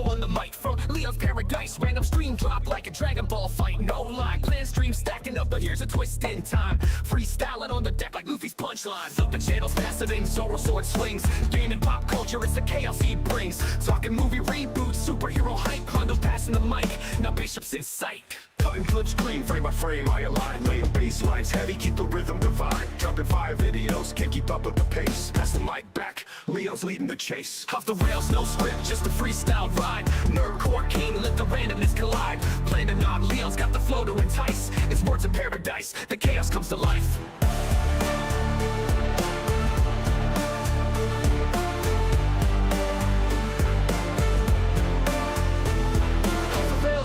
on the mic from Leo's Paradise. Random stream drop like a Dragon Ball fight. No line, plan stream stacking up, but here's a twist in time. Freestyling on the deck like Luffy's punchlines. Up the channels faster than Zoro sword swings. Gaming pop culture, it's the chaos he brings. Talking movie reboots, superhero hype. Hondo passing the mic, now Bishop's in sight. Cutting clips clean, frame by frame, I align. Laying bass lines heavy, keep the rhythm divine. Dropping 5 videos, can't keep up with the pace. Pass the mic back, Leo's leading the chase. Off the rails, no script, just a freestyle ride. Nerdcore king, let the randomness collide. Planning on Leo's got the flow to entice. It's words of paradise, the chaos comes to life.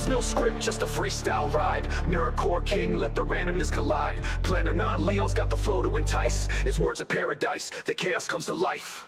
No script, just a freestyle ride. Nerdcore king, let the randomness collide. Planning on Leo's got the flow to entice. It's words of paradise, the chaos comes to life.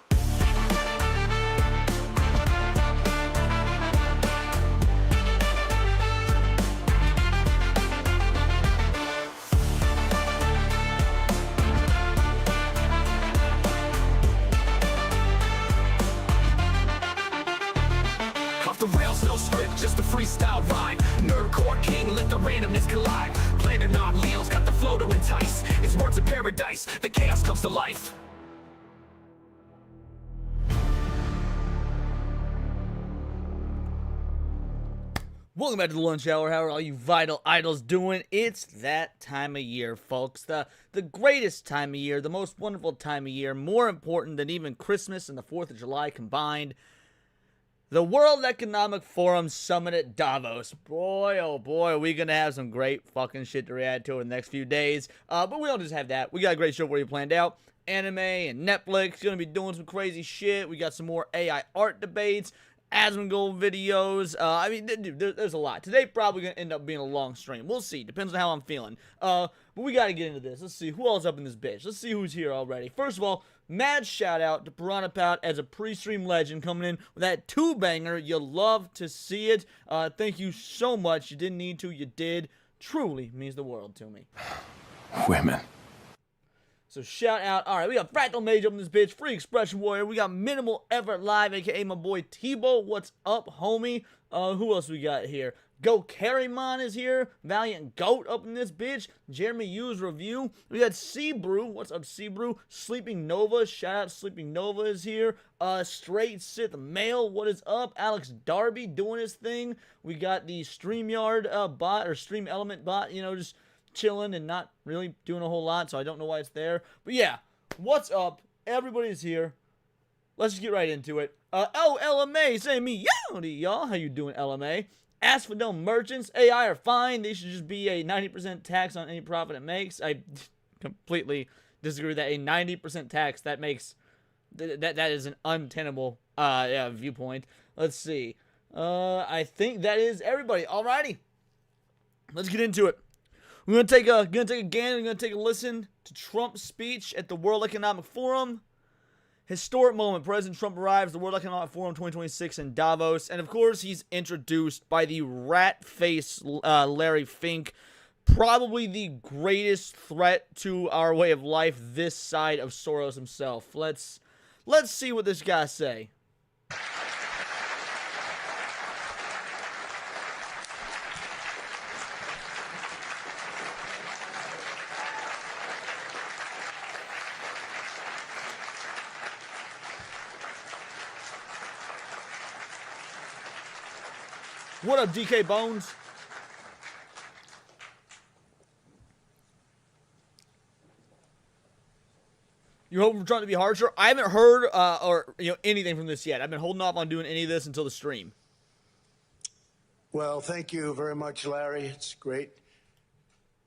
Just a freestyle rhyme. Nerdcore king, let the randomness collide. Planning on Leo's got the flow to entice. It's words of paradise, the chaos comes to life. Welcome back to the Lunch Hour. How are all you vital idols doing? It's that time of year, folks. The greatest time of year, the most wonderful time of year, more important than even Christmas and the 4th of July combined. The World Economic Forum Summit at Davos. Boy, oh boy, are we going to have some great fucking shit to react to in the next few days. But we don't just have that. We got a great show for you planned out. Anime and Netflix going to be doing some crazy shit. We got some more AI art debates, Asmongold videos. I mean, dude, there's a lot. Today probably going to end up being a long stream. We'll see. Depends on how I'm feeling. But we got to get into this. Let's see who else up in this bitch. Let's see who's here already. First of all, mad shout out to Piranha as a pre-stream legend coming in with that 2-banger. You'll love to see it. Thank you so much. You didn't need to. You did. Truly means the world to me. Women. So shout out. Alright, we got Fractal Mage up in this bitch. Free Expression Warrior. We got Minimal Ever Live, aka my boy Tebow. What's up, homie? Who else we got here? Go Carrymon is here. Valiant Goat up in this bitch. Jeremy Hughes review. We got Seabrew. What's up, Seabrew? Sleeping Nova. Shout out Sleeping Nova is here. Straight Sith Male. What is up? Alex Darby doing his thing. We got the StreamYard bot or Stream Element bot. You know, just chilling and not really doing a whole lot. So I don't know why it's there. But yeah, what's up? Everybody's here. Let's just get right into it. LMA saying me, yowdy, y'all. How you doing, LMA? Asphodel merchants, AI are fine. They should just be a 90% tax on any profit it makes. I completely disagree with that. A 90% tax, that makes, that is an untenable viewpoint. Let's see. I think that is everybody. Alrighty. Let's get into it. We're gonna take a gander. We're gonna take a listen to Trump's speech at the World Economic Forum. Historic moment. President Trump arrives at the World Economic Forum 2026 in Davos. And, of course, he's introduced by the rat-face Larry Fink. Probably the greatest threat to our way of life this side of Soros himself. Let's see what this guy say. What up, DK Bones? You hoping for Trump to be harsher? I haven't heard anything from this yet. I've been holding off on doing any of this until the stream. Well, thank you very much, Larry. It's great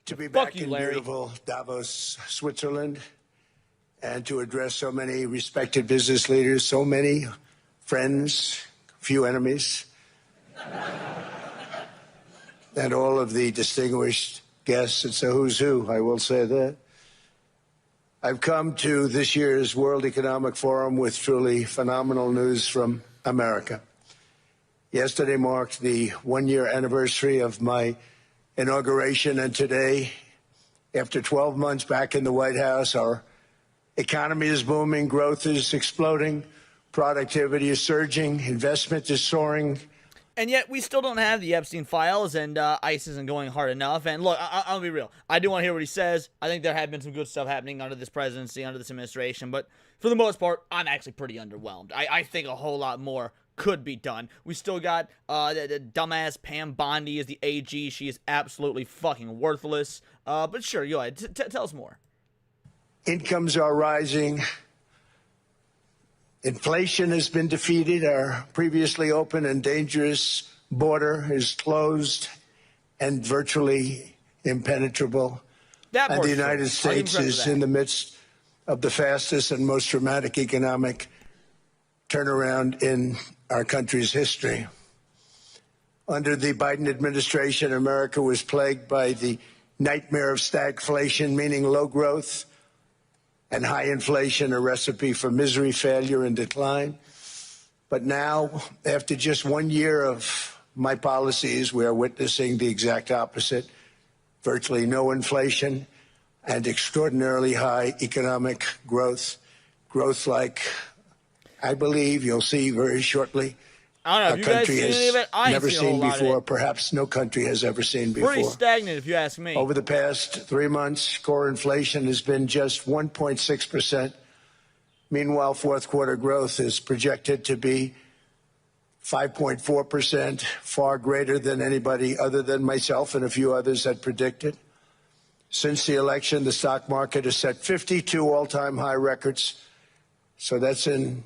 to be back in beautiful Davos, Switzerland, and to address so many respected business leaders, so many friends, few enemies. And all of the distinguished guests. It's a who's who, I will say that. I've come to this year's World Economic Forum with truly phenomenal news from America. Yesterday marked the one-year anniversary of my inauguration, and today, after 12 months back in the White House, our Economy is booming, growth is exploding, productivity is surging, investment is soaring. And yet, we still don't have the Epstein files, and ICE isn't going hard enough. And look, I'll be real. I do want to hear what he says. I think there have been some good stuff happening under this presidency, under this administration. But for the most part, I'm actually pretty underwhelmed. I think a whole lot more could be done. We still got the dumbass Pam Bondi as the AG. She is absolutely fucking worthless. But sure, go ahead. Tell us more. Incomes are rising. Inflation has been defeated. Our previously open and dangerous border is closed and virtually impenetrable. And the United States is in the midst of the fastest and most dramatic economic turnaround in our country's history. Under the Biden administration, America was plagued by the nightmare of stagflation, meaning low growth, and high inflation, a recipe for misery, failure, and decline. But now, after just 1 year of my policies, we are witnessing the exact opposite. Virtually no inflation and extraordinarily high economic growth. Growth like I believe you'll see very shortly. I don't know. Have you guys seen any of it? I ain't never seen a whole seen lot of before. it. Perhaps no country has ever seen before. Pretty stagnant, if you ask me. Over the past 3 months, core inflation has been just 1.6%. Meanwhile, fourth quarter growth is projected to be 5.4%, far greater than anybody other than myself and a few others had predicted. Since the election, the stock market has set 52 all-time high records. So that's in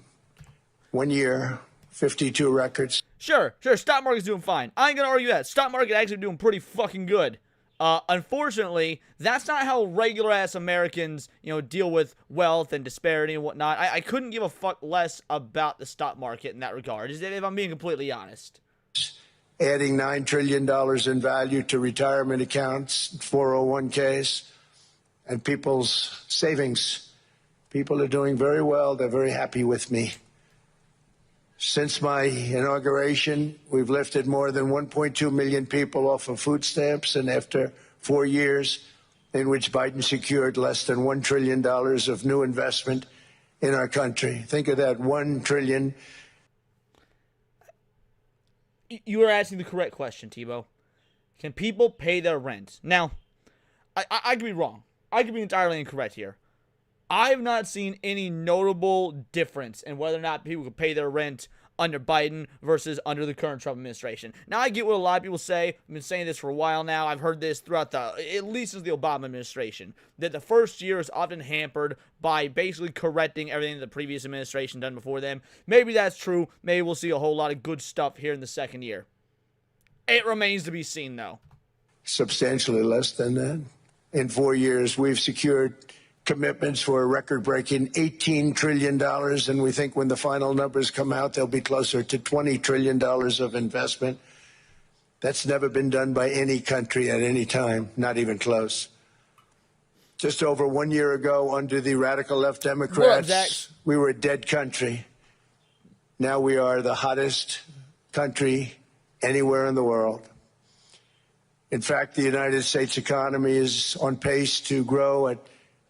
1 year, 52 records. Sure. Stock market's doing fine. I ain't gonna argue that. Stock market actually doing pretty fucking good. Unfortunately, that's not how regular-ass Americans, deal with wealth and disparity and whatnot. I couldn't give a fuck less about the stock market in that regard, if I'm being completely honest. Adding $9 trillion in value to retirement accounts, 401ks, and people's savings. People are doing very well. They're very happy with me. Since my inauguration, we've lifted more than 1.2 million people off of food stamps, and after 4 years in which Biden secured less than $1 trillion of new investment in our country. Think of that, $1 trillion. You are asking the correct question, Tebow. Can people pay their rent? Now, I could be wrong. I could be entirely incorrect here. I've not seen any notable difference in whether or not people could pay their rent under Biden versus under the current Trump administration. Now, I get what a lot of people say. I've been saying this for a while now. I've heard this throughout at least since the Obama administration, that the first year is often hampered by basically correcting everything that the previous administration done before them. Maybe that's true. Maybe we'll see a whole lot of good stuff here in the second year. It remains to be seen, though. Substantially less than that. In 4 years, we've secured commitments for a record-breaking $18 trillion, and we think when the final numbers come out, they'll be closer to $20 trillion of investment. That's never been done by any country at any time, not even close. Just over 1 year ago, under the radical left Democrats, we were a dead country. Now we are the hottest country anywhere in the world. In fact, the United States economy is on pace to grow at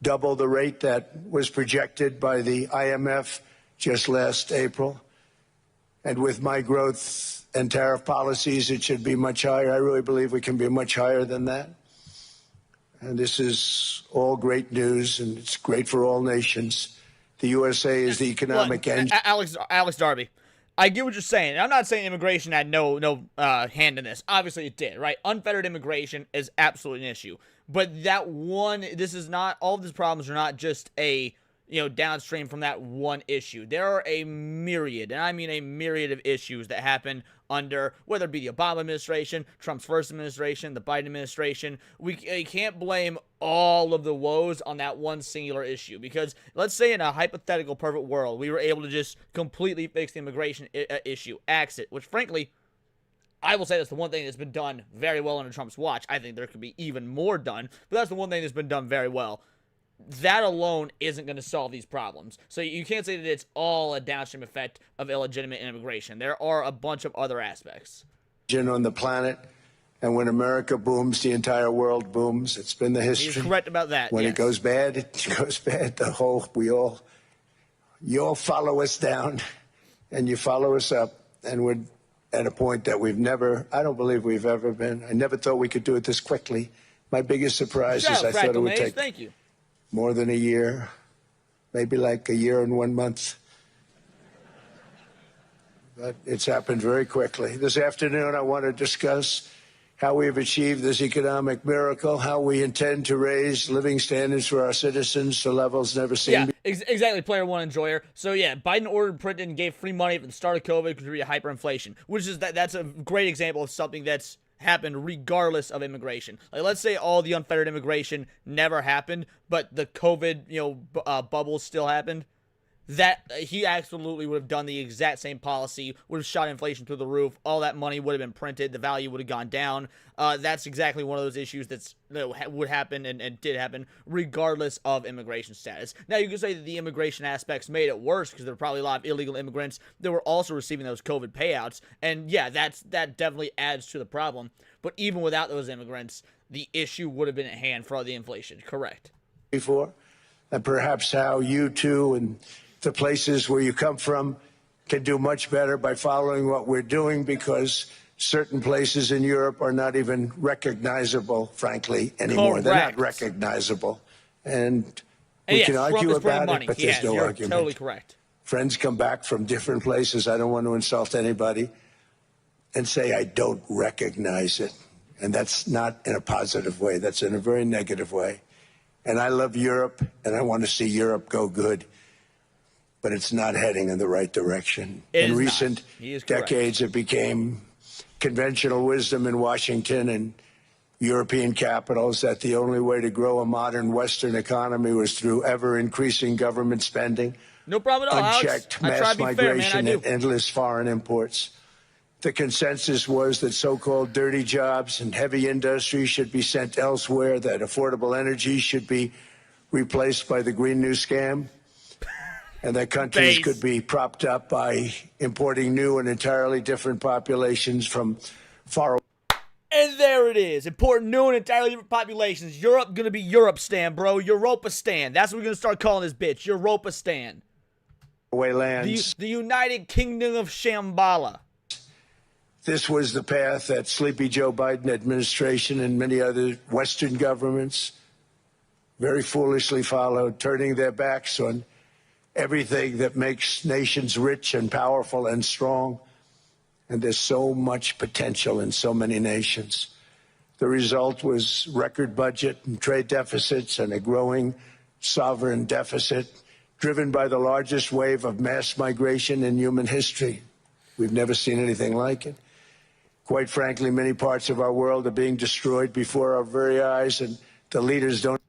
double the rate that was projected by the IMF just last April. And with my growth and tariff policies, it should be much higher. I really believe we can be much higher than that. And this is all great news, and it's great for all nations. The USA is the economic engine. Alex Darby, I get what you're saying. I'm not saying immigration had no hand in this. Obviously it did, right? Unfettered immigration is absolutely an issue. But this is not, all of these problems are not just downstream from that one issue. There are a myriad, and I mean a myriad of issues that happen under, whether it be the Obama administration, Trump's first administration, the Biden administration. We can't blame all of the woes on that one singular issue, because let's say in a hypothetical perfect world, we were able to just completely fix the immigration issue, axe it, which frankly, I will say that's the one thing that's been done very well under Trump's watch. I think there could be even more done, but that's the one thing that's been done very well. That alone isn't going to solve these problems. So you can't say that it's all a downstream effect of illegitimate immigration. There are a bunch of other aspects. On the planet, And when America booms, the entire world booms. It's been the history. He's correct about that. When yes. it goes bad, it goes bad. You all follow us down, and you follow us up, and we're at a point that I don't believe we've ever been. I never thought we could do it this quickly. My biggest surprise is I thought it would take more than a year, maybe like a year and 1 month. But it's happened very quickly. This afternoon, I want to discuss how we have achieved this economic miracle, how we intend to raise living standards for our citizens to levels never seen before. Exactly, player one enjoyer. So yeah, Biden ordered, printed, and gave free money at the start of COVID because we had hyperinflation, which is that's a great example of something that's happened regardless of immigration. Like, let's say all the unfettered immigration never happened, but the COVID, bubble still happened. That he absolutely would have done the exact same policy, would have shot inflation through the roof. All that money would have been printed. The value would have gone down. That's exactly one of those issues that would happen and did happen regardless of immigration status. Now, you could say that the immigration aspects made it worse because there were probably a lot of illegal immigrants that were also receiving those COVID payouts. And yeah, that definitely adds to the problem. But even without those immigrants, the issue would have been at hand for all the inflation. Correct. Before, and perhaps how you too and the places where you come from can do much better by following what we're doing, because certain places in Europe are not even recognizable, frankly, anymore. Correct. They're not recognizable. And we can argue about it, but there's no argument. Totally correct. Friends come back from different places. I don't want to insult anybody and say I don't recognize it. And that's not in a positive way. That's in a very negative way. And I love Europe, and I want to see Europe go good. But it's not heading in the right direction. In recent decades, it became conventional wisdom in Washington and European capitals that the only way to grow a modern Western economy was through ever-increasing government spending, no problem at all, unchecked mass migration, and endless foreign imports. The consensus was that so-called dirty jobs and heavy industry should be sent elsewhere, that affordable energy should be replaced by the Green New Scam, and that countries could be propped up by importing new and entirely different populations from far away. And there it is. Important new and entirely different populations. Europe gonna be Europe-stan, bro. Europe-stan. That's what we're gonna start calling this bitch. Europe-stan. Away lands. The United Kingdom of Shambhala. This was the path that sleepy Joe Biden administration and many other Western governments very foolishly followed, turning their backs on everything that makes nations rich and powerful and strong. And there's so much potential in so many nations. The result was record budget and trade deficits and a growing sovereign deficit driven by the largest wave of mass migration in human history. We've never seen anything like it. Quite frankly, many parts of our world are being destroyed before our very eyes, and the leaders don't.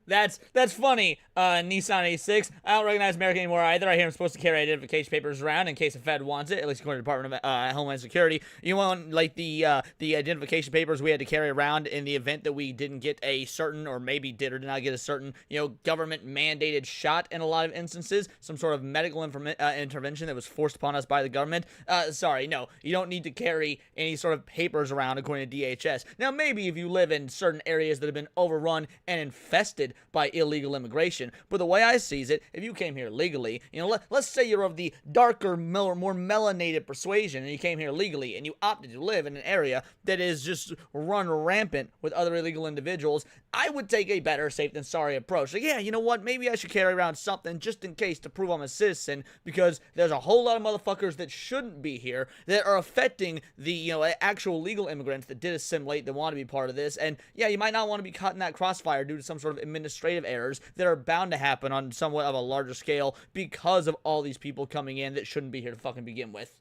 That's funny, Nissan 86. I don't recognize America anymore either. I hear I'm supposed to carry identification papers around in case the Fed wants it, at least according to the Department of Homeland Security. You want, like, the identification papers we had to carry around in the event that we didn't get a certain, or maybe did or did not get a certain, government-mandated shot in a lot of instances, some sort of medical intervention that was forced upon us by the government. Sorry, no, you don't need to carry any sort of papers around according to DHS. Now, maybe if you live in certain areas that have been overrun and infested by illegal immigration. But the way I sees it, if you came here legally, let's say you're of the darker, more melanated persuasion, and you came here legally, and you opted to live in an area that is just run rampant with other illegal individuals, I would take a better safe than sorry approach. Like, yeah, you know what? Maybe I should carry around something just in case to prove I'm a citizen, because there's a whole lot of motherfuckers that shouldn't be here that are affecting the, actual legal immigrants that did assimilate, that want to be part of this. And yeah, you might not want to be caught in that crossfire due to some sort of administrative errors that are bound to happen on somewhat of a larger scale because of all these people coming in that shouldn't be here to fucking begin with.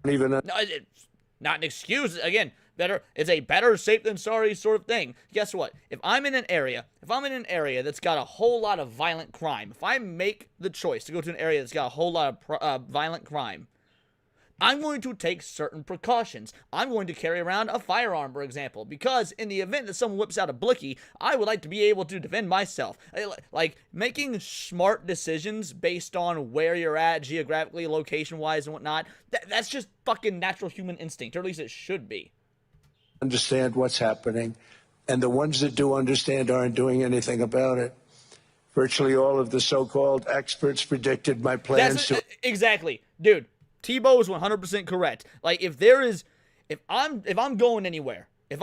No, it's not an excuse. Again, it's a better safe than sorry sort of thing. Guess what? If I'm in an area that's got a whole lot of violent crime, if I make the choice to go to an area that's got a whole lot of violent crime, I'm going to take certain precautions. I'm going to carry around a firearm, for example, because in the event that someone whips out a blicky, I would like to be able to defend myself. Like, making smart decisions based on where you're at, geographically, location-wise, and whatnot, that's just fucking natural human instinct, or at least it should be. understand what's happening, and the ones that do understand aren't doing anything about it. Virtually all of the so-called experts predicted my plans to... Exactly. Dude, Tebow is 100% correct. Like, if I'm going anywhere, if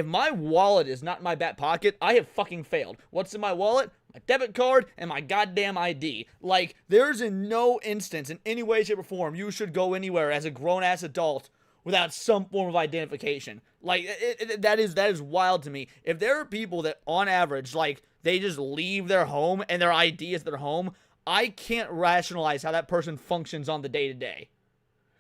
my wallet is not in my back pocket, I have fucking failed. What's in my wallet? My debit card and my goddamn ID. Like, there's in no instance, in any way, shape, or form, you should go anywhere as a grown-ass adult without some form of identification. Like, that is wild to me. If there are people that, on average, like, they just leave their home and their ID is their home, I can't rationalize how that person functions on the day-to-day.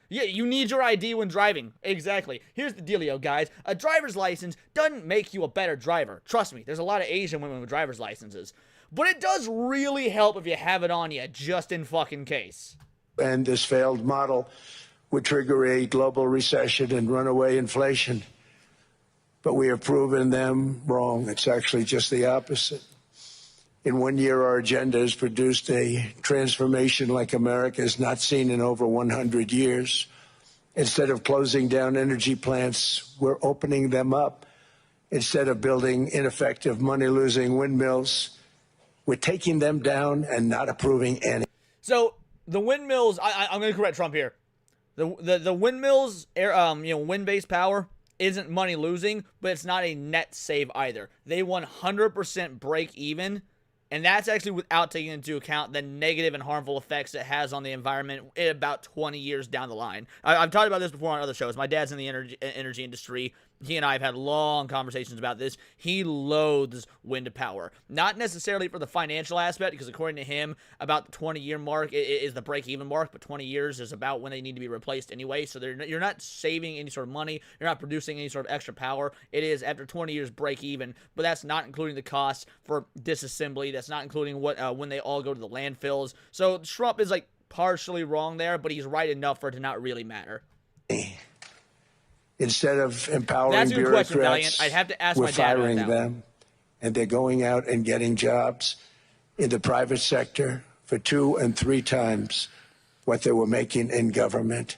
Yeah, you need your ID when driving. Exactly. Here's the dealio, guys. A driver's license doesn't make you a better driver. Trust me, there's a lot of Asian women with driver's licenses. But it does really help if you have it on you, just in fucking case. And this failed model would trigger a global recession and runaway inflation. But we have proven them wrong. It's actually just the opposite. In 1 year, our agenda has produced a transformation like America has not seen in over 100 years. Instead of closing down energy plants, we're opening them up. Instead of building ineffective, money-losing windmills, we're taking them down and not approving any. So the windmills, I'm going to correct Trump here. The windmills, wind-based power isn't money losing, but it's not a net save either. They 100% break even. And that's actually without taking into account the negative and harmful effects it has on the environment in about 20 years down the line. I've talked about this before on other shows. My dad's in the energy industry. He and I have had long conversations about this. He loathes wind power. Not necessarily for the financial aspect, because according to him, about the 20-year mark is the break-even mark, but 20 years is about when they need to be replaced anyway. So you're not saving any sort of money. You're not producing any sort of extra power. It is, after 20 years, break-even, but that's not including the costs for disassembly. That's not including when they all go to the landfills. So Trump is, like, partially wrong there, but he's right enough for it to not really matter. Instead of empowering bureaucrats, Valiant. I'd have to ask we're my dad firing about that them, and they're going out and getting jobs in the private sector for 2 and 3 times what they were making in government.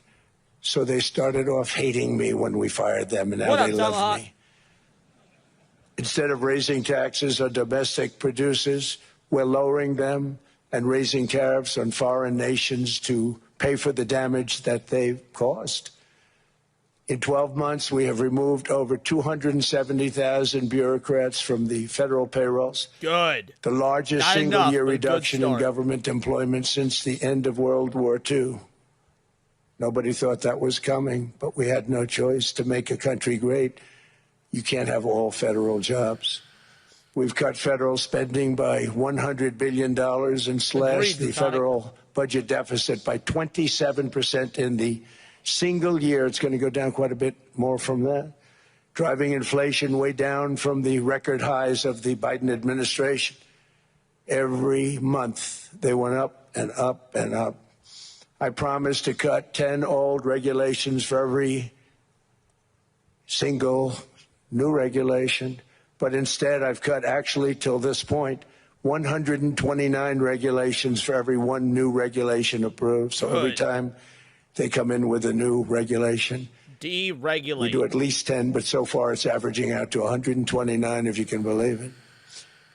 So they started off hating me when we fired them, and now they love me. Instead of raising taxes on domestic producers, we're lowering them and raising tariffs on foreign nations to pay for the damage that they've caused. In 12 months, we have removed over 270,000 bureaucrats from the federal payrolls. Good. The largest single-year reduction in government employment since the end of World War II. Nobody thought that was coming, but we had no choice. To make a country great, you can't have all federal jobs. We've cut federal spending by $100 billion and slashed the federal budget deficit by 27% in the single year. It's going to go down quite a bit more from that, driving inflation way down from the record highs of the Biden administration. Every month they went up and up and up. I promised to cut 10 old regulations for every single new regulation, but instead I've cut, actually till this point, 129 regulations for every one new regulation approved. So every time they come in with a new regulation, deregulate. We do at least 10, but so far it's averaging out to 129, if you can believe it.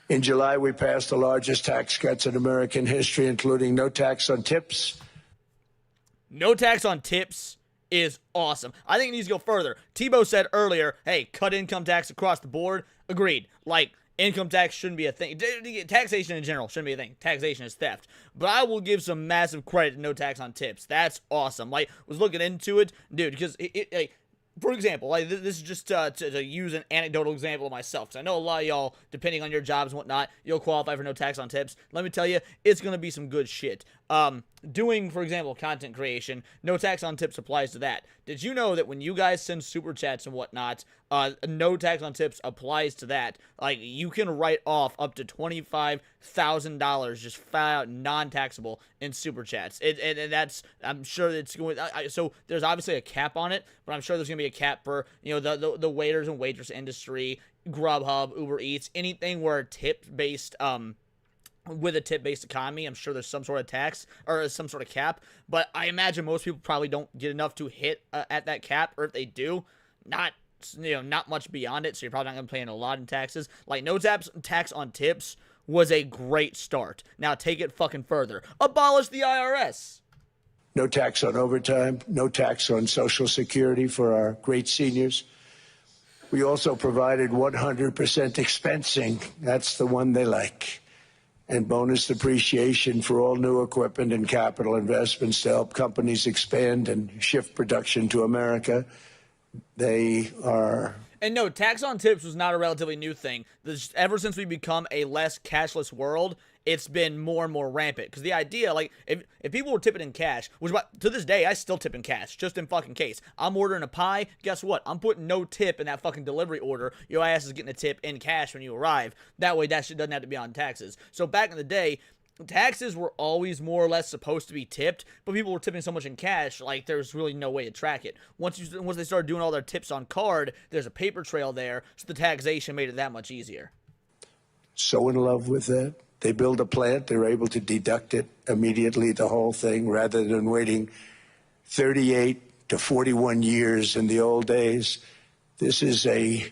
In July, we passed the largest tax cuts in American history, including no tax on tips. No tax on tips is awesome. I think it needs to go further. Tebow said earlier, hey, cut income tax across the board. Agreed. Like, income tax shouldn't be a thing. Taxation in general shouldn't be a thing. Taxation is theft. But I will give some massive credit to no tax on tips. That's awesome. Like, was looking into it, dude, because for example, like, this is just to use an anecdotal example of myself, because I know a lot of y'all, depending on your jobs and whatnot, you'll qualify for no tax on tips. Let me tell you, it's going to be some good shit. Doing, for example, content creation, no tax on tips applies to that. Did you know that when you guys send super chats and whatnot, no tax on tips applies to that? Like, you can write off up to $25,000 just flat out non-taxable in super chats. And that's, I'm sure it's going, so there's obviously a cap on it, but I'm sure there's going to be a cap for, you know, the waiters and waitress industry, Grubhub, Uber Eats, anything where tip-based, with a tip-based economy, I'm sure there's some sort of tax or some sort of cap, but I imagine most people probably don't get enough to hit at that cap, or if they do, not not much beyond it, so you're probably not going to pay in a lot in taxes. Like, no tax on tips was a great start. Now take it fucking further. Abolish the IRS. No tax on overtime, no tax on Social Security for our great seniors. We also provided 100% expensing. That's the one they like. And bonus depreciation for all new equipment and capital investments to help companies expand and shift production to America. They are... And no, tax on tips was not a relatively new thing. Ever since we become a less cashless world, it's been more and more rampant. Because the idea, like, if people were tipping in cash, which to this day, I still tip in cash, just in fucking case. I'm ordering a pie, guess what? I'm putting no tip in that fucking delivery order. Your ass is getting a tip in cash when you arrive. That way, that shit doesn't have to be on taxes. So back in the day, taxes were always more or less supposed to be tipped, but people were tipping so much in cash, like, there's really no way to track it. Once they started doing all their tips on card, there's a paper trail there, so the taxation made it that much easier. So in love with that. They build a plant, they're able to deduct it immediately, the whole thing, rather than waiting 38 to 41 years in the old days. This is a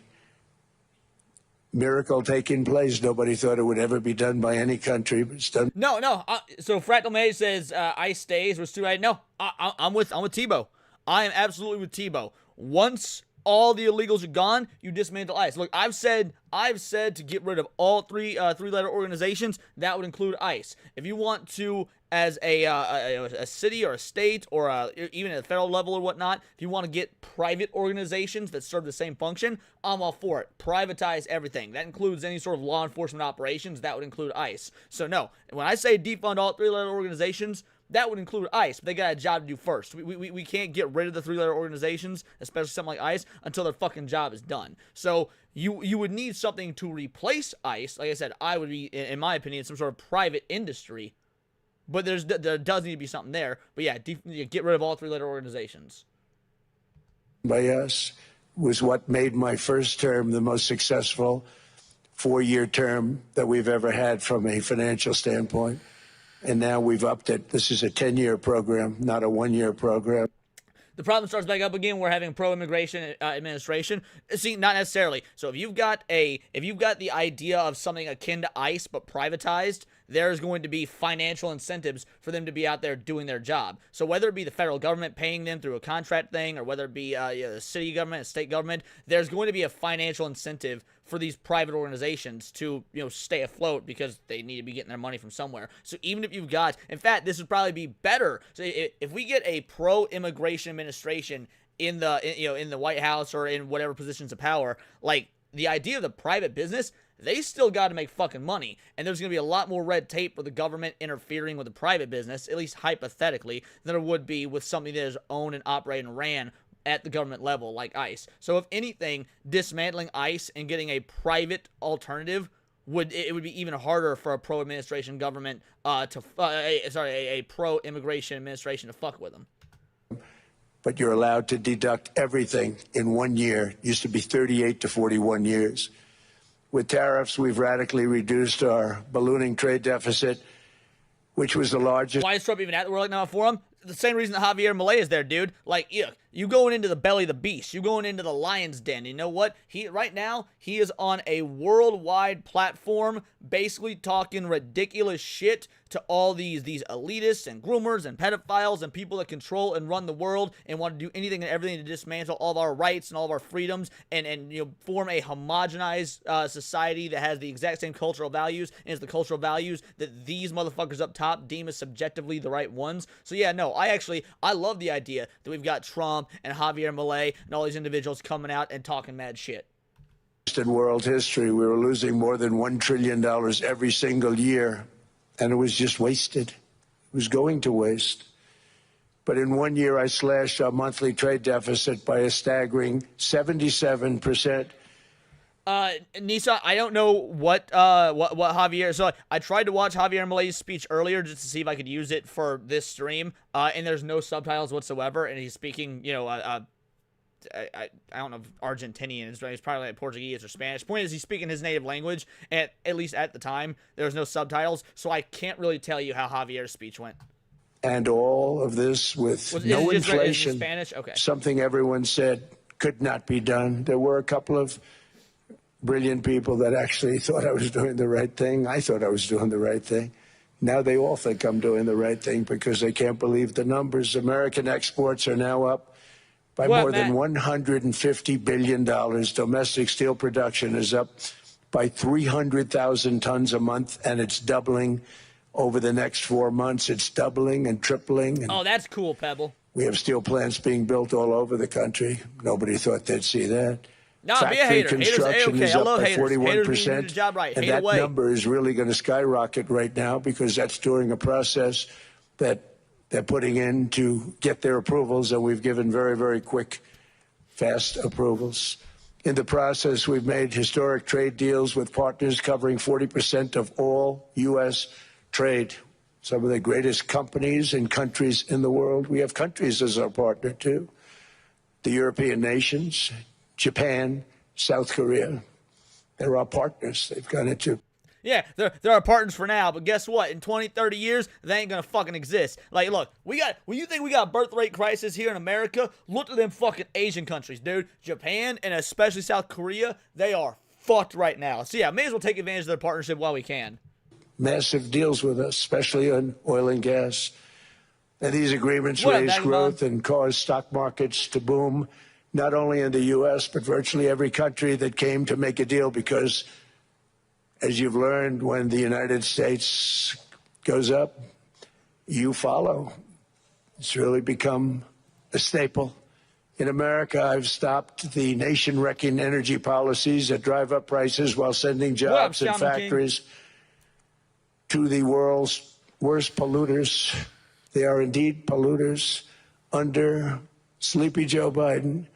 miracle taking place. Nobody thought it would ever be done by any country, but it's done. No. So Fractal Mage says ICE stays. We're still right. No, I'm with Tebow. I am absolutely with Tebow. Once all the illegals are gone, you dismantle ICE. Look, I've said to get rid of all three-letter organizations. That would include ICE. If you want to, as a city or a state or even at a federal level or whatnot, if you want to get private organizations that serve the same function, I'm all for it. Privatize everything. That includes any sort of law enforcement operations. That would include ICE. So no, when I say defund all three-letter organizations, that would include ICE, but they got a job to do first. We can't get rid of the three-letter organizations, especially something like ICE, until their fucking job is done. So you would need something to replace ICE. Like I said, I would be, in my opinion, some sort of private industry. But there does need to be something there. But yeah, get rid of all three-letter organizations. By us was what made my first term the most successful 4-year term that we've ever had from a financial standpoint. And now we've upped it. This is a 10-year program, not a 1-year program. The problem starts back up again. We're having pro-immigration administration. See, not necessarily. So if you've got the idea of something akin to ICE but privatized, there's going to be financial incentives for them to be out there doing their job. So whether it be the federal government paying them through a contract thing, or whether it be the city government, a state government, there's going to be a financial incentive for these private organizations to stay afloat because they need to be getting their money from somewhere. So even if you've got, in fact, this would probably be better. So if we get a pro-immigration administration in the White House or in whatever positions of power, like the idea of the private business, they still got to make fucking money. And there's going to be a lot more red tape for the government interfering with the private business, at least hypothetically, than there would be with something that is owned and operated and ran at the government level like ICE. So if anything, dismantling ICE and getting a private alternative would be even harder for a pro-administration government a pro-immigration administration to fuck with them. But you're allowed to deduct everything in 1 year. It used to be 38 to 41 years. With tariffs, we've radically reduced our ballooning trade deficit, which was the largest. Why is Trump even at the World Economic Forum? The same reason that Javier Milei is there, dude. Like, yeah, you going into the belly of the beast. You going into the lion's den. You know what? Right now, he is on a worldwide platform basically talking ridiculous shit to all these elitists and groomers and pedophiles and people that control and run the world and want to do anything and everything to dismantle all of our rights and all of our freedoms and form a homogenized society that has the exact same cultural values and is the cultural values that these motherfuckers up top deem as subjectively the right ones. So yeah, no, I love the idea that we've got Trump and Javier Milei and all these individuals coming out and talking mad shit. In world history, we were losing more than $1 trillion every single year, and it was just wasted. It was going to waste. But in 1 year, I slashed our monthly trade deficit by a staggering 77%. Nisa, I don't know what Javier. So I tried to watch Javier Milei's speech earlier just to see if I could use it for this stream. And there's no subtitles whatsoever, and he's speaking, I don't know if Argentinian is right. He's probably like Portuguese or Spanish. Point is, he's speaking his native language, and at least at the time, there was no subtitles, so I can't really tell you how Javier's speech went. And all of this with no inflation. Spanish? Okay. Something everyone said could not be done. There were a couple of brilliant people that actually thought I was doing the right thing. I thought I was doing the right thing. Now they all think I'm doing the right thing because they can't believe the numbers. American exports are now up by more than $150 billion. Domestic steel production is up by 300,000 tons a month, and it's doubling over the next 4 months. It's doubling and tripling. And oh, that's cool, Pebble. we have steel plants being built all over the country. Nobody thought they'd see that. No, Factory be a hater. construction Haters, is I up love by haters. 41%. Haters do the job right. And Hate that away. number is really going to skyrocket right now because that's during a process that they're putting in to get their approvals, and we've given very, very quick, fast approvals. In the process, we've made historic trade deals with partners covering 40% of all U.S. trade. Some of the greatest companies and countries in the world. We have countries as our partner, too. The European nations, Japan, South Korea. They're our partners. They've gone into... Yeah, they're our partners for now, but guess what? In 20, 30 years, they ain't gonna fucking exist. Like, look, when you think we got a birth rate crisis here in America, look at them fucking Asian countries, dude. Japan, and especially South Korea, they are fucked right now. So yeah, may as well take advantage of their partnership while we can. Massive deals with us, especially on oil and gas. And these agreements raise growth and cause stock markets to boom, not only in the U.S., but virtually every country that came to make a deal because... as you've learned, when the United States goes up, you follow. It's really become a staple. In America, I've stopped the nation-wrecking energy policies that drive up prices while sending jobs and factories to the world's worst polluters. They are indeed polluters. Under Sleepy Joe Biden,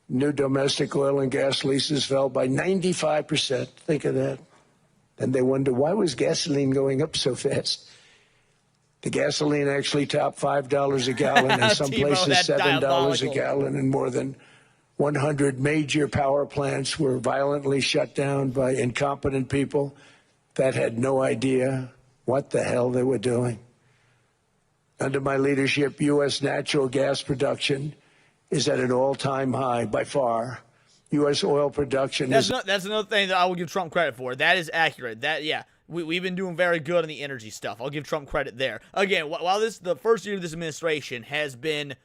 new domestic oil and gas leases fell by 95%. Think of that. And they wonder, why was gasoline going up so fast? The gasoline actually topped $5 a gallon, and some places $7 a gallon, and more than 100 major power plants were violently shut down by incompetent people that had no idea what the hell they were doing. Under my leadership, U.S. natural gas production is at an all-time high by far. U.S. oil production that's another thing that I will give Trump credit for. That is accurate. We've been doing very good on the energy stuff. I'll give Trump credit there. Again, while the first year of this administration has been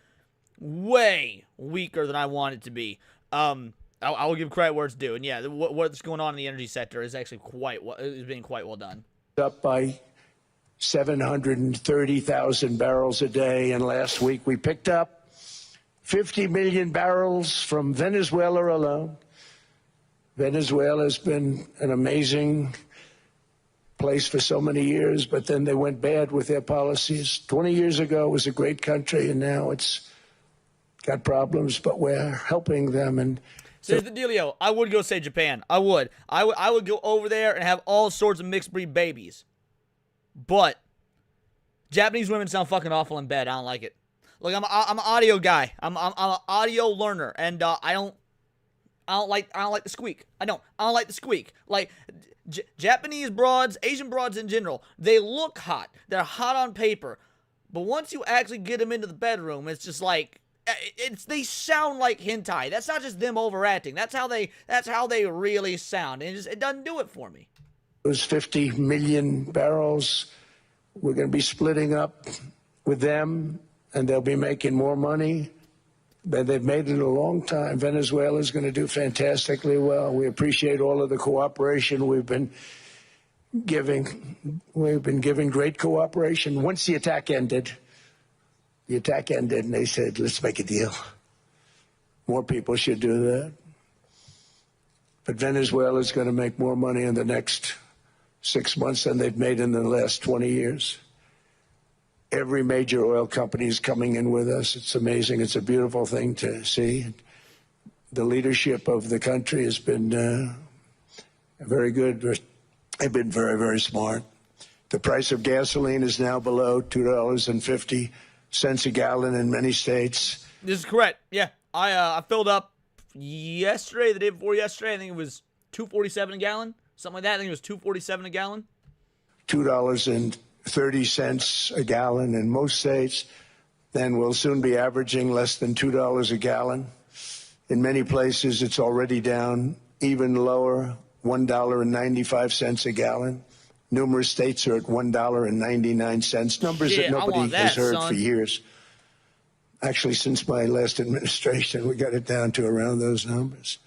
way weaker than I want it to be, I will give credit where it's due. And yeah, what's going on in the energy sector is actually being quite well done. Up by 730,000 barrels a day, and last week we picked up 50 million barrels from Venezuela alone. Venezuela has been an amazing place for so many years, but then they went bad with their policies. 20 years ago, it was a great country, and now it's got problems, but we're helping them. And so here's the dealio. I would go say Japan. I would go over there and have all sorts of mixed breed babies. But Japanese women sound fucking awful in bed. I don't like it. Look, I'm an audio guy. I'm an audio learner, and I don't like the squeak. I don't like the squeak. Like Japanese broads, Asian broads in general, they look hot. They're hot on paper, but once you actually get them into the bedroom, it's just like they sound like hentai. That's not just them overacting. That's how they really sound, and it doesn't do it for me. Those 50 million barrels, we're going to be splitting up with them. And they'll be making more money than they've made in a long time. Venezuela is going to do fantastically well. We appreciate all of the cooperation we've been giving. We've been giving great cooperation. Once the attack ended, and they said, let's make a deal. More people should do that. But Venezuela is going to make more money in the next 6 months than they've made in the last 20 years. Every major oil company is coming in with us. It's amazing. It's a beautiful thing to see. The leadership of the country has been very good. They've been very, very smart. The price of gasoline is now below $2.50 a gallon in many states. This is correct. Yeah, I filled up yesterday, the day before yesterday. I think it was $2.47 a gallon, something like that. I think it was $2.47 a gallon. $2.30 a gallon in most states. Then we'll soon be averaging less than $2 a gallon In many places, it's already down even lower, $1.95 a gallon. Numerous states are at $1.99, numbers Shit, that I nobody want that, has heard son. for years. Actually, since my last administration, we got it down to around those numbers.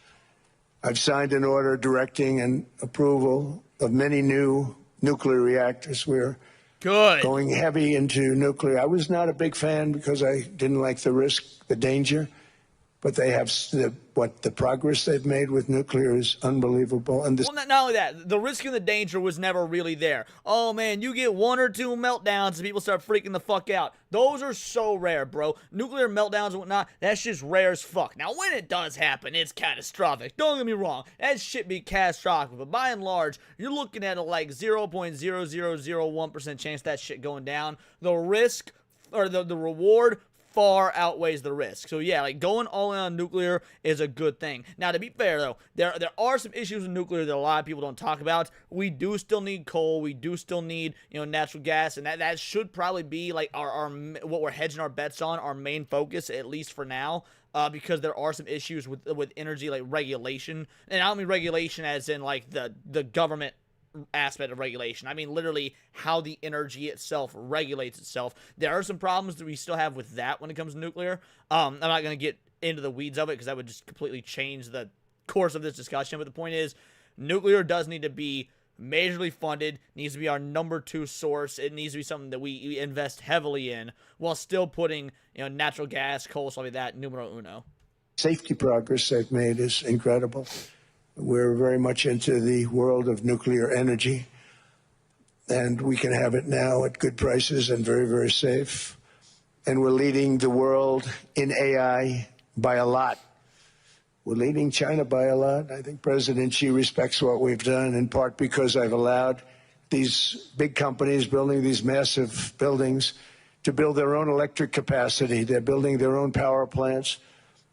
I've signed an order directing and approval of many new nuclear reactors. We're Good. going heavy into nuclear. I was not a big fan because I didn't like the risk, the danger, but they have the progress they've made with nuclear is unbelievable. And Well, not only that, the risk and the danger was never really there. Oh man, you get one or two meltdowns and people start freaking the fuck out. Those are so rare, bro. Nuclear meltdowns and whatnot, that's just rare as fuck. Now, when it does happen, it's catastrophic. Don't get me wrong, that shit be catastrophic. But by and large, you're looking at a like 0.0001% chance that shit going down. The risk, or the reward, far outweighs the risk. So yeah, like going all in on nuclear is a good thing. Now, to be fair though, there are some issues with nuclear that a lot of people don't talk about. We do still need coal. We do still need, natural gas, and that should probably be like our what we're hedging our bets on, our main focus, at least for now. Because there are some issues with energy, like regulation, and I don't mean regulation as in like the government aspect of regulation. I mean literally how the energy itself regulates itself. There are some problems that we still have with that when it comes to nuclear. I'm not going to get into the weeds of it because that would just completely change the course of this discussion, but the point is nuclear does need to be majorly funded, needs to be our number 2 source. It needs to be something that we invest heavily in while still putting natural gas, coal, stuff like that numero uno. safety progress they've made is incredible. We're very much into the world of nuclear energy, and we can have it now at good prices and very, very safe. And we're leading the world in AI by a lot. We're leading China by a lot. I think President Xi respects what we've done, in part because I've allowed these big companies building these massive buildings to build their own electric capacity. They're building their own power plants,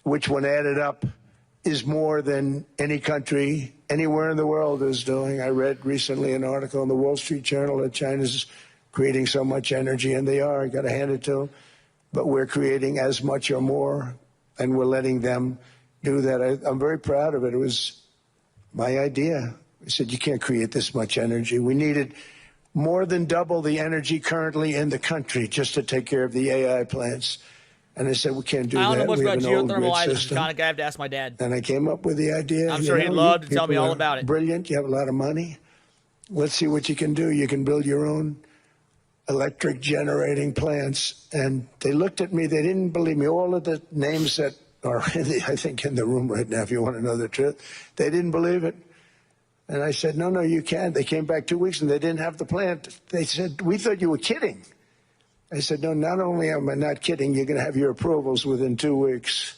which when added up is more than any country anywhere in the world is doing. I read recently an article in the Wall Street Journal that China's creating so much energy, and they are. I got to hand it to them. But we're creating as much or more, and we're letting them do that. I'm very proud of it. It was my idea. I said, you can't create this much energy. We needed more than double the energy currently in the country just to take care of the AI plants. And I said, we can't do that. I don't know much We have about an old geothermal grid either. system. I have to ask my dad. And I came up with the idea. I'm sure he'd love to tell me all about it. Brilliant. You have a lot of money. Let's see what you can do. You can build your own electric generating plants. And they looked at me. They didn't believe me. All of the names that are, I think, in the room right now, if you want to know the truth, they didn't believe it. And I said, no, you can't. They came back 2 weeks and they didn't have the plant. They said, we thought you were kidding. I said, no, not only am I not kidding, you're going to have your approvals within 2 weeks.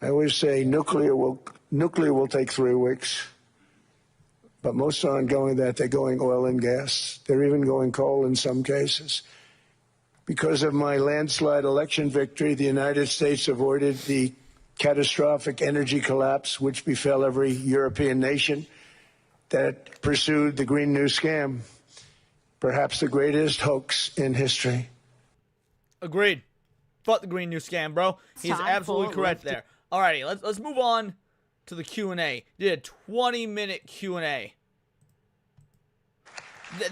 I always say nuclear will take 3 weeks. But most aren't going that. They're going oil and gas. They're even going coal in some cases. Because of my landslide election victory, the United States avoided the catastrophic energy collapse which befell every European nation that pursued the Green New Scam, perhaps the greatest hoax in history. Agreed. Fuck the Green New Scam, bro. He's absolutely correct there. Alrighty, let's move on to the Q&A. Did a 20-minute Q&A.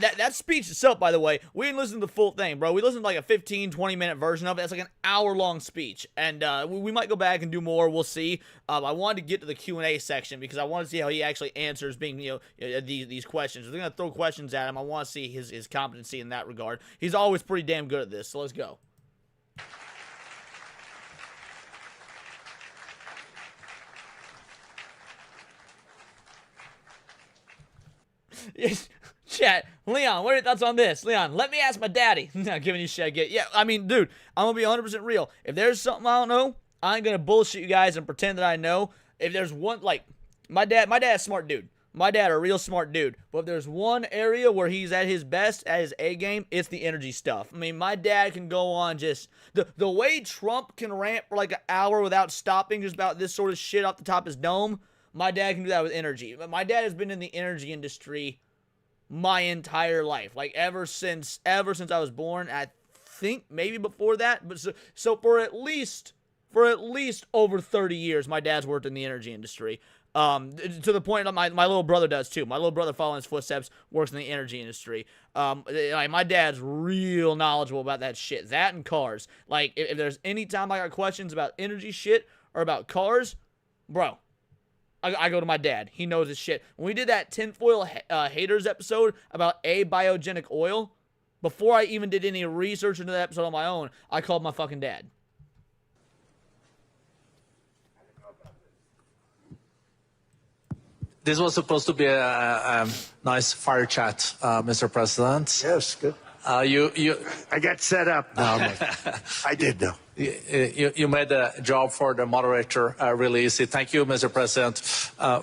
That speech itself, by the way, we didn't listen to the full thing, bro. We listened to like a 15, 20-minute version of it. It's like an hour-long speech, and we might go back and do more. We'll see. I wanted to get to the Q&A section because I want to see how he actually answers these questions. We're going to throw questions at him. I want to see his competency in that regard. He's always pretty damn good at this, so let's go. Yes. Chat, Leon, what are your thoughts on this? Leon, let me ask my daddy. Not giving you shit. Yeah, I mean, dude, I'm gonna be 100% real. If there's something I don't know, I ain't gonna bullshit you guys and pretend that I know. If there's one, like, my dad's a smart dude. My dad a real smart dude. But if there's one area where he's at his best, at his A game, it's the energy stuff. I mean, my dad can go on just the way Trump can rant for like an hour without stopping just about this sort of shit off the top of his dome. My dad can do that with energy. My dad has been in the energy industry my entire life, like ever since I was born. I think maybe before that, but so for at least for at least over 30 years, my dad's worked in the energy industry. To the point that my little brother does too. My little brother, following his footsteps, works in the energy industry. Like, my dad's real knowledgeable about that shit. That and cars. Like, if there's any time I got questions about energy shit or about cars, bro, I go to my dad. He knows his shit. When we did that tinfoil haters episode about abiogenic oil, before I even did any research into that episode on my own, I called my fucking dad. This was supposed to be a nice fire chat, Mr. President. Yes, good. I got set up. No, I did, though. You made the job for the moderator really easy. Thank you, Mr. President,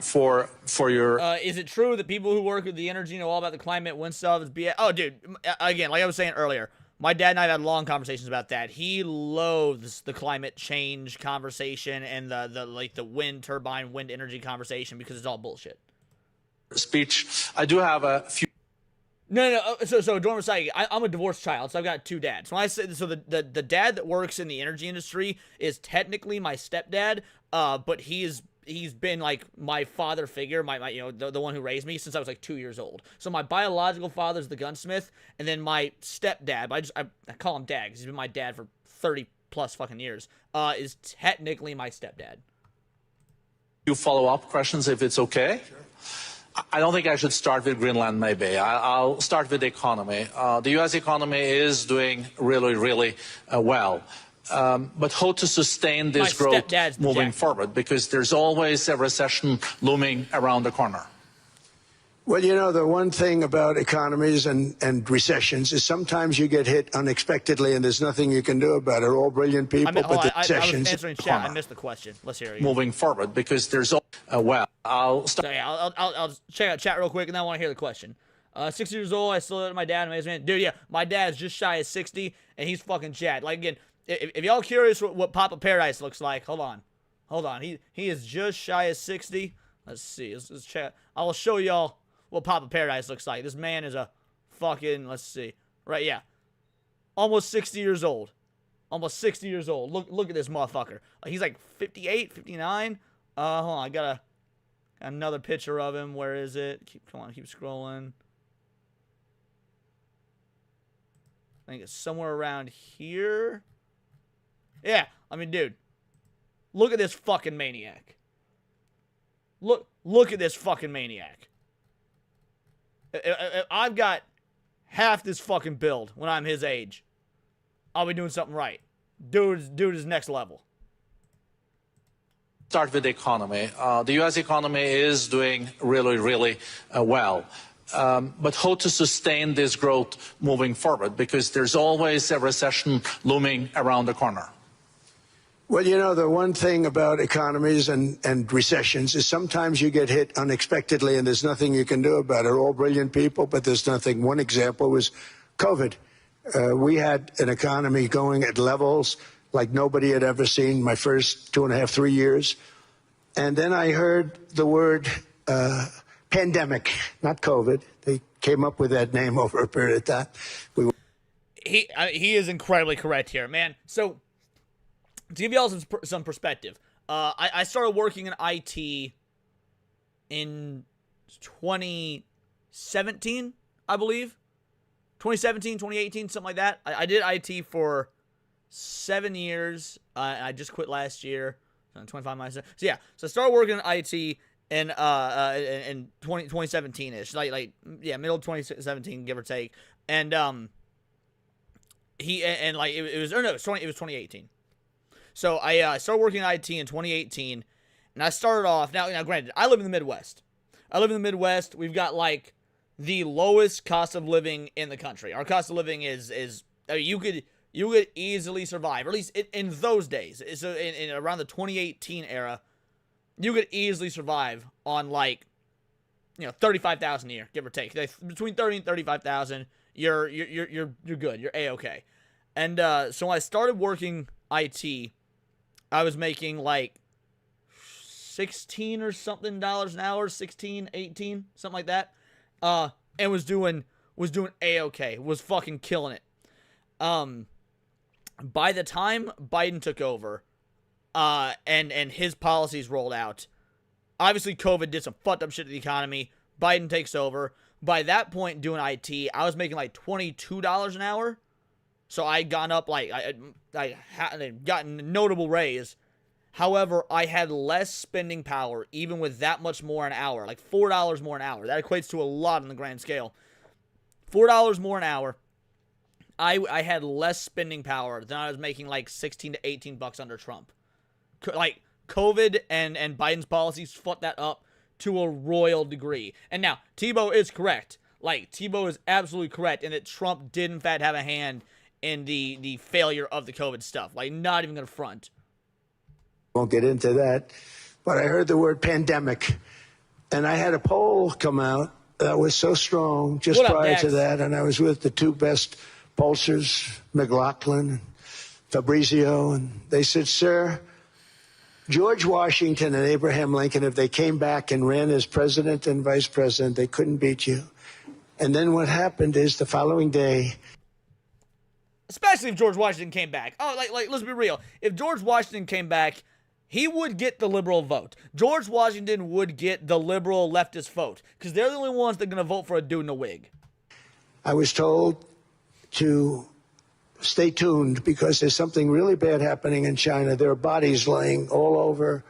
for your... Is it true that people who work with the energy know all about the climate, wind stuff? Is BS? Oh, dude, again, like I was saying earlier, my dad and I have had long conversations about that. He loathes the climate change conversation and the wind turbine, wind energy conversation because it's all bullshit. Speech. I do have a few... No. So Dormer Sagi, I'm a divorced child, so I've got two dads. When I say so, the dad that works in the energy industry is technically my stepdad, but he's been like my father figure, my the one who raised me since I was like 2 years old. So my biological father's the gunsmith, and then my stepdad, I call him dad because he's been my dad for 30 plus fucking years, is technically my stepdad. Few follow-up questions, if it's okay. Sure. I don't think I should start with Greenland, maybe. I'll start with the economy. The U.S. economy is doing really, really well. But how to sustain this growth moving forward? Because there's always a recession looming around the corner. Well, the one thing about economies and recessions is sometimes you get hit unexpectedly, and there's nothing you can do about it. All brilliant people, but the recessions... I was answering chat. I missed the question. Let's hear it again. Moving forward, because there's... I'll start... So, yeah, I'll check out chat real quick, and then I want to hear the question. 60 years old, I still live with my dad. Amazing man. Dude, yeah, my dad's just shy of 60, and he's fucking Chad. Like, again, if y'all curious what Papa Paradise looks like, hold on. He is just shy of 60. Let's see. Let's check. I will show y'all what Papa Paradise looks like. This man is a fucking, let's see. Right, yeah. Almost 60 years old. Almost 60 years old. Look at this motherfucker. He's like 58, 59. Hold on, I got another picture of him. Where is it? Come on, keep scrolling. I think it's somewhere around here. Yeah, I mean, dude. Look at this fucking maniac. Look at this fucking maniac. If I've got half this fucking build when I'm his age, I'll be doing something right. Dude is next level. Start with the economy. The U.S. economy is doing really, really well. But how to sustain this growth moving forward? Because there's always a recession looming around the corner. Well, the one thing about economies and recessions is sometimes you get hit unexpectedly, and there's nothing you can do about it. All brilliant people, but there's nothing. One example was COVID. We had an economy going at levels like nobody had ever seen my first 2.5, 3 years. And then I heard the word pandemic, not COVID. They came up with that name over a period of time. He is incredibly correct here, man. So, to give y'all some perspective, I started working in IT in 2017, I believe. 2017, 2018, something like that. I did IT for 7 years. I just quit last year. 25 minus. So yeah, so I started working in IT in 2017-ish, middle of 2017, give or take. And it was 2018. So I started working in IT in 2018, and I started off, now granted, I live in the Midwest. We've got like the lowest cost of living in the country. Our cost of living is you could easily survive, or at least in those days. So in around the 2018 era, you could easily survive on like, $35,000 a year, give or take. Between 30 and 35,000, you're good. You're A-okay. And so when I started working IT, I was making like $16 or something an hour, 16, 18, something like that. And was doing A-okay. Was fucking killing it. By the time Biden took over, and his policies rolled out. Obviously, COVID did some fucked up shit to the economy. Biden takes over. By that point, doing IT, I was making like $22 an hour. So I had gone up, like, I had gotten a notable raise. However, I had less spending power, even with that much more an hour. Like $4 more an hour. That equates to a lot on the grand scale. $4 more an hour. I had less spending power than I was making like 16 to 18 bucks under Trump. Like, COVID and Biden's policies fucked that up to a royal degree. And now, Tebow is correct. Like, Tebow is absolutely correct in that Trump did, in fact, have a hand in the failure of the COVID stuff. Like, not even going to front. Won't get into that. But I heard the word pandemic. And I had a poll come out that was so strong just prior to that. And I was with the two best pollsters, McLaughlin and Fabrizio. And they said, sir, George Washington and Abraham Lincoln, if they came back and ran as president and vice president, they couldn't beat you. And then what happened is the following day, especially if George Washington came back. Oh, like let's be real. If George Washington came back, he would get the liberal vote. George Washington would get the liberal leftist vote because they're the only ones that are going to vote for a dude in a wig. I was told to stay tuned because there's something really bad happening in China. There are bodies laying all over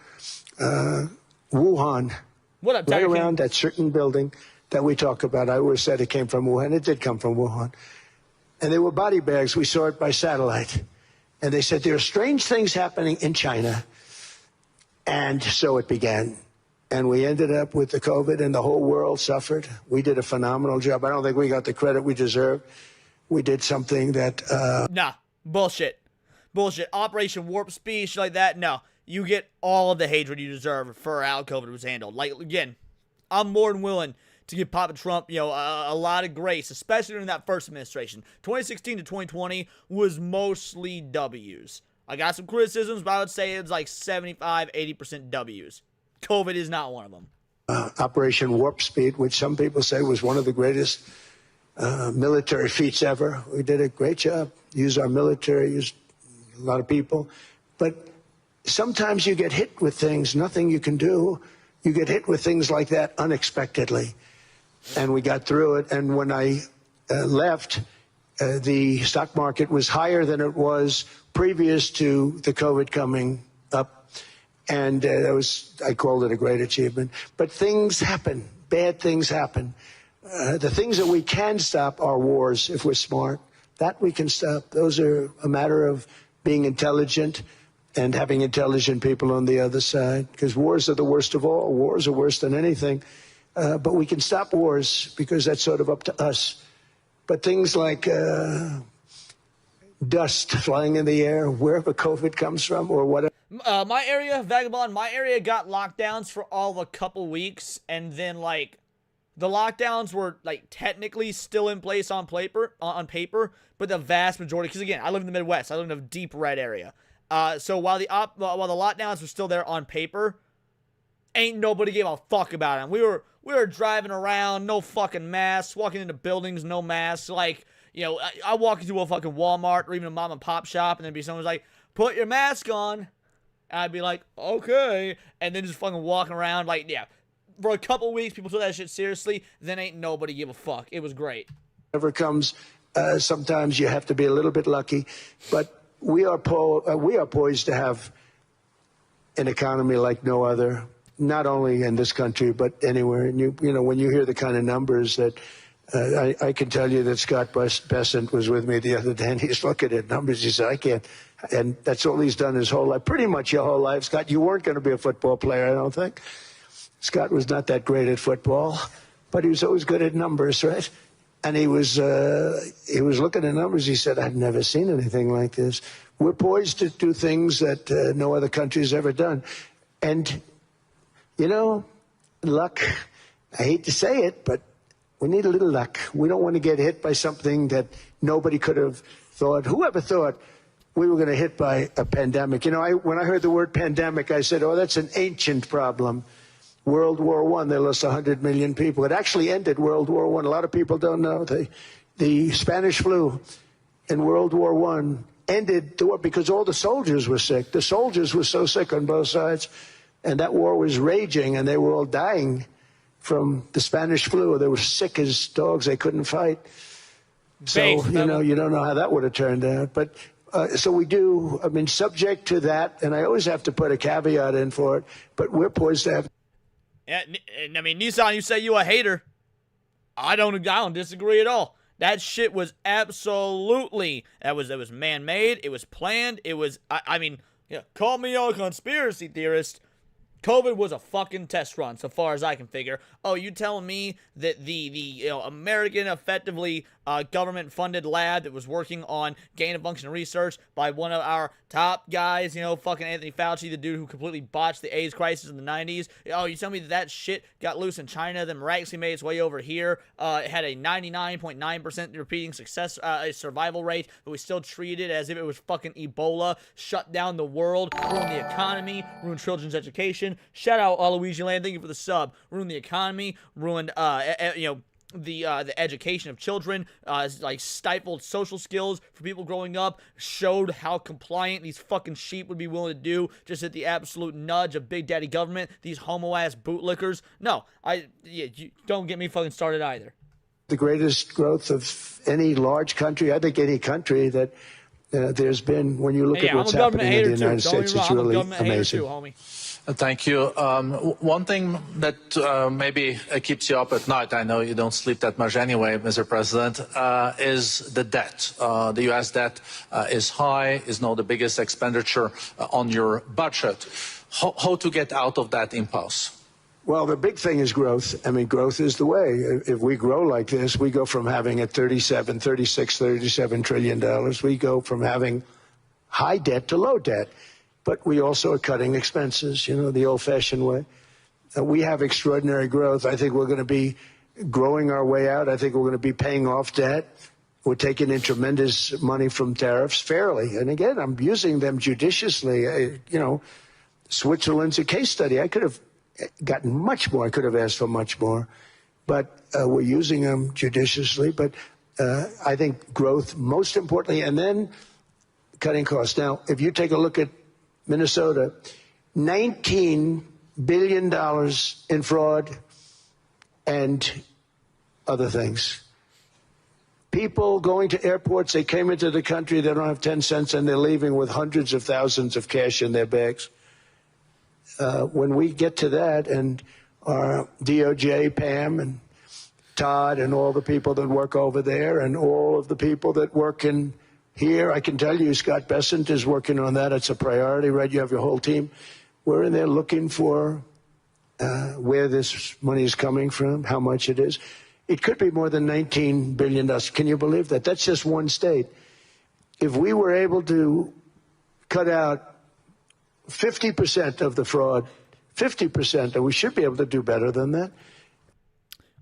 Wuhan. What up, right Tiger around King? that certain building that we talk about. I always said it came from Wuhan. It did come from Wuhan. And they were body bags. We saw it by satellite. And they said, there are strange things happening in China. And so it began. And we ended up with the COVID, and the whole world suffered. We did a phenomenal job. I don't think we got the credit we deserve. We did something that... Nah, bullshit. Bullshit. Operation Warp Speed, shit like that. No, you get all of the hatred you deserve for how COVID was handled. Like, again, I'm more than willing to give Papa Trump, you know, a lot of grace, especially during that first administration. 2016 to 2020 was mostly W's. I got some criticisms, but I would say it's like 75, 80% W's. COVID is not one of them. Operation Warp Speed, which some people say was one of the greatest military feats ever. We did a great job. Used our military, used a lot of people. But sometimes you get hit with things, nothing you can do. You get hit with things like that unexpectedly. And we got through it. And when I left, the stock market was higher than it was previous to the COVID coming up. And I called it a great achievement. But things happen. Bad things happen. The things that we can stop are wars if we're smart. That we can stop. Those are a matter of being intelligent and having intelligent people on the other side. Because wars are the worst of all. Wars are worse than anything. But we can stop wars because that's sort of up to us. But things like dust flying in the air, wherever COVID comes from or whatever. My area, Vagabond, my area got lockdowns for all of a couple weeks. And then, like, the lockdowns were, like, technically still in place on paper, but the vast majority, because, again, I live in the Midwest. I live in a deep red area. So while the lockdowns were still there on paper, ain't nobody gave a fuck about them. We were driving around, no fucking masks, walking into buildings, no masks. Like, you know, I walk into a fucking Walmart or even a mom and pop shop, and there'd be someone's like, put your mask on. And I'd be like, okay. And then just fucking walking around, like, yeah. For a couple weeks, people took that shit seriously. Then ain't nobody give a fuck. It was great. Whatever comes, sometimes you have to be a little bit lucky. But we are poised to have an economy like no other, not only in this country, but anywhere. And you know, when you hear the kind of numbers that I can tell you that Scott Bessent was with me the other day, and he's looking at numbers. He said, I can't. And that's all he's done his whole life, pretty much your whole life. Scott, you weren't going to be a football player, I don't think. Scott was not that great at football, but he was always good at numbers, right? And he was looking at numbers. He said, I've never seen anything like this. We're poised to do things that no other country's ever done. And, you know, luck, I hate to say it, but we need a little luck. We don't want to get hit by something that nobody could have thought. Whoever thought we were going to hit by a pandemic? You know, when I heard the word pandemic, I said, oh, that's an ancient problem. World War I, they lost 100 million people. It actually ended World War I. A lot of people don't know. The Spanish flu in World War I ended the war because all the soldiers were sick. The soldiers were so sick on both sides, and that war was raging, and they were all dying from the Spanish flu. They were sick as dogs. They couldn't fight. So, you don't know how that would have turned out. But so we do, I mean, subject to that, and I always have to put a caveat in for it, but we're poised to have. Yeah, I mean, Nissan, you say you a hater. I don't disagree at all. That shit was absolutely, it was man-made, it was planned, it was, I mean, yeah, call me a conspiracy theorist. COVID was a fucking test run, so far as I can figure. Oh, you telling me that the American, effectively government-funded lab that was working on gain-of-function research by one of our top guys, fucking Anthony Fauci, the dude who completely botched the AIDS crisis in the 90s. Oh, you tell me that shit got loose in China, then miraculously made its way over here. It had a 99.9% repeating success survival rate, but we still treat it as if it was fucking Ebola, shut down the world, ruined the economy, ruined children's education. Shout out Luigi Land, thank you for the sub. Ruined the economy, ruined the education of children, like stifled social skills for people growing up, showed how compliant these fucking sheep would be willing to do just at the absolute nudge of big daddy government, these homo-ass bootlickers. No, you don't get me fucking started either. The greatest growth of any large country, I think any country that there's been, when you look at what's happening in the United States, it's really amazing. Too, homie. Thank you. One thing that maybe keeps you up at night, I know you don't sleep that much anyway, Mr. President, is the debt. The U.S. debt is high, is now the biggest expenditure on your budget. How to get out of that impasse? Well, the big thing is growth. I mean, growth is the way. If we grow like this, we go from having at $37 trillion, we go from having high debt to low debt. But we also are cutting expenses, the old-fashioned way. We have extraordinary growth. I think we're going to be growing our way out. I think we're going to be paying off debt. We're taking in tremendous money from tariffs fairly. And again, I'm using them judiciously. Switzerland's a case study. I could have gotten much more. I could have asked for much more. But we're using them judiciously. But I think growth, most importantly, and then cutting costs. Now, if you take a look at Minnesota, $19 billion in fraud and other things. People going to airports, they came into the country, they don't have 10 cents, and they're leaving with hundreds of thousands of cash in their bags. When we get to that, and our DOJ, Pam, and Todd, and all the people that work over there, and all of the people that work in here, I can tell you, Scott Bessent is working on that. It's a priority, right? You have your whole team. We're in there looking for where this money is coming from, how much it is. It could be more than $19 billion. Can you believe that? That's just one state. If we were able to cut out 50% of the fraud, 50%, and we should be able to do better than that.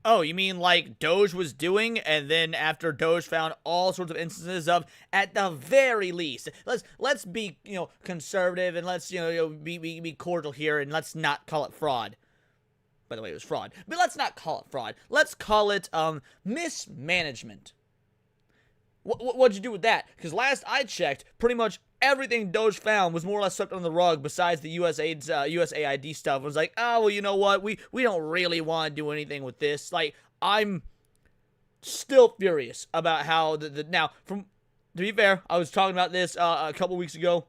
Oh, you mean like Doge was doing, and then after Doge found all sorts of instances of, at the very least, let's be conservative, and let's be cordial here, and let's not call it fraud. By the way, it was fraud, but let's not call it fraud. Let's call it mismanagement. What'd you do with that? Because last I checked, pretty much everything Doge found was more or less swept under the rug besides the USAID stuff. It was like, oh, well, you know what? We don't really want to do anything with this. Like, I'm still furious about how now, to be fair, I was talking about this a couple weeks ago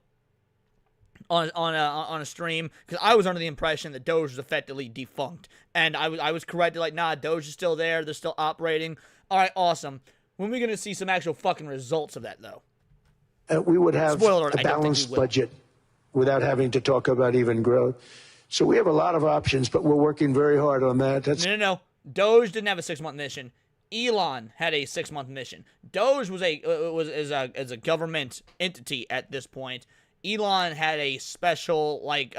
on a stream, because I was under the impression that Doge was effectively defunct. And I was corrected, like, nah, Doge is still there. They're still operating. All right, awesome. When are we going to see some actual fucking results of that, though? We would have a balanced budget without having to talk about even growth. So we have a lot of options, but we're working very hard on that. No. Doge didn't have a 6-month mission. Elon had a 6-month mission. Doge was a government entity at this point. Elon had a special, like,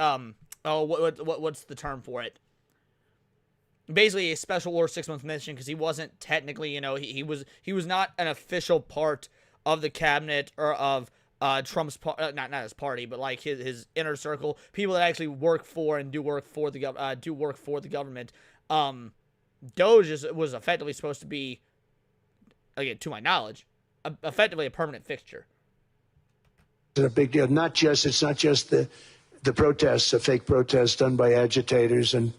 what's the term for it? Basically a special or 6-month mission, because he wasn't technically, he was not an official part of the cabinet or of Trump's not his party, but like his inner circle, people that actually work for and do work for the government. Doge was effectively supposed to be, again, to my knowledge, effectively a permanent fixture. a big deal. It's not just the protests, a fake protest done by agitators and,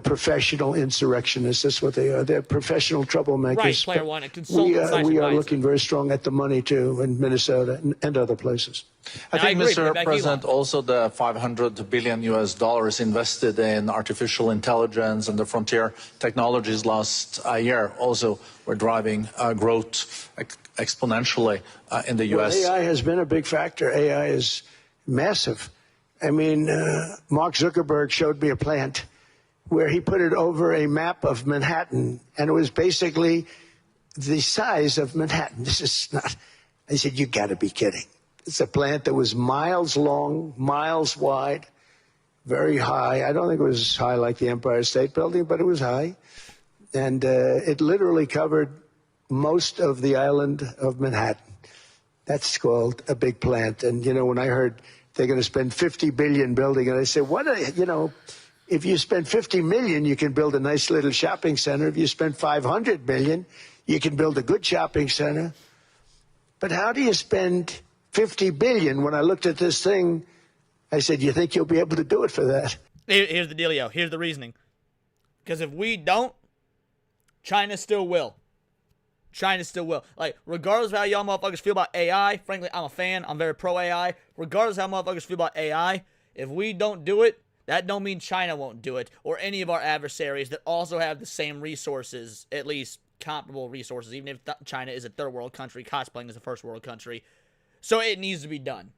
professional insurrectionists. That's what they are. They're professional troublemakers. Right, player one, a consultant. We are looking very strong at the money, too, in Minnesota and other places. I think, Mr. President, also the $500 billion invested in artificial intelligence and the frontier technologies last year also were driving growth exponentially in the U.S. Well, AI has been a big factor. AI is massive. I mean, Mark Zuckerberg showed me a plant where he put it over a map of Manhattan, and it was basically the size of Manhattan. This is not, I said, you got to be kidding. It's a plant that was miles long, miles wide, very high. I don't think it was high like the Empire State Building, but it was high. And it literally covered most of the island of Manhattan. That's called a big plant. And, when I heard they're going to spend $50 billion building, and I said, if you spend $50 million, you can build a nice little shopping center. If you spend $500 million, you can build a good shopping center. But how do you spend $50 billion? When I looked at this thing, I said, you think you'll be able to do it for that? Here's the dealio. Here's the reasoning. Because if we don't, China still will. China still will. Like, regardless of how y'all motherfuckers feel about AI, frankly, I'm a fan. I'm very pro-AI. Regardless of how motherfuckers feel about AI, if we don't do it, that don't mean China won't do it, or any of our adversaries that also have the same resources, at least comparable resources, even if China is a third world country, cosplaying as a first world country. So it needs to be done.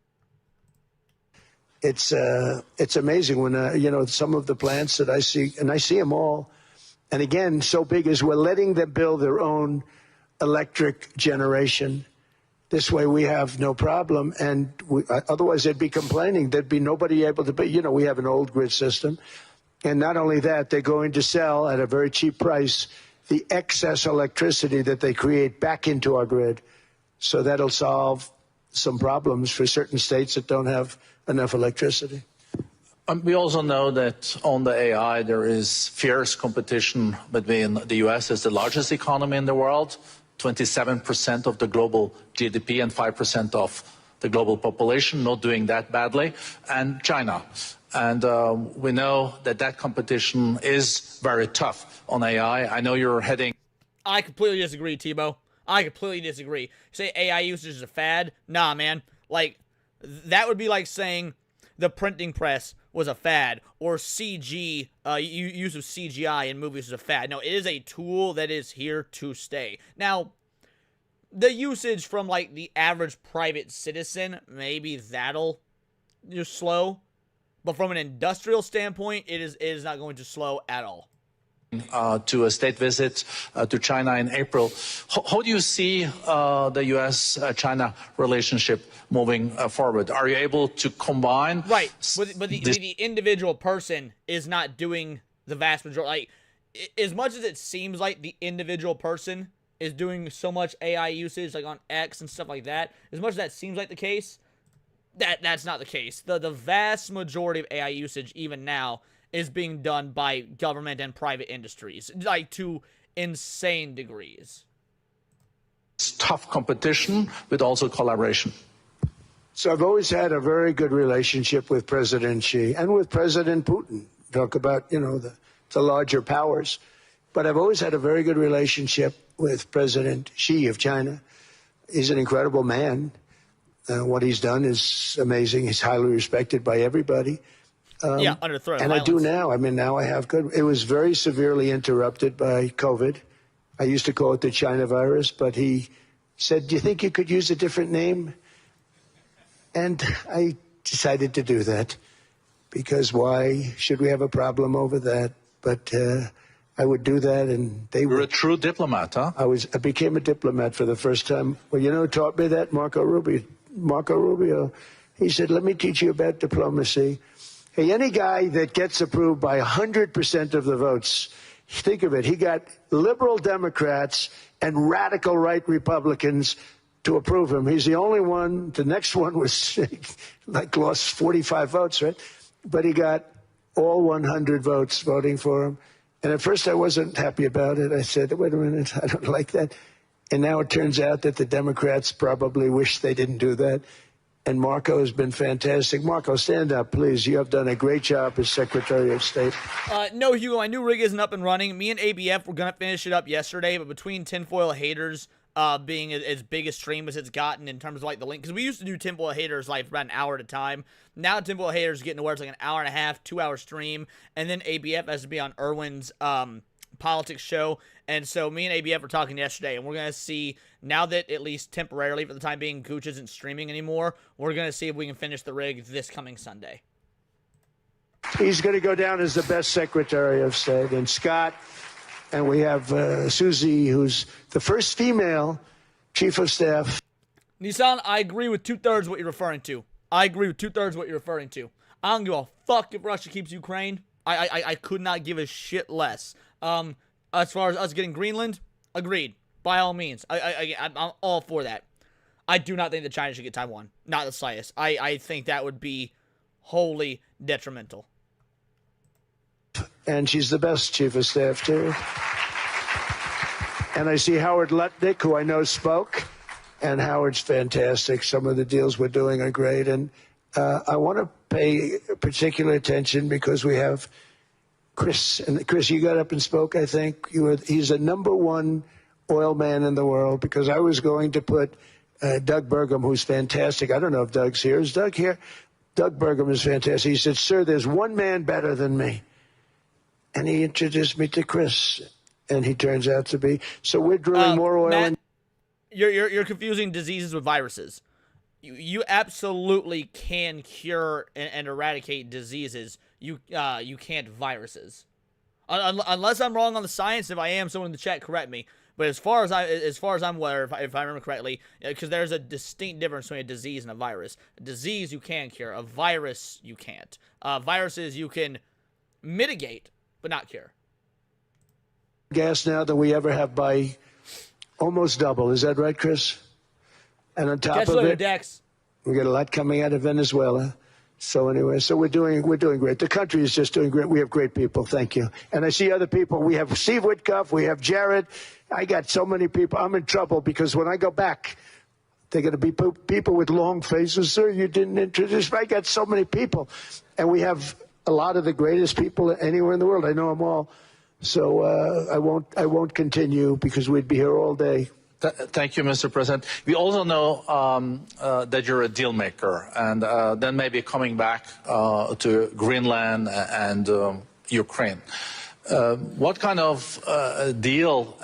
It's amazing when, some of the plants that I see, and I see them all, and again, so big as we're letting them build their own electric generation. This way we have no problem, and otherwise they'd be complaining. There'd be nobody able to be, we have an old grid system. And not only that, they're going to sell at a very cheap price the excess electricity that they create back into our grid. So that'll solve some problems for certain states that don't have enough electricity. We also know that on the AI, there is fierce competition between the U.S. as the largest economy in the world, 27% of the global GDP and 5% of the global population, not doing that badly, and China. And we know that competition is very tough on AI. I know you're heading... I completely disagree, Tebow. I completely disagree. You say AI usage is a fad? Nah, man. Like, that would be like saying the printing press was a fad, or CG, use of CGI in movies is a fad. No, it is a tool that is here to stay. Now, the usage from, like, the average private citizen, maybe that'll just slow. But from an industrial standpoint, it is not going to slow at all. To a state visit to China in April. How do you see the U.S.-China relationship moving forward? Are you able to combine? Right, but the individual person is not doing the vast majority. Like, as much as it seems like the individual person is doing so much AI usage, like on X and stuff like that, as much as that seems like the case, that's not the case. The vast majority of AI usage, even now, is being done by government and private industries, like to insane degrees. It's tough competition, but also collaboration. So I've always had a very good relationship with President Xi and with President Putin. Talk about, the larger powers. But I've always had a very good relationship with President Xi of China. He's an incredible man. What he's done is amazing. He's highly respected by everybody. Under threat of and violence. I do now. I mean, now I have good. It was very severely interrupted by COVID. I used to call it the China virus, but he said, do you think you could use a different name? And I decided to do that because why should we have a problem over that? But I would do that, and they were. You're a true diplomat, huh? I became a diplomat for the first time. Well, who taught me that? Marco Rubio. He said, let me teach you about diplomacy. Hey, any guy that gets approved by 100% of the votes, think of it, he got liberal Democrats and radical right Republicans to approve him. He's the only one. The next one was lost 45 votes, right? But he got all 100 votes voting for him. And at first I wasn't happy about it. I said, wait a minute, I don't like that. And now it turns out that the Democrats probably wish they didn't do that. And Marco has been fantastic. Marco, stand up, please. You have done a great job as Secretary of State. No, Hugo, my new rig isn't up and running. Me and ABF were going to finish it up yesterday, but between Tinfoil Haters being as big a stream as it's gotten in terms of like the link, because we used to do Tinfoil Haters like for about an hour at a time. Now Tinfoil Haters is getting to where it's like an hour and a half, 2-hour stream, and then ABF has to be on Irwin's politics show. And so me and ABF were talking yesterday, and we're going to see, now that at least temporarily for the time being Gooch isn't streaming anymore, we're going to see if we can finish the rig this coming Sunday. He's going to go down as the best Secretary of State. And Scott, and we have Susie, who's the first female Chief of Staff. Nissan, I agree with 2/3 what you're referring to. I agree with 2/3 what you're referring to. I don't give a fuck if Russia keeps Ukraine. I could not give a shit less. As far as us getting Greenland, agreed. By all means. I'm all for that. I do not think that China should get Taiwan. Not the slightest. I think that would be wholly detrimental. And she's the best Chief of Staff, too. And I see Howard Lutnick, who I know spoke. And Howard's fantastic. Some of the deals we're doing are great. And I want to pay particular attention because we have Chris. And Chris, you got up and spoke, I think. He's a #1 oil man in the world, because I was going to put Doug Burgum, who's fantastic. I don't know if Doug's here. Is Doug here? Doug Burgum is fantastic. He said, sir, there's one man better than me. And he introduced me to Chris. And he turns out to be. So we're drilling more oil. Matt, you're confusing diseases with viruses. You absolutely can cure and eradicate diseases. You can't viruses. Unless I'm wrong on the science. If I am, someone in the chat correct me. But as far as I'm aware, if I remember correctly, because there's a distinct difference between a disease and a virus. A disease you can cure. A virus you can't. Viruses you can mitigate, but not cure. Gas now than we ever have by almost double. Is that right, Chris? And on top Catch of later, it, Dex. we got a lot coming out of Venezuela. So anyway, so we're doing great. The country is just doing great. We have great people. Thank you. And I see other people. We have Steve Witkoff. We have Jared. I got so many people. I'm in trouble because when I go back, they're going to be people with long faces. Sir, you didn't introduce me. I got so many people. And we have a lot of the greatest people anywhere in the world. I know them all. So I won't continue because we'd be here all day. Thank you, Mr. President. We also know that you're a deal maker, and then maybe coming back to Greenland and Ukraine. What kind of deal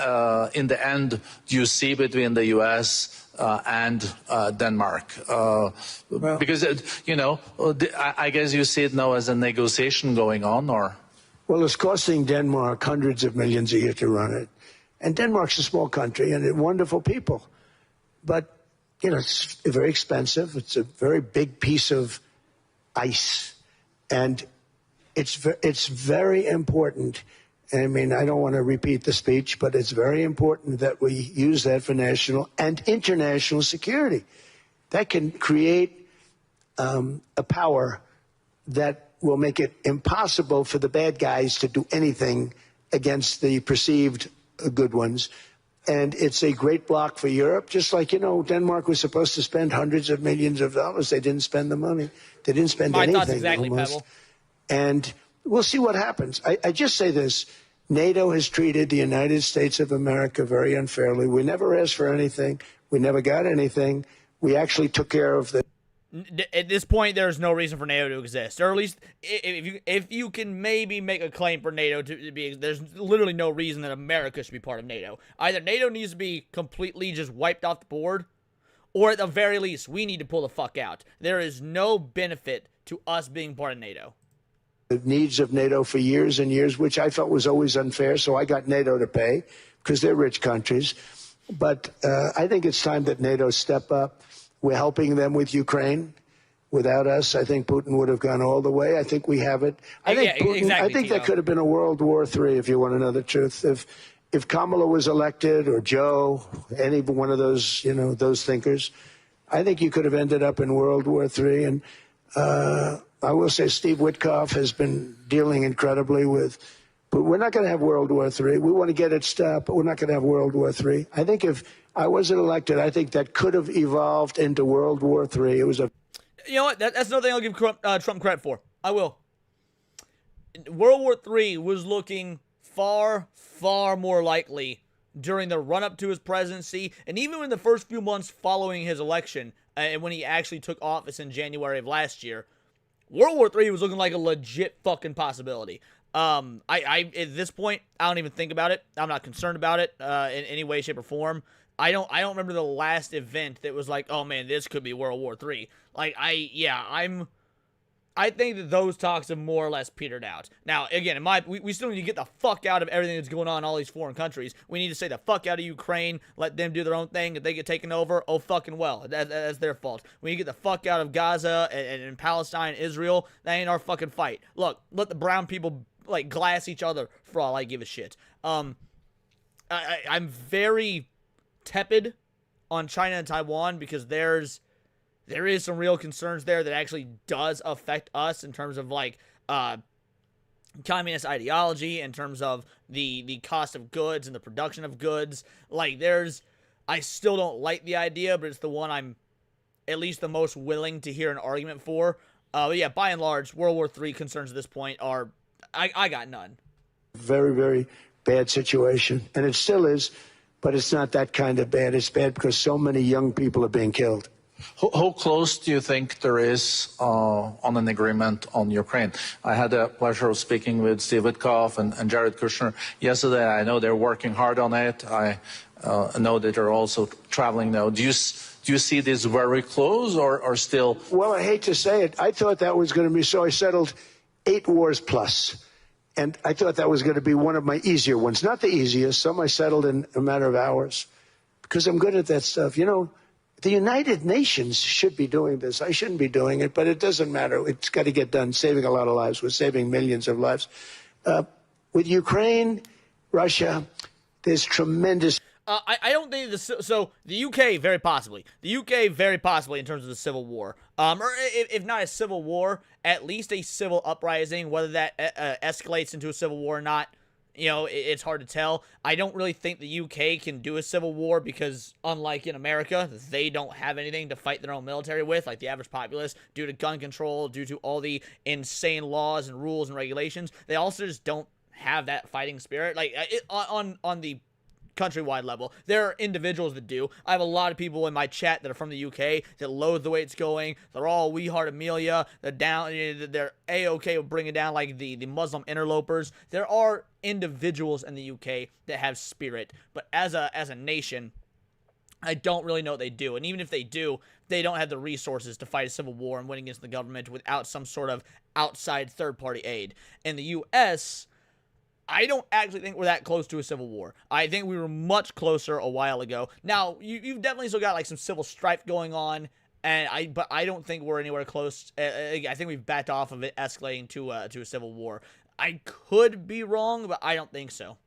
in the end do you see between the U.S. And Denmark? Because, you know, I guess you see it now as a negotiation going on, or? Well, it's costing Denmark hundreds of millions a year to run it. And Denmark's a small country and wonderful people. But, you know, it's very expensive. It's a very big piece of ice. And it's very important. I mean, I don't want to repeat the speech, but it's very important that we use that for national and international security. That can create a power that will make it impossible for the bad guys to do anything against the perceived good ones. And it's a great block for Europe, just like, you know, Denmark was supposed to spend hundreds of millions of dollars. They didn't spend the money. They didn't spend anything. My thoughts exactly, almost. Pebble. And we'll see what happens. I just say this. NATO has treated the United States of America very unfairly. We never asked for anything. We never got anything. We actually took care of the... At this point, there's no reason for NATO to exist, or at least if you can maybe make a claim for NATO to be, there's literally no reason that America should be part of NATO. Either NATO needs to be completely just wiped off the board, or at the very least, we need to pull the fuck out. There is no benefit to us being part of NATO. The needs of NATO for years and years, which I felt was always unfair, so I got NATO to pay, because they're rich countries. But I think it's time that NATO step up. We're helping them with Ukraine. Without us, I think Putin would have gone all the way. I think we have it. I think Putin, exactly, I think there could have been a World War III, if you want to know the truth. If Kamala was elected, or Joe, any one of those, you know, those thinkers, I think you could have ended up in World War III. And I will say Steve Witkoff has been dealing incredibly with. But we're not going to have World War III. We want to get it stopped, but we're not going to have World War III. I think if I wasn't elected, I think that could have evolved into World War III. It was a You know what? That's another thing I'll give Trump credit for. I will. World War III was looking far, far more likely during the run-up to his presidency, and even in the first few months following his election, and when he actually took office in January of last year, World War III was looking like a legit fucking possibility. I at this point, I don't even think about it. I'm not concerned about it in any way, shape, or form. I don't remember the last event that was like, oh man, this could be World War III. Like, I think that those talks have more or less petered out. Now, again, we still need to get the fuck out of everything that's going on in all these foreign countries. We need to say the fuck out of Ukraine, let them do their own thing. If they get taken over, oh fucking well, that's their fault. We need to get the fuck out of Gaza and Palestine, Israel. That ain't our fucking fight. Look, let the brown people like glass each other for all I give a shit. I'm very tepid on China and Taiwan because there is some real concerns there that actually does affect us in terms of like communist ideology, in terms of the cost of goods and the production of goods. Like I still don't like the idea, but it's the one I'm at least the most willing to hear an argument for. But yeah, by and large, World War III concerns at this point are, I got none. Very, very bad situation. And it still is, but it's not that kind of bad. It's bad because so many young people are being killed. How close do you think there is on an agreement on Ukraine? I had the pleasure of speaking with Steve Witkoff and Jared Kushner yesterday. I know they're working hard on it. I know that they're also traveling now. Do you see this very close or still? Well, I hate to say it. I thought that was going to be so. I settled 8 wars plus. And I thought that was going to be one of my easier ones. Not the easiest. Some I settled in a matter of hours because I'm good at that stuff. You know, the United Nations should be doing this. I shouldn't be doing it, but it doesn't matter. It's got to get done, saving a lot of lives. We're saving millions of lives. With Ukraine, Russia, there's tremendous... I don't think so the UK very possibly. The UK very possibly in terms of the Civil War. Or if not a civil war, at least a civil uprising. Whether that escalates into a civil war or not, you know, it's hard to tell. I don't really think the UK can do a civil war because, unlike in America, they don't have anything to fight their own military with, like the average populace, due to gun control, due to all the insane laws and rules and regulations. They also just don't have that fighting spirit. Like on the countrywide level, there are individuals that do. I have a lot of people in my chat that are from the UK that loathe the way it's going. They're all We Heart Amelia. They're down. They're a-okay with bringing down like the Muslim interlopers. There are individuals in the UK that have spirit, but as a nation, I don't really know what they do. And even if they do, they don't have the resources to fight a civil war and win against the government without some sort of outside third-party aid. In the U.S., I don't actually think we're that close to a civil war. I think we were much closer a while ago. Now, you've definitely still got like some civil strife going on, but I don't think we're anywhere close. I think we've backed off of it escalating to a civil war. I could be wrong, but I don't think so.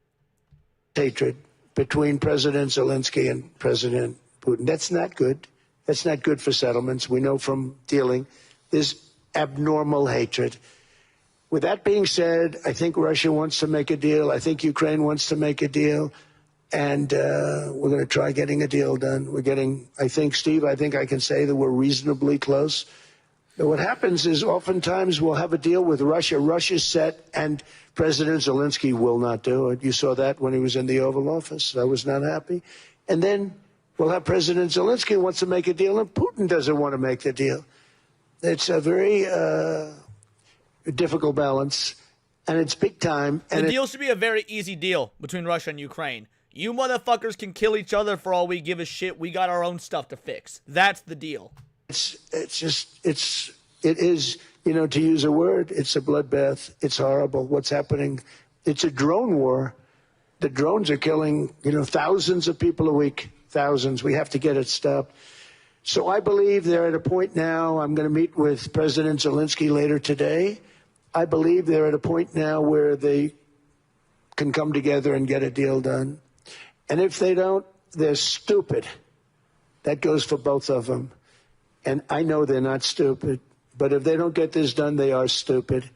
Hatred between President Zelensky and President Putin. That's not good. That's not good for settlements. We know from dealing. There's abnormal hatred. With that being said, I think Russia wants to make a deal. I think Ukraine wants to make a deal. And we're going to try getting a deal done. I think, Steve, I can say that we're reasonably close. But what happens is oftentimes we'll have a deal with Russia. Russia's set, and President Zelensky will not do it. You saw that when he was in the Oval Office. I was not happy. And then we'll have President Zelensky who wants to make a deal, and Putin doesn't want to make the deal. It's a very... difficult balance, and it's big time. And the deal should be a very easy deal between Russia and Ukraine. You motherfuckers can kill each other for all we give a shit. We got our own stuff to fix. That's the deal. It is, you know, to use a word, it's a bloodbath. It's horrible what's happening. It's a drone war. The drones are killing, you know, thousands of people a week. Thousands. We have to get it stopped. So I believe they're at a point now. I'm going to meet with President Zelensky later today. I believe they're at a point now where they can come together and get a deal done. And if they don't, they're stupid. That goes for both of them. And I know they're not stupid. But if they don't get this done, they are stupid.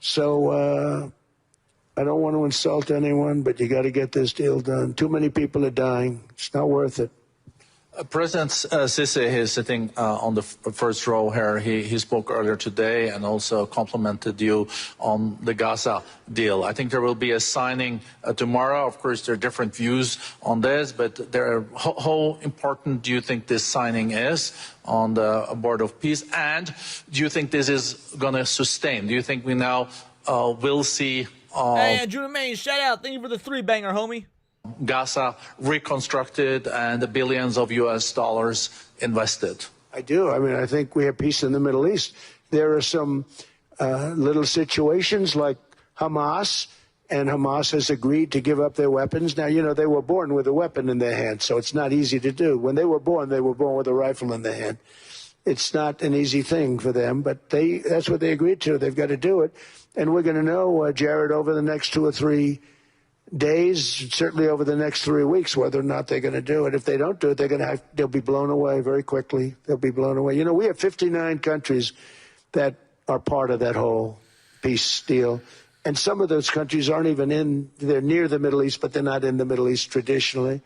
So I don't want to insult anyone, but you got to get this deal done. Too many people are dying. It's not worth it. President Sisi is sitting on the first row here. He spoke earlier today and also complimented you on the Gaza deal. I think there will be a signing tomorrow. Of course, there are different views on this, but how important do you think this signing is on the board of peace? And do you think this is going to sustain? Do you think we now will see... Hey, Andrew Maine, shout out. Thank you for the 3-banger, homie. Gaza reconstructed and the billions of US dollars invested? I do. I mean, I think we have peace in the Middle East. There are some little situations like Hamas, and Hamas has agreed to give up their weapons. Now, you know, they were born with a weapon in their hand, so it's not easy to do. When they were born with a rifle in their hand. It's not an easy thing for them, but that's what they agreed to. They've got to do it. And we're going to know, Jared, over the next 2 or 3 days, certainly over the next 3 weeks, whether or not they're going to do it. If they don't do it, they'll be blown away very quickly. They'll be blown away. You know, we have 59 countries that are part of that whole peace deal. And some of those countries aren't even they're near the Middle East, but they're not in the Middle East traditionally.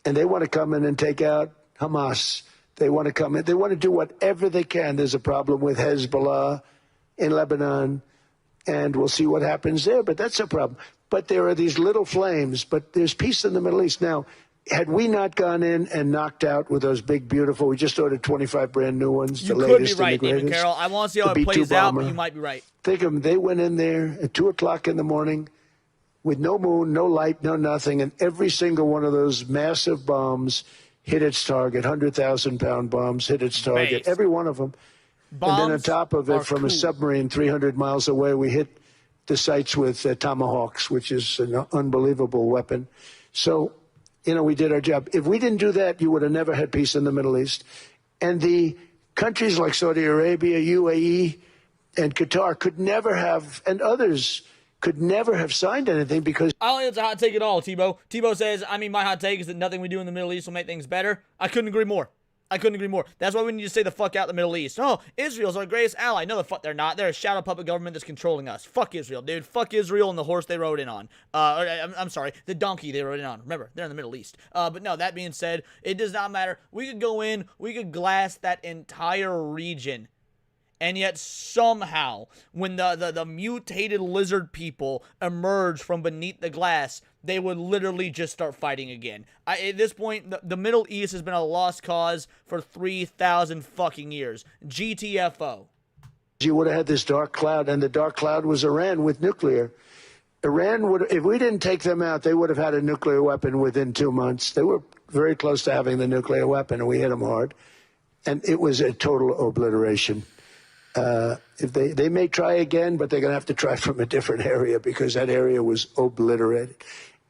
And they want to come in and take out Hamas. They want to come in. They want to do whatever they can. There's a problem with Hezbollah in Lebanon, and we'll see what happens there. But that's a problem. But there are these little flames, but there's peace in the Middle East. Now, had we not gone in and knocked out with those big, beautiful, we just ordered 25 brand new ones, you the could latest be right, and the greatest. David Carroll. I want to see how the it plays B-2 out, bomber. but you might be right. Think of them. They went in there at 2 o'clock in the morning with no moon, no light, no nothing, and every single one of those massive bombs hit its target, 100,000-pound bombs hit its target, Base. every one of them. Bombs and then on top of it, from a submarine 300 miles away, we hit the sites with tomahawks, which is an unbelievable weapon. So, you know, we did our job. If we didn't do that, you would have never had peace in the Middle East. And the countries like Saudi Arabia, UAE, and Qatar could never have, and others could never have signed anything because... I don't think it's a hot take at all, Tebow. Tebow says, my hot take is that nothing we do in the Middle East will make things better. I couldn't agree more. That's why we need to stay the fuck out of the Middle East. Oh, Israel's our greatest ally. No, the fuck they're not. They're a shadow puppet government that's controlling us. Fuck Israel, dude. Fuck Israel and the horse they rode in on. I'm sorry, the donkey they rode in on. Remember, they're in the Middle East. But no, that being said, it does not matter. We could go in, we could glass that entire region. And yet somehow, when the mutated lizard people emerge from beneath the glass, they would literally just start fighting again. At this point, the Middle East has been a lost cause for 3,000 fucking years. GTFO. You would have had this dark cloud, and the dark cloud was Iran with nuclear. Iran would, if we didn't take them out, they would have had a nuclear weapon within 2 months. They were very close to having the nuclear weapon, and we hit them hard. And it was a total obliteration. If they may try again, but they're going to have to try from a different area because that area was obliterated.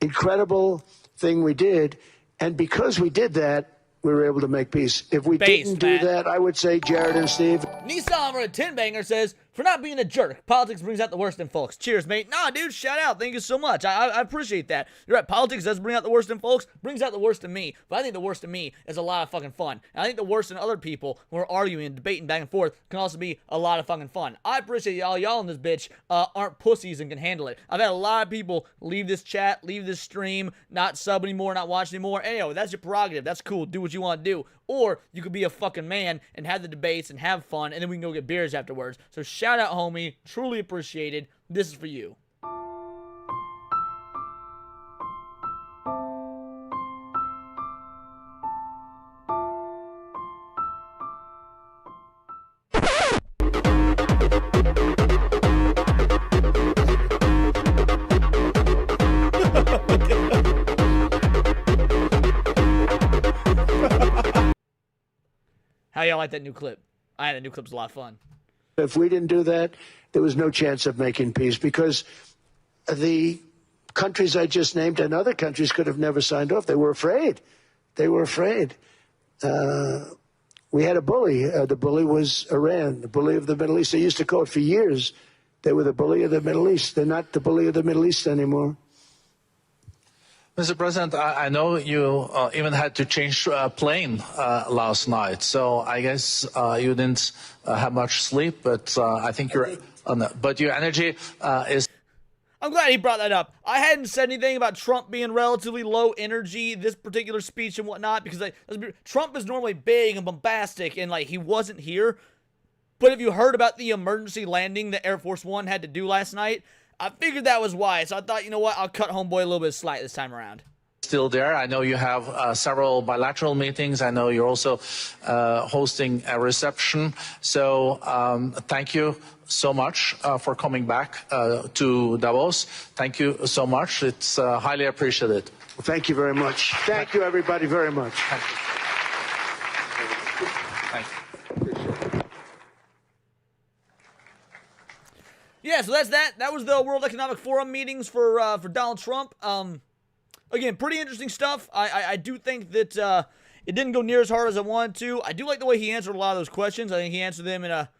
Incredible thing we did, and because we did that, we were able to make peace. If we didn't do that, I would say, Jared and Steve. Nissan for a 10-banger says, for not being a jerk, politics brings out the worst in folks. Cheers, mate. Nah, dude, shout out. Thank you so much. I appreciate that. You're right. Politics does bring out the worst in folks. Brings out the worst in me. But I think the worst in me is a lot of fucking fun. And I think the worst in other people who are arguing and debating back and forth can also be a lot of fucking fun. I appreciate y'all. Y'all in this bitch aren't pussies and can handle it. I've had a lot of people leave this chat, leave this stream, not sub anymore, not watch anymore. Hey, yo, that's your prerogative. That's cool. Do what you want to do. Or you could be a fucking man and have the debates and have fun, and then we can go get beers afterwards. So shout out, homie. Truly appreciated. This is for you. How y'all like that new clip? I had that new clip's a lot of fun. If we didn't do that, there was no chance of making peace because the countries I just named and other countries could have never signed off. They were afraid. They were afraid. We had a bully. The bully was Iran, the bully of the Middle East. They used to call it for years. They were the bully of the Middle East. They're not the bully of the Middle East anymore. Mr. President, I know you even had to change plane last night, so I guess you didn't have much sleep, but I think but your energy is... I'm glad he brought that up. I hadn't said anything about Trump being relatively low energy, this particular speech and whatnot, because Trump is normally big and bombastic, and like he wasn't here. But if you heard about the emergency landing that Air Force One had to do last night, I figured that was why. So I thought, you know what, I'll cut homeboy a little bit of slack this time around. Still there. I know you have several bilateral meetings. I know you're also hosting a reception. So thank you so much for coming back to Davos. Thank you so much. It's highly appreciated. Well, thank you very much. Thank you, everybody, very much. Thank you. Thank you. Yeah, so that's that. That was the World Economic Forum meetings for Donald Trump. Again, pretty interesting stuff. I do think that it didn't go near as hard as I wanted to. I do like the way he answered a lot of those questions. I think he answered them in a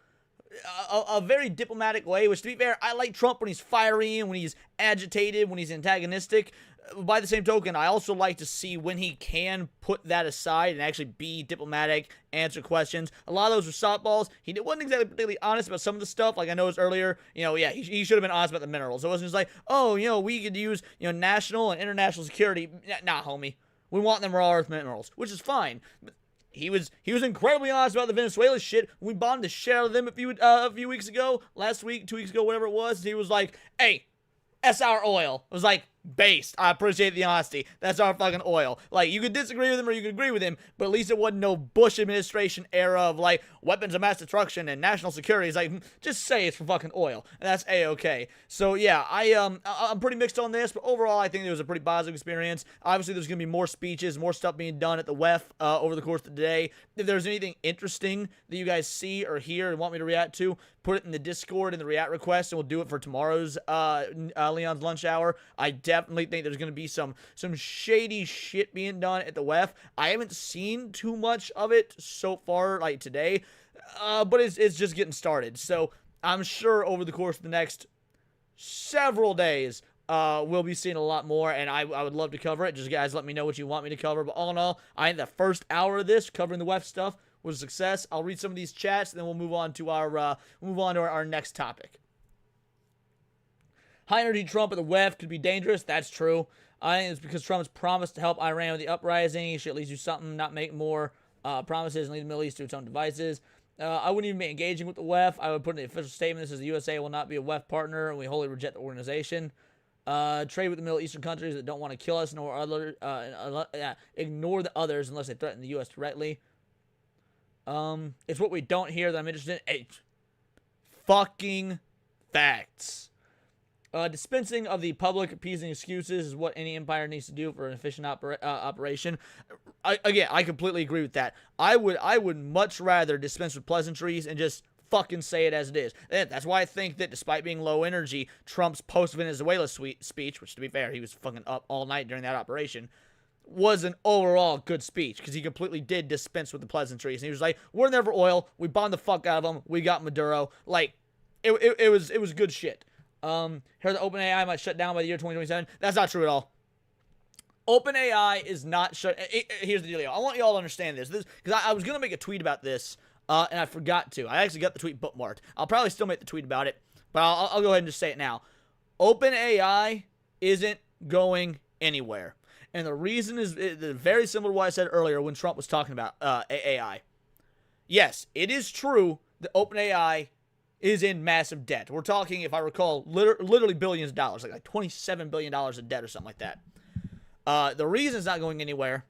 very diplomatic way, which, to be fair, I like Trump when he's fiery and when he's agitated, when he's antagonistic. By the same token, I also like to see when he can put that aside and actually be diplomatic, answer questions. A lot of those were softballs. He wasn't exactly particularly honest about some of the stuff. Like I noticed earlier, yeah, he should have been honest about the minerals. It wasn't just like, oh, we could use, national and international security. Nah, homie. We want them raw earth minerals, which is fine. But he was incredibly honest about the Venezuela shit. We bombed the shit out of them a few weeks ago, last week, 2 weeks ago, whatever it was. He was like, hey, that's our oil. It was like, based. I appreciate the honesty. That's our fucking oil. Like, you could disagree with him or you could agree with him, but at least it wasn't no Bush administration era of, like, weapons of mass destruction and national security. It's like, just say it's for fucking oil, and that's A-okay. So, yeah, I'm pretty mixed on this, but overall, I think it was a pretty positive experience. Obviously, there's going to be more speeches, more stuff being done at the WEF over the course of the day. If there's anything interesting that you guys see or hear and want me to react to, put it in the Discord in the react request, and we'll do it for tomorrow's Leon's lunch hour. I definitely think there's going to be some shady shit being done at the WEF. I haven't seen too much of it so far, like today, but it's just getting started. So I'm sure over the course of the next several days, we'll be seeing a lot more, and I would love to cover it. Just guys, let me know what you want me to cover. But all in all, I think the first hour of this covering the WEF stuff was a success. I'll read some of these chats, and then we'll move on to our next topic. High energy Trump at the WEF could be dangerous. That's true. I think it's because Trump has promised to help Iran with the uprising. He should at least do something, not make more promises and leave the Middle East to its own devices. I wouldn't even be engaging with the WEF. I would put in the official statement, this is the USA will not be a WEF partner, and we wholly reject the organization. Trade with the Middle Eastern countries that don't want to kill us, nor ignore the others unless they threaten the U.S. directly. It's what we don't hear that I'm interested in. Hey, fucking facts. Dispensing of the public appeasing excuses is what any empire needs to do for an efficient operation. I completely agree with that. I would much rather dispense with pleasantries and just fucking say it as it is. That's why I think that despite being low energy, Trump's post-Venezuela speech, which to be fair, he was fucking up all night during that operation, was an overall good speech because he completely did dispense with the pleasantries. And he was like, we're there for oil. We bombed the fuck out of them. We got Maduro. Like, it was good shit. Here the OpenAI might shut down by the year 2027. That's not true at all. OpenAI is not shut. Here's the deal. I want you all to understand this because I was going to make a tweet about this, and I forgot to. I actually got the tweet bookmarked. I'll probably still make the tweet about it, but I'll go ahead and just say it now. OpenAI isn't going anywhere. And the reason is very similar to what I said earlier when Trump was talking about AI. Yes, it is true that OpenAI is in massive debt. We're talking, if I recall, literally billions of dollars, like $27 billion in debt or something like that. The reason it's not going anywhere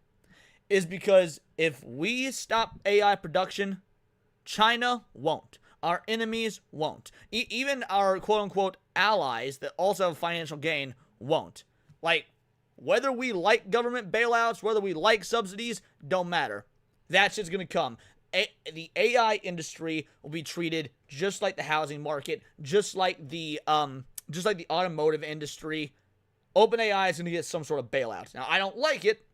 is because if we stop AI production, China won't. Our enemies won't. Even our quote-unquote allies that also have financial gain won't. Like, whether we like government bailouts, whether we like subsidies, don't matter. That shit's going to come. The AI industry will be treated just like the housing market, just like the automotive industry. OpenAI is going to get some sort of bailout. Now, I don't like it,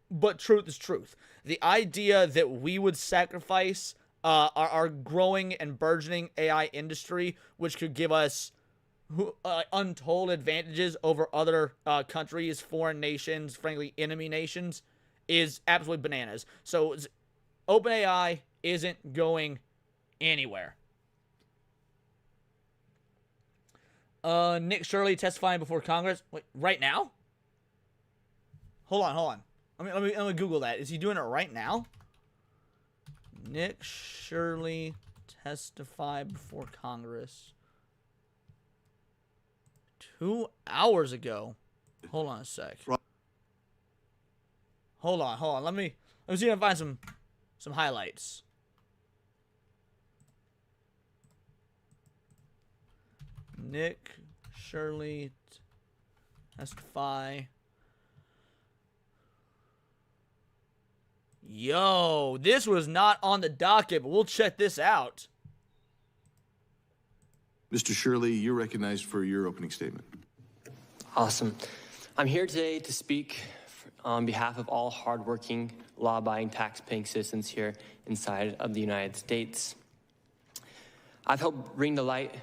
but truth is truth. The idea that we would sacrifice our growing and burgeoning AI industry, which could give us untold advantages over other countries, foreign nations, frankly, enemy nations, is absolutely bananas. So OpenAI isn't going anywhere. Nick Shirley testifying before Congress. Wait, right now? Hold on. Let me Google that. Is he doing it right now? Nick Shirley testify before Congress 2 hours ago. Hold on a sec. Hold on. Let me see if I can find some highlights. Nick Shirley testify. Yo, this was not on the docket, but we'll check this out. Mr. Shirley, you're recognized for your opening statement. Awesome. I'm here today to speak on behalf of all hardworking, law-abiding, tax-paying citizens here inside of the United States. I've helped bring to light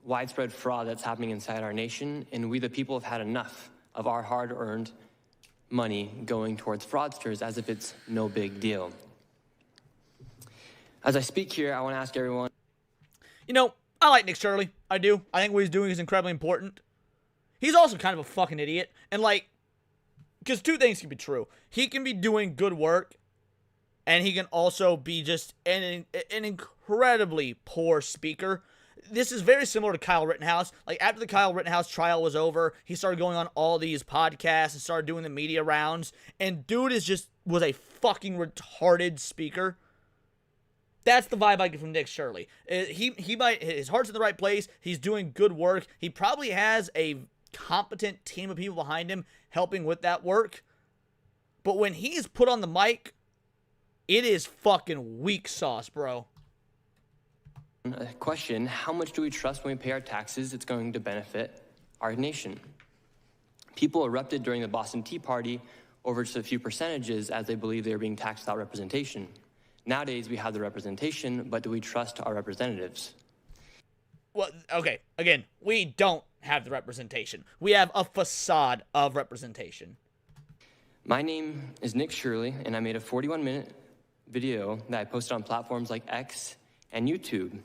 widespread fraud that's happening inside our nation, and we the people have had enough of our hard-earned money going towards fraudsters as if it's no big deal. As I speak here, I want to ask everyone... You know, I like Nick Shirley. I do. I think what he's doing is incredibly important. He's also kind of a fucking idiot. And like, because two things can be true. He can be doing good work, and he can also be just an incredibly poor speaker. This is very similar to Kyle Rittenhouse. Like, after the Kyle Rittenhouse trial was over, he started going on all these podcasts and started doing the media rounds. And dude was a fucking retarded speaker. That's the vibe I get from Nick Shirley. His heart's in the right place. He's doing good work. He probably has a competent team of people behind him helping with that work. But when he's put on the mic, it is fucking weak sauce, bro. A question, how much do we trust when we pay our taxes it's going to benefit our nation? People erupted during the Boston Tea Party over just a few percentages as they believe they were being taxed without representation. Nowadays, we have the representation, but do we trust our representatives? Well, okay, again, we don't have the representation. We have a facade of representation. My name is Nick Shirley, and I made a 41-minute video that I posted on platforms like X and YouTube.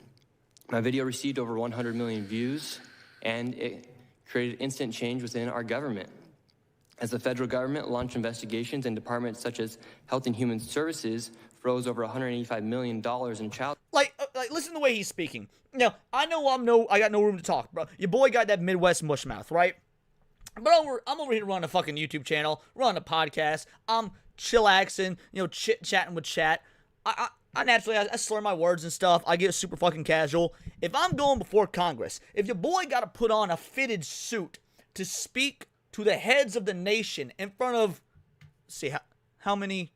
My video received over 100 million views, and it created instant change within our government. As the federal government launched investigations in departments such as Health and Human Services, froze over $185 million in child... Like, listen to the way he's speaking. Now, I know I got no room to talk, bro. Your boy got that Midwest mush mouth, right? But I'm over here running a fucking YouTube channel, running a podcast. I'm chillaxing, chit-chatting with chat. I naturally, I slur my words and stuff. I get super fucking casual. If I'm going before Congress, if your boy got to put on a fitted suit to speak to the heads of the nation in front of, let's see, how many?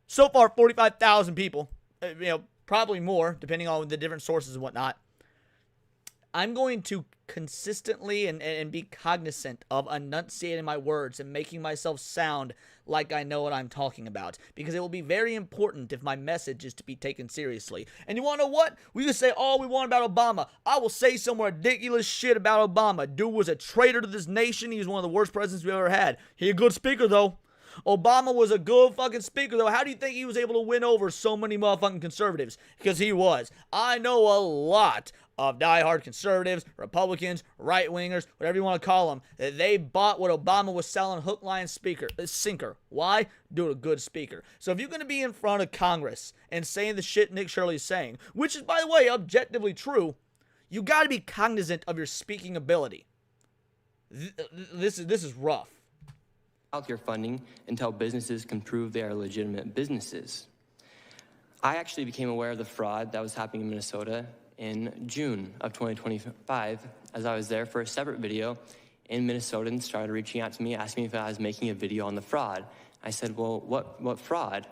So far, 45,000 people. Probably more, depending on the different sources and whatnot. I'm going to consistently and be cognizant of enunciating my words and making myself sound like I know what I'm talking about, because it will be very important if my message is to be taken seriously. And you want to know what? We can say all we want about Obama. I will say some ridiculous shit about Obama. Dude was a traitor to this nation. He was one of the worst presidents we ever had. He a good speaker, though. Obama was a good fucking speaker, though. How do you think he was able to win over so many motherfucking conservatives? Because he was. I know a lot of diehard conservatives, Republicans, right-wingers, whatever you want to call them. They bought what Obama was selling hook, line, sinker. Why? Do a good speaker. So if you're going to be in front of Congress and saying the shit Nick Shirley's saying, which is, by the way, objectively true, you got to be cognizant of your speaking ability. This is rough. Childcare funding until businesses can prove they are legitimate businesses. I actually became aware of the fraud that was happening in Minnesota in June of 2025 as I was there for a separate video, and Minnesotans started reaching out to me, asking me if I was making a video on the fraud. I said, well, what fraud?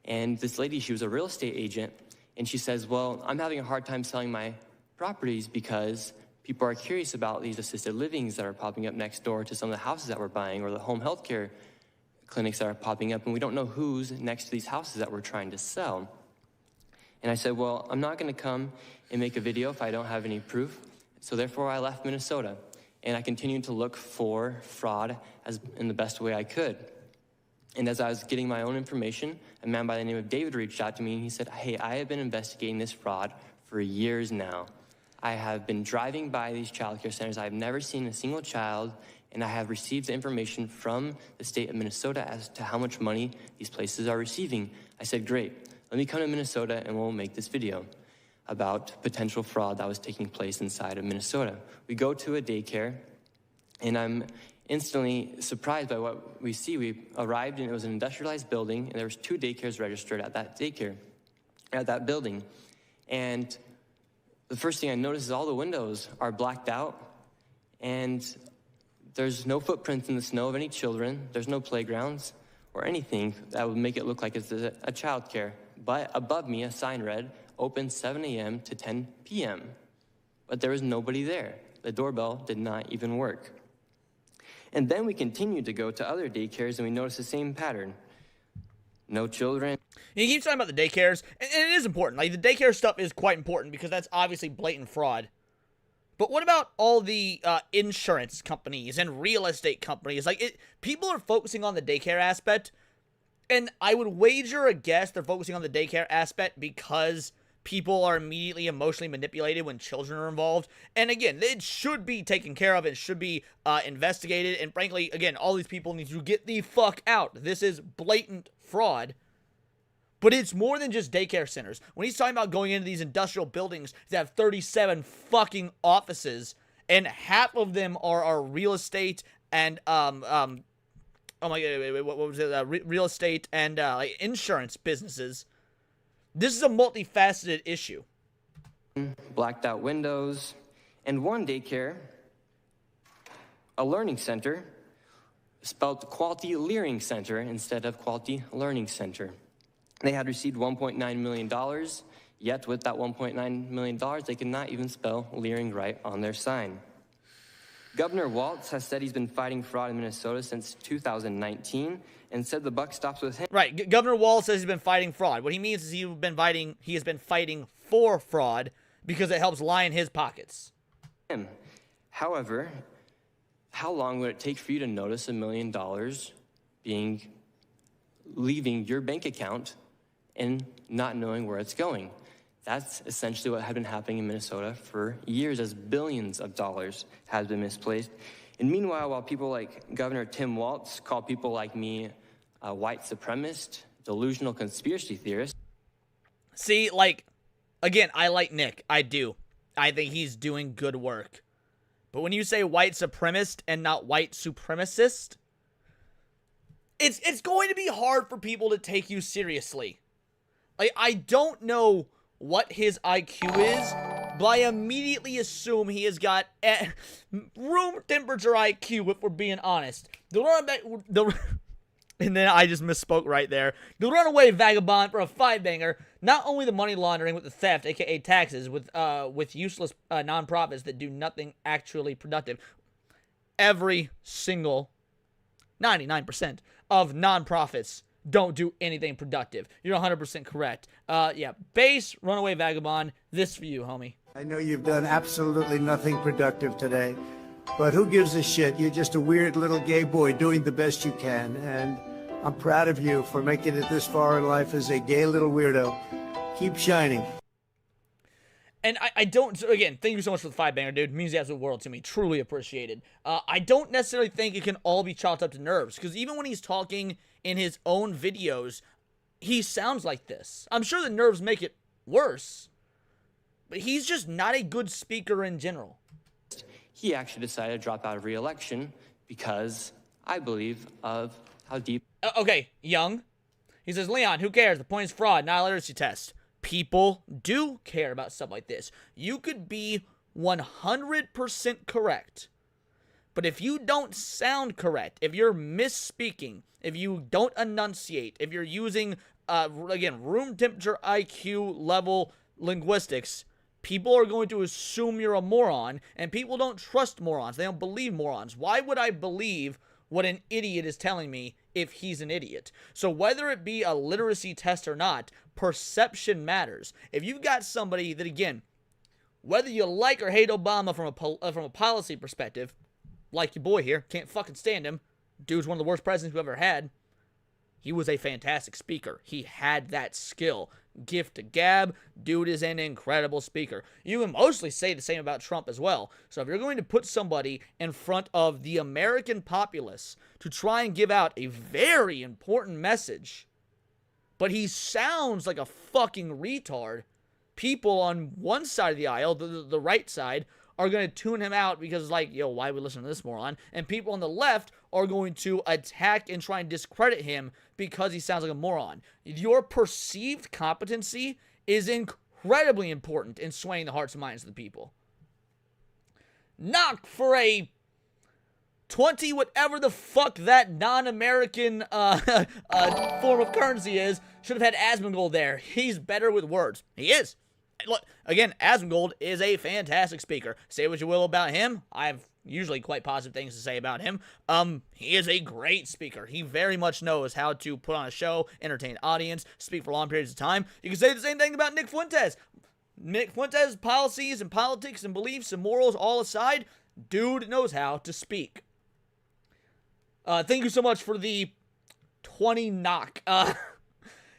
And this lady, she was a real estate agent, and she says, well, I'm having a hard time selling my properties because people are curious about these assisted livings that are popping up next door to some of the houses that we're buying, or the home health care clinics that are popping up, and we don't know who's next to these houses that we're trying to sell. And I said, well, I'm not going to come and make a video if I don't have any proof. So therefore, I left Minnesota, and I continued to look for fraud in the best way I could. And as I was getting my own information, a man by the name of David reached out to me, and he said, hey, I have been investigating this fraud for years now. I have been driving by these child care centers. I have never seen a single child, and I have received the information from the state of Minnesota as to how much money these places are receiving. I said, great, let me come to Minnesota and we'll make this video about potential fraud that was taking place inside of Minnesota. We go to a daycare, and I'm instantly surprised by what we see. We arrived, and it was an industrialized building, and there was 2 daycares registered at that building. And the first thing I noticed is all the windows are blacked out, and there's no footprints in the snow of any children. There's no playgrounds or anything that would make it look like it's a child care. But above me, a sign read, open 7 a.m. to 10 p.m. But there was nobody there. The doorbell did not even work. And then we continued to go to other daycares, and we noticed the same pattern. No children. You keep talking about the daycares, and it is important. Like, the daycare stuff is quite important because that's obviously blatant fraud. But what about all the insurance companies and real estate companies? Like, people are focusing on the daycare aspect, and I would wager a guess they're focusing on the daycare aspect because people are immediately emotionally manipulated when children are involved. And again, it should be taken care of. It should be investigated. And frankly, again, all these people need to get the fuck out. This is blatant fraud. But it's more than just daycare centers. When he's talking about going into these industrial buildings that have 37 fucking offices, and half of them are real estate and oh my god, what was it? Real estate and like insurance businesses. This is a multifaceted issue. Blacked out windows, and one daycare, a learning center, spelled Quality Learning Center instead of Quality Learning Center. They had received $1.9 million, yet with that $1.9 million, they could not even spell leering right on their sign. Governor Walz has said he's been fighting fraud in Minnesota since 2019 and said the buck stops with him. Right, Governor Walz says he's been fighting fraud. What he means is he has been fighting for fraud because it helps line his pockets. However, how long would it take for you to notice $1 million leaving your bank account and not knowing where it's going? That's essentially what had been happening in Minnesota for years, as billions of dollars has been misplaced. And meanwhile, while people like Governor Tim Walz call people like me a white supremacist, delusional conspiracy theorist. See, like, again, I like Nick. I do. I think he's doing good work. But when you say white supremacist and not white supremacist, it's going to be hard for people to take you seriously. Like, I don't know what his IQ is, but I immediately assume he has got room temperature IQ, if we're being honest. And then I just misspoke right there. The runaway vagabond for a five-banger, not only the money laundering with the theft, aka taxes, with useless nonprofits that do nothing actually productive. Every single 99% of nonprofits don't do anything productive. You're 100% correct. Yeah, base, runaway vagabond, this for you, homie. I know you've done absolutely nothing productive today, but who gives a shit? You're just a weird little gay boy doing the best you can, and I'm proud of you for making it this far in life as a gay little weirdo. Keep shining. And I don't, so again, thank you so much for the five-banger, dude. It means the absolute world to me. Truly appreciated. I don't necessarily think it can all be chalked up to nerves, because even when he's talking in his own videos, he sounds like this. I'm sure the nerves make it worse, but he's just not a good speaker in general. He actually decided to drop out of re-election because, I believe, of how deep... Okay, Young. He says, Leon, who cares? The point is fraud, not a literacy test. People do care about stuff like this. You could be 100% correct, but if you don't sound correct, if you're misspeaking, if you don't enunciate, if you're using, again, room temperature IQ level linguistics, people are going to assume you're a moron, and people don't trust morons. They don't believe morons. Why would I believe what an idiot is telling me if he's an idiot? So whether it be a literacy test or not, perception matters. If you've got somebody that, again, whether you like or hate Obama from a policy perspective, like your boy here, can't fucking stand him. Dude's one of the worst presidents we've ever had. He was a fantastic speaker. He had that skill. gift to gab. Dude is an incredible speaker. You can mostly say the same about Trump as well. So if you're going to put somebody in front of the American populace to try and give out a very important message, but he sounds like a fucking retard, people on one side of the aisle, the right side, are going to tune him out because, like, yo, why would we listen to this moron? And people on the left are going to attack and try and discredit him because he sounds like a moron. Your perceived competency is incredibly important in swaying the hearts and minds of the people. Knock for a 20, whatever the fuck that non-American form of currency is. Should have had Asmongold there. He's better with words. He is. Look, again, Asmongold is a fantastic speaker. Say what you will about him. I have usually quite positive things to say about him. He is a great speaker. He very much knows how to put on a show, entertain an audience, speak for long periods of time. You can say the same thing about Nick Fuentes. Nick Fuentes' policies and politics and beliefs and morals all aside, dude knows how to speak. Thank you so much for the 20 knock.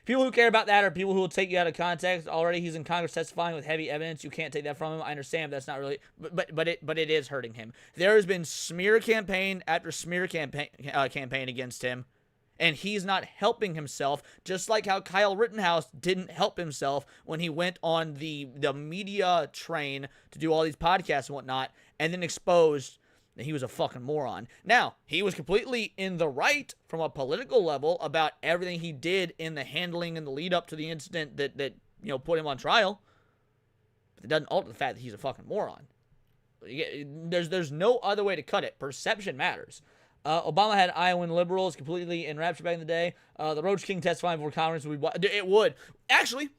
People who care about that are people who will take you out of context. Already, he's in Congress testifying with heavy evidence. You can't take that from him. I understand that's not really, but it is hurting him. There has been smear campaign after smear campaign against him, and he's not helping himself. Just like how Kyle Rittenhouse didn't help himself when he went on the media train to do all these podcasts and whatnot, and then exposed that he was a fucking moron. Now, he was completely in the right from a political level about everything he did in the handling and the lead up to the incident that put him on trial. But it doesn't alter the fact that he's a fucking moron. There's no other way to cut it. Perception matters. Obama had Iowan liberals completely enraptured back in the day. The Roach King testifying before Congress would. Actually,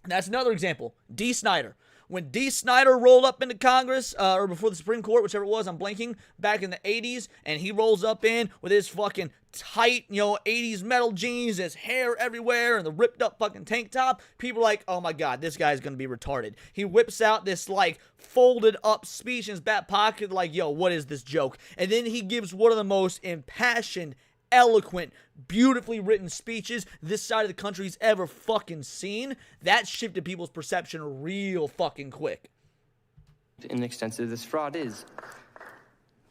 that's another example. D. Snyder. When D. Snyder rolled up into Congress, or before the Supreme Court, whichever it was, I'm blanking, back in the 80s, and he rolls up in with his fucking tight, 80s metal jeans, his hair everywhere, and the ripped up fucking tank top, people are like, oh my god, this guy's gonna be retarded. He whips out this, folded up speech in his back pocket, yo, what is this joke? And then he gives one of the most impassioned, eloquent, beautifully written speeches this side of the country's ever fucking seen. That shifted people's perception real fucking quick. Inextensive this fraud is.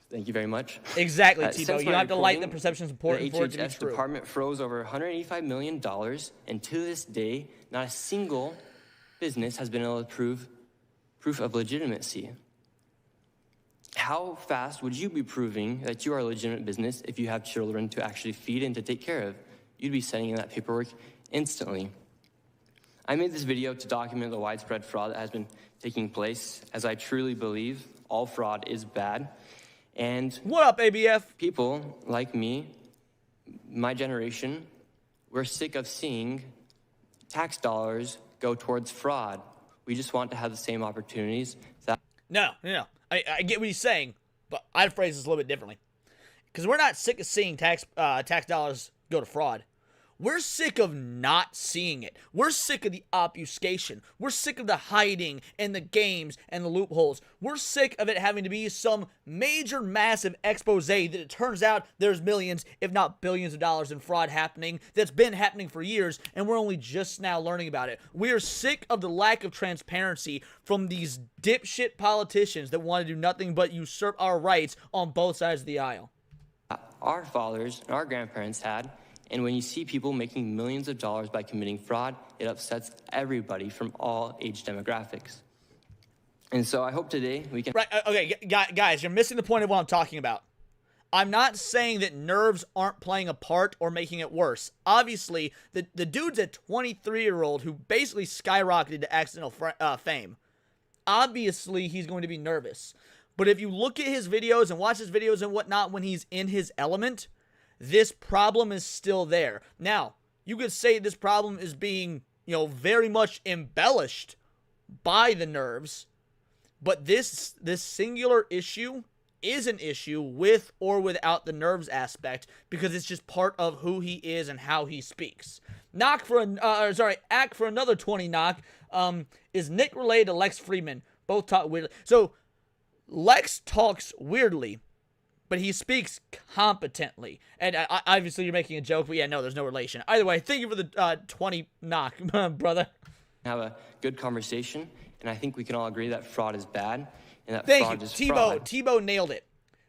Thank you very much. Exactly, Tito. You don't have to like the perception is important for it to be HHS true. department froze over $185 million, and to this day, not a single business has been able to prove proof of legitimacy. How fast would you be proving that you are a legitimate business if you have children to actually feed and to take care of? You'd be sending in that paperwork instantly. I made this video to document the widespread fraud that has been taking place, as I truly believe all fraud is bad. And what up, ABF? People like me, my generation, we're sick of seeing tax dollars go towards fraud. We just want to have the same opportunities that... No. I get what he's saying, but I'd phrase this a little bit differently. Because we're not sick of seeing tax dollars go to fraud. We're sick of not seeing it. We're sick of the obfuscation. We're sick of the hiding and the games and the loopholes. We're sick of it having to be some major, massive expose that it turns out there's millions, if not billions of dollars in fraud happening that's been happening for years, and we're only just now learning about it. We are sick of the lack of transparency from these dipshit politicians that want to do nothing but usurp our rights on both sides of the aisle. Our fathers and our grandparents had. And when you see people making millions of dollars by committing fraud, it upsets everybody from all age demographics. And so I hope today we can... Right, okay, guys, you're missing the point of what I'm talking about. I'm not saying that nerves aren't playing a part or making it worse. Obviously, the dude's a 23-year-old who basically skyrocketed to accidental fame. Obviously, he's going to be nervous. But if you look at his videos and watch his videos and whatnot when he's in his element... this problem is still there. Now, you could say this problem is being, very much embellished by the nerves, but this singular issue is an issue with or without the nerves aspect because it's just part of who he is and how he speaks. Act for another 20 knock. Is Nick related to Lex Friedman? Both talk weirdly. So, Lex talks weirdly, but he speaks competently. And obviously you're making a joke, but yeah, no, there's no relation. Either way, thank you for the 20 knock, brother. Have a good conversation, and I think we can all agree that fraud is bad, and that Thank fraud you, is Tebow. fraud. Tebow nailed it.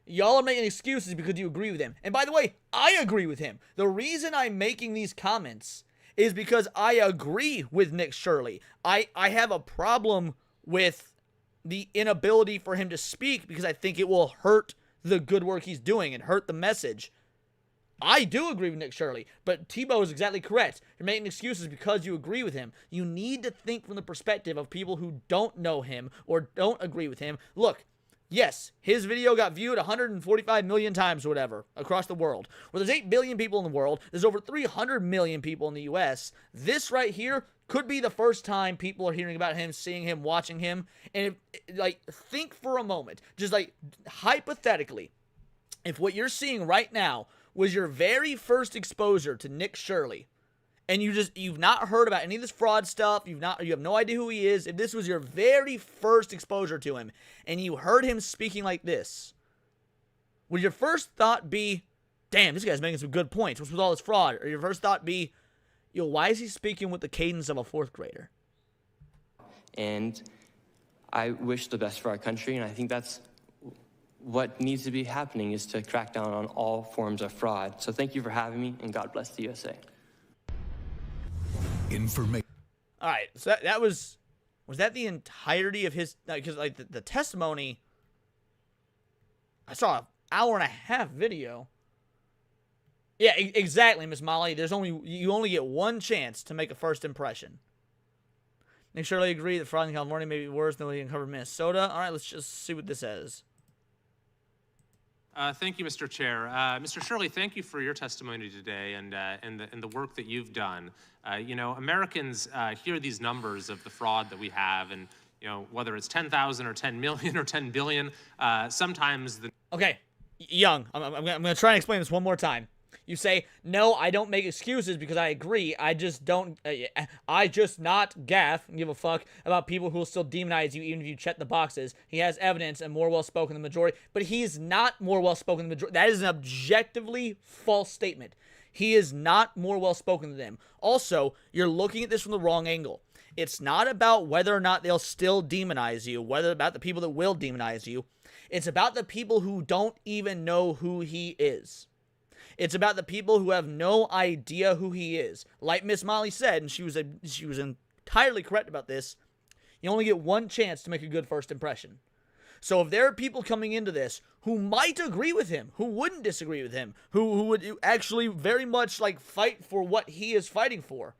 Y'all are making excuses because you agree with him. And by the way, I agree with him. The reason I'm making these comments is because I agree with Nick Shirley. I have a problem with the inability for him to speak because I think it will hurt the good work he's doing and hurt the message. I do agree with Nick Shirley, but Tebow is exactly correct. You're making excuses because you agree with him. You need to think from the perspective of people who don't know him or don't agree with him. Look, yes, his video got viewed 145 million times or whatever across the world. Where there's 8 billion people in the world, there's over 300 million people in the US. This right here could be the first time people are hearing about him, seeing him, watching him. And think for a moment, just hypothetically, if what you're seeing right now was your very first exposure to Nick Shirley, and you've not heard about any of this fraud stuff, you have no idea who he is, if this was your very first exposure to him, and you heard him speaking like this, would your first thought be, damn, this guy's making some good points, what's with all this fraud? Or your first thought be, yo, why is he speaking with the cadence of a fourth grader? And I wish the best for our country, and I think that's what needs to be happening, is to crack down on all forms of fraud. So thank you for having me, and God bless the USA. Information. All right, so that was that the entirety of his, because the testimony, I saw an hour and a half video. Yeah, exactly, Miss Molly. You only get one chance to make a first impression. Nick Shirley agreed that fraud in California may be worse than what he uncovered in Minnesota. All right, let's just see what this says. Thank you, Mr. Chair. Mr. Shirley, thank you for your testimony today and the work that you've done. Americans hear these numbers of the fraud that we have, and whether it's 10,000 or 10 million or 10 billion, sometimes the... Okay, Young, I'm going to try and explain this one more time. You say, no, I don't make excuses because I agree. I just don't, I just not gaff and give a fuck about people who will still demonize you even if you check the boxes. He has evidence and more well-spoken than the majority, but he's not more well-spoken than the majority. That is an objectively false statement. He is not more well-spoken than them. Also, you're looking at this from the wrong angle. It's not about whether or not they'll still demonize you, whether about the people that will demonize you. It's about the people who don't even know who he is. It's about the people who have no idea who he is. Like Miss Molly said, and she was entirely correct about this, you only get one chance to make a good first impression. So if there are people coming into this who might agree with him, who wouldn't disagree with him, who would actually very much fight for what he is fighting for,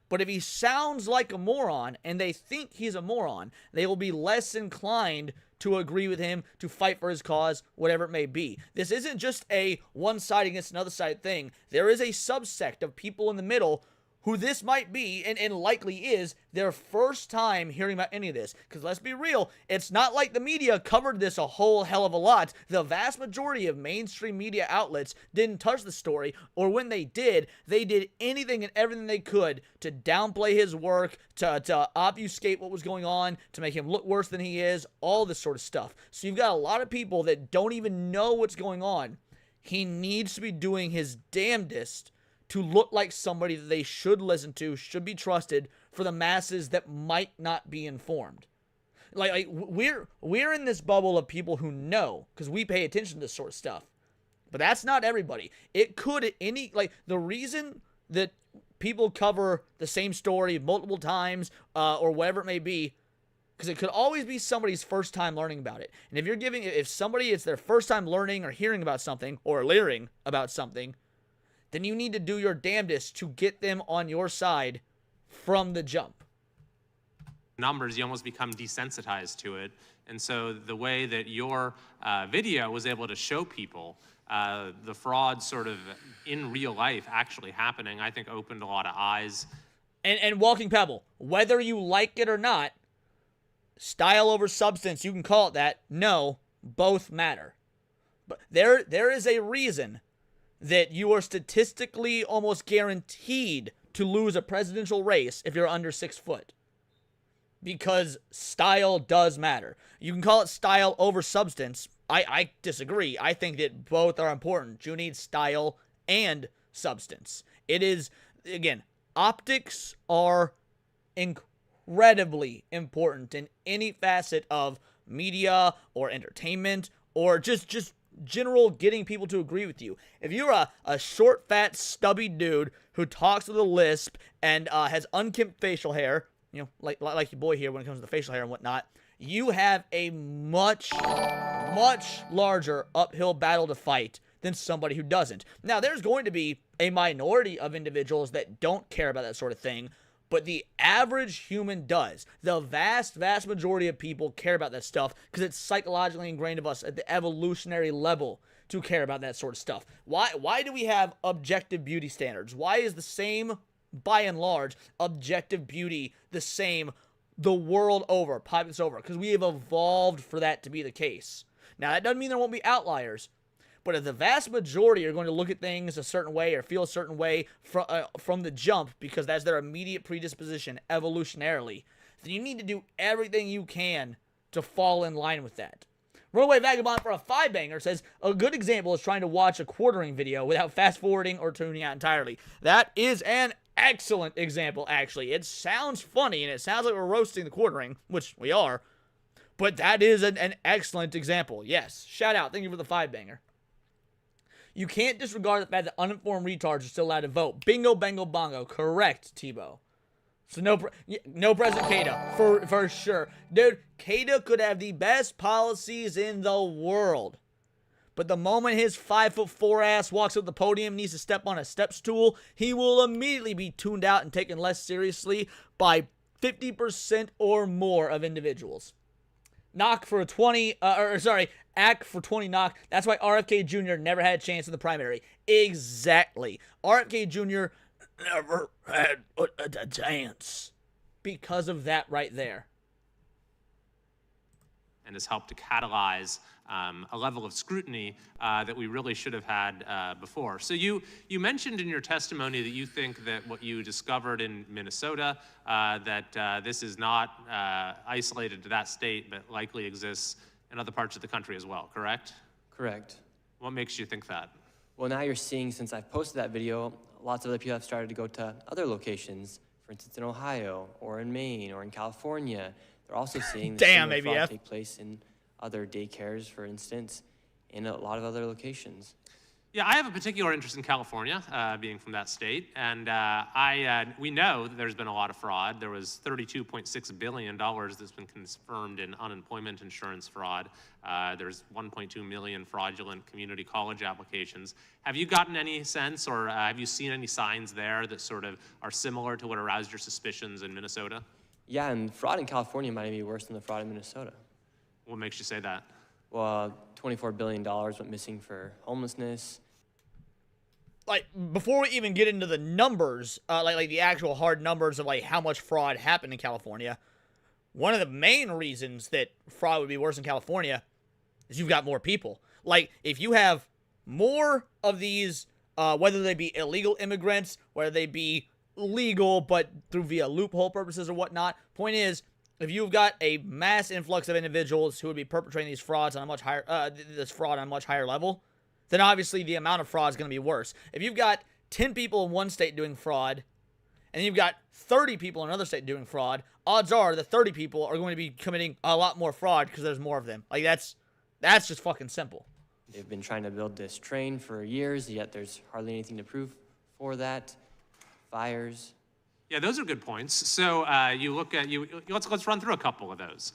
but if he sounds like a moron and they think he's a moron, they will be less inclined to agree with him, to fight for his cause, whatever it may be. This isn't just a one side against another side thing. There is a subsect of people in the middle who this might be, and likely is, their first time hearing about any of this. Because let's be real, it's not like the media covered this a whole hell of a lot. The vast majority of mainstream media outlets didn't touch the story, or when they did anything and everything they could to downplay his work, to obfuscate what was going on, to make him look worse than he is, all this sort of stuff. So you've got a lot of people that don't even know what's going on. He needs to be doing his damnedest to look like somebody that they should listen to, should be trusted for the masses that might not be informed. We're in this bubble of people who know, because we pay attention to this sort of stuff. But that's not everybody. It could the reason that people cover the same story multiple times, or whatever it may be, because it could always be somebody's first time learning about it. And if somebody it's their first time learning or hearing about something, or learning about something, then you need to do your damnedest to get them on your side from the jump. Numbers, you almost become desensitized to it. And so the way that your video was able to show people the fraud sort of in real life actually happening, I think opened a lot of eyes. And Walking Pebble, whether you like it or not, style over substance, you can call it that, no, both matter. But there is a reason that you are statistically almost guaranteed to lose a presidential race if you're under 6 foot. Because style does matter. You can call it style over substance, I disagree. I think that both are important. You need style and substance. It is, again, optics are incredibly important in any facet of media or entertainment or just general getting people to agree with you. If you're a short, fat, stubby dude who talks with a lisp and has unkempt facial hair, you know, like your boy here when it comes to the facial hair and whatnot, you have a much larger uphill battle to fight than somebody who doesn't. Now, there's going to be a minority of individuals that don't care about that sort of thing, but the average human does. The vast majority of people care about that stuff because it's psychologically ingrained of us at the evolutionary level to care about that sort of stuff. Why do we have objective beauty standards? Why is the same, by and large, objective beauty the same the world over, populace over? Because we have evolved for that to be the case. Now, that doesn't mean there won't be outliers, but if the vast majority are going to look at things a certain way or feel a certain way from the jump because that's their immediate predisposition evolutionarily, then you need to do everything you can to fall in line with that. Runaway Vagabond for a 5-banger says, a good example is trying to watch a quartering video without fast-forwarding or tuning out entirely. That is an excellent example, actually. It sounds funny, and it sounds like we're roasting the quartering, which we are, but that is an excellent example. Yes, shout out. Thank you for the 5-banger. You can't disregard the fact that uninformed retards are still allowed to vote. Bingo, bango, bongo. Correct, Tebow. So no President Keita, for sure. Dude, Keita could have the best policies in the world. But the moment his 5'4" ass walks up the podium and needs to step on a step stool, he will immediately be tuned out and taken less seriously by 50% or more of individuals. Knock for a 20, Ack for 20 knock. That's why RFK Jr. never had a chance in the primary. Exactly. RFK Jr. never had a chance because of that right there. And has helped to catalyze a level of scrutiny that we really should have had before. So you mentioned in your testimony that you think that what you discovered in Minnesota, that this is not isolated to that state, but likely exists in other parts of the country as well, correct? Correct. What makes you think that? Well, now you're seeing, since I've posted that video, lots of other people have started to go to other locations, for instance, in Ohio, or in Maine, or in California. They're also seeing the similar fraud take place in other daycares, for instance, in a lot of other locations. Yeah, I have a particular interest in California, being from that state, and we know that there's been a lot of fraud. There was $32.6 billion that's been confirmed in unemployment insurance fraud. There's 1.2 million fraudulent community college applications. Have you gotten any sense, or have you seen any signs there that sort of are similar to what aroused your suspicions in Minnesota? Yeah, and fraud in California might be worse than the fraud in Minnesota. What makes you say that? Well, $24 billion went missing for homelessness. Like, before we even get into the numbers, like the actual hard numbers of like how much fraud happened in California, one of the main reasons that fraud would be worse in California is you've got more people. Like, if you have more of these, whether they be illegal immigrants, whether they be legal but through via loophole purposes or whatnot, point is, if you've got a mass influx of individuals who would be perpetrating these frauds on a much higher, this fraud on a much higher level, then obviously the amount of fraud is going to be worse. If you've got 10 people in one state doing fraud, and you've got 30 people in another state doing fraud, odds are the 30 people are going to be committing a lot more fraud because there's more of them. Like, that's just fucking simple. They've been trying to build this train for years, yet there's hardly anything to prove for that. Fires. Yeah, those are good points. So you look at let's run through a couple of those.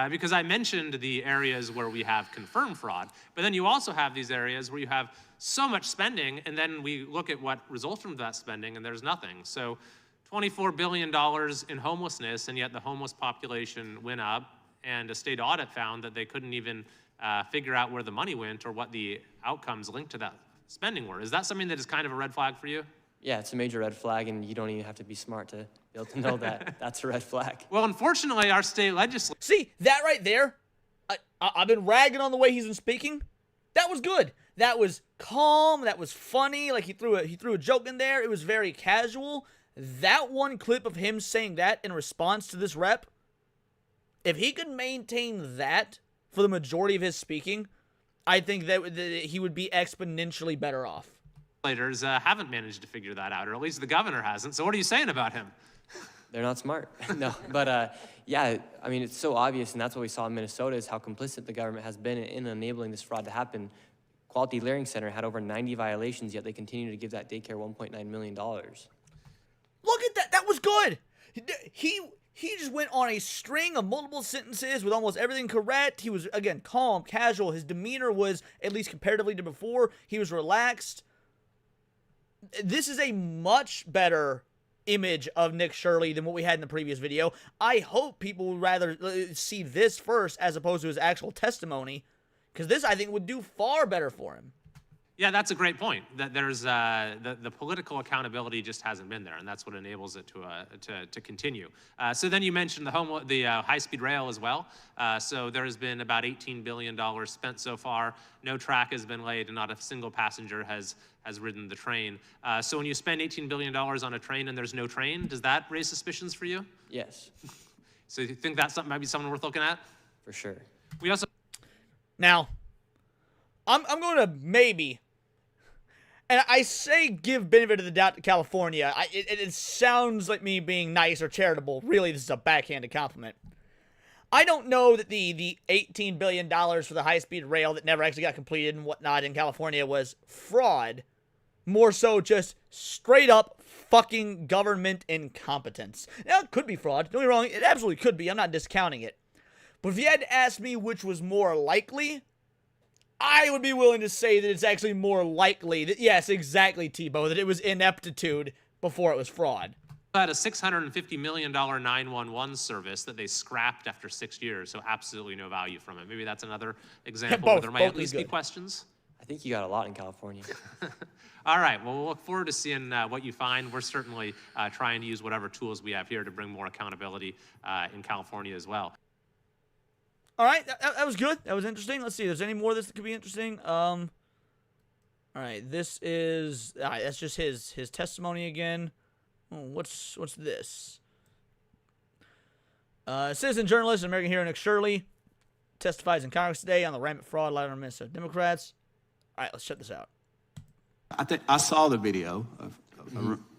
Because I mentioned the areas where we have confirmed fraud, but then you also have these areas where you have so much spending, and then we look at what results from that spending, and there's nothing. So $24 billion in homelessness, and yet the homeless population went up, and a state audit found that they couldn't even figure out where the money went or what the outcomes linked to that spending were. Is that something that is kind of a red flag for you? Yeah, it's a major red flag, and you don't even have to be smart to be able to know that that's a red flag. Well, unfortunately, our state legislature... See, that right there, I've been ragging on the way he's been speaking. That was good. That was calm. That was funny. Like, he threw a joke in there. It was very casual. That one clip of him saying that in response to this rep, if he could maintain that for the majority of his speaking, I think that he would be exponentially better off. Legislators haven't managed to figure that out, or at least the governor hasn't. So what are you saying about him? They're not smart. No, but yeah, I mean, it's so obvious, and that's what we saw in Minnesota is how complicit the government has been in enabling this fraud to happen. Quality Learning Center had over 90 violations, yet they continue to give that daycare $1.9 million. Look at that. That was good. He just went on a string of multiple sentences with almost everything correct. He was, again, calm, casual. His demeanor was, at least comparatively to before, he was relaxed. This is a much better image of Nick Shirley than what we had in the previous video. I hope people would rather see this first as opposed to his actual testimony, because this, I think, would do far better for him. Yeah, that's a great point. That there's the political accountability just hasn't been there, and that's what enables it to continue. So then you mentioned the high-speed rail as well. So there has been about $18 billion spent so far. No track has been laid, and not a single passenger has ridden the train. So when you spend $18 billion on a train and there's no train, does that raise suspicions for you? Yes. So you think that might be something worth looking at? For sure. We also Now, I'm going to maybe, and I say give benefit of the doubt to California. It sounds like me being nice or charitable. Really, this is a backhanded compliment. I don't know that the $18 billion for the high-speed rail that never actually got completed and whatnot in California was fraud. More so just straight-up fucking government incompetence. Now, it could be fraud. Don't get me wrong. It absolutely could be. I'm not discounting it. But if you had to ask me which was more likely, I would be willing to say that it's actually more likely that, yes, exactly, Tebow, that it was ineptitude before it was fraud. had a $650 million 911 service that they scrapped after 6 years, so absolutely no value from it. Maybe that's another example where there might at least be questions. I think you got a lot in California. All right, well, we'll look forward to seeing what you find. We're certainly trying to use whatever tools we have here to bring more accountability in California as well. All right, that was good. That was interesting. Let's see. If there's any more of this that could be interesting. All right, this is. All right, that's just his testimony again. Oh, what's this? Citizen journalist and American hero Nick Shirley testifies in Congress today on the rampant fraud allowed on Minnesota Democrats. All right, let's check this out. I think I saw the video.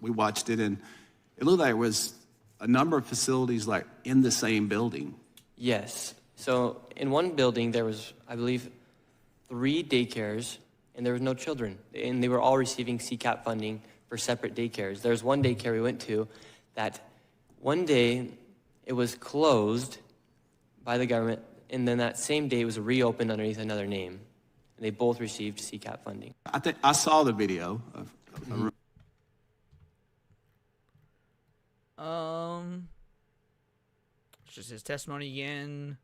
We watched it, and it looked like it was a number of facilities like in the same building. Yes. So in one building, there was, I believe, 3 daycares, and there was no children. And they were all receiving CCAP funding for separate daycares. There's one daycare we went to that one day it was closed by the government, and then that same day it was reopened underneath another name. And they both received CCAP funding. I think I saw the video. It's just his testimony again.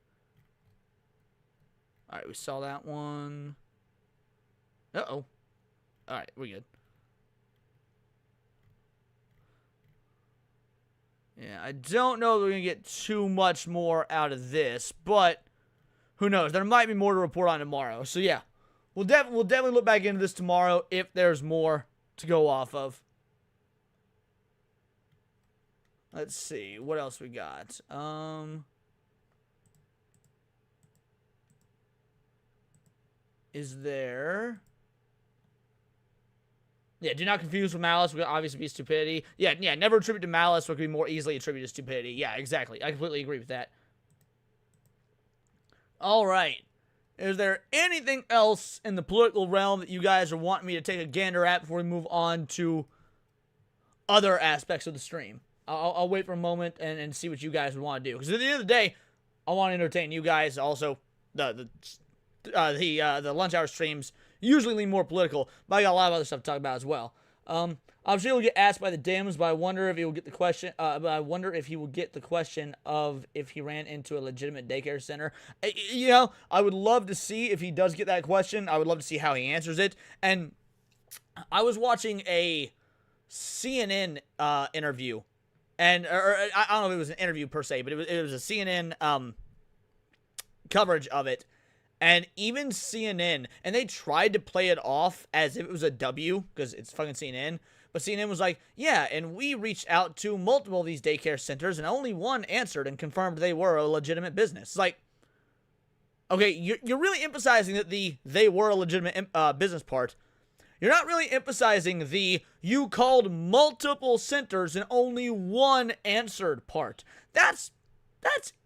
All right, we saw that one. Uh-oh. All right, we're good. Yeah, I don't know if we're going to get too much more out of this, but who knows? There might be more to report on tomorrow. So, yeah, we'll definitely look back into this tomorrow if there's more to go off of. Let's see. What else we got? Is there... Yeah, do not confuse with malice. Would obviously be stupidity. Yeah, never attribute to malice. What could be more easily attributed to stupidity. Yeah, exactly. I completely agree with that. All right. Is there anything else in the political realm that you guys are wanting me to take a gander at before we move on to other aspects of the stream? I'll wait for a moment and see what you guys would want to do. Because at the end of the day, I want to entertain you guys. Also, the lunch hour streams usually lean more political, but I got a lot of other stuff to talk about as well. I'm sure he'll get asked by the Dems, but I wonder if he will get the question. Of if he ran into a legitimate daycare center. You know, I would love to see if he does get that question. I would love to see how he answers it. And I was watching a CNN interview, and I don't know if it was an interview per se, but it was a CNN coverage of it. And even CNN, and they tried to play it off as if it was a W, because it's fucking CNN, but CNN was like, yeah, and we reached out to multiple of these daycare centers, and only one answered and confirmed they were a legitimate business. Like, Okay, you're really emphasizing that they were a legitimate business part. You're not really emphasizing the you called multiple centers and only one answered part. That's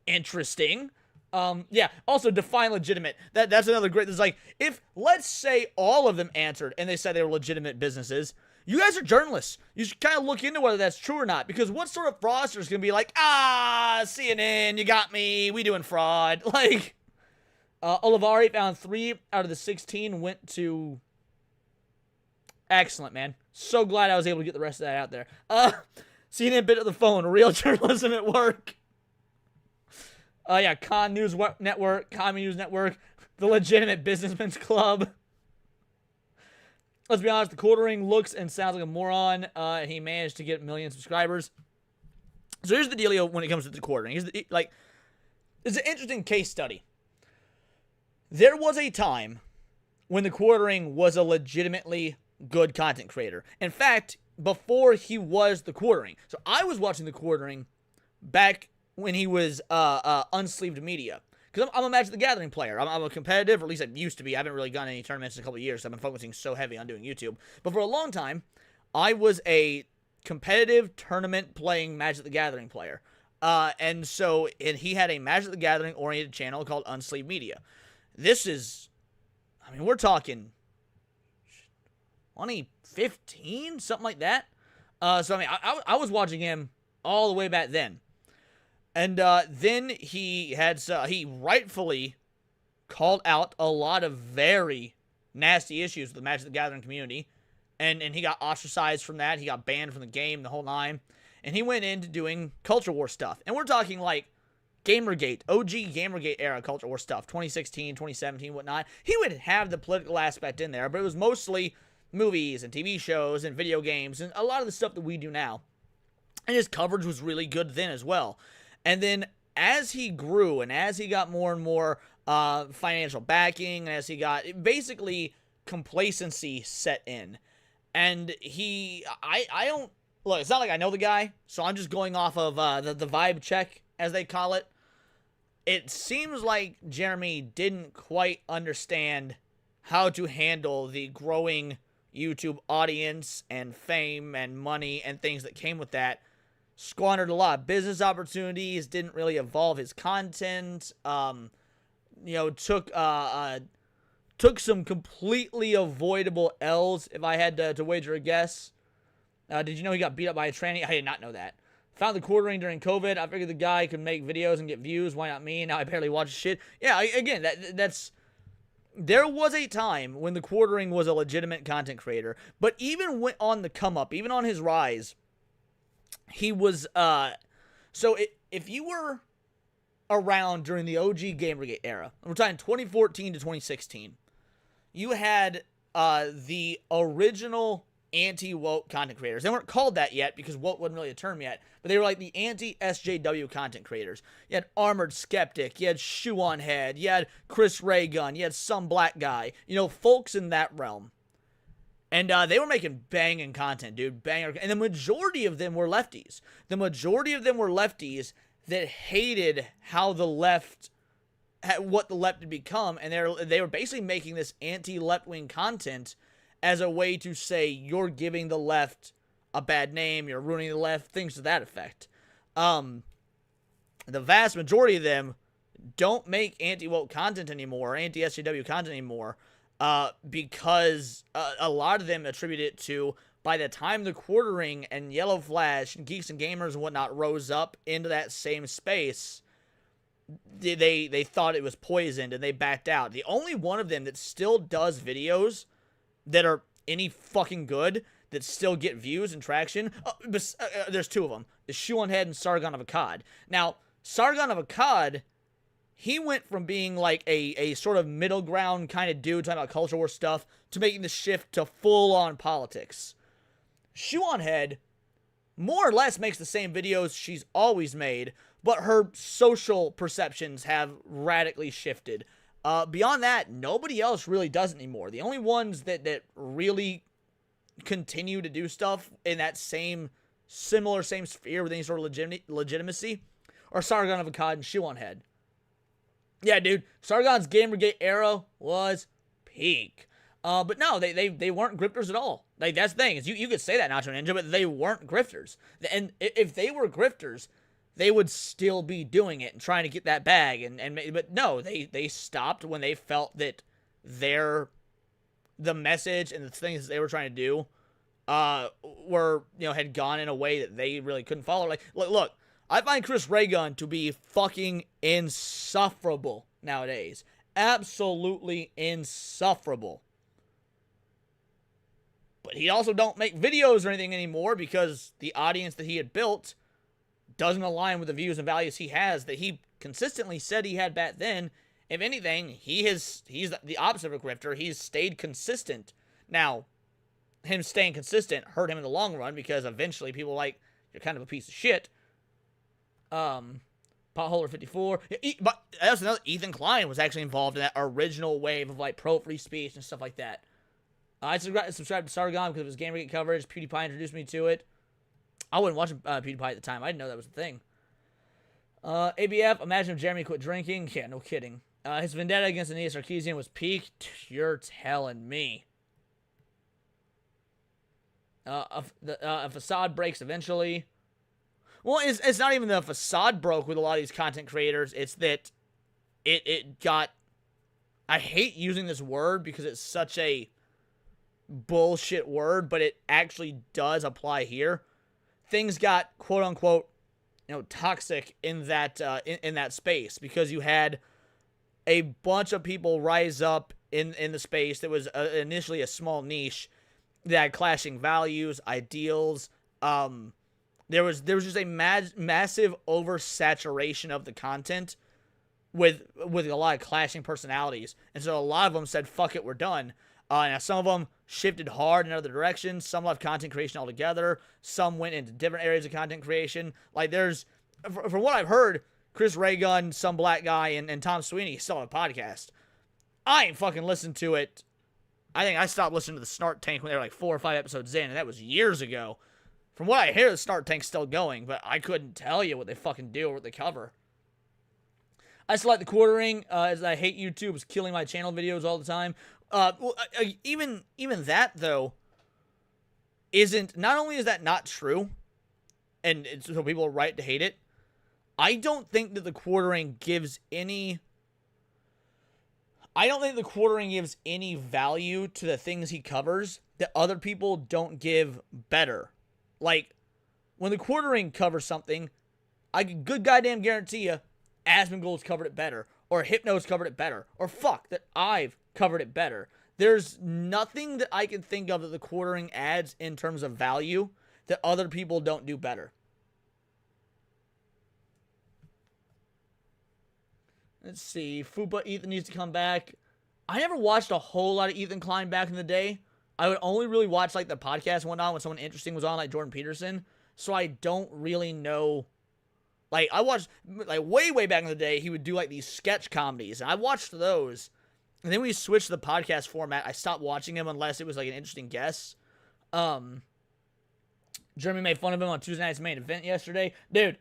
interesting. Yeah, also define legitimate. That's another great, there's like, if, let's say all of them answered and they said they were legitimate businesses, you guys are journalists. You should kind of look into whether that's true or not, because what sort of fraudster is going to be like, CNN, you got me, we doing fraud. Like, Olivari found 3 out of the 16 went to... Excellent, man. So glad I was able to get the rest of that out there. CNN bit of the phone, real journalism at work. Yeah, Con News Network, Common News Network, the Legitimate Businessman's Club. Let's be honest, the quartering looks and sounds like a moron, and he managed to get 1 million subscribers. So here's the dealio when it comes to the quartering. It's an interesting case study. There was a time when the quartering was a legitimately good content creator. In fact, before he was the quartering. So I was watching the quartering back when he was unsleeved media. Because I'm a Magic the Gathering player. I'm a competitive, or at least I used to be. I haven't really gone any tournaments in a couple of years. So I've been focusing so heavy on doing YouTube. But for a long time, I was a competitive tournament playing Magic the Gathering player. And he had a Magic the Gathering oriented channel called Unsleeved Media. This is, I mean, we're talking 2015, something like that. So I mean, I was watching him all the way back then. And then he rightfully called out a lot of very nasty issues with the Magic the Gathering community. And he got ostracized from that. He got banned from the game, the whole nine. And he went into doing culture war stuff. And we're talking like Gamergate, OG Gamergate era culture war stuff, 2016, 2017, whatnot. He would have the political aspect in there, but it was mostly movies and TV shows and video games and a lot of the stuff that we do now. And his coverage was really good then as well. And then as he grew and as he got more and more financial backing, as he got, basically complacency set in. And I don't, look, it's not like I know the guy, so I'm just going off of the vibe check, as they call it. It seems like Jeremy didn't quite understand how to handle the growing YouTube audience and fame and money and things that came with that. Squandered a lot of business opportunities, didn't really evolve his content, took some completely avoidable L's, if I had to wager a guess. Did you know he got beat up by a tranny? I did not know that. Found the quartering during COVID. I figured the guy could make videos and get views. Why not me? Now I barely watch shit. Yeah, again, that's... There was a time when the quartering was a legitimate content creator, but even went on the come up, even on his rise, he was, if you were around during the OG Gamergate era, we're talking 2014 to 2016, you had, the original anti-woke content creators. They weren't called that yet because woke wasn't really a term yet, but they were like the anti-SJW content creators. You had Armored Skeptic, you had Shoe on Head, you had Chris Raygun, you had Some Black Guy, folks in that realm. And they were making banging content, dude, banger. And the majority of them were lefties. The majority of them were lefties that hated how the left, what the left had become, and they were basically making this anti-left-wing content as a way to say you're giving the left a bad name, you're ruining the left, things to that effect. The vast majority of them don't make anti-woke content anymore, or anti-SJW content anymore, because a lot of them attribute it to, by the time the quartering and Yellow Flash and Geeks and Gamers and whatnot rose up into that same space, they thought it was poisoned and they backed out. The only one of them that still does videos that are any fucking good, that still get views and traction, there's 2 of them, is Shoe on Head and Sargon of Akkad. Now, Sargon of Akkad, he went from being like a sort of middle ground kind of dude talking about culture war stuff to making the shift to full-on politics. Shoe on Head more or less makes the same videos she's always made, but her social perceptions have radically shifted. Beyond that, nobody else really does it anymore. The only ones that really continue to do stuff in that same sphere with any sort of legitimacy are Sargon of Akkad and Shoe on Head. Yeah, dude. Sargon's Gamergate era was peak. But no, they weren't grifters at all. Like, that's the thing, is you could say that, Nacho Ninja, but they weren't grifters. And if they were grifters, they would still be doing it and trying to get that bag. But no, they stopped when they felt that the message and the things that they were trying to do were, had gone in a way that they really couldn't follow. Like, look, I find Chris Ray Gun to be fucking insufferable nowadays. Absolutely insufferable. But he also don't make videos or anything anymore because the audience that he had built doesn't align with the views and values he has that he consistently said he had back then. If anything, he's the opposite of a grifter. He's stayed consistent. Now, him staying consistent hurt him in the long run because eventually people are like, you're kind of a piece of shit. Potholer 54. But that's another. Ethan Klein was actually involved in that original wave of like pro free speech and stuff like that. I subscribed to Sargon because of his Gamergate coverage. PewDiePie introduced me to it. I wasn't watching PewDiePie at the time. I didn't know that was a thing. ABF, imagine if Jeremy quit drinking. Yeah, no kidding. His vendetta against Aeneas Sarkeesian was peak. You're telling me. A facade breaks eventually. Well, it's not even the facade broke with a lot of these content creators. It's that it got... I hate using this word because it's such a bullshit word, but it actually does apply here. Things got quote unquote, toxic in that in that space because you had a bunch of people rise up in the space that was initially a small niche that had clashing values, ideals. There was just a massive oversaturation of the content with a lot of clashing personalities, and so a lot of them said, "Fuck it, we're done." Now, some of them shifted hard in other directions. Some left content creation altogether. Some went into different areas of content creation. Like, from what I've heard, Chris Ray Gun, some black guy, and Tom Sweeney still have a podcast. I ain't fucking listened to it. I think I stopped listening to the Snart Tank when they were like 4 or 5 episodes in, and that was years ago. From what I hear, the Snart Tank's still going, but I couldn't tell you what they fucking do or what they cover. I still like the quartering, as I hate YouTube. It's killing my channel videos all the time. Even that, though, isn't... Not only is that not true, and so people are right to hate it, I don't think that the quartering gives any... I don't think the quartering gives any value to the things he covers that other people don't give better. Like, when the quartering covers something, I can good goddamn guarantee you Asmongold's covered it better, or Hypno's covered it better, or fuck, that I've covered it better. There's nothing that I can think of that the quartering adds in terms of value that other people don't do better. Let's see. Fupa Ethan needs to come back. I never watched a whole lot of Ethan Klein back in the day. I would only really watch like the podcast and whatnot when someone interesting was on, like Jordan Peterson. So I don't really know. Like, I watched, like, way back in the day, he would do, like, these sketch comedies. And I watched those. And then we switched to the podcast format. I stopped watching him unless it was, like, an interesting guest. Jeremy made fun of him on Tuesday Night's Main Event yesterday. Dude,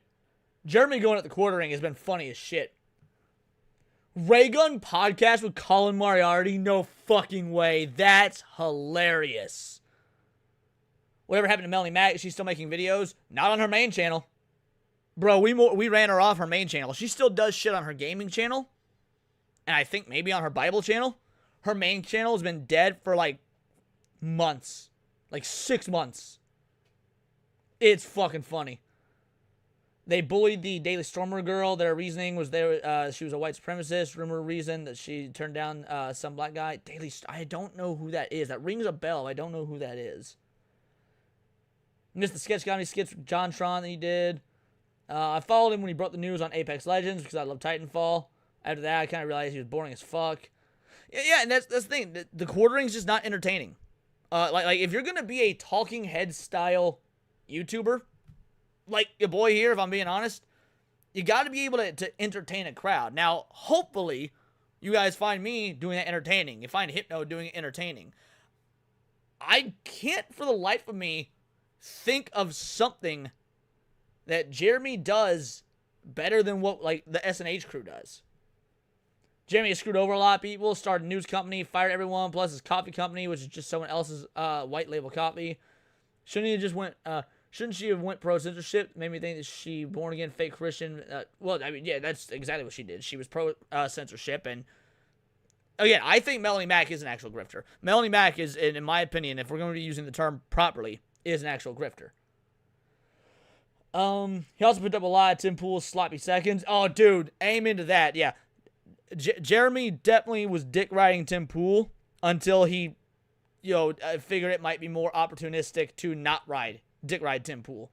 Jeremy going at the quartering has been funny as shit. Raygun podcast with Colin Moriarty? No fucking way. That's hilarious. Whatever happened to Melanie Mack? Is she still making videos? Not on her main channel. Bro, we ran her off her main channel. She still does shit on her gaming channel. And I think maybe on her Bible channel. Her main channel has been dead for like months. Like 6 months. It's fucking funny. They bullied the Daily Stormer girl. Their reasoning was she was a white supremacist. Rumor reason that she turned down some black guy. I don't know who that is. That rings a bell. I don't know who that is. Missed the sketch comedy skits with John Tron that he did. I followed him when he brought the news on Apex Legends because I love Titanfall. After that, I kind of realized he was boring as fuck. Yeah, and that's the thing. The quartering's just not entertaining. Like if you're gonna be a talking head style YouTuber, like your boy here, if I'm being honest, you got to be able to entertain a crowd. Now, hopefully, you guys find me doing that entertaining. You find Hypno doing it entertaining. I can't, for the life of me, think of something that Jeremy does better than what, like, the SNH crew does. Jeremy has screwed over a lot of people, started a news company, fired everyone, plus his coffee company, which is just someone else's white label coffee. Shouldn't she have went pro-censorship? Made me think that she born again fake Christian. Well, I mean, yeah, that's exactly what she did. She was pro-censorship, and again, I think Melanie Mack is an actual grifter. Melanie Mack is, in my opinion, if we're going to be using the term properly, is an actual grifter. He also put up a lot of Tim Pool's sloppy seconds. Oh, dude, aim into that. Yeah, Jeremy definitely was dick riding Tim Pool until he, figured it might be more opportunistic to not dick ride Tim Pool.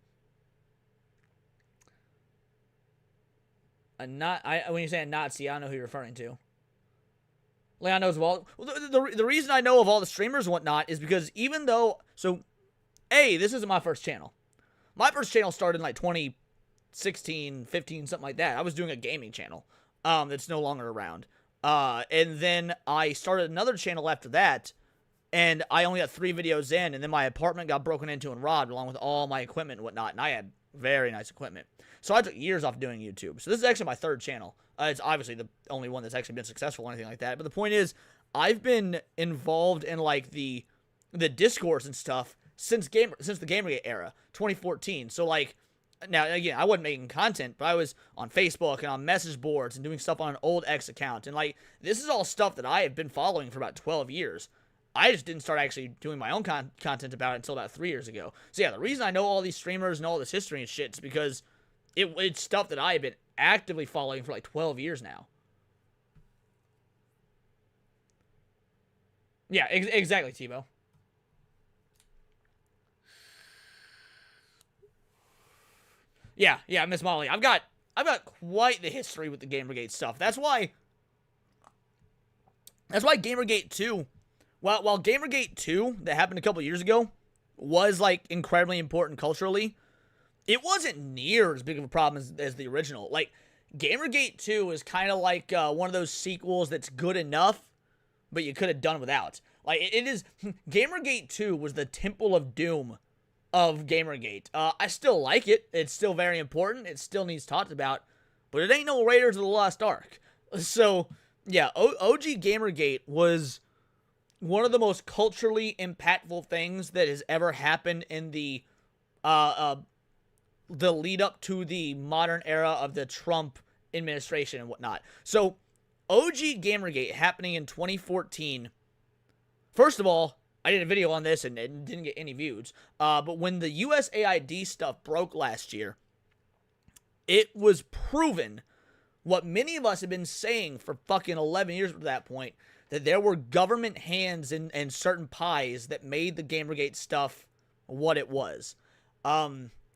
When you say a Nazi, I don't know who you're referring to. Leon knows of all. The reason I know of all the streamers and whatnot is because even though, this isn't my first channel. My first channel started in like 2016, 15, something like that. I was doing a gaming channel that's no longer around. And then I started another channel after that, and I only got 3 videos in, and then my apartment got broken into and robbed along with all my equipment and whatnot, and I had very nice equipment. So I took years off doing YouTube. So this is actually my 3rd channel. It's obviously the only one that's actually been successful or anything like that. But the point is, I've been involved in like the discourse and stuff since the Gamergate era, 2014. So like, now again, I wasn't making content, but I was on Facebook and on message boards and doing stuff on an old X account. And like, this is all stuff that I have been following for about 12 years. I just didn't start actually doing my own content about it until about 3 years ago. So yeah, the reason I know all these streamers and all this history and shit is because it's stuff that I have been actively following for like 12 years now. Yeah, exactly, Tebow. Yeah, Miss Molly. I've got quite the history with the Gamergate stuff. That's why Gamergate 2, while Gamergate 2 that happened a couple years ago was like incredibly important culturally, it wasn't near as big of a problem as the original. Like, Gamergate 2 is kind of like one of those sequels that's good enough, but you could have done without. Like, it is... Gamergate 2 was the Temple of Doom of Gamergate. I still like it. It's still very important. It still needs talked about, but it ain't no Raiders of the Lost Ark. So, yeah, OG Gamergate was one of the most culturally impactful things that has ever happened in the lead up to the modern era of the Trump administration and whatnot. So, OG Gamergate happening in 2014. First of all, I did a video on this and it didn't get any views. But when the USAID stuff broke last year, it was proven what many of us have been saying for fucking 11 years at that point, that there were government hands in certain pies that made the Gamergate stuff what it was.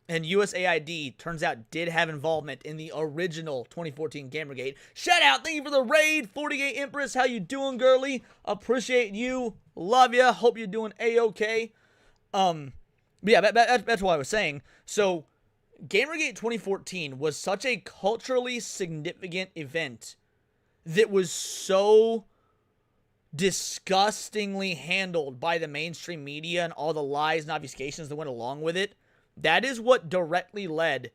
And USAID, turns out, did have involvement in the original 2014 Gamergate. Shout out, thank you for the raid, 48 Empress. How you doing, girly? Appreciate you. Love ya. Hope you're doing A-okay. Yeah, that's what I was saying. So, Gamergate 2014 was such a culturally significant event that was so disgustingly handled by the mainstream media and all the lies and obfuscations that went along with it. That is what directly led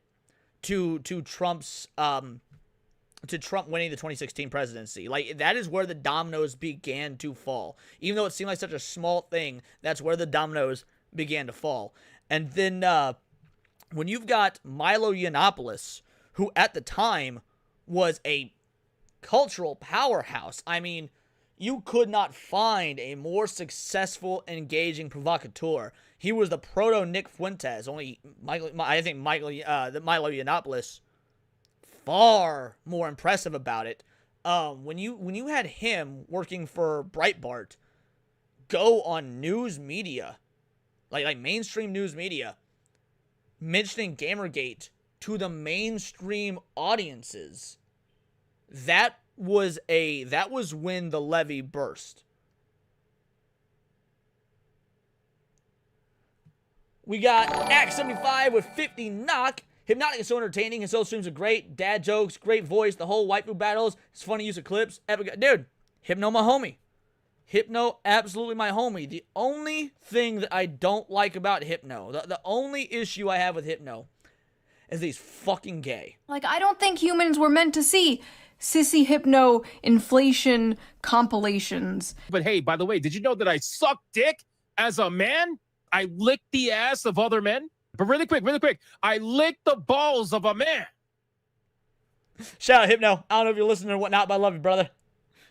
to Trump's to Trump winning the 2016 presidency. Like, that is where the dominoes began to fall. Even though it seemed like such a small thing, that's where the dominoes began to fall. And then when you've got Milo Yiannopoulos, who at the time was a cultural powerhouse, I mean, you could not find a more successful, engaging provocateur. He was the proto Nick Fuentes. Only Milo Yiannopoulos, far more impressive about it. When you had him working for Breitbart, go on news media, like mainstream news media, mentioning Gamergate to the mainstream audiences, that was when the levee burst. We got Act75 with 50 knock. Hypnotic is so entertaining. His solo streams are great. Dad jokes, great voice. The whole waifu battles. It's funny use of clips. Epic. Dude, Hypno my homie. Hypno, absolutely my homie. The only thing that I don't like about Hypno, the only issue I have with Hypno, is that he's fucking gay. Like, I don't think humans were meant to see sissy hypno inflation compilations. But hey, by the way, did you know that I suck dick as a man? I lick the ass of other men. But really quick, I lick the balls of a man. Shout out Hypno. I don't know if you're listening or whatnot, but I love you, brother.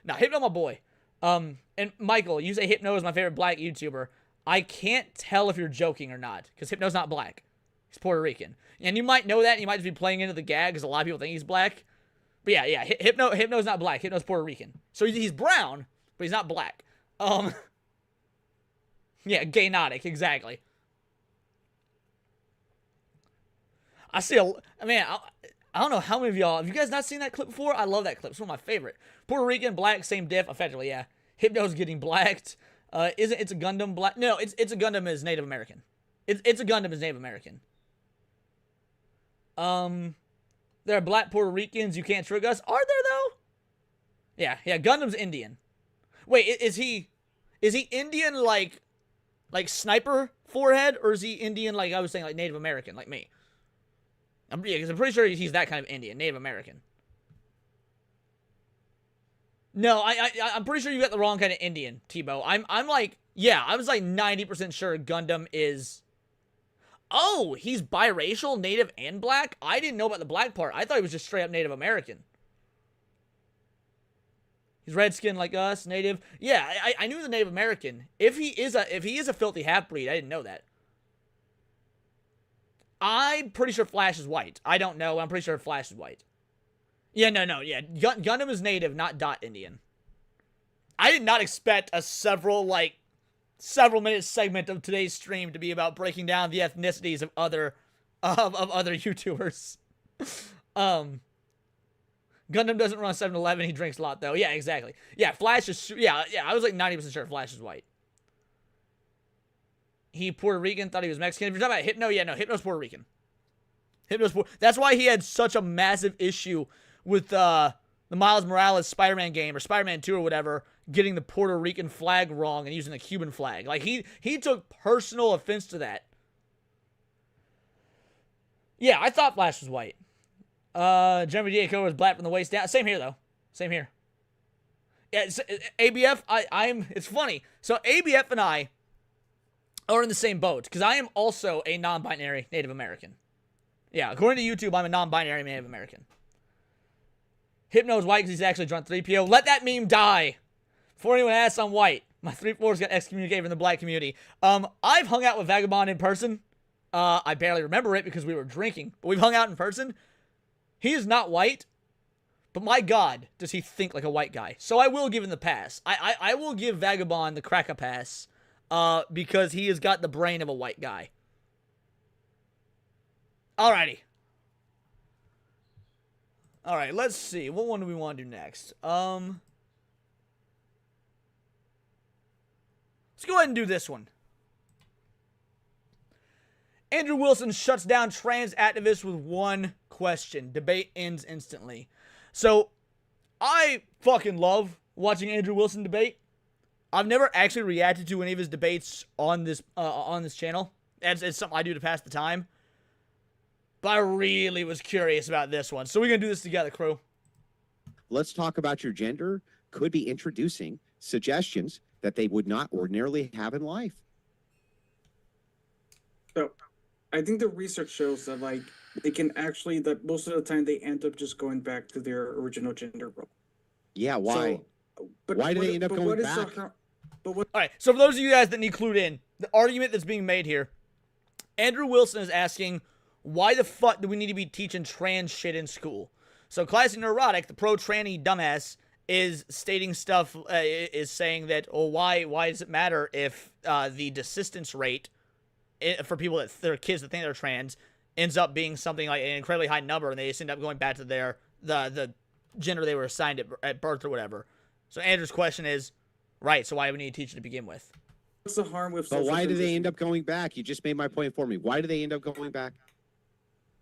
Now, Hypno, my boy. And Michael, you say Hypno is my favorite black YouTuber. I can't tell if you're joking or not, because Hypno's not black. He's Puerto Rican. And you might know that, and you might just be playing into the gag, because a lot of people think he's black. But yeah, Hypno's not black. Hypno's Puerto Rican. So he's brown, but he's not black. Yeah, gay-notic, exactly. I see I don't know how many of y'all, have you guys not seen that clip before? I love that clip. It's one of my favorite. Puerto Rican, black, same diff, effectively, yeah. Hypno's getting blacked. Isn't It's a Gundam black? No, It's a Gundam is Native American. It's a Gundam is Native American. There are black Puerto Ricans. You can't trick us. Are there, though? Yeah, Gundam's Indian. Wait, is he Indian, like sniper forehead, or is he Indian, like I was saying, like Native American, like me? Because I'm pretty sure he's that kind of Indian, Native American. No, I'm pretty sure you got the wrong kind of Indian, Tebow. I'm like, yeah, I was like 90% sure Gundam is... Oh, he's biracial, Native and black? I didn't know about the black part. I thought he was just straight up Native American. He's red-skinned like us, Native. Yeah, I knew the Native American. If he is a filthy half-breed, I didn't know that. I'm pretty sure Flash is white. I don't know. I'm pretty sure Flash is white. Yeah, no, yeah. Gundam is Native, not dot Indian. I did not expect a several minute segment of today's stream to be about breaking down the ethnicities of other YouTubers. Gundam doesn't run 7-Eleven. He drinks a lot, though. Yeah, exactly. Yeah, Flash is... Yeah, I was like 90% sure Flash is white. He Puerto Rican, thought he was Mexican. If you're talking about Hypno, yeah, no, Hypno's Puerto Rican. That's why he had such a massive issue with the Miles Morales Spider-Man game, or Spider-Man 2 or whatever, getting the Puerto Rican flag wrong and using the Cuban flag. Like, he took personal offense to that. Yeah, I thought Flash was white. Jeremy Diaco was black from the waist down. Same here, though. Same here. Yeah, ABF, it's funny. So ABF and I are in the same boat, because I am also a non-binary Native American. Yeah, according to YouTube, I'm a non-binary Native American. Hypno's white because he's actually drunk 3PO. Let that meme die. Before anyone asks, I'm white. My 3/4s got excommunicated from the black community. I've hung out with Vagabond in person. I barely remember it because we were drinking, but we've hung out in person. He is not white, but my God, does he think like a white guy. So I will give him the pass. I will give Vagabond the crack a pass. Because he has got the brain of a white guy. Alrighty. Alright, let's see. What one do we want to do next? Let's go ahead and do this one. Andrew Wilson shuts down trans activists with one question. Debate ends instantly. So, I fucking love watching Andrew Wilson debate. I've never actually reacted to any of his debates on this channel. It's something I do to pass the time. But I really was curious about this one. So we're going to do this together, crew. Let's talk about your gender. Could be introducing suggestions that they would not ordinarily have in life. So I think the research shows that, like, they can actually, that most of the time they end up just going back to their original gender role. Yeah, why? Why do they end up going back? All right, so for those of you guys that need clued in, the argument that's being made here, Andrew Wilson is asking, why the fuck do we need to be teaching trans shit in school? So Classic Neurotic, the pro-tranny dumbass, is stating stuff, is saying that, oh, why does it matter if the desistance rate for people that are kids that think they're trans ends up being something like an incredibly high number, and they just end up going back to the gender they were assigned at birth or whatever. So Andrew's question is, right, so why do we need to teach it to begin with? What's the harm with... But why do they end up going back? You just made my point for me. Why do they end up going back?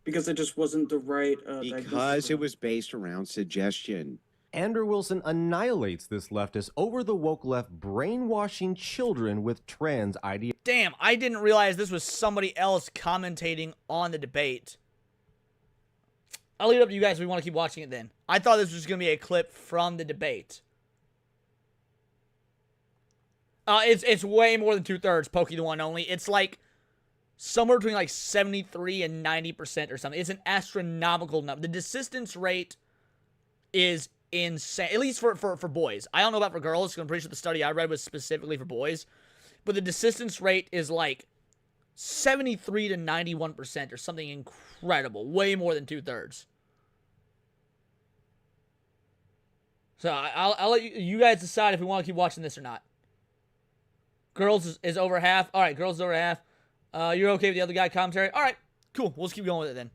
Because it just wasn't the right... because it was based around suggestion. Andrew Wilson annihilates this leftist over the woke left brainwashing children with trans ideas. Damn, I didn't realize this was somebody else commentating on the debate. I'll leave it up to you guys if we want to keep watching it then. I thought this was just going to be a clip from the debate. It's way more than 2/3, Pokey the one only. It's like somewhere between like 73 and 90% or something. It's an astronomical number. The desistance rate is insane, at least for boys. I don't know about for girls, because I'm pretty sure the study I read was specifically for boys. But the desistance rate is like 73 to 91% or something incredible. Way more than 2/3. So I'll let you guys decide if we want to keep watching this or not. Girls is over half. All right, girls is over half. You're okay with the other guy commentary? All right, cool. We'll just keep going with it then.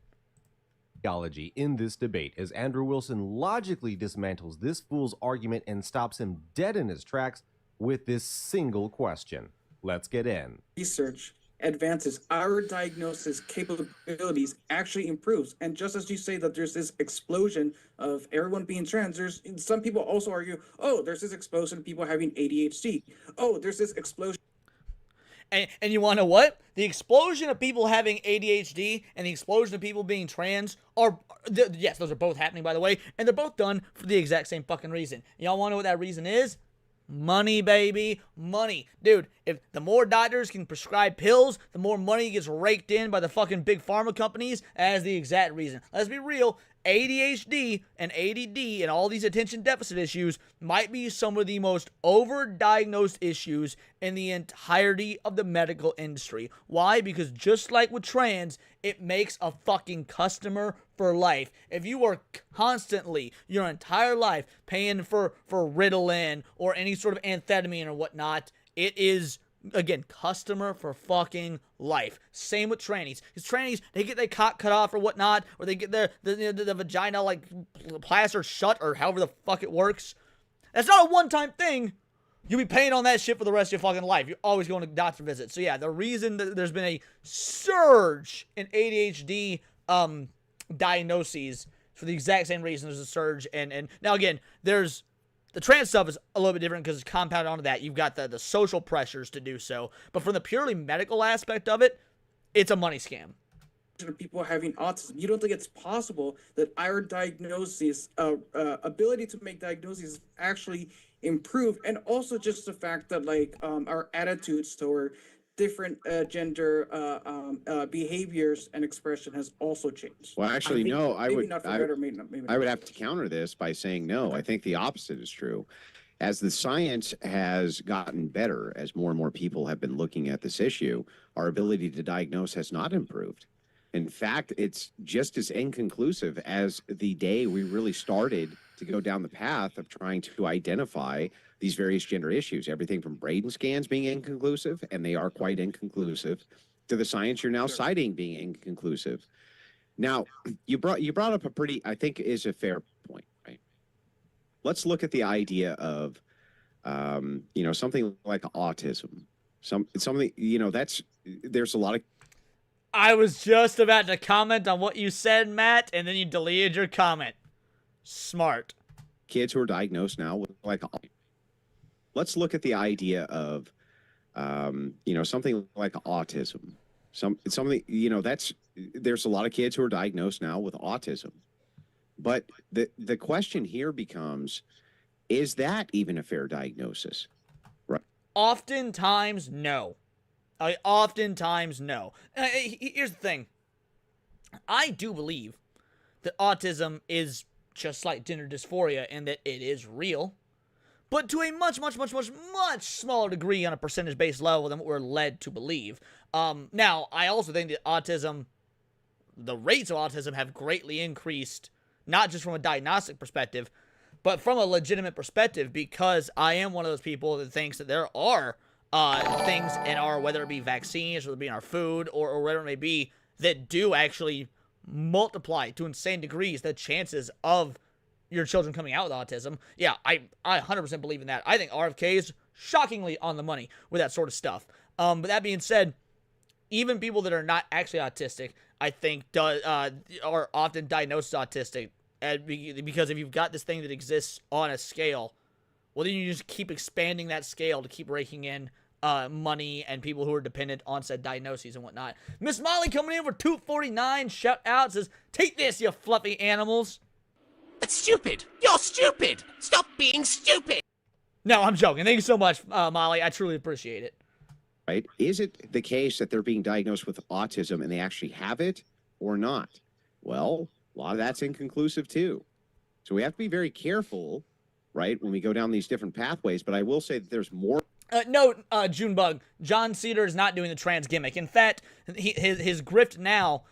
Ideology in this debate as Andrew Wilson logically dismantles this fool's argument and stops him dead in his tracks with this single question. Let's get in. Research advances, our diagnosis capabilities actually improves. And just as you say that there's this explosion of everyone being trans, there's some people also argue, oh, there's this explosion of people having ADHD. Oh, there's this explosion. And you want to know what? The explosion of people having ADHD and the explosion of people being trans are, yes, those are both happening, by the way, and they're both done for the exact same fucking reason. Y'all want to know what that reason is? Money, baby. Money. Dude, if the more doctors can prescribe pills, the more money gets raked in by the fucking big pharma companies as the exact reason. Let's be real. ADHD and ADD and all these attention deficit issues might be some of the most overdiagnosed issues in the entirety of the medical industry. Why? Because just like with trans, it makes a fucking customer for life. If you are constantly, your entire life, paying for Ritalin or any sort of amphetamine or whatnot, it is, again, customer for fucking life. Same with trannies. Because trannies, they get their cock cut off or whatnot, or they get the vagina, like, plastered shut, or however the fuck it works. That's not a one-time thing. You'll be paying on that shit for the rest of your fucking life. You're always going to doctor visits. So yeah, the reason that there's been a surge in ADHD diagnoses for the exact same reason there's a surge. And now again, there's the trans stuff is a little bit different because it's compounded onto that. You've got the social pressures to do so. But from the purely medical aspect of it, it's a money scam. People having autism, you don't think it's possible that our diagnosis, ability to make diagnoses actually improve, and also just the fact that like our attitudes toward different gender behaviors and expression has also changed. Well, actually, no. I would have to counter this by saying no. I think the opposite is true. As the science has gotten better, as more and more people have been looking at this issue, our ability to diagnose has not improved. In fact, it's just as inconclusive as the day we really started to go down the path of trying to identify these various gender issues. Everything from brain scans being inconclusive, and they are quite inconclusive, to the science you're now citing being inconclusive. Now, you brought up a pretty, I think, is a fair point, right? Let's look at the idea of, something like autism. Something, there's a lot of. I was just about to comment on what you said, Matt, and then you deleted your comment. Smart. Kids who are diagnosed now with let's look at the idea of, something like autism. There's a lot of kids who are diagnosed now with autism. But the question here becomes, is that even a fair diagnosis? Right. Oftentimes, no. Oftentimes, no. Here's the thing. I do believe that autism is just like gender dysphoria and that it is real, but to a much, much, much, much, much smaller degree on a percentage-based level than what we're led to believe. Now, I also think that the rates of autism have greatly increased, not just from a diagnostic perspective, but from a legitimate perspective, because I am one of those people that thinks that there are things in our, whether it be vaccines, whether it be in our food, or whatever it may be, that do actually multiply to insane degrees the chances of your children coming out with autism. Yeah, I 100% believe in that. I think RFK is shockingly on the money with that sort of stuff. But that being said, even people that are not actually autistic, I think, are often diagnosed autistic, because if you've got this thing that exists on a scale, well, then you just keep expanding that scale to keep raking in money and people who are dependent on said diagnoses and whatnot. Miss Molly coming in for 249. Shout out, says, take this, you fluffy animals. It's stupid. You're stupid. Stop being stupid. No, I'm joking. Thank you so much, Molly. I truly appreciate it. Right? Is it the case that they're being diagnosed with autism and they actually have it or not? Well, a lot of that's inconclusive too. So we have to be very careful, right, when we go down these different pathways. But I will say that there's more. No, Junebug, John Cedar is not doing the trans gimmick. In fact, his grift now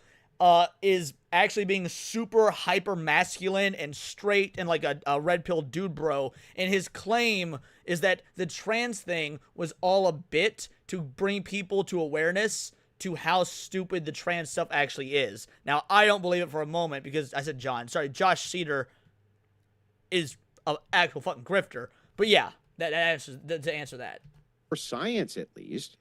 is actually being super hyper masculine and straight and like a red pill dude bro. And his claim is that the trans thing was all a bit to bring people to awareness to how stupid the trans stuff actually is. Now, I don't believe it for a moment because I said John. Sorry, Josh Cedar is an actual fucking grifter. But yeah, that answers to answer that. For science, at least,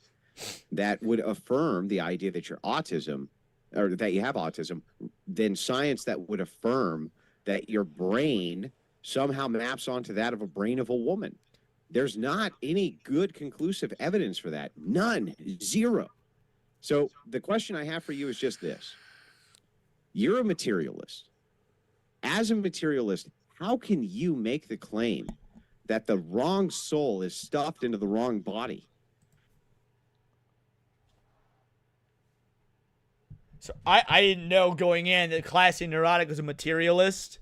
that would affirm the idea that you're autism or that you have autism, then science that would affirm that your brain somehow maps onto that of a brain of a woman. There's not any good conclusive evidence for that. None. Zero. So the question I have for you is just this. You're a materialist. As a materialist, how can you make the claim that the wrong soul is stuffed into the wrong body? So I didn't know going in that Classy Neurotic was a materialist.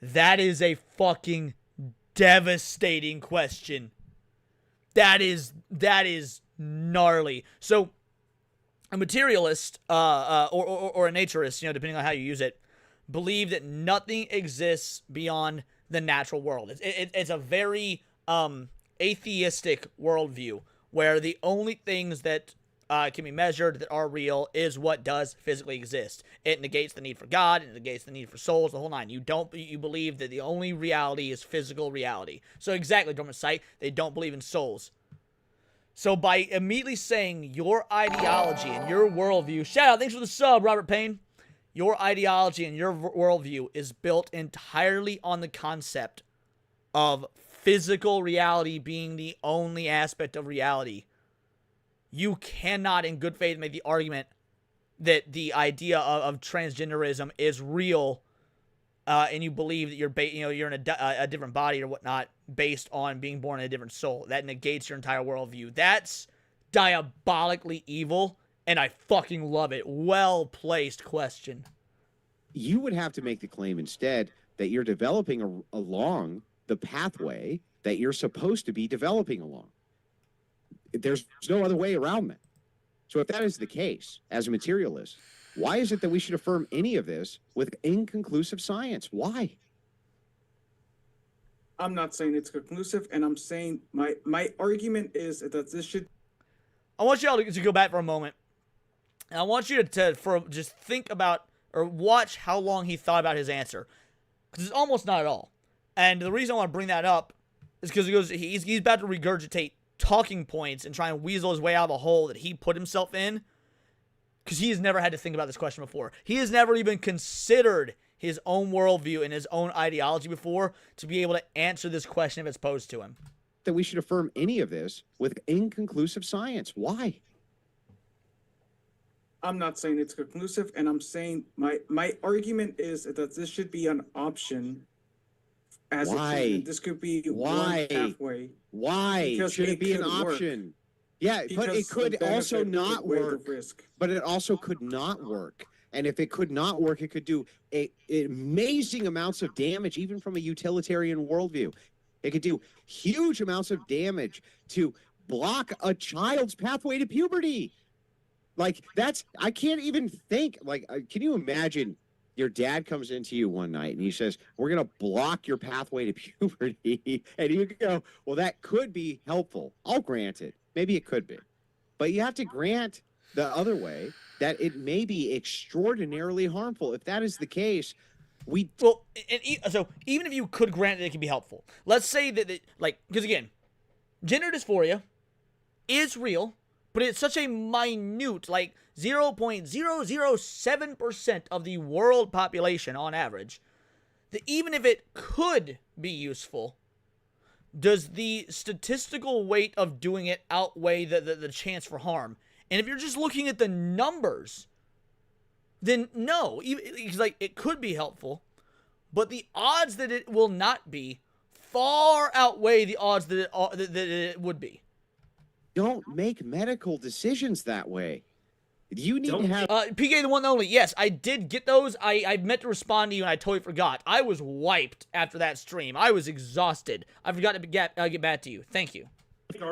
That is a fucking devastating question. That is gnarly. So a materialist or a naturist, you know, depending on how you use it, believe that nothing exists beyond the natural world. It's a very atheistic worldview where the only things that can be measured that are real is what does physically exist. It negates the need for God, it negates the need for souls, the whole nine. You believe that the only reality is physical reality. So exactly, Dormant Sight, they don't believe in souls. So by immediately saying your ideology and your worldview, shout out, thanks for the sub, Robert Payne. Your ideology and your worldview is built entirely on the concept of physical reality being the only aspect of reality. You cannot, in good faith, make the argument that the idea of transgenderism is real, and you believe that you're in a different body or whatnot based on being born in a different soul. That negates your entire worldview. That's diabolically evil, and I fucking love it. Well-placed question. You would have to make the claim instead that you're developing along the pathway that you're supposed to be developing along. There's no other way around that. So if that is the case, as a materialist, why is it that we should affirm any of this with inconclusive science? Why? I'm not saying it's conclusive, and I'm saying my argument is that this should. I want you all to go back for a moment, and I want you to just think about or watch how long he thought about his answer, because it's almost not at all. And the reason I want to bring that up is because he's about to regurgitate talking points and try and weasel his way out of a hole that he put himself in, because he has never had to think about this question before. He has never even considered his own worldview and his own ideology before to be able to answer this question if it's posed to him. That we should affirm any of this with inconclusive science. Why? I'm not saying it's conclusive, and I'm saying my argument is that this should be an option. As Why? This could be Why? one pathway. Why Because should it be an could work. option? Yeah, but it Because could the benefit also not outweigh the work. risk. But it also could not work. And if it could not work, it could do amazing amounts of damage, even from a utilitarian worldview. It could do huge amounts of damage to block a child's pathway to puberty. Like, I can't even think, like, can you imagine your dad comes into you one night and he says, we're going to block your pathway to puberty. And you go, well, that could be helpful. I'll grant it. Maybe it could be. But you have to grant the other way that it may be extraordinarily harmful. If that is the case, so even if you could grant that it can be helpful, let's say that, because again, gender dysphoria is real, but it's such a minute, 0.007% of the world population on average, that even if it could be useful, does the statistical weight of doing it outweigh the chance for harm? And if you're just looking at the numbers, then no, because like it could be helpful, but the odds that it will not be far outweigh the odds that it would be. Don't make medical decisions that way. You need to have PK the one and only. Yes, I did get those. I meant to respond to you and I totally forgot. I was wiped after that stream. I was exhausted. I forgot to get back to you. Thank you.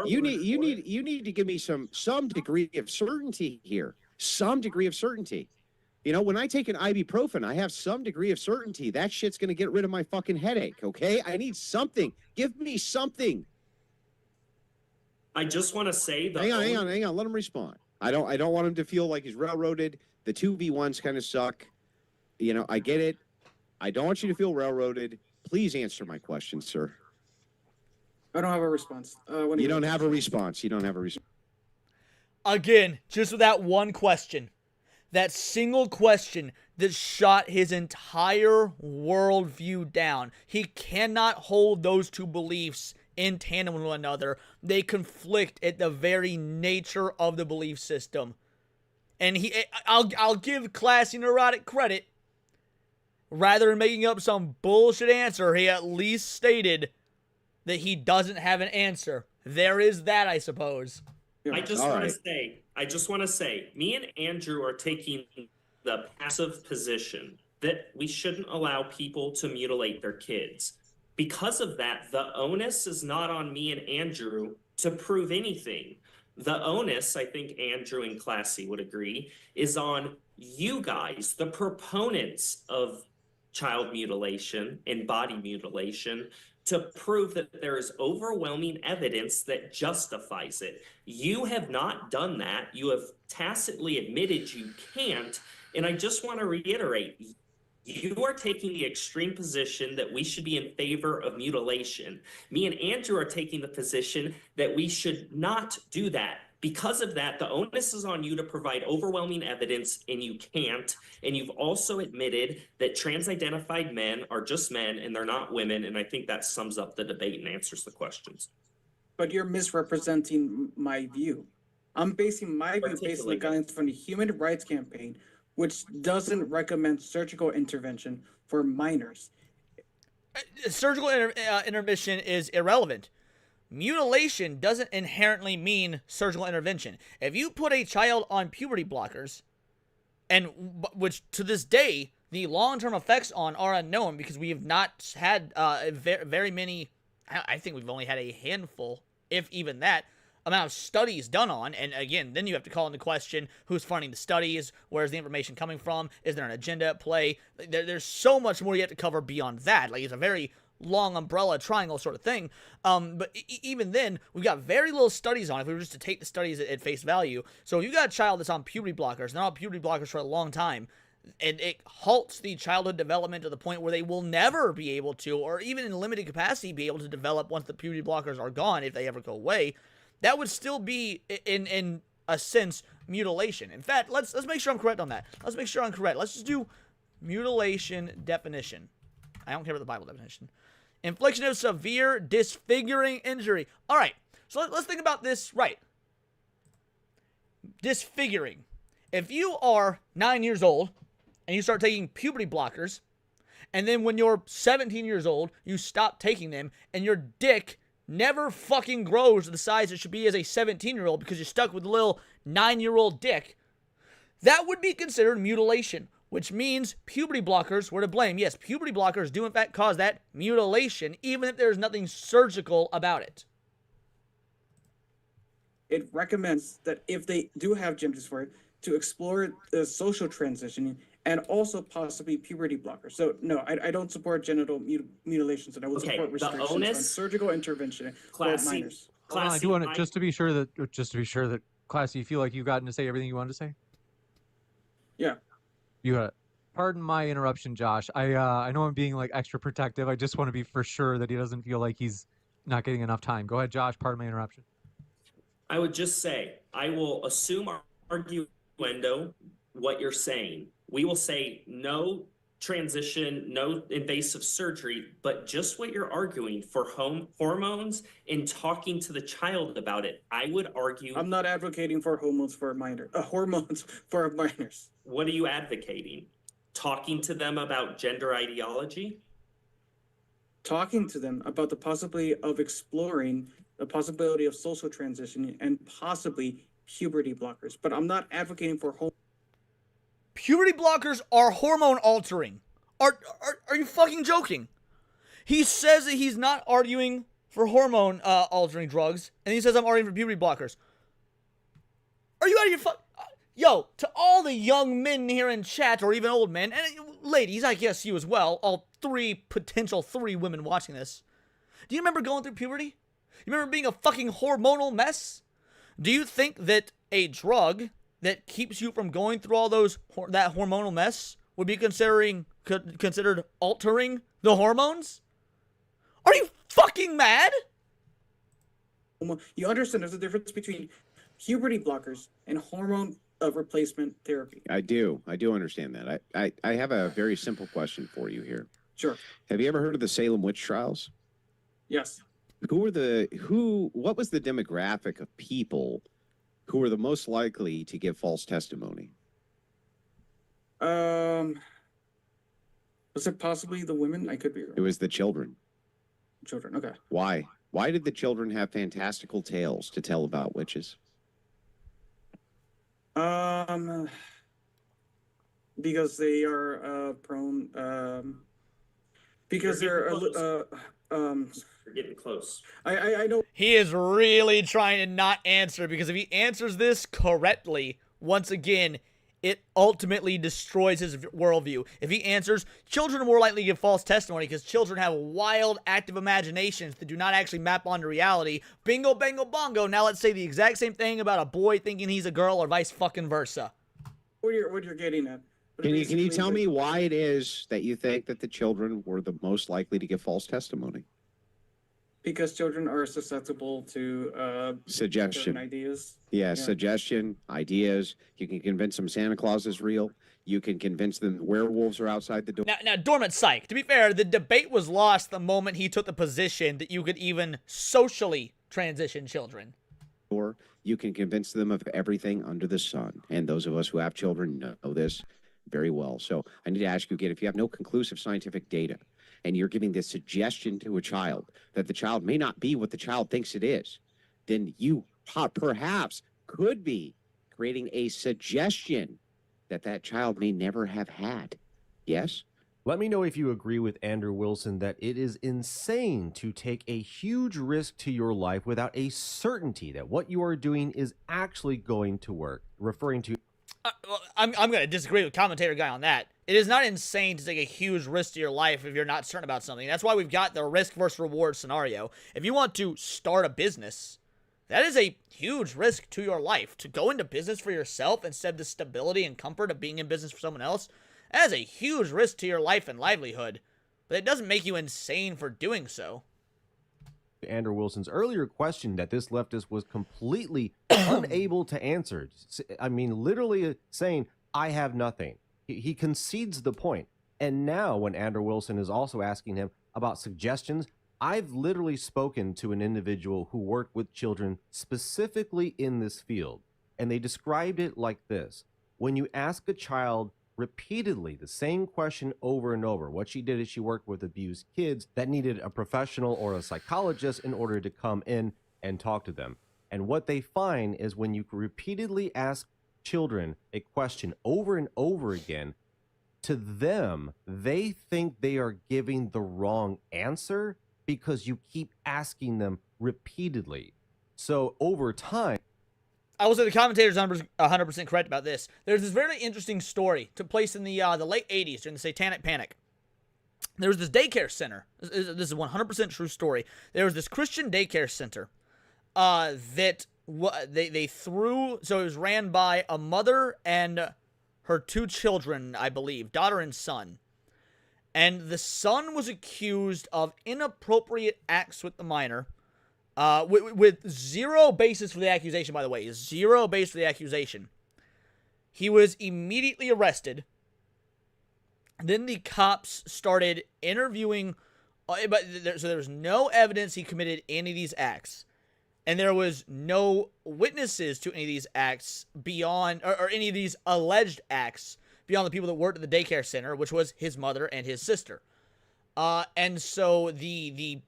You need to give me some degree of certainty here. Some degree of certainty. You know, when I take an ibuprofen, I have some degree of certainty that shit's going to get rid of my fucking headache, okay? I need something. Give me something. I just want to say that. Hang on. Let him respond. I don't want him to feel like he's railroaded. The 2v1s kind of suck. You know, I get it. I don't want you to feel railroaded. Please answer my question, sir. I don't have a response. You don't have a response. You don't have a response. Again, just with that one question. That single question that shot his entire worldview down. He cannot hold those two beliefs in tandem with one another. They conflict at the very nature of the belief system. And I'll give Classy Neurotic credit. Rather than making up some bullshit answer, he at least stated that he doesn't have an answer. There is that, I suppose. I just want to say, me and Andrew are taking the passive position that we shouldn't allow people to mutilate their kids. Because of that, the onus is not on me and Andrew to prove anything. The onus, I think Andrew and Classy would agree, is on you guys, the proponents of child mutilation and body mutilation, to prove that there is overwhelming evidence that justifies it. You have not done that. You have tacitly admitted you can't. And I just want to reiterate, you are taking the extreme position that we should be in favor of mutilation. Me and Andrew are taking the position that we should not do that. Because of that, the onus is on you to provide overwhelming evidence, and you can't. And you've also admitted that trans-identified men are just men and they're not women. And I think that sums up the debate and answers the questions. But you're misrepresenting my view. I'm basing my view based on the guidance from the Human Rights Campaign, which doesn't recommend surgical intervention for minors. Surgical intervention is irrelevant. Mutilation doesn't inherently mean surgical intervention. If you put a child on puberty blockers, and which to this day, the long-term effects on are unknown because we have not had very many, I think we've only had a handful, if even that, amount of studies done on, and again, then you have to call into question who's funding the studies, where's the information coming from, is there an agenda at play? There's so much more you have to cover beyond that. Like, it's a very long umbrella triangle sort of thing, but even then, we've got very little studies on it if we were just to take the studies at face value. So if you got a child that's on puberty blockers, and they're on puberty blockers for a long time, and it halts the childhood development to the point where they will never be able to, or even in limited capacity, be able to develop once the puberty blockers are gone, if they ever go away, that would still be, in a sense, mutilation. In fact, let's make sure I'm correct on that. Let's make sure I'm correct. Let's just do mutilation definition. I don't care about the Bible definition. Infliction of severe disfiguring injury. All right, so let's think about this right. Disfiguring. If you are 9 years old and you start taking puberty blockers, and then when you're 17 years old, you stop taking them, and your dick never fucking grows to the size it should be as a 17-year-old because you're stuck with a little 9-year-old dick, that would be considered mutilation, which means puberty blockers were to blame. Yes, puberty blockers do in fact cause that mutilation, even if there's nothing surgical about it. It recommends that if they do have gender dysphoria, to explore the social transitioning and also possibly puberty blockers. So no, I don't support genital mutilations, and I will support restrictions on surgical intervention for minors. I do want to just to be sure that Classy, you feel like you've gotten to say everything you wanted to say. Yeah. You got it. Pardon my interruption, Josh. I know I'm being like extra protective. I just want to be for sure that he doesn't feel like he's not getting enough time. Go ahead, Josh. Pardon my interruption. I would just say, I will assume arguendo what you're saying. We will say no transition, no invasive surgery, but just what you're arguing for hormones and talking to the child about it, I would argue. I'm not advocating for hormones for hormones for minors. What are you advocating? Talking to them about gender ideology? Talking to them about the possibility of exploring the possibility of social transition and possibly puberty blockers. But I'm not advocating for Puberty blockers are hormone altering. Are you fucking joking? He says that he's not arguing for hormone altering drugs, and he says I'm arguing for puberty blockers. Are you out of your fuck? Yo, to all the young men here in chat, or even old men, and ladies, I guess you as well, all potential three women watching this. Do you remember going through puberty? You remember being a fucking hormonal mess? Do you think that a drug that keeps you from going through all that hormonal mess would be considered altering the hormones? Are you fucking mad? You understand there's a difference between puberty blockers and hormone replacement therapy. I do understand that. I have a very simple question for you here. Sure. Have you ever heard of the Salem witch trials? Yes. What was the demographic of people who were the most likely to give false testimony? Was it possibly the women? I could be wrong. It was the children. Children, okay. Why? Why did the children have fantastical tales to tell about witches? Because they are prone. Because they're You're getting close. I know. He is really trying to not answer, because if he answers this correctly, once again, it ultimately destroys his worldview. If he answers, children are more likely to give false testimony because children have wild, active imaginations that do not actually map onto reality. Bingo, bango, bongo. Now let's say the exact same thing about a boy thinking he's a girl, or vice fucking versa. What you're getting at. Can you tell me why it is that you think that the children were the most likely to give false testimony? Because children are susceptible to suggestion ideas. Yeah, suggestion, ideas. You can convince them Santa Claus is real. You can convince them werewolves are outside the door. Now, Dormant Psych, to be fair, the debate was lost the moment he took the position that you could even socially transition children. Or you can convince them of everything under the sun. And those of us who have children know this very well. So I need to ask you again, if you have no conclusive scientific data, and you're giving this suggestion to a child that the child may not be what the child thinks it is, then you perhaps could be creating a suggestion that that child may never have had. Yes? Let me know if you agree with Andrew Wilson that it is insane to take a huge risk to your life without a certainty that what you are doing is actually going to work. Referring to... I'm going to disagree with commentator guy on that. It is not insane to take a huge risk to your life if you're not certain about something. That's why we've got the risk versus reward scenario. If you want to start a business, that is a huge risk to your life. To go into business for yourself instead of the stability and comfort of being in business for someone else, that is a huge risk to your life and livelihood. But it doesn't make you insane for doing so. Andrew Wilson's earlier question that this leftist was completely unable to answer. I mean, literally saying, I have nothing. He concedes the point. And now when Andrew Wilson is also asking him about suggestions, I've literally spoken to an individual who worked with children specifically in this field. And they described it like this. When you ask a child repeatedly the same question over and over, what she did is she worked with abused kids that needed a professional or a psychologist in order to come in and talk to them. And what they find is when you repeatedly ask children a question over and over again, to them, they think they are giving the wrong answer because you keep asking them repeatedly. So over time, I will say the commentator's 100% correct about this. There's this very interesting story took place in the late 80s during the Satanic Panic. There was this daycare center. This is a 100% true story. There was this Christian daycare center that they threw. So it was ran by a mother and her two children, I believe, daughter and son. And the son was accused of inappropriate acts with the minor. With zero basis for the accusation, by the way. Zero basis for the accusation. He was immediately arrested. Then the cops started interviewing, so there was no evidence he committed any of these acts. And there was no witnesses to any of these acts beyond, or any of these alleged acts beyond the people that worked at the daycare center, which was his mother and his sister. And so they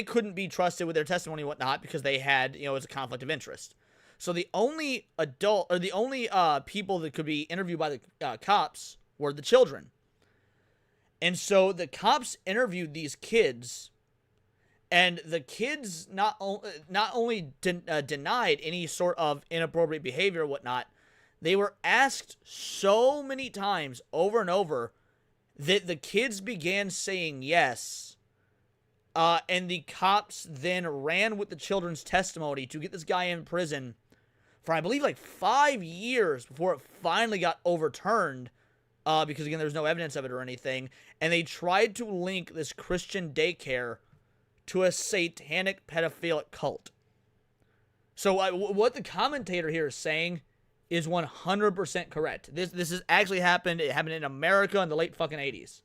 couldn't be trusted with their testimony and whatnot because they had, it was a conflict of interest. So the only people that could be interviewed by the cops were the children. And so the cops interviewed these kids, and the kids not only denied any sort of inappropriate behavior or whatnot, they were asked so many times over and over that the kids began saying yes. And the cops then ran with the children's testimony to get this guy in prison for, I believe, like 5 years before it finally got overturned. Because, again, there's no evidence of it or anything. And they tried to link this Christian daycare to a satanic pedophilic cult. So what the commentator here is saying is 100% correct. This has actually happened. It happened in America in the late fucking 80s.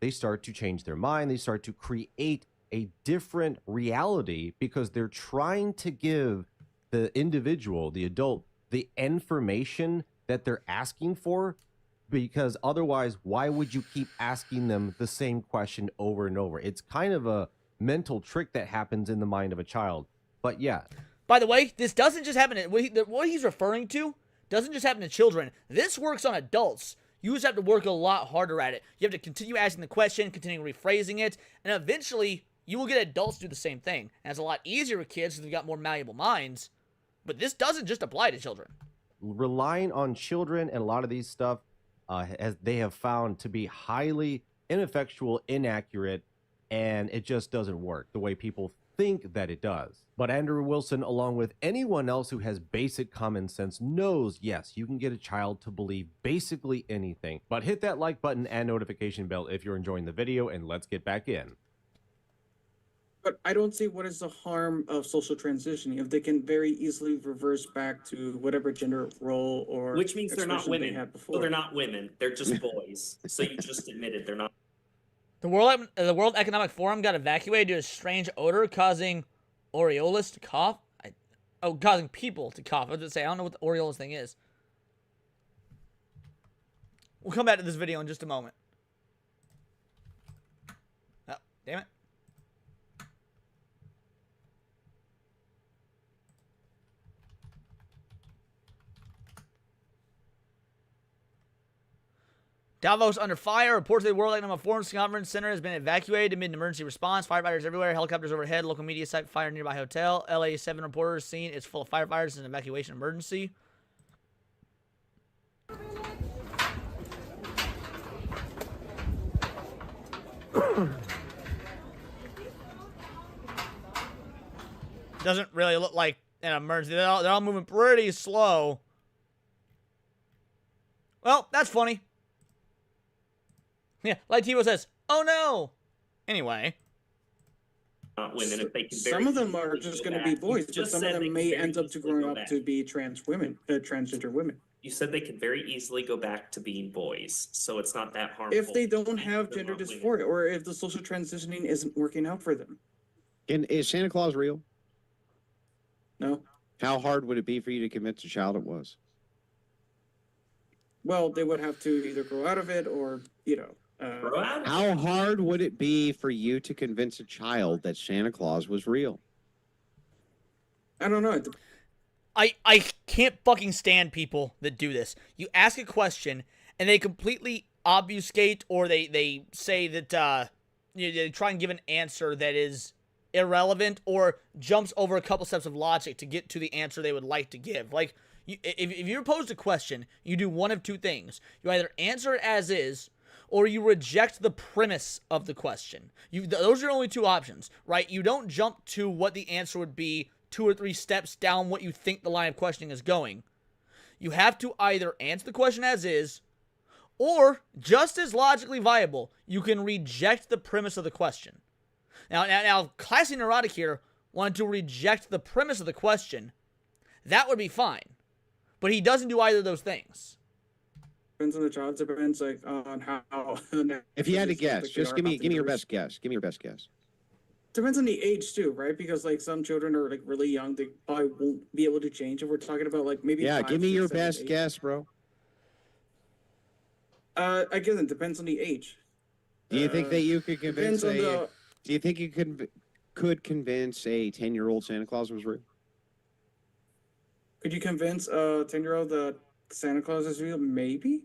They start to change their mind. They start to create a different reality because they're trying to give the individual, the adult, the information that they're asking for, because otherwise, why would you keep asking them the same question over and over? It's kind of a mental trick that happens in the mind of a child. But yeah. By the way, this doesn't just happen to, what he's referring to doesn't just happen to children. This works on adults. You just have to work a lot harder at it. You have to continue asking the question, continue rephrasing it, and eventually you will get adults to do the same thing. And it's a lot easier with kids because they've got more malleable minds. But this doesn't just apply to children. Relying on children and a lot of these stuff, as they have found to be highly ineffectual, inaccurate, and it just doesn't work the way people think that it does. But Andrew Wilson, along with anyone else who has basic common sense, knows, yes, you can get a child to believe basically anything. But hit that like button and notification bell if you're enjoying the video, and let's get back in. But I don't see what is the harm of social transitioning if they can very easily reverse back to whatever gender role or which means they're not expression they women. had before. So they're not women. They're just boys. So you just admitted they're not. The World Economic Forum got evacuated due to a strange odor causing aureolus to cough. Causing people to cough. I was going to say, I don't know what the aureolus thing is. We'll come back to this video in just a moment. Oh, damn it. Davos under fire. Reports of the World Economic Forum Conference Center has been evacuated amid an emergency response. Firefighters everywhere. Helicopters overhead. Local media site fire nearby hotel. LA 7 reporters seen it's full of firefighters. It's an evacuation emergency. Doesn't really look like an emergency. They're all moving pretty slow. Well, that's funny. Yeah, like Tivo says, oh no! Anyway. Not women, if they can Some of them are just going to be boys, but some of them may end up to growing up to be transgender women. You said they could very easily go back to being boys, so it's not that harmful. If they don't have gender dysphoria, or if the social transitioning isn't working out for them. And is Santa Claus real? No. How hard would it be for you to convince a child it was? Well, they would have to either grow out of it or, how hard would it be for you to convince a child that Santa Claus was real? I don't know. I can't fucking stand people that do this. You ask a question and they completely obfuscate, or they say that they try and give an answer that is irrelevant or jumps over a couple steps of logic to get to the answer they would like to give. Like, if you're posed a question, you do one of two things. You either answer it as is, or you reject the premise of the question. Those are your only two options, right? You don't jump to what the answer would be 2 or 3 steps down what you think the line of questioning is going. You have to either answer the question as is, or, just as logically viable, you can reject the premise of the question. Now, Classy Neurotic here wanted to reject the premise of the question. That would be fine. But he doesn't do either of those things. depends on the child. Depends like on how. If you had to guess, just give me your best guess. Give me your best guess. Depends on the age too, right? Because like some children are like really young, they probably won't be able to change. If we're talking about like maybe Yeah, 5, give me 6, your 7, best 8. guess, bro. Again, it depends on the age. Do you think that you could convince depends on a? Do you think you could convince a 10-year-old Santa Claus was real? Could you convince a 10-year-old that Santa Claus is real? Maybe.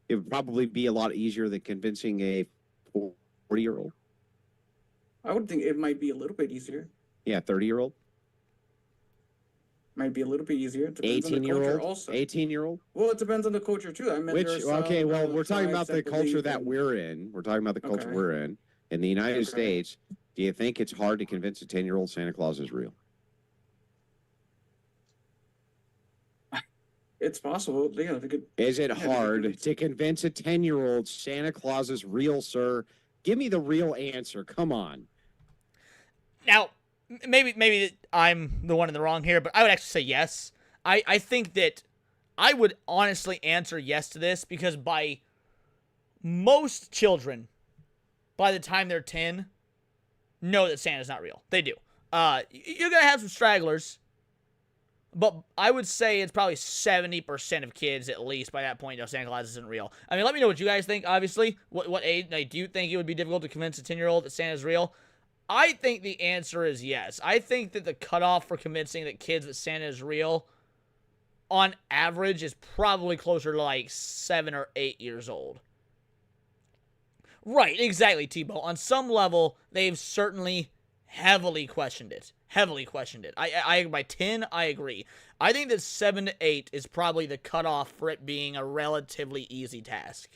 It would probably be a lot easier than convincing a 40-year-old. I would think it might be a little bit easier. Yeah, 30-year-old. Might be a little bit easier. It depends on the culture 18-year-old. also. 18-year-old. Well, it depends on the culture too. I mean, Which there are some, okay, well, we're talking about tribes the that culture believe that in- we're in. We're talking about the culture Okay. we're in the United Okay. States. Do you think it's hard to convince a 10-year-old Santa Claus is real? It's possible. Yeah, they could. Is it Yeah, they could hard convince- to convince a 10-year-old Santa Claus is real, sir? Give me the real answer. Come on. Now, maybe I'm the one in the wrong here, but I would actually say yes. I think that I would honestly answer yes to this because by most children, by the time they're 10, know that Santa's not real. They do. You're going to have some stragglers, but I would say it's probably 70% of kids at least by that point know Santa Claus isn't real. I mean, let me know what you guys think, obviously. What age, like, do you think it would be difficult to convince a 10-year-old that Santa's real? I think the answer is yes. I think that the cutoff for convincing that kids that Santa is real, on average, is probably closer to like 7 or 8 years old. Right, exactly, Tebow. On some level, they've certainly heavily questioned it. I by 10, I agree. I think that 7 to 8 is probably the cutoff for it being a relatively easy task.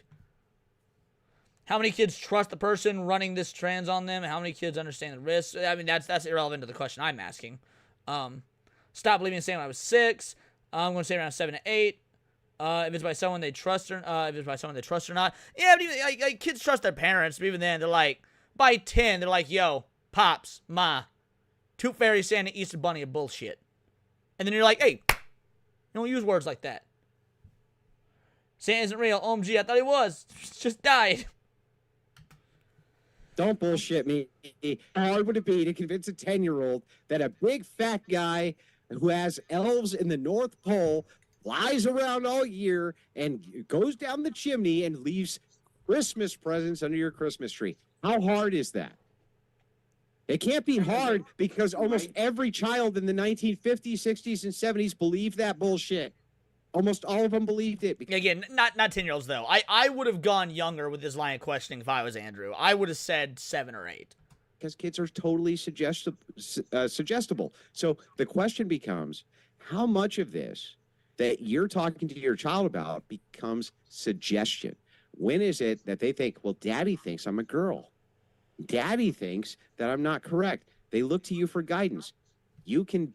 How many kids trust the person running this trans on them? How many kids understand the risks? I mean, that's irrelevant to the question I'm asking. Stop believing in Santa when I was 6. I'm going to say around 7 to 8. If it's by someone they trust or not. Yeah, but even, like kids trust their parents, but even then, they're like, by 10, they're like, yo, Pops, Ma, Tooth Fairy, Santa, Easter Bunny are bullshit. And then you're like, hey, don't use words like that. Santa isn't real. OMG, I thought he was. Just died. Don't bullshit me. How hard would it be to convince a 10-year-old that a big fat guy who has elves in the North Pole flies around all year and goes down the chimney and leaves Christmas presents under your Christmas tree? How hard is that? It can't be hard because almost every child in the 1950s, 60s, and 70s believed that bullshit. Almost all of them believed it. Again, not 10-year-olds, though. I would have gone younger with this line of questioning if I was Andrew. I would have said 7 or 8. Because kids are totally suggestible. So the question becomes, how much of this that you're talking to your child about becomes suggestion? When is it that they think, well, Daddy thinks I'm a girl. Daddy thinks that I'm not correct. They look to you for guidance. You can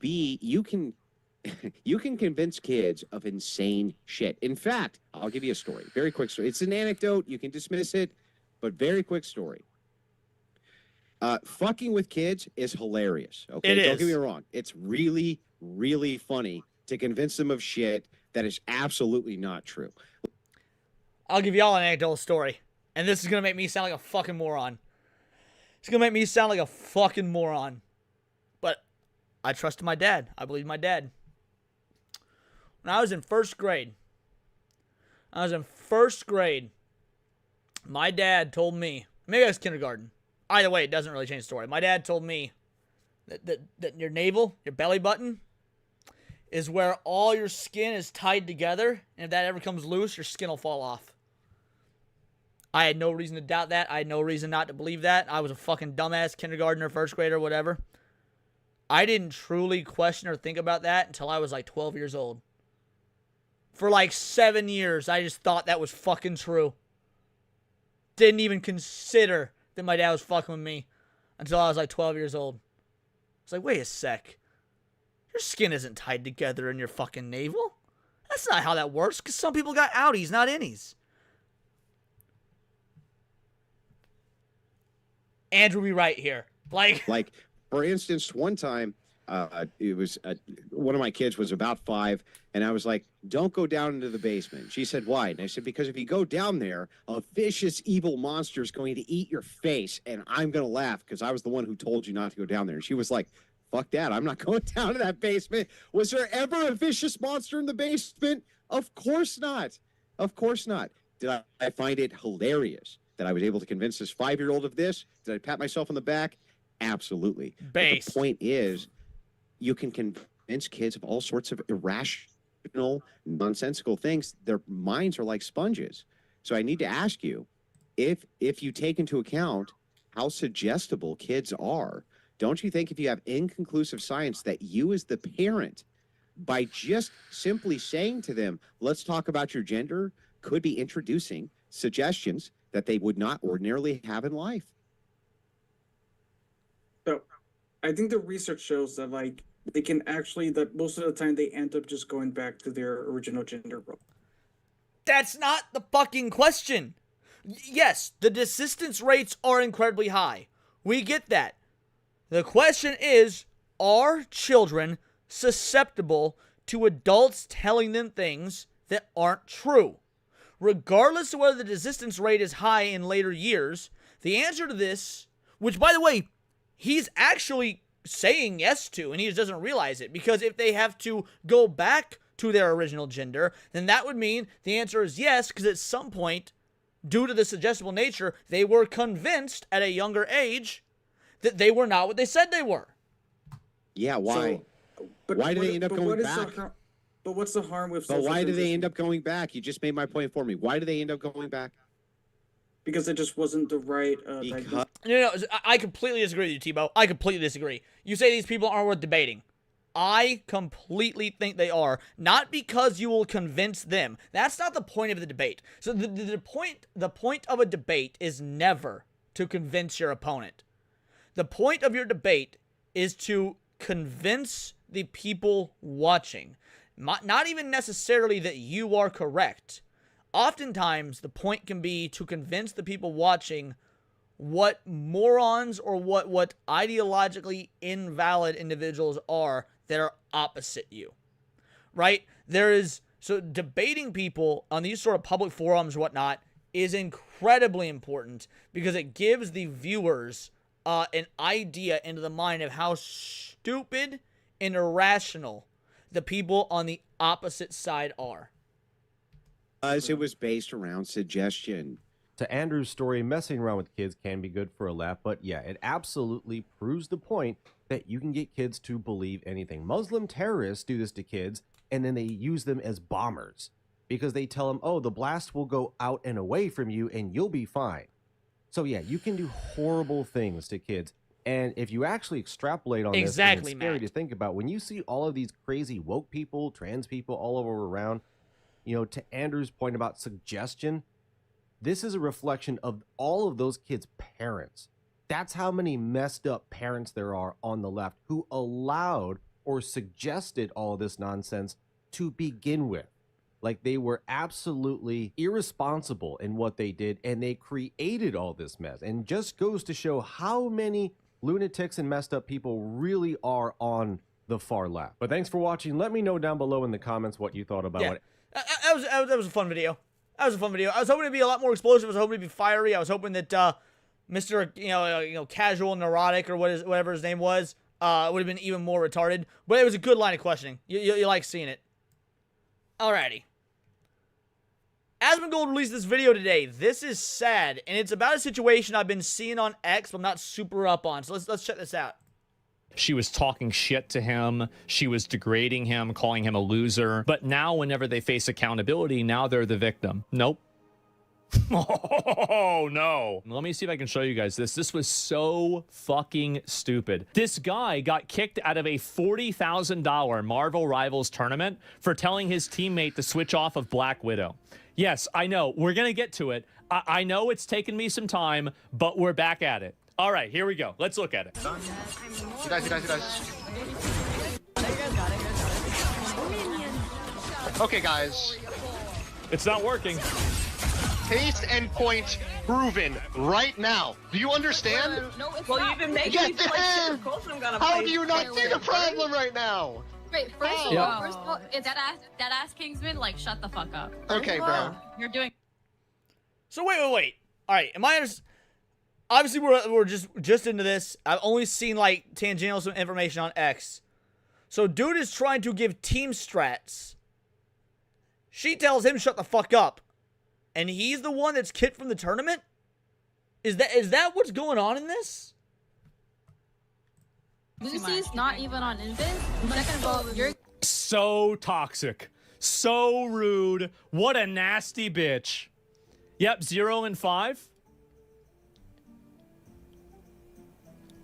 convince kids of insane shit. In fact, I'll give you a story. Very quick story. It's an anecdote. You can dismiss it, but very quick story. Fucking with kids is hilarious. Okay, don't get me wrong. It's really, really funny to convince them of shit that is absolutely not true. I'll give y'all an anecdotal story, and this is gonna make me sound like a fucking moron. It's gonna make me sound like a fucking moron, but I trusted my dad. I believed my dad. When I was in first grade, my dad told me, maybe I was kindergarten. Either way, it doesn't really change the story. My dad told me that your navel, your belly button, is where all your skin is tied together, and if that ever comes loose, your skin will fall off. I had no reason to doubt that. I had no reason not to believe that. I was a fucking dumbass kindergartner, first grader, whatever. I didn't truly question or think about that until I was like 12 years old. For like 7 years, I just thought that was fucking true. Didn't even consider that my dad was fucking with me until I was like 12 years old. It's like, wait a sec. Your skin isn't tied together in your fucking navel. That's not how that works, because some people got outies, not innies. Andrew, be right here. Like, for instance, one time it was one of my kids was about 5, and I was like, "Don't go down into the basement." She said, "Why?" And I said, "Because if you go down there, a vicious, evil monster is going to eat your face, and I'm going to laugh because I was the one who told you not to go down there." And she was like, "Fuck that! I'm not going down to that basement." Was there ever a vicious monster in the basement? Of course not. Of course not. Did I find it hilarious that I was able to convince this 5-year-old of this? Did I pat myself on the back? Absolutely. But the point is, you can convince kids of all sorts of irrational, nonsensical things. Their minds are like sponges. So I need to ask you, if you take into account how suggestible kids are, don't you think if you have inconclusive science that you as the parent, by just simply saying to them, let's talk about your gender, could be introducing suggestions that they would not ordinarily have in life? So I think the research shows that like they can actually, that most of the time they end up just going back to their original gender role. That's not the fucking question. Yes, the desistance rates are incredibly high. We get that. The question is, are children susceptible to adults telling them things that aren't true? Regardless of whether the desistance rate is high in later years, the answer to this, which by the way, he's actually saying yes to, and he just doesn't realize it, because if they have to go back to their original gender, then that would mean the answer is yes, because at some point, due to the suggestible nature, they were convinced at a younger age that they were not what they said they were. Yeah, why? Why do they end up going back? But what's the harm with But social why do they transition? end up going back? You just made my point for me. Why do they end up going back? Because it just wasn't the right diagnosis. No, I completely disagree with you, T-Bo. I completely disagree. You say these people aren't worth debating. I completely think they are. Not because you will convince them. That's not the point of the debate. So the point of a debate is never to convince your opponent. The point of your debate is to convince the people watching. Not even necessarily that you are correct. Oftentimes, the point can be to convince the people watching what morons or what ideologically invalid individuals are that are opposite you, right? So debating people on these sort of public forums or whatnot is incredibly important because it gives the viewers an idea into the mind of how stupid and irrational the people on the opposite side are. It was based around suggestion. To Andrew's story, messing around with kids can be good for a laugh, but yeah, it absolutely proves the point that you can get kids to believe anything. Muslim terrorists do this to kids, and then they use them as bombers because they tell them, oh, the blast will go out and away from you and you'll be fine. So yeah, you can do horrible things to kids. And if you actually extrapolate on this, it's scary to think about. When you see all of these crazy woke people, trans people all over around, you know, to Andrew's point about suggestion, this is a reflection of all of those kids' parents. That's how many messed up parents there are on the left who allowed or suggested all of this nonsense to begin with. Like, they were absolutely irresponsible in what they did, and they created all this mess. And just goes to show how many lunatics and messed up people really are on the far left. But thanks for watching. Let me know down below in the comments what you thought about it. That was a fun video. That was a fun video. I was hoping to be a lot more explosive. I was hoping to be fiery. I was hoping that Mr. Casual Neurotic or whatever his name was would have been even more retarded. But it was a good line of questioning. You like seeing it. Alrighty. Asmongold released this video today. This is sad, and it's about a situation I've been seeing on X, but I'm not super up on. So let's check this out. She was talking shit to him. She was degrading him, calling him a loser. But now whenever they face accountability, now they're the victim. Nope. Oh, no. Let me see if I can show you guys this. This was so fucking stupid. This guy got kicked out of a $40,000 Marvel Rivals tournament for telling his teammate to switch off of Black Widow. Yes, I know. We're going to get to it. I know it's taken me some time, but we're back at it. All right, here we go. Let's look at it. Okay, guys. It's not working. Case and point proven right now. Do you understand? No, it's well, you've been making me feel like shit. Of course I'm gonna How play do you not see the problem right now? Wait, first of all, it's that ass Kingsman, like, shut the fuck up. Okay, bro. You're doing. So wait. All right, am I obviously we're just into this. I've only seen like tangential some information on X. So dude is trying to give team strats. She tells him shut the fuck up, and he's the one that's kicked from the tournament. Is that what's going on in this? Lucy's not even on Invis. Second of all, you're So toxic. So rude. What a nasty bitch. Yep, 0 and 5.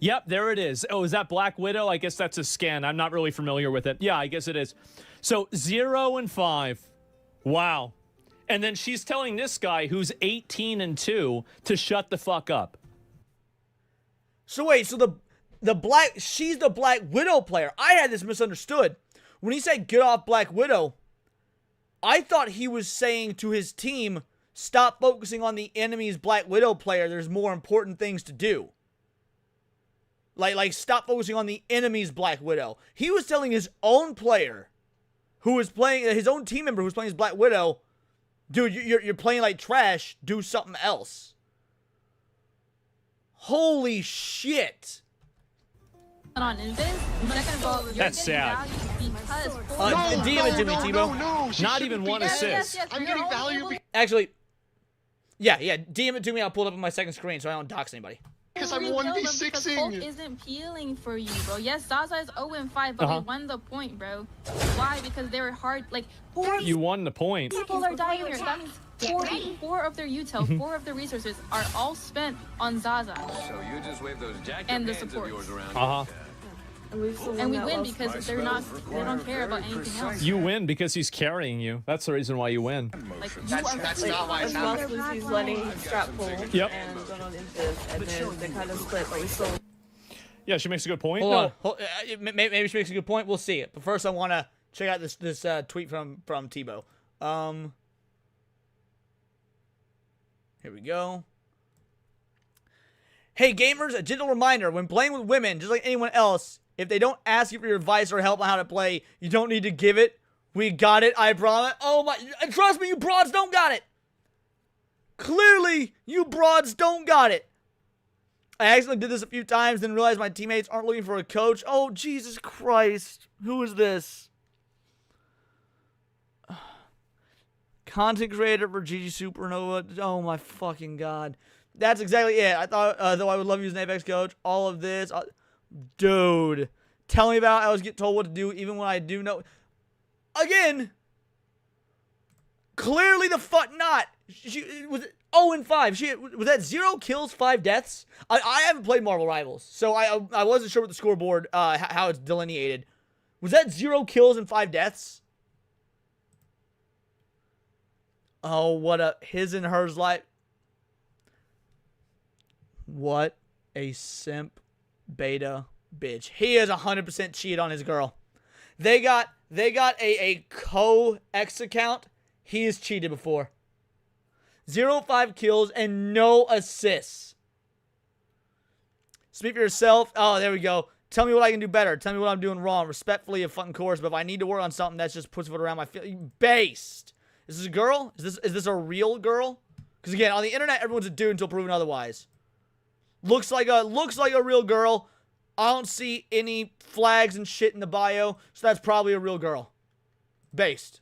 Yep, there it is. Oh, is that Black Widow? I guess that's a scan. I'm not really familiar with it. Yeah, I guess it is. So 0 and 5. Wow. And then she's telling this guy who's 18 and 2 to shut the fuck up. So wait, so she's the Black Widow player. I had this misunderstood. When he said get off Black Widow, I thought he was saying to his team, stop focusing on the enemy's Black Widow player. There's more important things to do. Like stop focusing on the enemy's Black Widow. He was telling his own player, who was playing, his own team member who was playing his Black Widow, dude, you're playing like trash. Do something else. Holy shit. on Invis. Second of all, you're That's sad. because DM it to me, Tebow. No, Not even one assist. I'm getting value Actually, yeah, DM it to me. I'll pull it up on my second screen so I don't dox anybody. because I'm Because 1v6ing. Hulk isn't peeling for you, bro. Yes, Zaza is 0-5, but we won the point, bro. Why? Because they were hard. Like, You won the point. people are dying here. That means four of their util, 4 of their resources are all spent on Zaza. So you just wave those jacked And the hands of support. yours around. And we win because they don't care about anything else. You win because he's carrying you. That's the reason why you win. Like, That's not why it's Well, happening. Lucy's letting strap pull Yep. and going on Invis, and then they kind of split, but we still. Yeah, she makes a good point. Hold on. Maybe she makes a good point. We'll see it. But first, I want to check out this tweet from Tebow. Here we go. Hey gamers, a gentle reminder: when playing with women, just like anyone else, if they don't ask you for your advice or help on how to play, you don't need to give it. We got it, I promise. Oh my, trust me, you broads don't got it. Clearly, you broads don't got it. I accidentally did this a few times, then realized my teammates aren't looking for a coach. Oh, Jesus Christ. Who is this? Content creator for GG Supernova. Oh my fucking God. That's exactly it. I thought, though I would love using Apex Coach, all of this. Dude. Tell me about it. I always get told what to do, even when I do know. Again. Clearly the fuck not. She was 0-5. Was that 0 kills, 5 deaths? I haven't played Marvel Rivals, so I wasn't sure with the scoreboard, how it's delineated. Was that 0 kills and 5 deaths? Oh, what a his and hers life. What a simp beta bitch. He is 100% cheated on his girl. They got a co-X account. He has cheated before. 0-5 kills and no assists. Speak for yourself. Oh, there we go. Tell me what I can do better. Tell me what I'm doing wrong. Respectfully, of fucking course. But if I need to work on something, that's just puts foot around my feet. Based. Is this a girl? Is this a real girl? Because again, on the internet, everyone's a dude until proven otherwise. Looks like a real girl. I don't see any flags and shit in the bio, so that's probably a real girl. Based.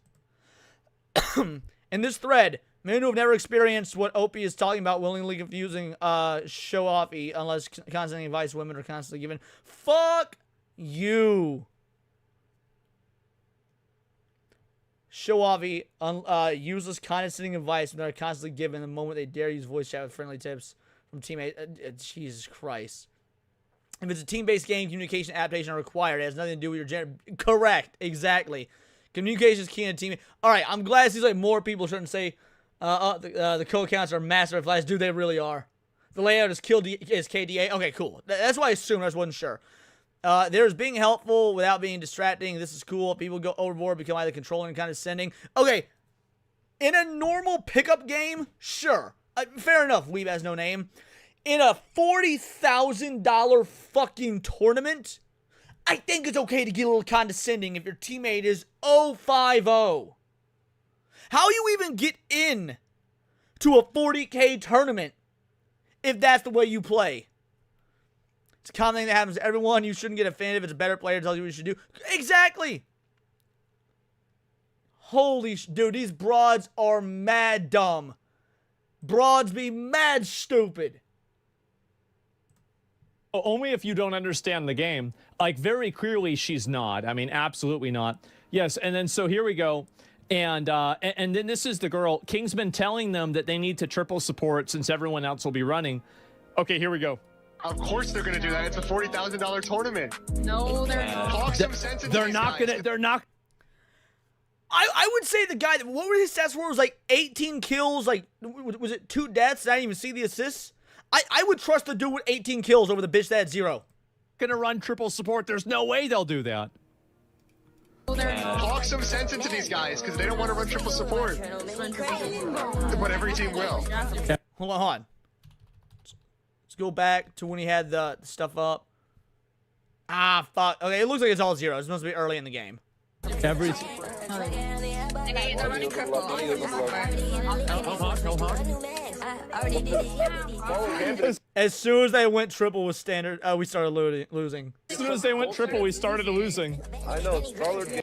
In this thread, men who have never experienced what Opie is talking about willingly confusing show-offy unless constantly advice women are constantly given. Fuck you. Show-offy, useless condescending advice when they're constantly given the moment they dare use voice chat with friendly tips from teammates. Jesus Christ. If it's a team-based game, communication adaptation are required. It has nothing to do with your gender. Correct. Exactly. Communication is key in a team. All right, I'm glad it seems like more people shouldn't say the co-accounts are massive flags. Dude, they really are. The layout is KDA. Okay, cool. That's why I assumed. I just wasn't sure. There's being helpful without being distracting. This is cool. People go overboard, become either controlling and condescending. Okay. In a normal pickup game, sure. Fair enough, Weeb has no name. In a $40,000 fucking tournament, I think it's okay to get a little condescending if your teammate is 0-5-0. How you even get in to a 40K tournament if that's the way you play? It's a common thing that happens to everyone. You shouldn't get offended if it's a better player tells you what you should do. Exactly. Holy dude, these broads are mad dumb. Broads be mad stupid. Only if you don't understand the game. Like, very clearly she's not. I mean, absolutely not. Yes, and then so here we go. And then this is the girl. Kingsman telling them that they need to triple support since everyone else will be running. Okay, here we go. Of course they're going to do that. It's a $40,000 tournament. No, they're not. Talk some sense into these guys. They're not. I would say the guy, what were his stats for? It was like 18 kills, like, was it 2 deaths? I didn't even see the assists. I would trust the dude with 18 kills over the bitch that had 0. Gonna run triple support. There's no way they'll do that. Talk some sense into these guys because they don't want to run triple support. But every team will. Hold on. Let's go back to when he had the stuff up. Ah, fuck. Okay, it looks like it's all 0. This must be early in the game. Every They're running triple. As soon as they went triple with standard, we started losing. As soon as they went triple, we started losing. I know. It's colored.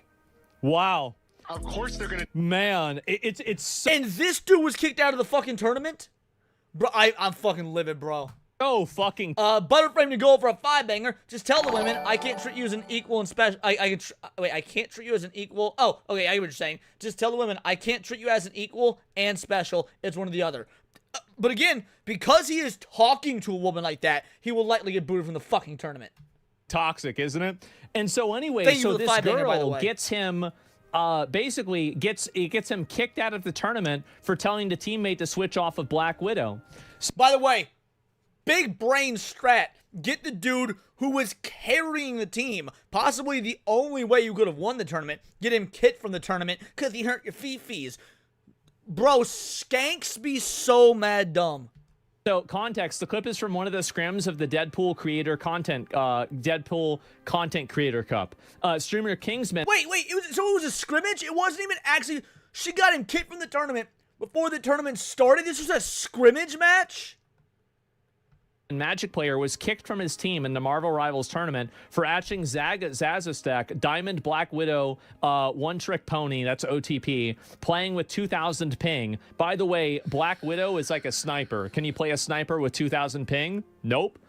Wow. Of course they're gonna. Man, it's so and this dude was kicked out of the fucking tournament, bro. I'm fucking livid, bro. Oh, fucking. Butterframe to go for a 5-banger. Just tell the women I can't treat you as an equal and special. I can't treat you as an equal. Oh, okay. I get what you're saying. Just tell the women I can't treat you as an equal and special. It's one or the other. But again, because he is talking to a woman like that, he will likely get booted from the fucking tournament. Toxic, isn't it? And so anyway, so this girl gets him. Basically gets him kicked out of the tournament for telling the teammate to switch off of Black Widow. By the way, big brain strat. Get the dude who was carrying the team, possibly the only way you could have won the tournament, get him kicked from the tournament because he hurt your fee-fees. Bro, skanks be so mad dumb. So, context, the clip is from one of the scrims of the Deadpool Content Creator Cup. Streamer Kingsman... Wait, it was a scrimmage? It wasn't even actually... She got him kicked from the tournament before the tournament started? This was a scrimmage match? Magic player was kicked from his team in the Marvel Rivals tournament for atching Zazastek, Diamond Black Widow, One Trick Pony, that's OTP, playing with 2000 ping. By the way, Black Widow is like a sniper. Can you play a sniper with 2000 ping? Nope.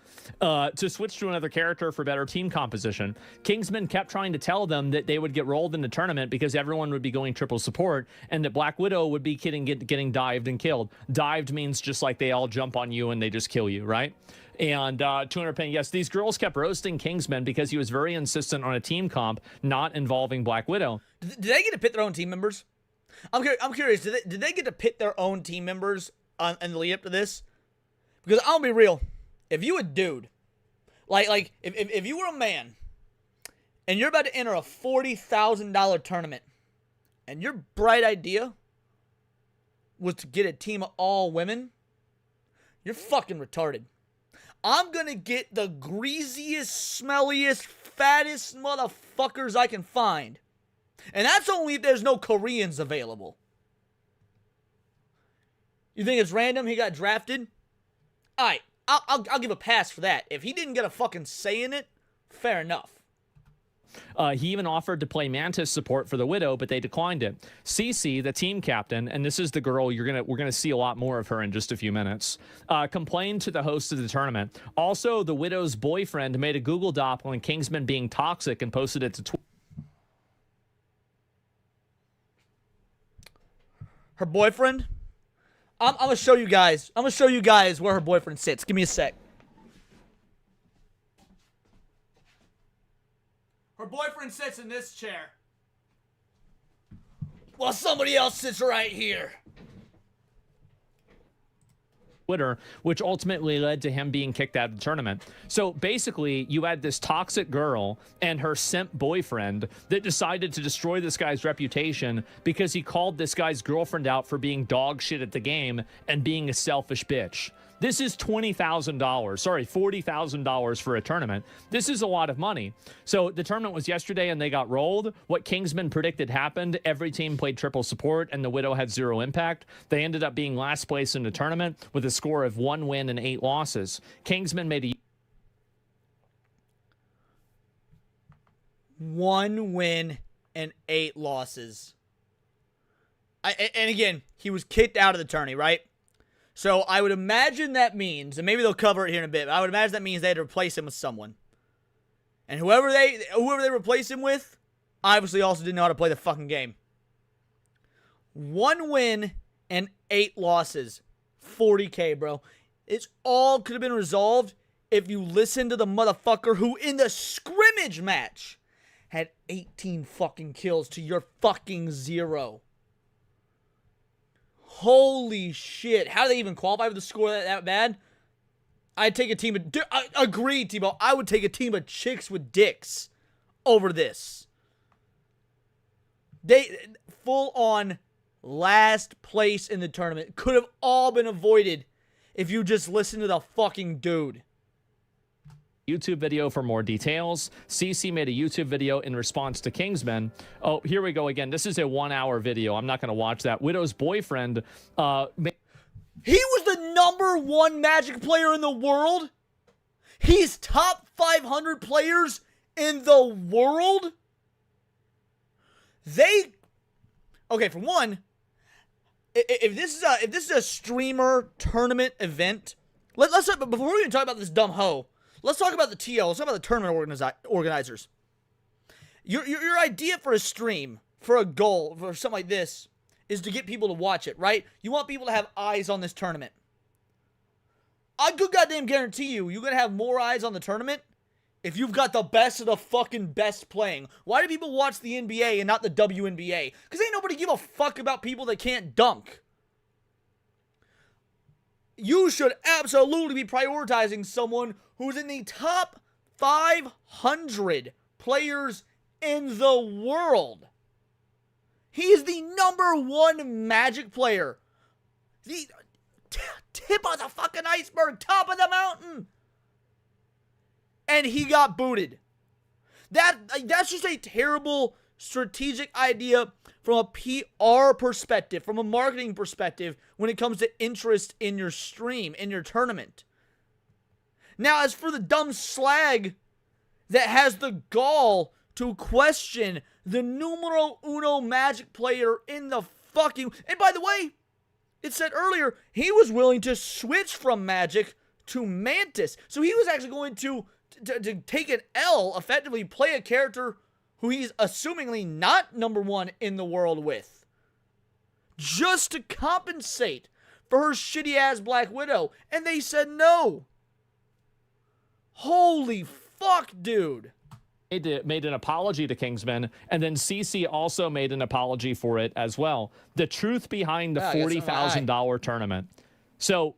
To switch to another character for better team composition. Kingsman kept trying to tell them that they would get rolled in the tournament because everyone would be going triple support and that Black Widow would be getting dived and killed. Dived means just like they all jump on you and they just kill you, right? And 200 ping. Yes, these girls kept roasting Kingsman because he was very insistent on a team comp not involving Black Widow. Did they get to pit their own team members? I'm curious. Did they get to pit their own team members in the lead up to this? Because I'll be real. If you a dude, like if you were a man, and you're about to enter a $40,000 tournament, and your bright idea was to get a team of all women, you're fucking retarded. I'm gonna get the greasiest, smelliest, fattest motherfuckers I can find. And that's only if there's no Koreans available. You think it's random he got drafted? Alright. I'll give a pass for that. If he didn't get a fucking say in it, fair enough. He even offered to play Mantis support for the Widow, but they declined it. Cece, the team captain, and this is the girl we're gonna see a lot more of her in just a few minutes, complained to the host of the tournament. Also, the Widow's boyfriend made a Google Doc on Kingsman being toxic and posted it to Twitter. Her boyfriend? I'm gonna show you guys. I'm gonna show you guys where her boyfriend sits. Give me a sec. Her boyfriend sits in this chair, while somebody else sits right here. Twitter, which ultimately led to him being kicked out of the tournament. So basically, you had this toxic girl and her simp boyfriend that decided to destroy this guy's reputation because he called this guy's girlfriend out for being dog shit at the game and being a selfish bitch. This is $20,000, sorry, $40,000 for a tournament. This is a lot of money. So the tournament was yesterday and they got rolled. What Kingsman predicted happened. Every team played triple support and the Widow had 0 impact. They ended up being last place in the tournament with a score of 1 win and 8 losses. Kingsman made a 1 win and 8 losses. And again, he was kicked out of the tourney, right? So I would imagine that means, and maybe they'll cover it here in a bit, but I would imagine that means they had to replace him with someone. And whoever they replaced him with, obviously also didn't know how to play the fucking game. 1 win and 8 losses. 40K, bro. It's all could have been resolved if you listened to the motherfucker who in the scrimmage match had 18 fucking kills to your fucking 0. Holy shit. How do they even qualify for the score that bad? I'd take a team of... Agreed, Tebow. I would take a team of chicks with dicks over this. They... Full on last place in the tournament. Could have all been avoided if you just listened to the fucking dude. YouTube video for more details. CC made a YouTube video in response to Kingsman. Oh, here we go again. This is a 1-hour video. I'm not going to watch that. Widow's boyfriend... He was the #1 Magic player in the world? He's top 500 players in the world? Okay, for one, if this is a streamer tournament event, let's before we even talk about this dumb hoe, let's talk about the TL. Let's talk about the tournament organizers. Your idea for a stream, for a goal, for something like this, is to get people to watch it, right? You want people to have eyes on this tournament. I could goddamn guarantee you're going to have more eyes on the tournament if you've got the best of the fucking best playing. Why do people watch the NBA and not the WNBA? Because ain't nobody give a fuck about people that can't dunk. You should absolutely be prioritizing someone who's in the top 500 players in the world. He is the #1 Magic player. The tip of the fucking iceberg, top of the mountain. And he got booted. That's just a terrible strategic idea from a PR perspective, from a marketing perspective, when it comes to interest in your stream, in your tournament. Now, as for the dumb slag that has the gall to question the numero uno Magic player in the fucking... And by the way, it said earlier, he was willing to switch from Magic to Mantis. So he was actually going to take an L, effectively play a character who he's assumingly not #1 in the world with, just to compensate for her shitty-ass Black Widow. And they said no. Holy fuck, dude. Made an apology to Kingsman, and then CC also made an apology for it as well. The truth behind the $40,000 tournament. So...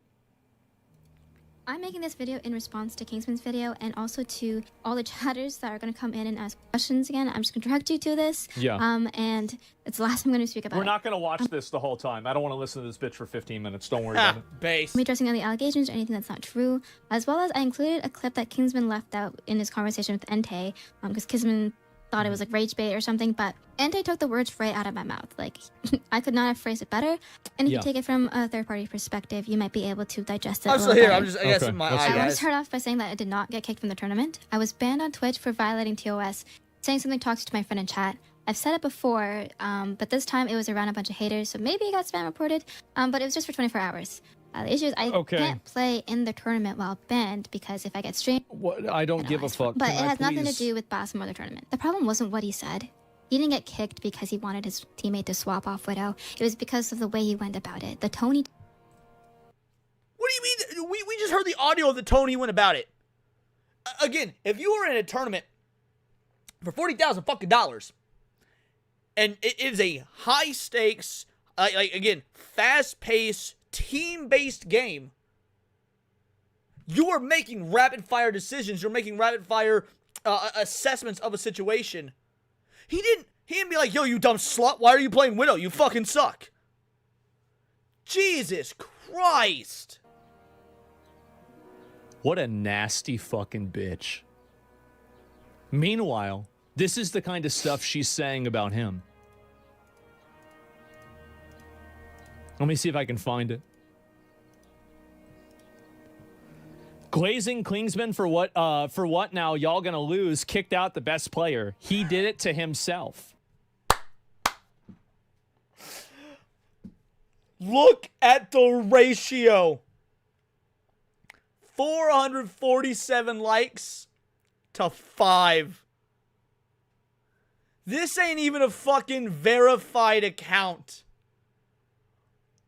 I'm making this video in response to Kingsman's video and also to all the chatters that are going to come in and ask questions again. I'm just going to direct you to this. Yeah. And it's the last I'm going to speak about. We're not going to watch this the whole time. I don't want to listen to this bitch for 15 minutes. Don't worry about it. Base. I'm addressing any allegations or anything that's not true, as well as I included a clip that Kingsman left out in his conversation with Entei, because Kingsman thought it was like rage bait or something, but Entei took the words right out of my mouth. Like, I could not have phrased it better. And if you take it from a third-party perspective, you might be able to digest it a little better. I guess my eyes. I want to start off by saying that I did not get kicked from the tournament. I was banned on Twitch for violating TOS, saying something toxic to my friend in chat. I've said it before, but this time it was around a bunch of haters, so maybe it got spam reported, but it was just for 24 hours. The issue is I can't play in the tournament while banned because if I get streamed... I don't give a fuck. But it has nothing to do with Basim or the tournament. The problem wasn't what he said. He didn't get kicked because he wanted his teammate to swap off Widow. It was because of the way he went about it. The Tony... What do you mean? We just heard the audio of the Tony went about it. Again, if you were in a tournament for $40,000 fucking dollars, and it is a high stakes, again, fast paced, team based game, You are making rapid-fire decisions. You're making rapid-fire assessments of a situation. He didn't be like, yo, you dumb slut, why are you playing Widow? You fucking suck. Jesus Christ. What a nasty fucking bitch. Meanwhile, this is the kind of stuff she's saying about him. Let me see if I can find it. Glazing Klingsman for what now? Y'all gonna lose. Kicked out the best player. He did it to himself. Look at the ratio. 447 likes to 5. This ain't even a fucking verified account.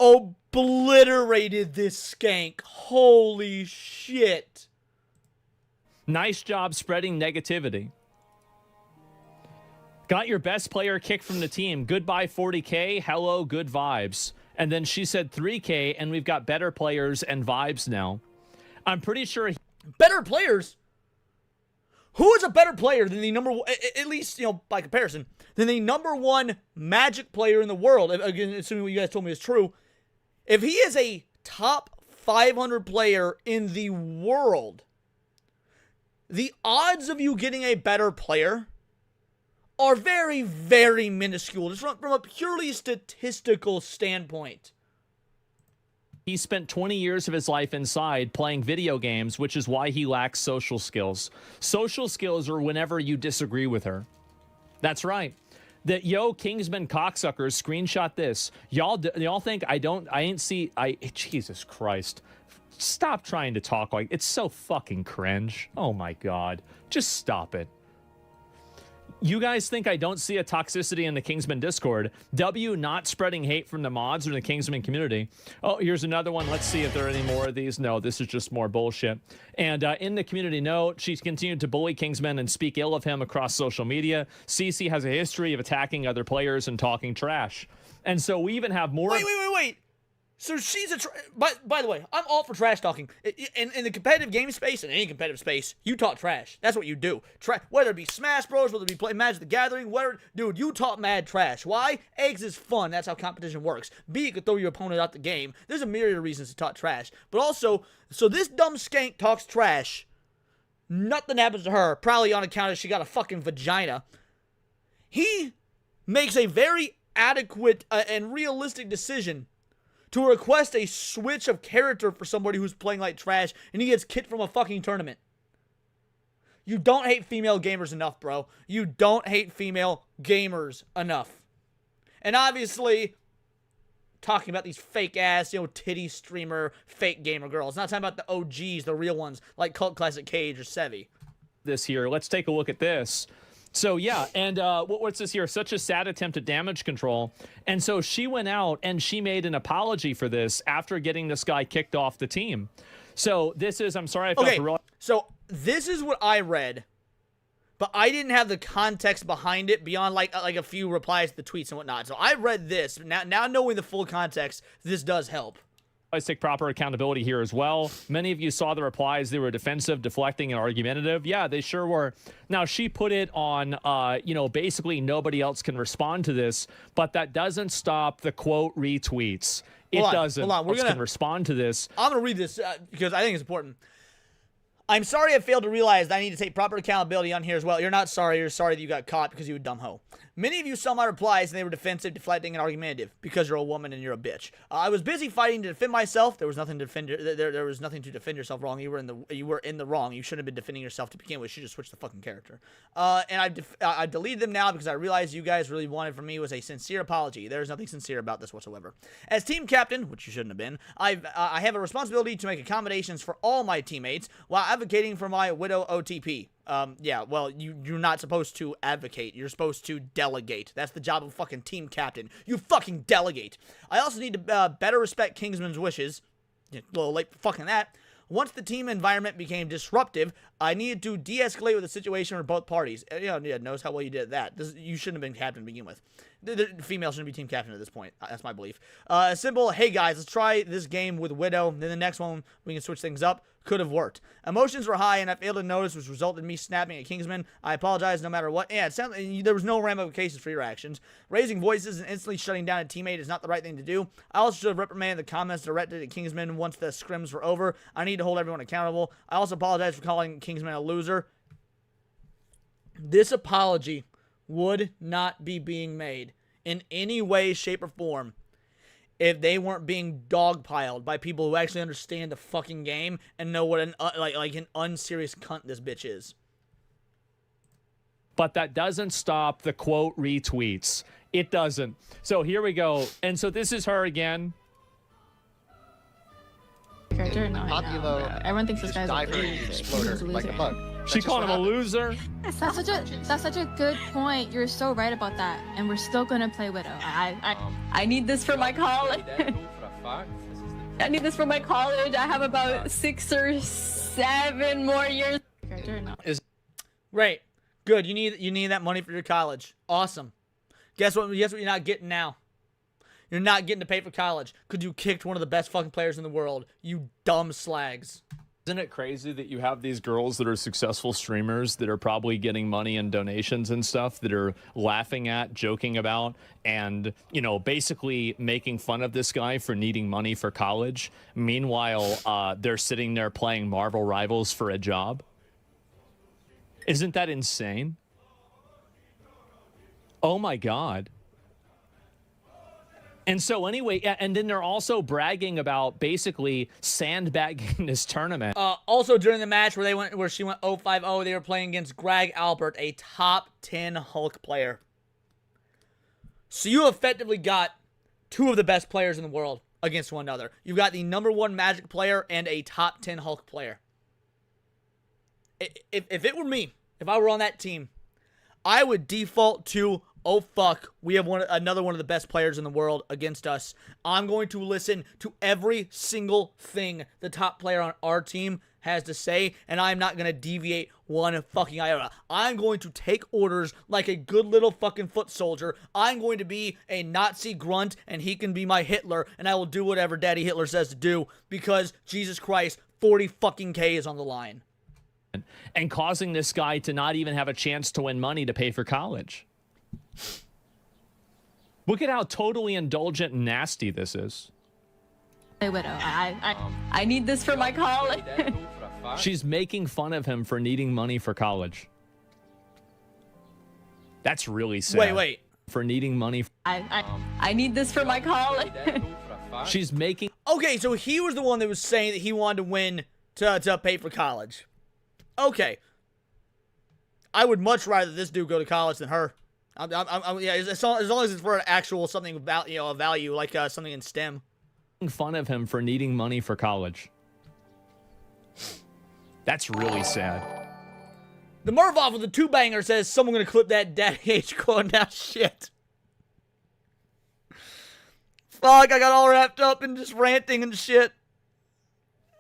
Obliterated this skank. Holy shit. Nice job spreading negativity. Got your best player kicked from the team. Goodbye 40K. Hello, good vibes. And then she said 3K, and we've got better players and vibes now. I'm pretty sure... Better players? Who is a better player than the number one, at least, you know, by comparison, than the number one Magic player in the world? Again, assuming what you guys told me is true. If he is a top 500 player in the world, the odds of you getting a better player are very, very minuscule, just from a purely statistical standpoint. He spent 20 years of his life inside playing video games, which is why he lacks social skills. Social skills are whenever you disagree with her. That's right. That yo Kingsman cocksuckers screenshot this. Y'all think Jesus Christ. Stop trying to talk like it's so fucking cringe. Oh my God. Just stop it. You guys think I don't see a toxicity in the Kingsman Discord? W not spreading hate from the mods or the Kingsman community. Oh, here's another one. Let's see if there are any more of these. No, this is just more bullshit. And in the community note, she's continued to bully Kingsman and speak ill of him across social media. CC has a history of attacking other players and talking trash. And so we even have more... Wait. So she's a... By the way, I'm all for trash talking. In the competitive game space, in any competitive space, you talk trash. That's what you do. Whether it be Smash Bros, whether it be play Magic the Gathering, dude, you talk mad trash. Why? Eggs is fun. That's how competition works. B, you could throw your opponent out the game. There's a myriad of reasons to talk trash. But also, so this dumb skank talks trash. Nothing happens to her. Probably on account of she got a fucking vagina. He makes a very adequate and realistic decision to request a switch of character for somebody who's playing like trash, and he gets kicked from a fucking tournament. You don't hate female gamers enough, bro. You don't hate female gamers enough. And obviously, talking about these fake-ass, titty streamer, fake gamer girls. Not talking about the OGs, the real ones, like Cult Classic Cage or Sevi. This here, let's take a look at this. So yeah, and what's this here? Such a sad attempt at damage control. And so she went out and she made an apology for this after getting this guy kicked off the team. So this is, I'm sorry I felt to realize. So this is what I read, but I didn't have the context behind it beyond like a few replies to the tweets and whatnot. So I read this. Now knowing the full context, this does help. Let's take proper accountability here as well. Many of you saw the replies. They were defensive, deflecting, and argumentative. Yeah, they sure were. Now, she put it on, basically nobody else can respond to this, but that doesn't stop the quote retweets. It doesn't. Hold on. We're going to respond to this. I'm going to read this because I think it's important. I'm sorry I failed to realize that I need to take proper accountability on here as well. You're not sorry. You're sorry that you got caught because you were a dumb hoe. Many of you saw my replies and they were defensive, deflecting, and argumentative because you're a woman and you're a bitch. I was busy fighting to defend myself. There was nothing to defend. There was nothing to defend yourself wrong. You were in the wrong. You shouldn't have been defending yourself to begin with. You should just switch the fucking character. And I deleted them now because I realized you guys really wanted from me was a sincere apology. There's nothing sincere about this whatsoever. As team captain, which you shouldn't have been, I have a responsibility to make accommodations for all my teammates while advocating for my widow OTP. Yeah, well, you're not supposed to advocate. You're supposed to delegate. That's the job of a fucking team captain. You fucking delegate. I also need to better respect Kingsman's wishes. A little late for fucking that. Once the team environment became disruptive, I needed to de-escalate with the situation for both parties. Notice how well you did that. You shouldn't have been captain to begin with. The female shouldn't be team captain at this point. That's my belief. A simple, hey guys, let's try this game with Widow. Then the next one, we can switch things up. could have worked. Emotions were high, and I failed to notice, which resulted in me snapping at Kingsman. I apologize no matter what. Yeah, it sounds like there was no ramifications for your actions. Raising voices and instantly shutting down a teammate is not the right thing to do. I also should have reprimanded the comments directed at Kingsman once the scrims were over. I need to hold everyone accountable. I also apologize for calling Kingsman a loser. This apology would not be being made in any way, shape, or form if they weren't being dogpiled by people who actually understand the fucking game and know what an like an unserious cunt this bitch is. But that doesn't stop the quote retweets. It doesn't. So here we go. And so this is her again. Character? No, I know, bro. Everyone thinks this guy's a loser. Like a bug. She called him a loser. That's such a good point. You're so right about that. And we're still gonna play Widow. I need this for my college. I need this for my college. I have about 6 or 7 more years. Character? No. Right. Good. You need that money for your college. Awesome. Guess what? Guess what you're not getting now? You're not getting to pay for college because you kicked one of the best fucking players in the world. You dumb slags. Isn't it crazy that you have these girls that are successful streamers that are probably getting money and donations and stuff that are laughing at, joking about, and, you know, basically making fun of this guy for needing money for college. Meanwhile, they're sitting there playing Marvel Rivals for a job. Isn't that insane? Oh my God. And so anyway, and then they're also bragging about basically sandbagging this tournament. Also during the match where she went 0-5-0, they were playing against Greg Albert, a top 10 Hulk player. So you effectively got 2 of the best players in the world against one another. You've got the #1 Magic player and a top 10 Hulk player. If it were me, if I were on that team, I would default to, oh fuck, we have another one of the best players in the world against us. I'm going to listen to every single thing the top player on our team has to say, and I'm not going to deviate one fucking iota. I'm going to take orders like a good little fucking foot soldier. I'm going to be a Nazi grunt, and he can be my Hitler, and I will do whatever Daddy Hitler says to do, because, Jesus Christ, 40 fucking K is on the line. And causing this guy to not even have a chance to win money to pay for college. Look at how totally indulgent and nasty this is. Widow. I need this for my college. She's making fun of him for needing money for college. That's really sad. Wait. For needing money. I need this for my college. She's making. Okay, so he was the one that was saying that he wanted to win to pay for college. Okay. I would much rather this dude go to college than her. Yeah, as long as it's for an actual something about, you know, a value, like something in STEM. Fun of him for needing money for college. That's really sad. The Mervoff with the 2-banger says someone gonna clip that Daddy H quote. Now shit. Fuck, I got all wrapped up in just ranting and shit.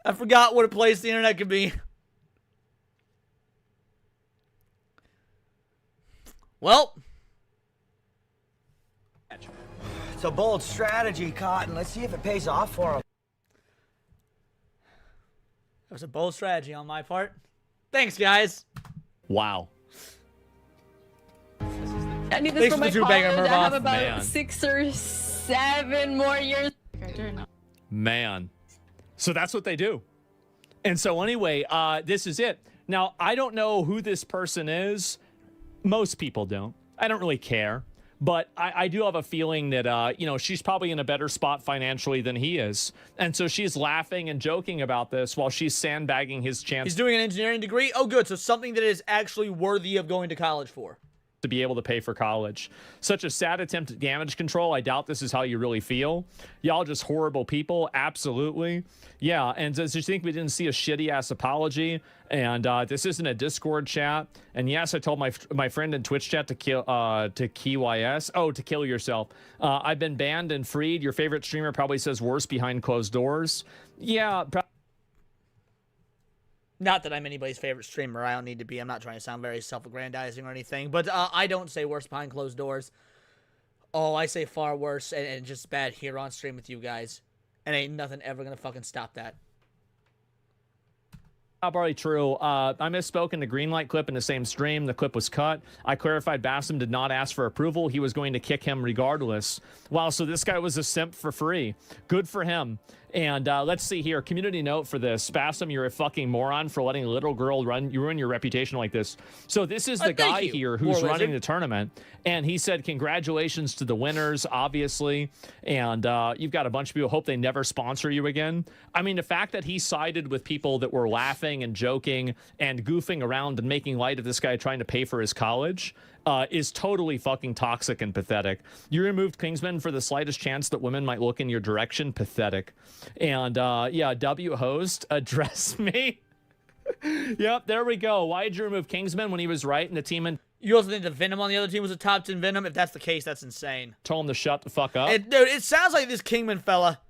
I forgot what a place the internet could be. Well, it's a bold strategy, Cotton. Let's see if it pays off for him. That was a bold strategy on my part. Thanks, guys. Wow. I need this for my college. I have about 6 or 7 more years. Man. So that's what they do. And so anyway, this is it. Now, I don't know who this person is. Most people don't. I don't really care. But I do have a feeling that, you know, she's probably in a better spot financially than he is. And so she's laughing and joking about this while she's sandbagging his chance. He's doing an engineering degree? Oh, good. So something that is actually worthy of going to college for. To be able to pay for college. Such a sad attempt at damage control. I doubt this is how you really feel. Y'all just horrible people. Absolutely. Yeah, and does you think we didn't see a shitty-ass apology? And this isn't a Discord chat. And yes, I told my friend in Twitch chat to kill KYS. Oh, to kill yourself. I've been banned and freed. Your favorite streamer probably says worse behind closed doors. Yeah, not that I'm anybody's favorite streamer. I don't need to be. I'm not trying to sound very self-aggrandizing or anything. But I don't say worse behind closed doors. Oh, I say far worse and just bad here on stream with you guys. And ain't nothing ever going to fucking stop that. Not probably true. I misspoke in the green light clip in the same stream. The clip was cut. I clarified Bassam did not ask for approval. He was going to kick him regardless. Wow, so this guy was a simp for free. Good for him. And let's see here. Community note for this. Bassam, you're a fucking moron for letting a little girl ruin your reputation like this. So this is the guy here who's running the tournament. And he said, congratulations to the winners, obviously. And you've got a bunch of people. Hope they never sponsor you again. I mean, the fact that he sided with people that were laughing and joking and goofing around and making light of this guy trying to pay for his college is totally fucking toxic and pathetic. You removed Kingsman for the slightest chance that women might look in your direction. Pathetic. And yeah, W host, address me. Yep, there we go. Why did you remove Kingsman when he was right and the team? And you also think the Venom on the other team was a top 10 Venom? If that's the case, that's insane. Told him to shut the fuck up. Dude, it sounds like this Kingman fella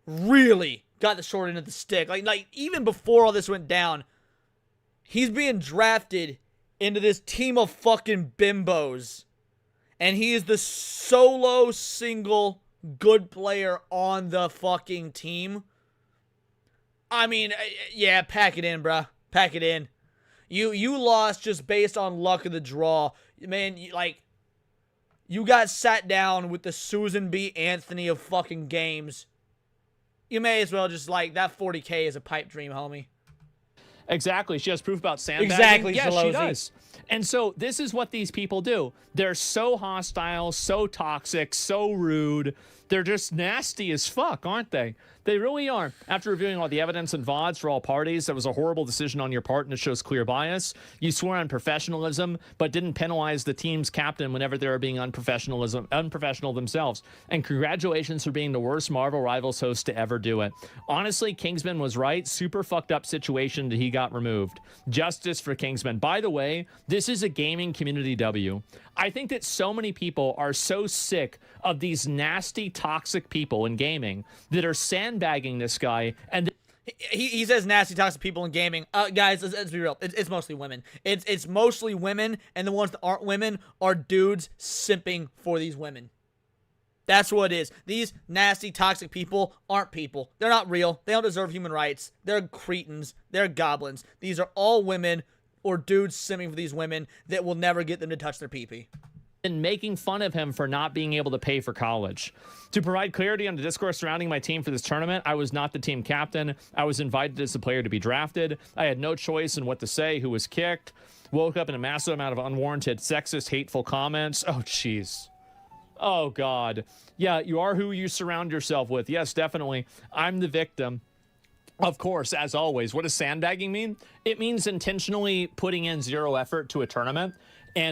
really got the short end of the stick. Like even before all this went down, he's being drafted into this team of fucking bimbos. And he is the solo single good player on the fucking team. I mean, yeah, pack it in, bruh. Pack it in. You lost just based on luck of the draw. Man, you got sat down with the Susan B. Anthony of fucking games. You may as well just, that 40K is a pipe dream, homie. Exactly. She has proof about sandbagging. Exactly, yes, Pelosi. she does. And so this is what these people do. They're so hostile, so toxic, so rude. They're just nasty as fuck, aren't they? They really are. After reviewing all the evidence and VODs for all parties, that was a horrible decision on your part and it shows clear bias. You swore on professionalism, but didn't penalize the team's captain whenever they were being unprofessional themselves. And congratulations for being the worst Marvel Rivals host to ever do it. Honestly, Kingsman was right. Super fucked up situation that he got removed. Justice for Kingsman. By the way, this is a gaming community W. I think that so many people are so sick of these nasty, toxic people in gaming that are sandbagging this guy. And he says nasty, toxic people in gaming. Guys, let's be real. It's mostly women. It's mostly women, and the ones that aren't women are dudes simping for these women. That's what it is. These nasty, toxic people aren't people. They're not real. They don't deserve human rights. They're cretins. They're goblins. These are all women or dudes simming for these women that will never get them to touch their pee-pee. And making fun of him for not being able to pay for college. To provide clarity on the discourse surrounding my team for this tournament, I was not the team captain. I was invited as a player to be drafted. I had no choice in what to say, who was kicked. Woke up in a massive amount of unwarranted, sexist, hateful comments. Oh, jeez. Oh, God. Yeah, you are who you surround yourself with. Yes, definitely. I'm the victim. Of course, as always. What does sandbagging mean? It means intentionally putting in zero effort to a tournament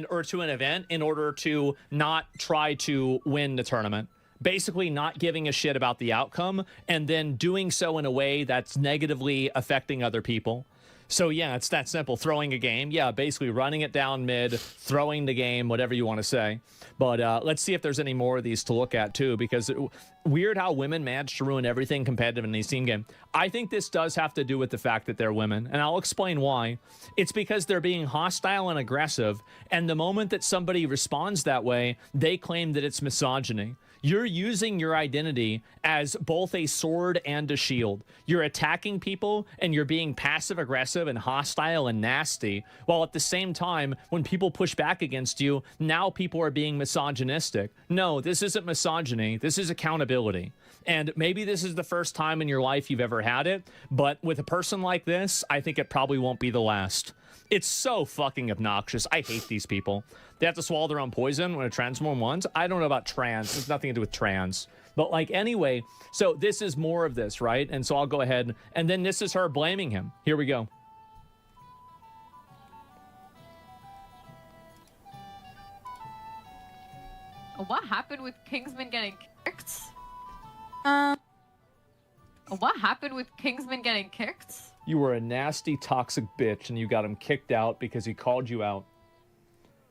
or to an event in order to not try to win the tournament. Basically not giving a shit about the outcome and then doing so in a way that's negatively affecting other people. So yeah, it's that simple. Throwing a game. Yeah, basically running it down mid, throwing the game, whatever you want to say. But let's see if there's any more of these to look at too, because weird how women manage to ruin everything competitive in these team game. I think this does have to do with the fact that they're women, and I'll explain why. It's because they're being hostile and aggressive, and the moment that somebody responds that way, they claim that it's misogyny. You're using your identity as both a sword and a shield. You're attacking people and you're being passive aggressive and hostile and nasty, while at the same time, when people push back against you, now people are being misogynistic. No, this isn't misogyny. This is accountability. And maybe this is the first time in your life you've ever had it, but with a person like this, I think it probably won't be the last. It's so fucking obnoxious. I hate these people. They have to swallow their own poison when a trans woman wants. I don't know about trans. It's nothing to do with trans. But anyway, so this is more of this, right? And so I'll go ahead. And then this is her blaming him. Here we go. What happened with Kingsman getting kicked? What happened with Kingsman getting kicked? You were a nasty, toxic bitch, and you got him kicked out because he called you out.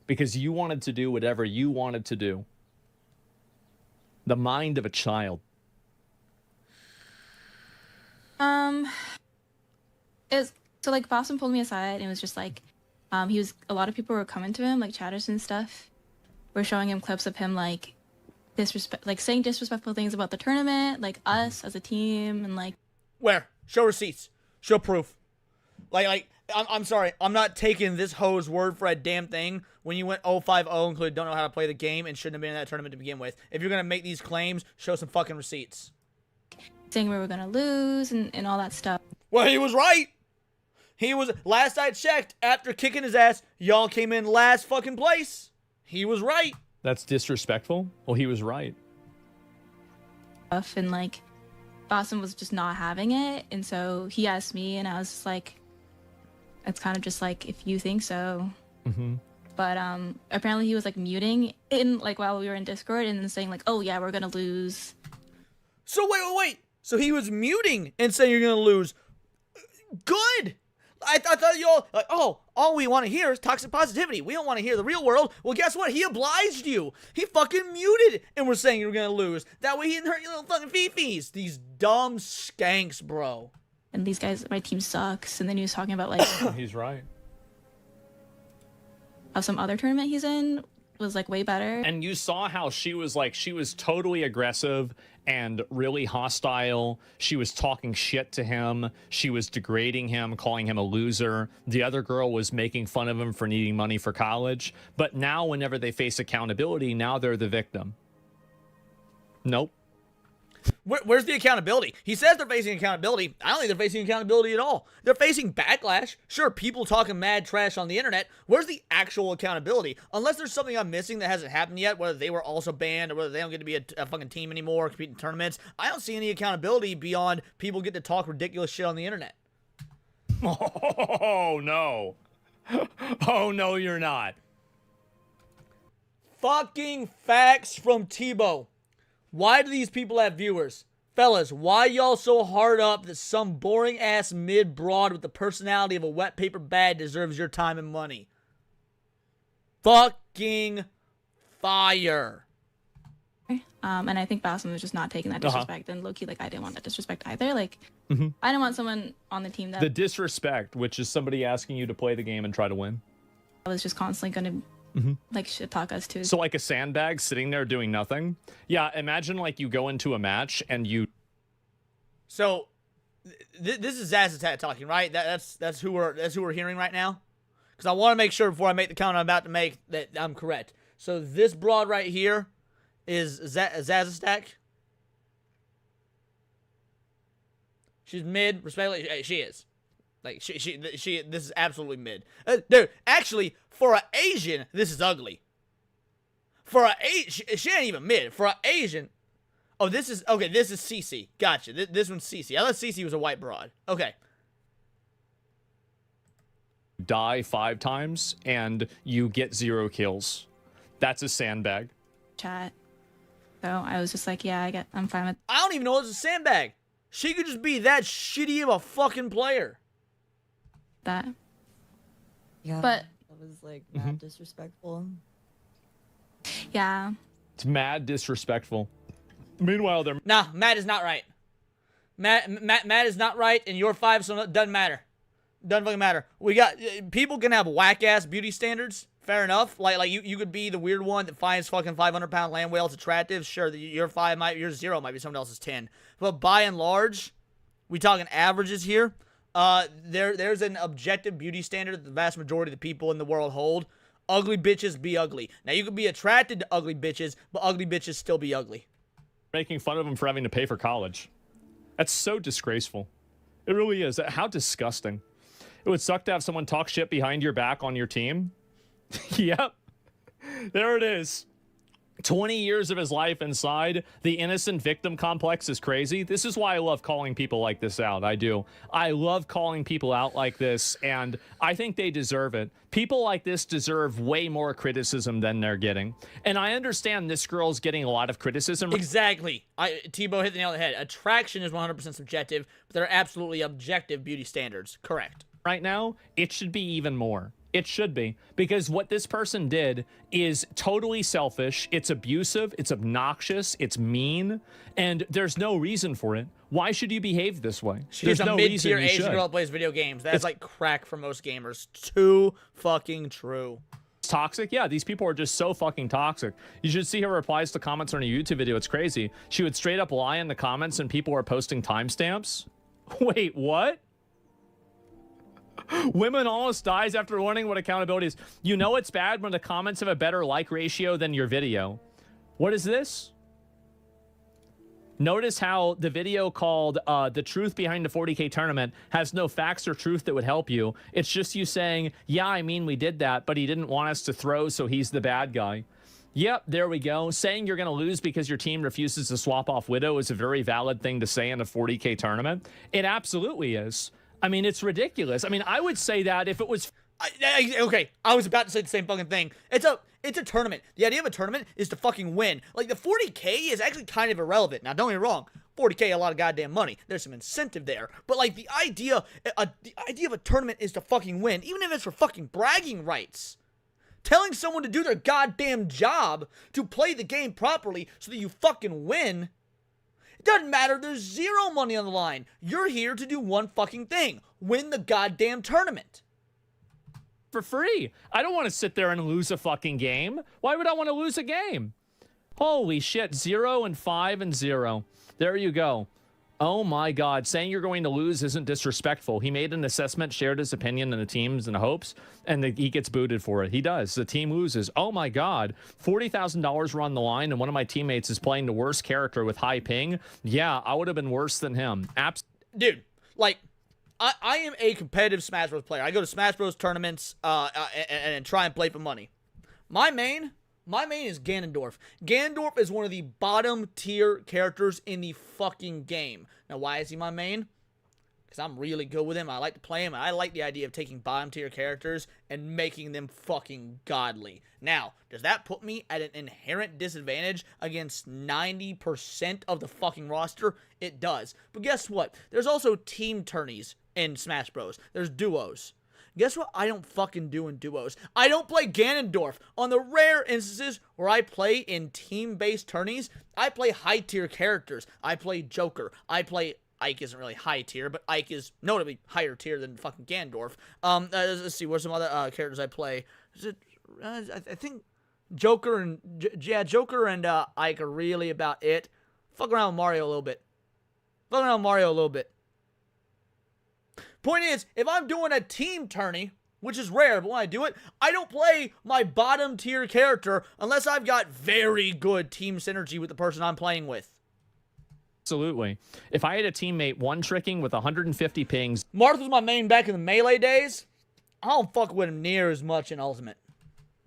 Because you wanted to do whatever you wanted to do. The mind of a child. Boston pulled me aside and it was just a lot of people were coming to him, like chatters and stuff. We're showing him clips of him saying disrespectful things about the tournament, us as a team, and Where? Show receipts. Show proof. I'm sorry, I'm not taking this hoe's word for a damn thing when you went 0-5-0 and clearly don't know how to play the game and shouldn't have been in that tournament to begin with. If you're gonna make these claims, show some fucking receipts. Saying we were gonna lose and all that stuff. Well, he was right. He was, last I checked, after kicking his ass, y'all came in last fucking place. He was right. That's disrespectful. Well, he was right. And like, Boston was just not having it, and so he asked me, and I was just like, it's kind of just like, if you think so. Mm-hmm. But apparently he was like muting in like while we were in Discord and then saying like, oh yeah, we're gonna lose. So wait. So he was muting and saying you're gonna lose. Good. I thought you all like, oh, all we want to hear is toxic positivity. We don't want to hear the real world. Well, guess what? He obliged you. He fucking muted and we're saying you're gonna lose. That way he didn't hurt your little fucking fifis. These dumb skanks, bro. And these guys, my team sucks. And then he was talking about like he's right. Of some other tournament he's in was like way better. And you saw how she was totally aggressive and really hostile. She was talking shit to him. She was degrading him, calling him a loser. The other girl was making fun of him for needing money for college. But now whenever they face accountability, now they're the victim. Nope. Where's the accountability? He says they're facing accountability. I don't think they're facing accountability at all. They're facing backlash. Sure, people talking mad trash on the internet. Where's the actual accountability? Unless there's something I'm missing that hasn't happened yet, whether they were also banned or whether they don't get to be a fucking team anymore, compete in tournaments. I don't see any accountability beyond people get to talk ridiculous shit on the internet. Oh, no. Oh, no, you're not. Fucking facts from Tebow. Why do these people have viewers? Fellas, why y'all so hard up that some boring-ass mid-broad with the personality of a wet paper bag deserves your time and money? Fucking fire. And I think Boston was just not taking that disrespect. And low-key, like, I didn't want that disrespect either. Like, I didn't want someone on the team that... The disrespect, which is somebody asking you to play the game and try to win. I was just constantly going to... like shit talk us too. So like a sandbag sitting there doing nothing. Yeah, imagine like you go into a match and you. So, this is Zazatat talking, right? That's who we're hearing right now. Because I want to make sure before I make the comment I'm about to make that I'm correct. So this broad right here is Zazatak. She's mid, respectfully. She is. Like, she, this is absolutely mid. Dude, actually, for an Asian, this is ugly. For a she ain't even mid. For an Asian, oh, this is Cece. Gotcha. This one's Cece. I thought Cece was a white broad. Okay. Die 5 times and you get 0 kills. That's a sandbag. Chat. So I was just like, yeah, I'm fine with. I don't even know it's a sandbag. She could just be that shitty of a fucking player. That. Yeah, but that was like mad disrespectful. Yeah. It's mad disrespectful. Meanwhile, they're Matt is not right. Matt is not right, and you're 5, so it doesn't matter. Doesn't fucking matter. We got people can have whack ass beauty standards. Fair enough. Like you could be the weird one that finds fucking 500-pound land whales attractive. Sure, your 5 your 0 might be someone else's 10. But by and large, we talking averages here. There's an objective beauty standard that the vast majority of the people in the world hold. Ugly bitches be ugly. Now, you could be attracted to ugly bitches, but ugly bitches still be ugly. making fun of them for having to pay for college. That's so disgraceful. It really is. How disgusting. It would suck to have someone talk shit behind your back on your team. Yep. There it is. 20 years of his life inside. The innocent victim complex is crazy. This is why I love calling people like this out. I do. I love calling people out like this, and I think they deserve it. People like this deserve way more criticism than they're getting. And I understand this girl's getting a lot of criticism. Exactly. Tebow hit the nail on the head. Attraction is 100% subjective, but there are absolutely objective beauty standards. Correct. Right now, it should be even more. It should be, because what this person did is totally selfish. It's abusive. It's obnoxious. It's mean. And there's no reason for it. Why should you behave this way? She's a no mid-tier reason you Asian should. girl that plays video games. That's like crack for most gamers. Too fucking true. Toxic? Yeah, these people are just so fucking toxic. You should see her replies to comments on a YouTube video. It's crazy. She would straight up lie in the comments and people are posting timestamps. Wait, what? Women almost dies after learning what accountability is. You know it's bad when the comments have a better like ratio than your video. What is this? Notice how the video called The Truth Behind the 40K Tournament has no facts or truth that would help you. It's just you saying, yeah, I mean, we did that, but he didn't want us to throw, so he's the bad guy. Yep, there we go. Saying you're going to lose because your team refuses to swap off Widow is a very valid thing to say in a 40K tournament. It absolutely is. I mean, it's ridiculous. I mean, I would say that if it was... Okay, I was about to say the same fucking thing. It's a tournament. The idea of a tournament is to fucking win. Like, the 40K is actually kind of irrelevant. Now, don't get me wrong. 40K, a lot of goddamn money. There's some incentive there. But, like, the idea of a tournament is to fucking win, even if it's for fucking bragging rights. Telling someone to do their goddamn job to play the game properly so that you fucking win... It doesn't matter. There's zero money on the line. You're here to do one fucking thing. Win the goddamn tournament. For free. I don't want to sit there and lose a fucking game. Why would I want to lose a game? Holy shit. 0 and 5 and 0. There you go. Oh my God. Saying you're going to lose isn't disrespectful. He made an assessment, shared his opinion and the teams and the hopes, and he gets booted for it. He does. The team loses. Oh my God. $40,000 were on the line, and one of my teammates is playing the worst character with high ping. Yeah, I would have been worse than him. Dude, like, I am a competitive Smash Bros. Player. I go to Smash Bros. Tournaments and try and play for money. My main is Ganondorf. Ganondorf is one of the bottom tier characters in the fucking game. Now, why is he my main? Because I'm really good with him. I like to play him. And I like the idea of taking bottom tier characters and making them fucking godly. Now, does that put me at an inherent disadvantage against 90% of the fucking roster? It does. But guess what? There's also team tourneys in Smash Bros. There's duos. Guess what I don't fucking do in duos? I don't play Ganondorf. On the rare instances where I play in team-based tourneys, I play high-tier characters. I play Joker. I play... Ike isn't really high-tier, but Ike is notably higher tier than fucking Ganondorf. Let's see, where's some other characters I play? Is it... I think Joker and... Joker and Ike are really about it. Fuck around with Mario a little bit. Point is, if I'm doing a team tourney, which is rare, but when I do it, I don't play my bottom tier character unless I've got very good team synergy with the person I'm playing with. Absolutely. If I had a teammate one-tricking with 150 pings... Marth was my main back in the Melee days. I don't fuck with him near as much in Ultimate.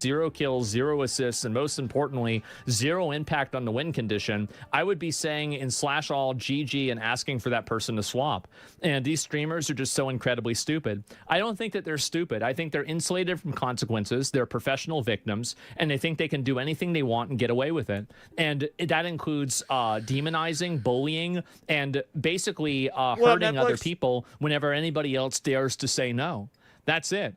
0 kills, 0 assists, and most importantly, 0 impact on the win condition, I would be saying in /all GG and asking for that person to swap. And these streamers are just so incredibly stupid. I don't think that they're stupid. I think they're insulated from consequences. They're professional victims, and they think they can do anything they want and get away with it. And that includes demonizing, bullying, and basically hurting other people whenever anybody else dares to say no. That's it.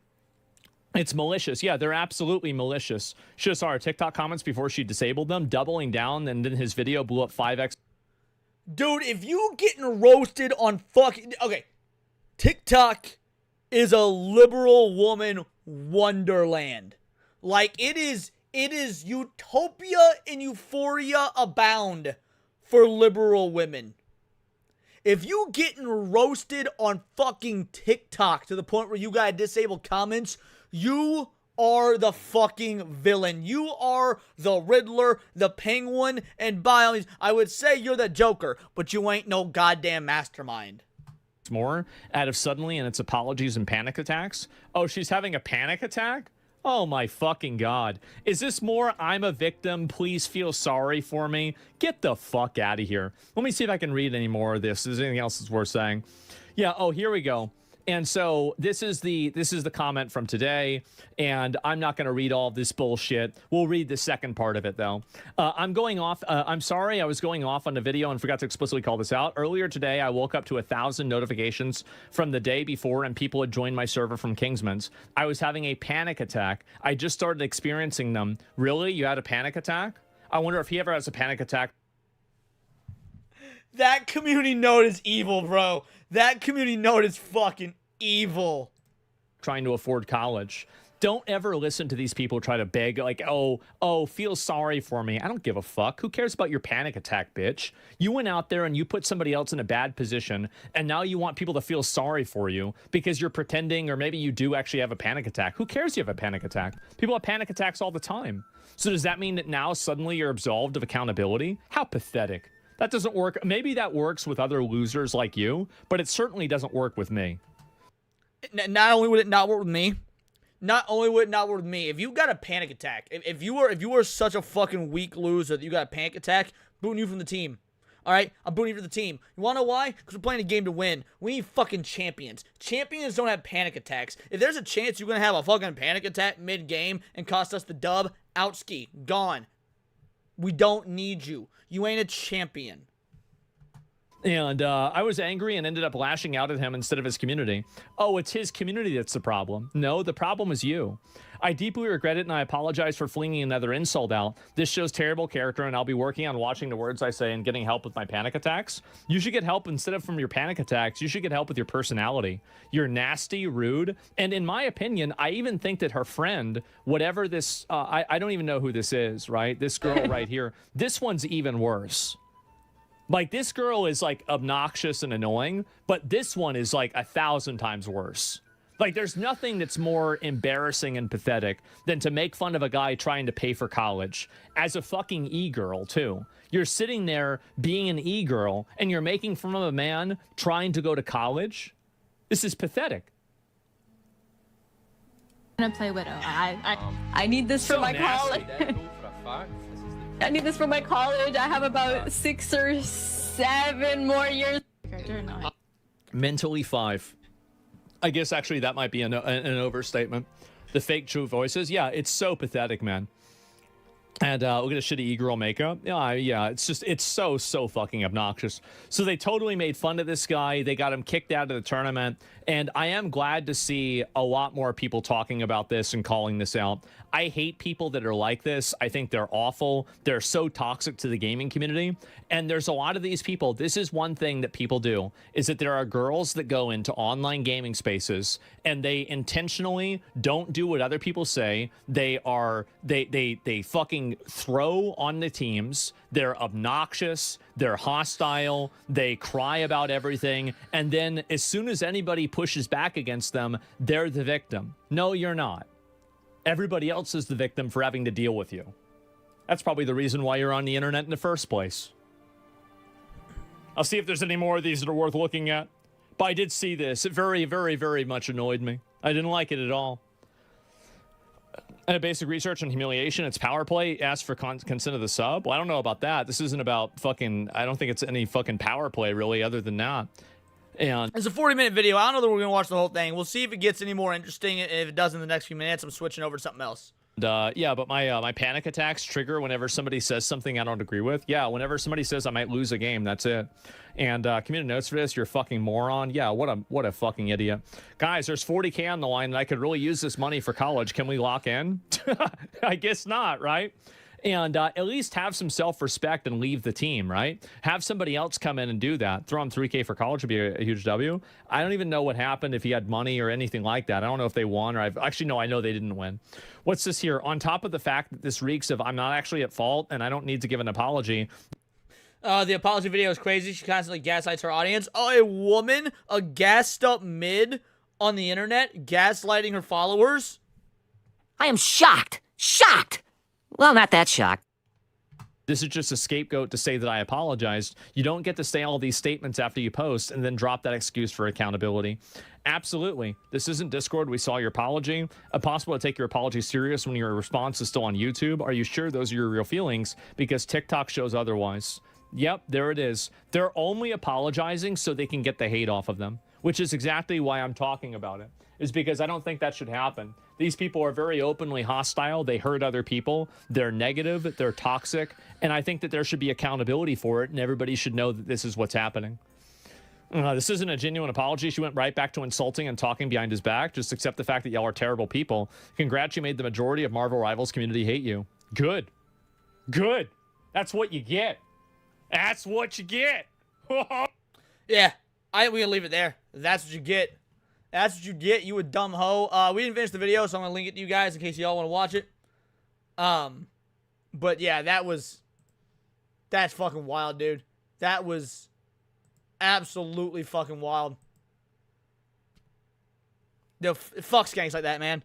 It's malicious. Yeah, they're absolutely malicious. Should have saw our TikTok comments before she disabled them, doubling down, and then his video blew up 5x. Dude, if you getting roasted on fucking... Okay, TikTok is a liberal woman wonderland. Like, it is utopia and euphoria abound for liberal women. If you getting roasted on fucking TikTok to the point where you gotta disable comments... You are the fucking villain. You are the Riddler, the Penguin, and by all means, I would say you're the Joker, but you ain't no goddamn mastermind. More out of suddenly and its apologies and panic attacks. Oh, she's having a panic attack? Oh my fucking God. Is this more I'm a victim, please feel sorry for me? Get the fuck out of here. Let me see if I can read any more of this. Is there anything else that's worth saying? Yeah, oh, here we go. And so this is the comment from today, and I'm not going to read all this bullshit. We'll read the second part of it, though. I'm going off. I'm sorry I was going off on the video and forgot to explicitly call this out. Earlier today, I woke up to 1,000 notifications from the day before, and people had joined my server from Kingsman's. I was having a panic attack. I just started experiencing them. Really? You had a panic attack? I wonder if he ever has a panic attack. That community note is evil, bro. That community note is fucking evil. Trying to afford college. Don't ever listen to these people try to beg, like, oh, feel sorry for me. I don't give a fuck. Who cares about your panic attack, bitch? You went out there and you put somebody else in a bad position, and now you want people to feel sorry for you because you're pretending, or maybe you do actually have a panic attack. Who cares you have a panic attack? People have panic attacks all the time. So does that mean that now suddenly you're absolved of accountability? How pathetic. That doesn't work. Maybe that works with other losers like you, but it certainly doesn't work with me. Not only would it not work with me, if you got a panic attack, if you were such a fucking weak loser that you got a panic attack, booting you from the team. All right, I'm booting you from the team. You wanna know why? Because we're playing a game to win. We need fucking champions. Champions don't have panic attacks. If there's a chance you're gonna have a fucking panic attack mid-game and cost us the dub, outski, gone. We don't need you. You ain't a champion. And I was angry and ended up lashing out at him instead of his community. Oh, it's his community that's the problem. No, the problem is you. I deeply regret it, and I apologize for flinging another insult out. This shows terrible character, and I'll be working on watching the words I say and getting help with my panic attacks. You should get help instead of from your panic attacks. You should get help with your personality. You're nasty, rude, and in my opinion, I even think that her friend, whatever this, I don't even know who this is, right? This girl right here, this one's even worse. Like, this girl is, like, obnoxious and annoying, but this one is, like, 1,000 times worse. Like, there's nothing that's more embarrassing and pathetic than to make fun of a guy trying to pay for college. As a fucking e-girl, too. You're sitting there being an e-girl, and you're making fun of a man trying to go to college? This is pathetic. I'm gonna play Widow. I need this for my college. I need this for my college. I have about 6 or 7 more years. Mentally 5. I guess actually that might be an overstatement. The fake true voices. Yeah, it's so pathetic, man. And look at the shitty e-girl makeup. Yeah, it's so fucking obnoxious. So they totally made fun of this guy. They got him kicked out of the tournament. And I am glad to see a lot more people talking about this and calling this out. I hate people that are like this. I think they're awful. They're so toxic to the gaming community. And there's a lot of these people. This is one thing that people do, is that there are girls that go into online gaming spaces and they intentionally don't do what other people say. They fucking throw on the teams. They're obnoxious. They're hostile. They cry about everything. And then as soon as anybody pushes back against them, they're the victim. No, you're not. Everybody else is the victim for having to deal with you. That's probably the reason why you're on the internet in the first place. I'll see if there's any more of these that are worth looking at. But I did see this. It very, very, very much annoyed me. I didn't like it at all. Basic research on humiliation. It's power play. Ask for consent of the sub. Well, I don't know about that. This isn't about fucking... I don't think it's any fucking power play, really, other than that. And it's a 40-minute video. I don't know that we're going to watch the whole thing. We'll see if it gets any more interesting. And if it does in the next few minutes, I'm switching over to something else. Yeah, but my panic attacks trigger whenever somebody says something I don't agree with. Yeah, whenever somebody says I might lose a game, that's it. And community notes for this, you're a fucking moron. Yeah, what a fucking idiot. Guys, there's 40K on the line, and I could really use this money for college. Can we lock in? I guess not, right? And at least have some self-respect and leave the team, right? Have somebody else come in and do that. Throw him 3K for college would be a huge W. I don't even know what happened, if he had money or anything like that. I don't know if they won, or I know they didn't win. What's this here? On top of the fact that this reeks of I'm not actually at fault and I don't need to give an apology. The apology video is crazy. She constantly gaslights her audience. Oh, a woman, a gassed up mid on the internet, gaslighting her followers? I am shocked. Shocked. Well, not that shocked. This is just a scapegoat to say that I apologized. You don't get to say all these statements after you post and then drop that excuse for accountability. Absolutely. This isn't Discord. We saw your apology. Impossible to take your apology serious when your response is still on YouTube. Are you sure those are your real feelings? Because TikTok shows otherwise. Yep, there it is. They're only apologizing so they can get the hate off of them, which is exactly why I'm talking about it, is because I don't think that should happen. These people are very openly hostile. They hurt other people. They're negative. They're toxic. And I think that there should be accountability for it, and everybody should know that this is what's happening. This isn't a genuine apology. She went right back to insulting and talking behind his back. Just accept the fact that y'all are terrible people. Congrats, you made the majority of Marvel Rivals community hate you. Good. Good. That's what you get. That's what you get. Yeah, we're gonna leave it there. That's what you get. That's what you get, you a dumb hoe. We didn't finish the video, so I'm gonna link it to you guys in case y'all want to watch it. But yeah, that's fucking wild, dude. That was absolutely fucking wild. Fuck skanks like that, man.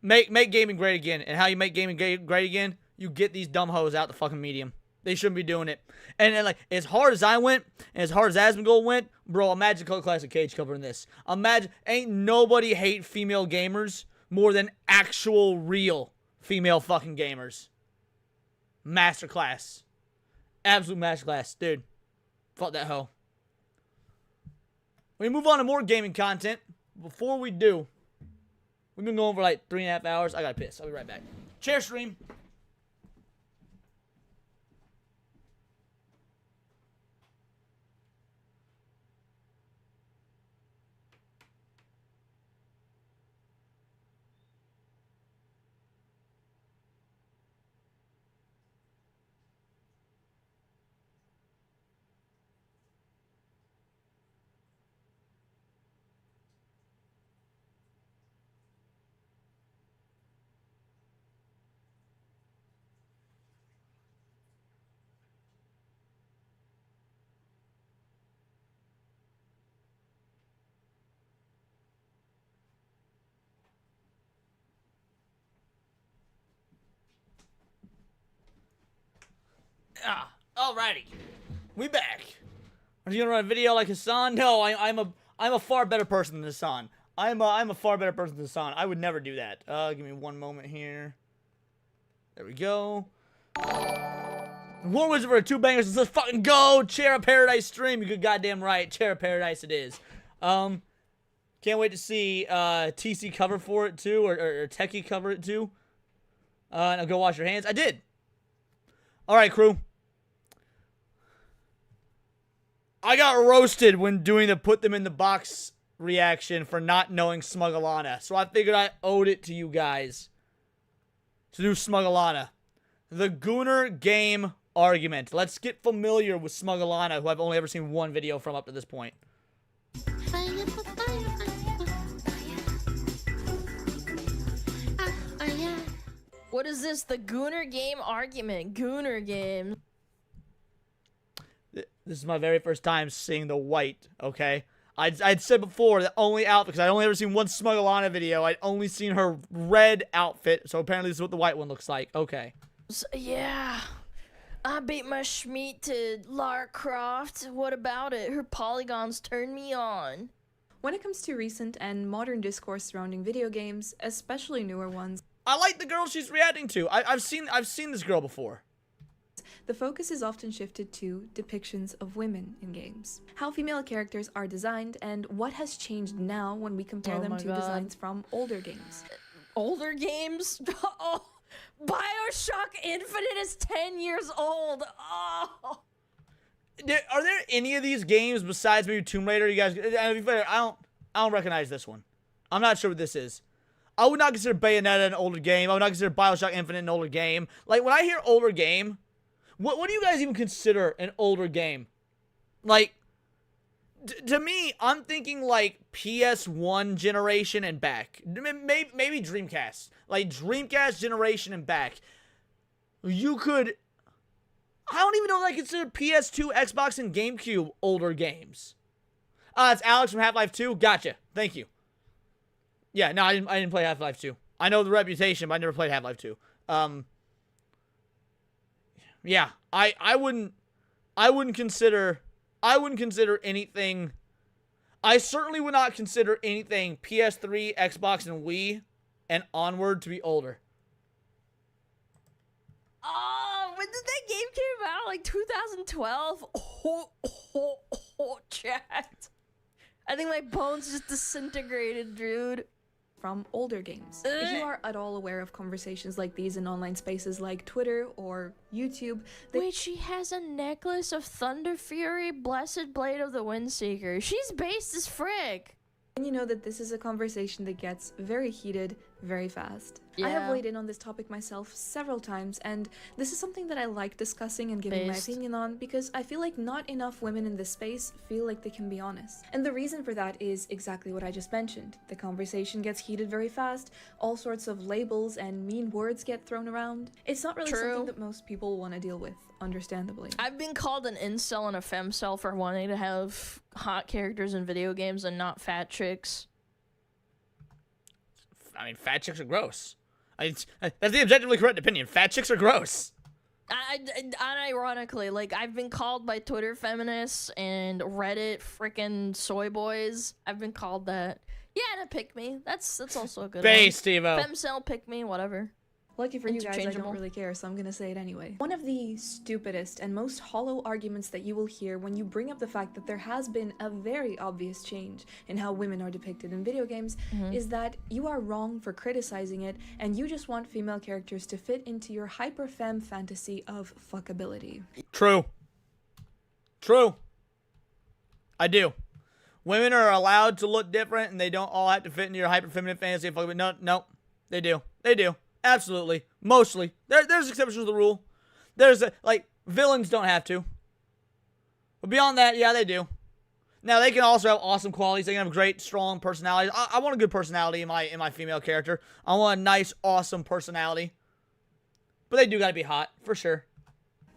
Make gaming great again. And how you make gaming great again? You get these dumb hoes out the fucking medium. They shouldn't be doing it. And like, as hard as I went, and as hard as Asmongold went, bro, imagine Cult Classic Cage covering this. Imagine, ain't nobody hate female gamers more than actual real female fucking gamers. Masterclass. Absolute masterclass. Dude, fuck that hoe. We move on to more gaming content. Before we do, we've been going for like 3.5 hours. I gotta piss. I'll be right back. Chair stream. Alrighty, we back. Are you gonna run a video like Hassan? No, I'm a far better person than Hassan. I'm a far better person than Hassan. I would never do that. Give me one moment here. There we go. War Wizard for 2 bangers. Let's fucking go. Chair of Paradise stream. You good goddamn right. Chair of Paradise it is. Can't wait to see TC cover for it too, or Techie cover it too. Now go wash your hands. I did. All right, crew. I got roasted when doing the put them in the box reaction for not knowing Smugglana. So I figured I owed it to you guys to do Smugglana. The Gooner game argument. Let's get familiar with Smugglana, who I've only ever seen one video from up to this point. What is this? The Gooner game argument. Gooner game. This is my very first time seeing the white, okay? I'd said before, the only outfit, because I'd only ever seen one Smugglana video, I'd only seen her red outfit, so apparently this is what the white one looks like. Okay. So, yeah. I beat my Schmeat to Lara Croft. What about it? Her polygons turn me on. When it comes to recent and modern discourse surrounding video games, especially newer ones, I like the girl she's reacting to. I've seen this girl before. the focus is often shifted to depictions of women in games. How female characters are designed and what has changed now when we compare them to designs from older games. Older games? Oh, BioShock Infinite is 10 years old. Oh. Are there any of these games besides maybe Tomb Raider? You guys, I don't recognize this one. I'm not sure what this is. I would not consider Bayonetta an older game. I would not consider BioShock Infinite an older game. Like, when I hear older game, what do you guys even consider an older game? Like, to me, I'm thinking, like, PS1 generation and back. Maybe Dreamcast. Like, Dreamcast generation and back. You could... I don't even know if I consider PS2, Xbox, and GameCube older games. It's Alex from Half-Life 2. Gotcha. Thank you. Yeah, no, I didn't play Half-Life 2. I know the reputation, but I never played Half-Life 2. Yeah, I wouldn't consider anything. I certainly would not consider anything PS3, Xbox, and Wii and onward to be older. Oh, when did that game came out? Like 2012? Oh, chat. I think my bones just disintegrated, dude. From older games. If you are at all aware of conversations like these in online spaces like Twitter or YouTube... Wait, she has a necklace of Thunder Fury, Blessed Blade of the Windseeker. She's based as frick. And you know that this is a conversation that gets very heated very fast. I have weighed in on this topic myself several times, and this is something that I like discussing and giving my opinion on because I feel like not enough women in this space feel like they can be honest. And the reason for that is exactly what I just mentioned. The conversation gets heated very fast, all sorts of labels and mean words get thrown around. It's not really something that most people want to deal with, understandably. I've been called an incel and a femcel for wanting to have hot characters in video games and not fat chicks. I mean, fat chicks are gross. That's the objectively correct opinion. Fat chicks are gross. Unironically, like, I've been called by Twitter feminists and Reddit freaking soy boys. I've been called that. Yeah, to pick me. That's also a good Base, one. Steve-O. Femcel, pick me, whatever. Lucky for you guys, I don't really care, so I'm gonna say it anyway. One of the stupidest and most hollow arguments that you will hear when you bring up the fact that there has been a very obvious change in how women are depicted in video games is that you are wrong for criticizing it, and you just want female characters to fit into your hyper-femme fantasy of fuckability. True. True. I do. Women are allowed to look different, and they don't all have to fit into your hyper-feminine fantasy of fuckability. No, they do. They do. Absolutely. Mostly. There's exceptions to the rule. There's, like, villains don't have to. But beyond that, yeah, they do. Now, they can also have awesome qualities. They can have great, strong personalities. I want a good personality in my female character. I want a nice, awesome personality. But they do gotta be hot, for sure.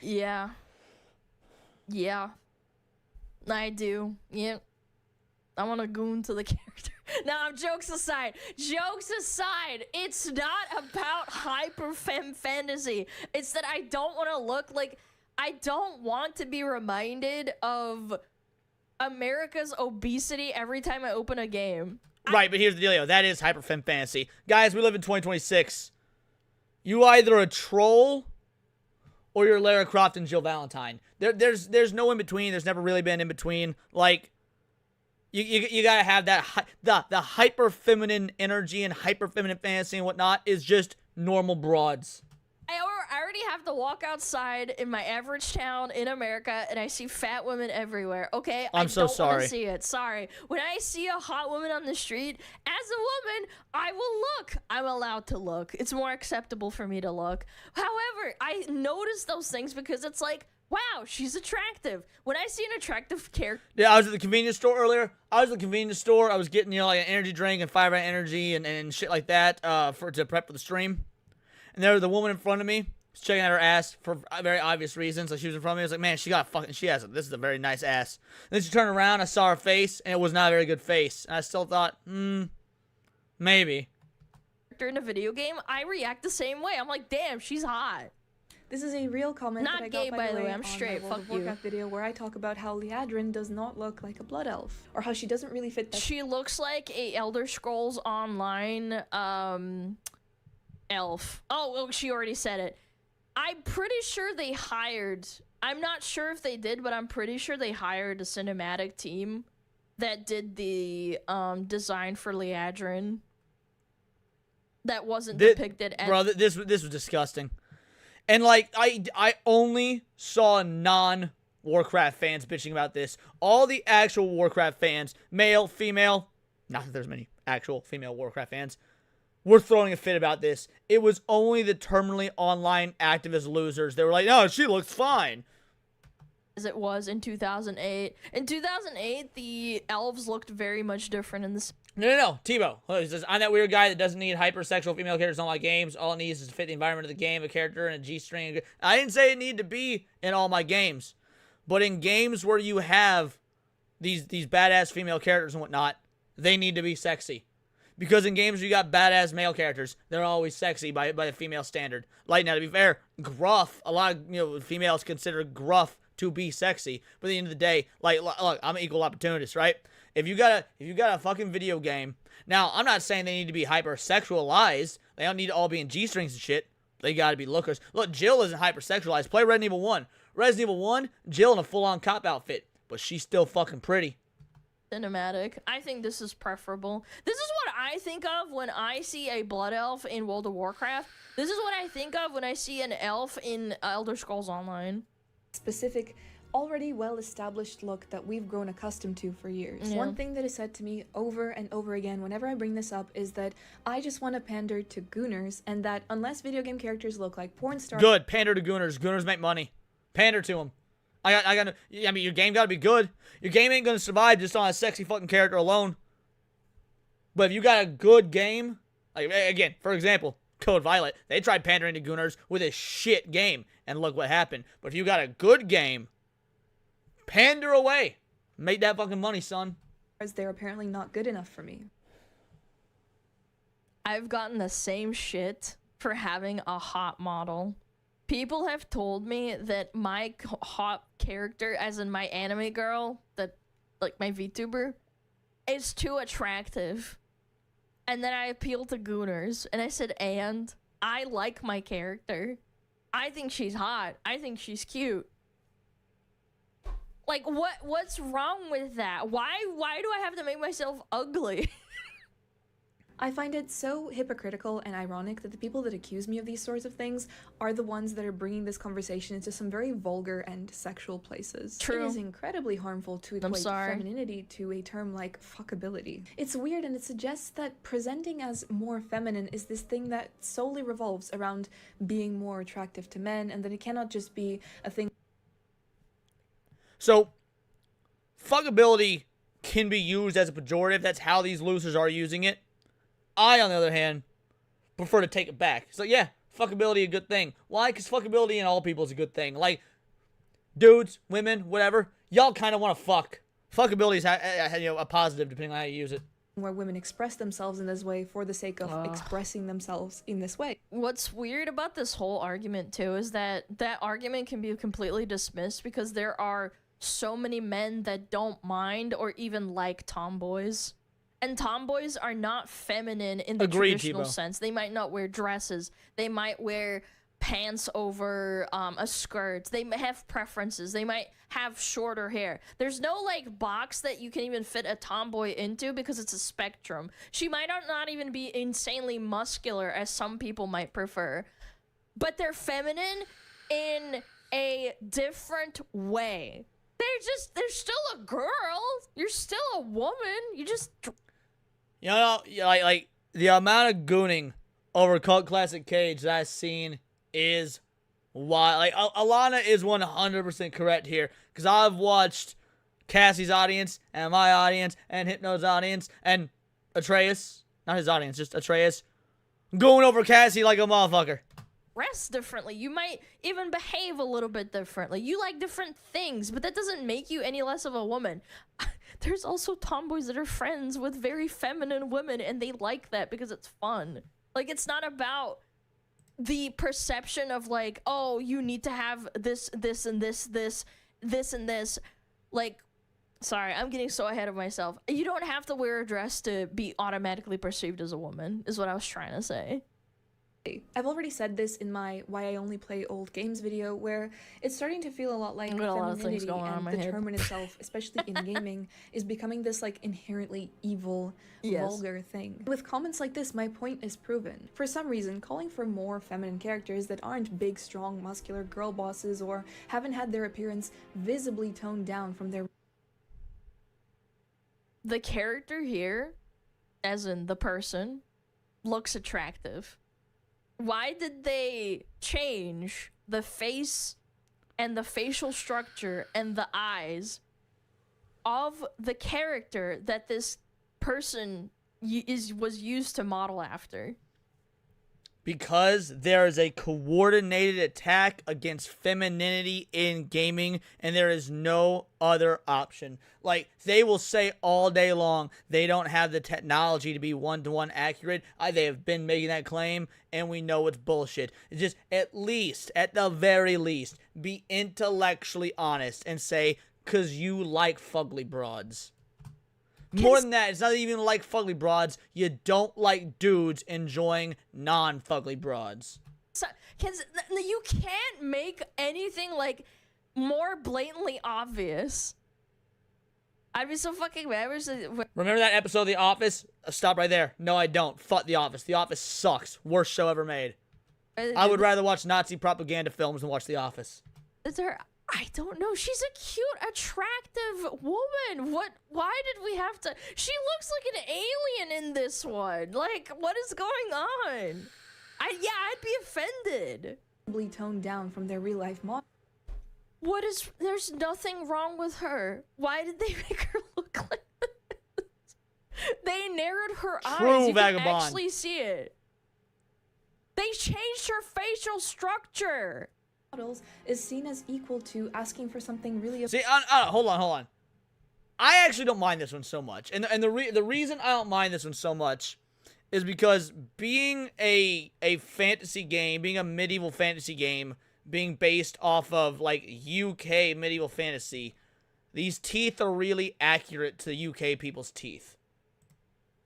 Yeah. Yeah. I do. Yep. I want to goon to the character. Now, jokes aside, it's not about hyper femme fantasy. It's that I don't want to look like, I don't want to be reminded of America's obesity every time I open a game. Right, but here's the dealio. That is hyper femme fantasy. Guys, we live in 2026. You either a troll or you're Lara Croft and Jill Valentine. There's no in between. There's never really been in between. Like, You gotta have that the hyper feminine energy and hyper feminine fantasy and whatnot is just normal broads. I already have to walk outside in my average town in America and I see fat women everywhere. Okay, I'm so sorry. I don't want to see it. Sorry. When I see a hot woman on the street, as a woman, I will look. I'm allowed to look. It's more acceptable for me to look. However, I notice those things because it's like, wow, she's attractive. When I see an attractive character... Yeah, I was at the convenience store earlier. I was getting, like, an energy drink and 5 Hour Energy and shit like that to prep for the stream. And there was the woman in front of me was checking out her ass for very obvious reasons. Like, she was in front of me. I was like, man, this is a very nice ass. And then she turned around, I saw her face, and it was not a very good face. And I still thought, maybe. In a video game, I react the same way. I'm like, damn, she's hot. This is a real comment Not that I gay, got, by the way. on I'm straight. my World of Fuck you. Warcraft video where I talk about how Liadrin does not look like a blood elf, or how she doesn't really fit that. She looks like a Elder Scrolls Online elf. Oh, she already said it. I'm pretty sure they hired. I'm not sure if they did, but I'm pretty sure they hired a cinematic team that did the design for Liadrin. That wasn't depicted. Bro, this was disgusting. And, like, I only saw non-Warcraft fans bitching about this. All the actual Warcraft fans, male, female, not that there's many actual female Warcraft fans, were throwing a fit about this. It was only the terminally online activist losers. They were like, no, she looks fine. As it was in 2008. In 2008, the elves looked very much different in this. No. Tebow. He says, I'm that weird guy that doesn't need hypersexual female characters in all my games. All it needs is to fit the environment of the game, a character, and a G-string. I didn't say it needed to be in all my games. But in games where you have these badass female characters and whatnot, they need to be sexy. Because in games where you got badass male characters, they're always sexy by the female standard. Like, now, to be fair, gruff. A lot of females consider gruff to be sexy. But at the end of the day, like, look, I'm an equal opportunist, right? If you got a fucking video game, now I'm not saying they need to be hypersexualized. They don't need to all be in G-strings and shit. They gotta be lookers. Look, Jill isn't hypersexualized. Play Resident Evil 1. Resident Evil 1, Jill in a full-on cop outfit, but she's still fucking pretty. Cinematic. I think this is preferable. This is what I think of when I see a blood elf in World of Warcraft. This is what I think of when I see an elf in Elder Scrolls Online. Specific already well-established look that we've grown accustomed to for years. One thing that is said to me over and over again whenever I bring this up is that I just want to pander to gooners, and that unless video game characters look like porn stars... Good. Pander to gooners. Gooners make money. Pander to them. I mean, your game gotta be good. Your game ain't gonna survive just on a sexy fucking character alone. But if you got a good game, like, again, for example, Code Violet, they tried pandering to gooners with a shit game, and look what happened. But if you got a good game, pander away. Make that fucking money, son. They're apparently not good enough for me. I've gotten the same shit for having a hot model. People have told me that my hot character, as in my anime girl, that, like, my VTuber, is too attractive. And then I appealed to gooners, and I said, and I like my character. I think she's hot. I think she's cute. Like, what's wrong with that? Why do I have to make myself ugly? I find it so hypocritical and ironic that the people that accuse me of these sorts of things are the ones that are bringing this conversation into some very vulgar and sexual places. True. It is incredibly harmful to equate femininity to a term like fuckability. It's weird, and it suggests that presenting as more feminine is this thing that solely revolves around being more attractive to men, and that it cannot just be a thing. So, fuckability can be used as a pejorative. That's how these losers are using it. I, on the other hand, prefer to take it back. So, yeah, fuckability a good thing. Why? Because fuckability in all people is a good thing. Like, dudes, women, whatever, y'all kind of want to fuck. Fuckability is a positive, depending on how you use it. Where women express themselves in this way for the sake of expressing themselves in this way. What's weird about this whole argument, too, is that that argument can be completely dismissed because there are so many men that don't mind or even like tomboys. And tomboys are not feminine in the traditional sense. They might not wear dresses. They might wear pants over a skirt. They may have preferences. They might have shorter hair. There's no, like, box that you can even fit a tomboy into because it's a spectrum. She might not even be insanely muscular, as some people might prefer. But they're feminine in a different way. They're still a girl. You're still a woman. You just... You know, like the amount of gooning over Cult Classic Cage that I've seen is wild. Like, Alana is 100% correct here, because I've watched Cassie's audience, and my audience, and Hypno's audience, and Atreus, not his audience, just Atreus, going over Cassie like a motherfucker. Dress differently. You might even behave a little bit differently. You like different things, but that doesn't make you any less of a woman. There's also tomboys that are friends with very feminine women, and they like that because it's fun. Like, it's not about the perception of, like, oh, you need to have this, and this. Like, sorry, I'm getting so ahead of myself. You don't have to wear a dress to be automatically perceived as a woman, is what I was trying to say. I've already said this in my Why I Only Play Old Games video, where it's starting to feel a lot like femininity and the term in itself, especially in gaming, is becoming this, like, inherently evil, vulgar thing. With comments like this, my point is proven. For some reason, calling for more feminine characters that aren't big, strong, muscular girl bosses or haven't had their appearance visibly toned down from their... The character here, as in the person, looks attractive. Why did they change the face and the facial structure and the eyes of the character that this person was used to model after? Because there is a coordinated attack against femininity in gaming, and there is no other option. Like, they will say all day long they don't have the technology to be one-to-one accurate. They have been making that claim, and we know it's bullshit. It's just, at the very least, be intellectually honest and say, 'cause you like fugly broads. More than that, it's not even like fugly broads. You don't like dudes enjoying non-fugly broads. So, you can't make anything, like, more blatantly obvious. I'd be so fucking mad. Remember that episode of The Office? Stop right there. No, I don't. Fuck The Office. The Office sucks. Worst show ever made. I would rather watch Nazi propaganda films than watch The Office. Is there I don't know. She's a cute, attractive woman. Why did we have to? She looks like an alien in this one. Like, what is going on? I'd be offended. Toned down from their real life model. There's nothing wrong with her. Why did they make her look like this? They narrowed her eyes. You can actually see it. They changed her facial structure. Models is seen as equal to asking for something really. See, hold on. I actually don't mind this one so much, and the reason I don't mind this one so much is because being a fantasy game, being a medieval fantasy game, being based off of like UK medieval fantasy, these teeth are really accurate to UK people's teeth.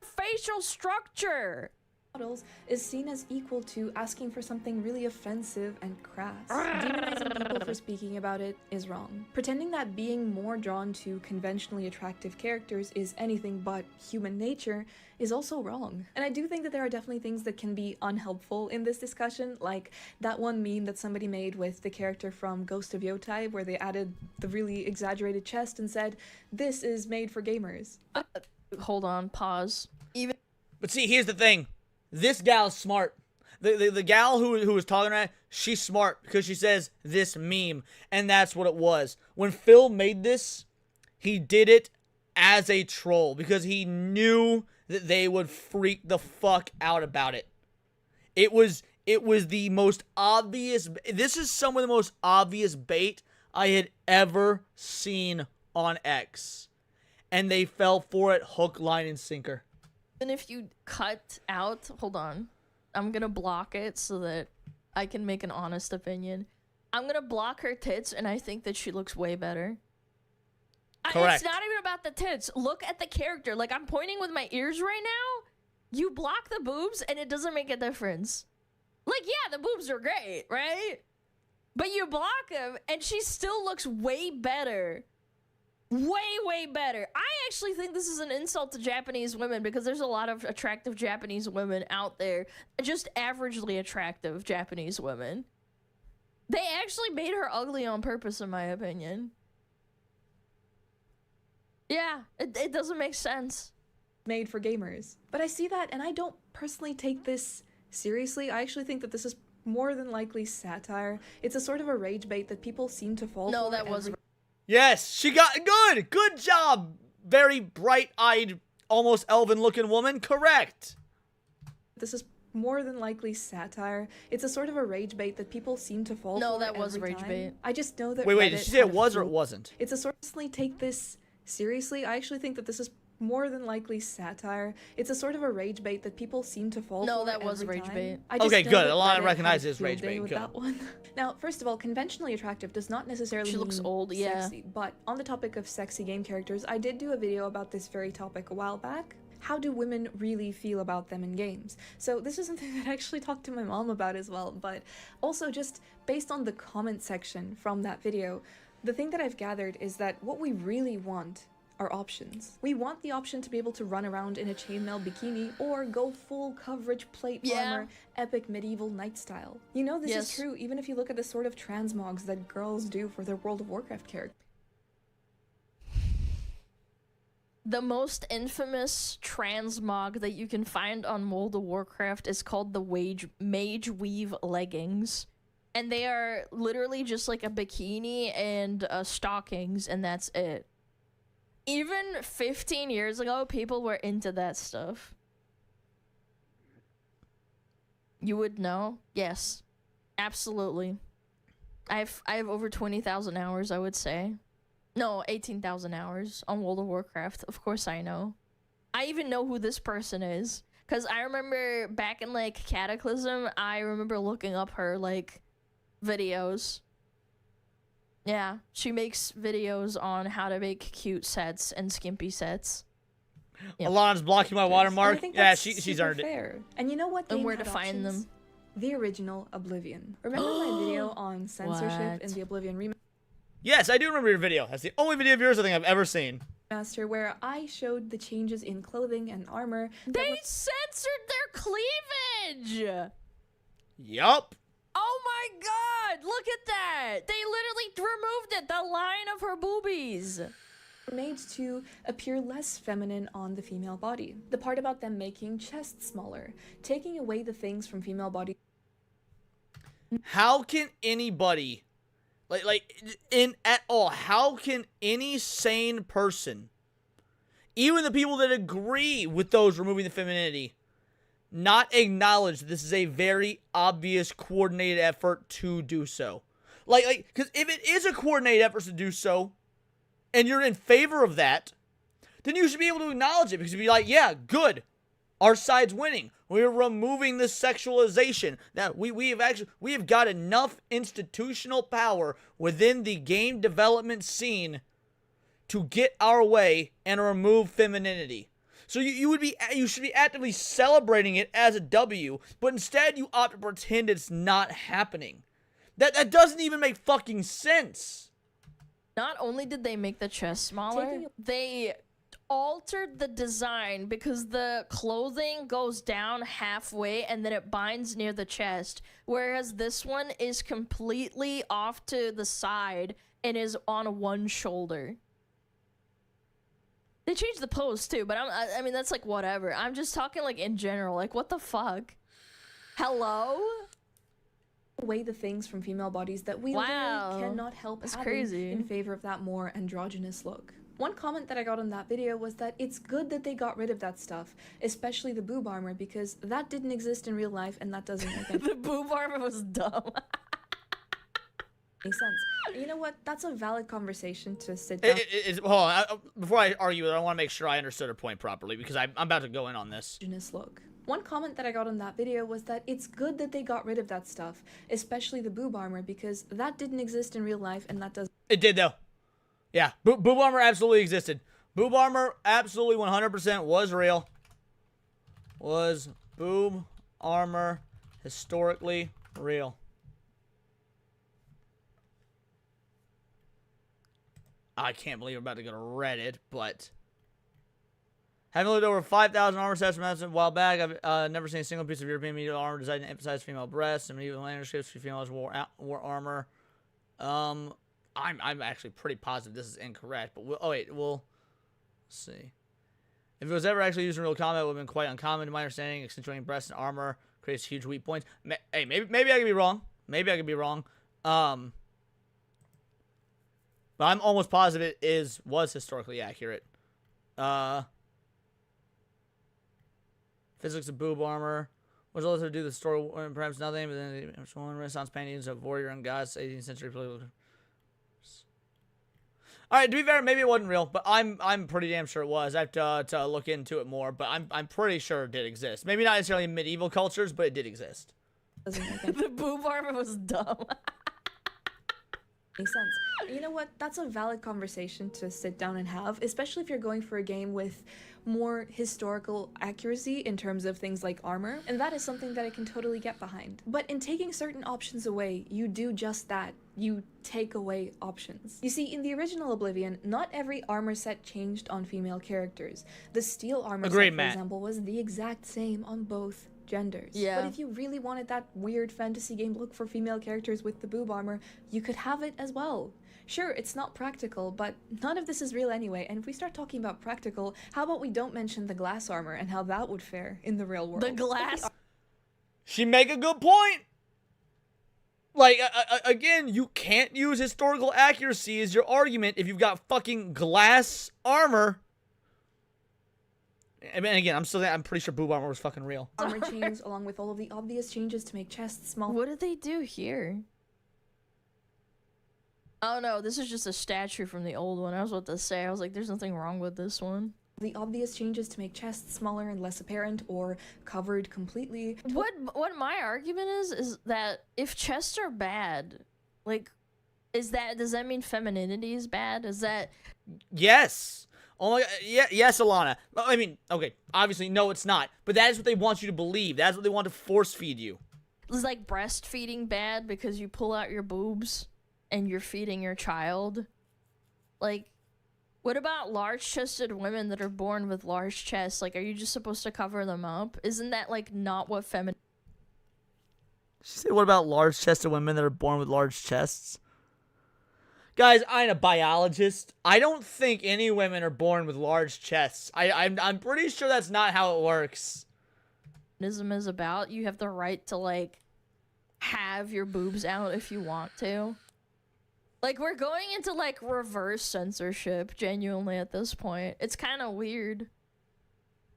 Facial structure. Models is seen as equal to asking for something really offensive and crass. Demonizing people for speaking about it is wrong. Pretending that being more drawn to conventionally attractive characters is anything but human nature is also wrong. And I do think that there are definitely things that can be unhelpful in this discussion, like that one meme that somebody made with the character from Ghost of Yotai, where they added the really exaggerated chest and said, "This is made for gamers." Hold on, pause. But see, here's the thing. This gal's smart. The gal who was talking about it, she's smart because she says this meme, and that's what it was. When Phil made this, he did it as a troll because he knew that they would freak the fuck out about it. It was the most obvious. This is some of the most obvious bait I had ever seen on X, and they fell for it hook, line, and sinker. And if you cut out, hold on, I'm gonna block it so that I can make an honest opinion. I'm gonna block her tits, and I think that she looks way better. Correct. It's not even about the tits. Look at the character. Like, I'm pointing with my ears right now. You block the boobs, and it doesn't make a difference. Like, yeah, the boobs are great, right? But you block them, and she still looks way better. Way better. I actually think this is an insult to Japanese women because there's a lot of attractive Japanese women out there. Just averagely attractive Japanese women. They actually made her ugly on purpose, in my opinion. Yeah, it doesn't make sense. Made for gamers. But I see that, and I don't personally take this seriously. I actually think that this is more than likely satire. It's a sort of a rage bait that people seem to fall for. No, that was... Yes, she got good job. Very bright-eyed, almost elven-looking woman. Correct. This is more than likely satire. It's a sort of a rage bait that people seem to fall for. No, that was rage bait. I just know that. Wait, did she say it was or it wasn't? It's a sort of take this seriously. I actually think that this is more than likely satire. It's a sort of a rage bait that people seem to fall for. No, that was rage bait. Okay, good. A lot of recognize this rage bait. With that one. Now, first of all, conventionally attractive does not necessarily she looks mean old, yeah. sexy. But on the topic of sexy game characters, I did do a video about this very topic a while back. How do women really feel about them in games? So this is something that I actually talked to my mom about as well, but also just based on the comment section from that video, the thing that I've gathered is that what we really want are options. We want the option to be able to run around in a chainmail bikini or go full coverage plate armor, epic medieval knight style. You know this is true even if you look at the sort of transmogs that girls do for their World of Warcraft characters. The most infamous transmog that you can find on World of Warcraft is called the Mage Weave leggings. And they are literally just like a bikini and stockings, and that's it. Even 15 years ago, people were into that stuff. You would know? Yes. Absolutely. I have over 20,000 hours, I would say. No, 18,000 hours on World of Warcraft. Of course I know. I even know who this person is. Because I remember back in, like, Cataclysm, I remember looking up her, like, videos. Yeah, she makes videos on how to make cute sets and skimpy sets. Yep. Alana's blocking my watermark. Yeah, she's earned fair. And you know what? And where to find them? The original Oblivion. Remember my video on censorship in the Oblivion remaster? Yes, I do remember your video. That's the only video of yours I think I've ever seen. Where I showed the changes in clothing and armor. They censored their cleavage! Yup. Oh my god! Look at that! They literally removed it, the line of her boobies. Made to appear less feminine on the female body. The part about them making chests smaller, taking away the things from female body. How can anybody, how can any sane person, even the people that agree with those removing the femininity, not acknowledge that this is a very obvious coordinated effort to do so? Because if it is a coordinated effort to do so, and you're in favor of that, then you should be able to acknowledge it, because you'd be like, yeah, good. Our side's winning. We're removing the sexualization. Now, we have got enough institutional power within the game development scene to get our way and remove femininity. So you should be actively celebrating it as a W, but instead you opt to pretend it's not happening. That doesn't even make fucking sense. Not only did they make the chest smaller, they altered the design because the clothing goes down halfway and then it binds near the chest, whereas this one is completely off to the side and is on one shoulder. They changed the pose too, but I mean, that's like whatever. I'm just talking like in general, like what the fuck? Hello? Away the things from female bodies that we literally cannot help having crazy. In favor of that more androgynous look. One comment that I got on that video was that it's good that they got rid of that stuff, especially the boob armor, because that didn't exist in real life and that doesn't make The boob armor was dumb. any sense. You know what? That's a valid conversation to sit down. Hold on. Before I argue with it, I want to make sure I understood her point properly, because I'm about to go in on this. Look. One comment that I got on that video was that it's good that they got rid of that stuff, especially the boob armor, because that didn't exist in real life and that doesn't. It did, though. Yeah, boob armor absolutely existed. Boob armor absolutely 100% was real. Was boob armor historically real? I can't believe I'm about to go to Reddit, but having looked over 5,000 armor sets from a while back, I've never seen a single piece of European medieval armor designed to emphasize female breasts and medieval landscapes for females wore armor. I'm actually pretty positive this is incorrect, but let's see. If it was ever actually used in real combat, it would have been quite uncommon to my understanding. Accentuating breasts and armor creates huge weak points. Hey, maybe I could be wrong. Maybe I could be wrong. But I'm almost positive it was historically accurate. Physics of boob armor. What's also to do with the story? Perhaps nothing, but then one Renaissance paintings of warrior and gods, 18th century political. All right, to be fair, maybe it wasn't real, but I'm pretty damn sure it was. I have to look into it more, but I'm pretty sure it did exist. Maybe not necessarily in medieval cultures, but it did exist. The boob armor was dumb. Makes sense. You know what? That's a valid conversation to sit down and have, especially if you're going for a game with more historical accuracy in terms of things like armor, and that is something that I can totally get behind. But in taking certain options away, you do just that. You take away options. You see, in the original Oblivion, not every armor set changed on female characters. The steel armor set, for example, was the exact same on both genders. Yeah. But if you really wanted that weird fantasy game look for female characters with the boob armor, you could have it as well. Sure, it's not practical, but none of this is real anyway, and if we start talking about practical, how about we don't mention the glass armor and how that would fare in the real world? The glass. She make a good point. Like, again, you can't use historical accuracy as your argument if you've got fucking glass armor. I mean, again, I'm pretty sure boob armor was fucking real. Armor chains, along with all of the obvious changes to make chests small. What did they do here? Oh no, this is just a statue from the old one. I was about to say, I was like, there's nothing wrong with this one. The obvious changes to make chests smaller and less apparent or covered completely. What my argument is that if chests are bad, like, does that mean femininity is bad? Is that... Yes. Oh my god, yeah, yes, Alana. I mean, okay, obviously, no, it's not. But that is what they want you to believe. That's what they want to force feed you. Is like breastfeeding bad because you pull out your boobs and you're feeding your child? Like, what about large-chested women that are born with large chests? Like, are you just supposed to cover them up? Isn't that, like, not what She said, what about large-chested women that are born with large chests? Guys, I ain't a biologist. I don't think any women are born with large chests. I'm pretty sure that's not how it works. Is about you have the right to like have your boobs out if you want to. Like, we're going into like reverse censorship genuinely at this point. It's kind of weird.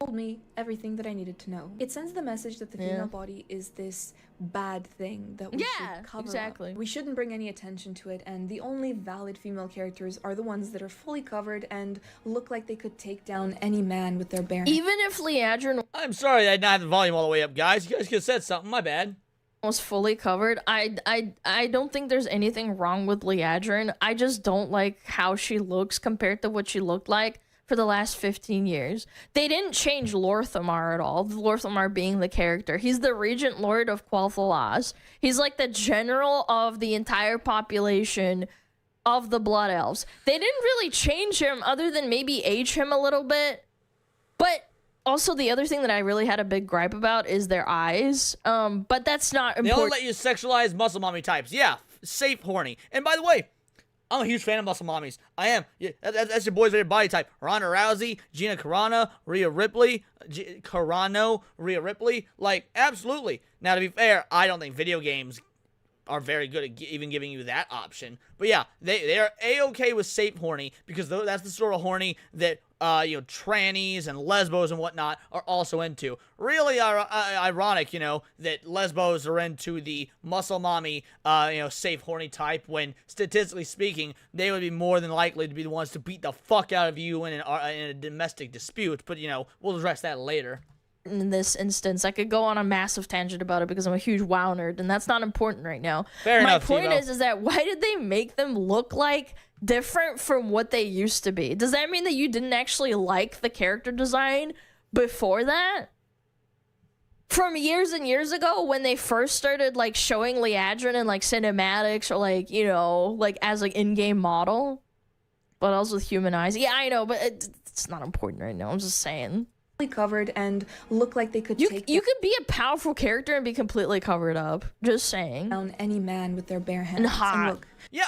Told me everything that I needed to know. It sends the message that the female body is this bad thing that we should cover exactly. up. We shouldn't bring any attention to it, and the only valid female characters are the ones that are fully covered and look like they could take down any man with their bare hands. Even if Leandrin... I'm sorry I didn't have the volume all the way up, guys. You guys could have said something. My bad. Was fully covered. I don't think there's anything wrong with Leandrin. I just don't like how she looks compared to what she looked like for the last 15 years. They didn't change Lorthamar at all, Lorthamar being the character. He's the Regent Lord of Quel'Thalas. He's like the general of the entire population of the Blood Elves. They didn't really change him other than maybe age him a little bit. But also the other thing that I really had a big gripe about is their eyes. But that's not important. They only let you sexualize muscle mommy types. Yeah, safe horny. And by the way, I'm a huge fan of muscle mommies. I am. Yeah, that's your boy's favorite body type. Ronda Rousey, Gina Carano, Rhea Ripley. Like, absolutely. Now, to be fair, I don't think video games are very good at even giving you that option. But yeah, they are A-okay with safe horny because that's the sort of horny that, trannies and lesbos and whatnot are also into. Really ironic, that lesbos are into the muscle mommy, safe horny type when, statistically speaking, they would be more than likely to be the ones to beat the fuck out of you in a domestic dispute. But, we'll address that later. In this instance, I could go on a massive tangent about it because I'm a huge WoW nerd, and that's not important right now. Fair enough, My point Tebow. is that why did they make them look like different from what they used to be? Does that mean that you didn't actually like the character design before that? From years and years ago when they first started like showing Leandrin in like cinematics or like, like as like in-game model, but also with human eyes. Yeah, I know, but it's not important right now. I'm just saying. Covered and look like they could take you could be a powerful character and be completely covered up. Just saying. Down any man with their bare hands. And hot. look, Yeah,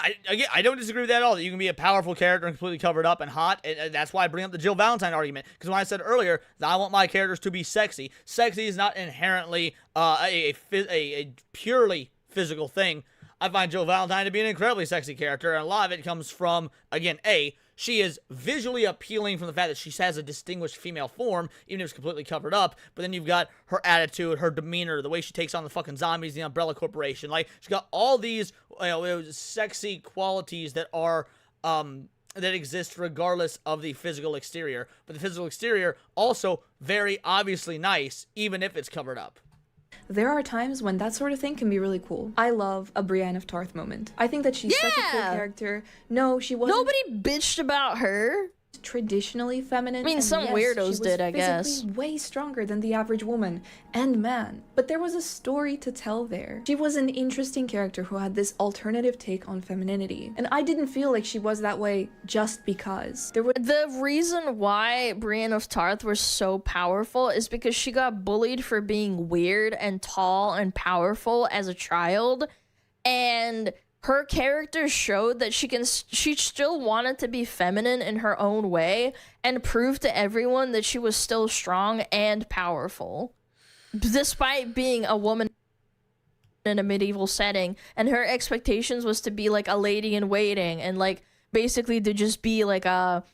I don't disagree with that at all. That you can be a powerful character and completely covered up and hot. And that's why I bring up the Jill Valentine argument. Because when I said earlier that I want my characters to be sexy, sexy is not inherently a purely physical thing. I find Jill Valentine to be an incredibly sexy character, and a lot of it comes from, again, she is visually appealing from the fact that she has a distinguished female form, even if it's completely covered up, but then you've got her attitude, her demeanor, the way she takes on the fucking zombies, the Umbrella Corporation. Like, she's got all these, sexy qualities that are, that exist regardless of the physical exterior. But the physical exterior also very obviously nice, even if it's covered up. there are times when that sort of thing can be really cool. I love a Brienne of Tarth moment. I think that she's such a cool character. No, she wasn't. Nobody bitched about her. Traditionally feminine. I mean, and some yes, weirdos she did, I was guess. physically way stronger than the average woman and man. But there was a story to tell there. She was an interesting character who had this alternative take on femininity. And I didn't feel like she was that way just because. The reason why Brienne of Tarth was so powerful is because she got bullied for being weird and tall and powerful as a child. And her character showed that she still wanted to be feminine in her own way and prove to everyone that she was still strong and powerful, despite being a woman in a medieval setting. And her expectations was to be like a lady in waiting and like basically to just be like a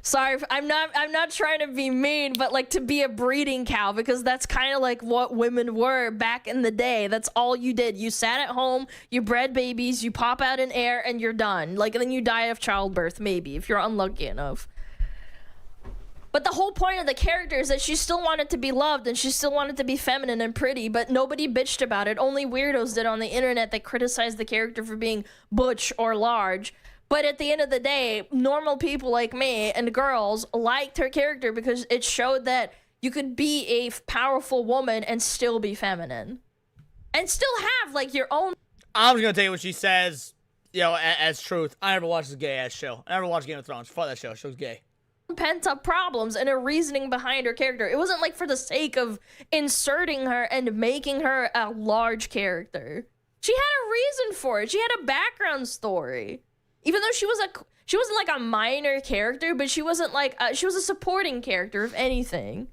sorry, I'm not trying to be mean, but like to be a breeding cow, because that's kind of like what women were back in the day. That's all you did. You sat at home, you bred babies, you pop out in air, and you're done. Like, and then you die of childbirth, maybe, if you're unlucky enough. But the whole point of the character is that she still wanted to be loved and she still wanted to be feminine and pretty, but nobody bitched about it. Only weirdos did on the internet that criticized the character for being butch or large. But at the end of the day, normal people like me and girls liked her character because it showed that you could be a powerful woman and still be feminine. And still have, like, your own... I'm just gonna take what she says, as truth. I never watched this gay-ass show. I never watched Game of Thrones. Fuck that show. Show's gay. pent up problems and a reasoning behind her character. It wasn't like for the sake of inserting her and making her a large character. She had a reason for it. She had a background story. Even though she wasn't like a minor character, but she wasn't like she was a supporting character, if anything.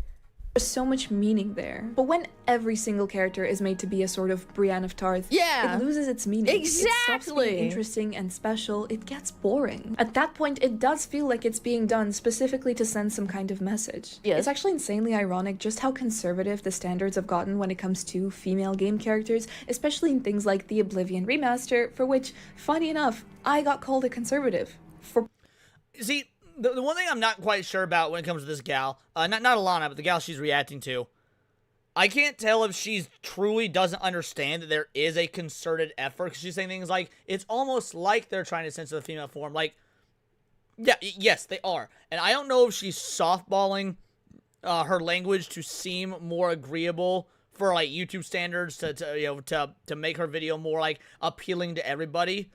There's so much meaning there. But when every single character is made to be a sort of Brienne of Tarth, yeah, it loses its meaning. Exactly. It stops being interesting and special. It gets boring. At that point, it does feel like it's being done specifically to send some kind of message. Yes. It's actually insanely ironic just how conservative the standards have gotten when it comes to female game characters, especially in things like the Oblivion remaster, for which, funny enough, I got called a conservative. See, the one thing I'm not quite sure about when it comes to this gal, not Alana, but the gal she's reacting to, I can't tell if she truly doesn't understand that there is a concerted effort, because she's saying things like, it's almost like they're trying to censor the female form. Like, yeah, yes, they are. And I don't know if she's softballing her language to seem more agreeable for, like, YouTube standards to make her video more, like, appealing to everybody,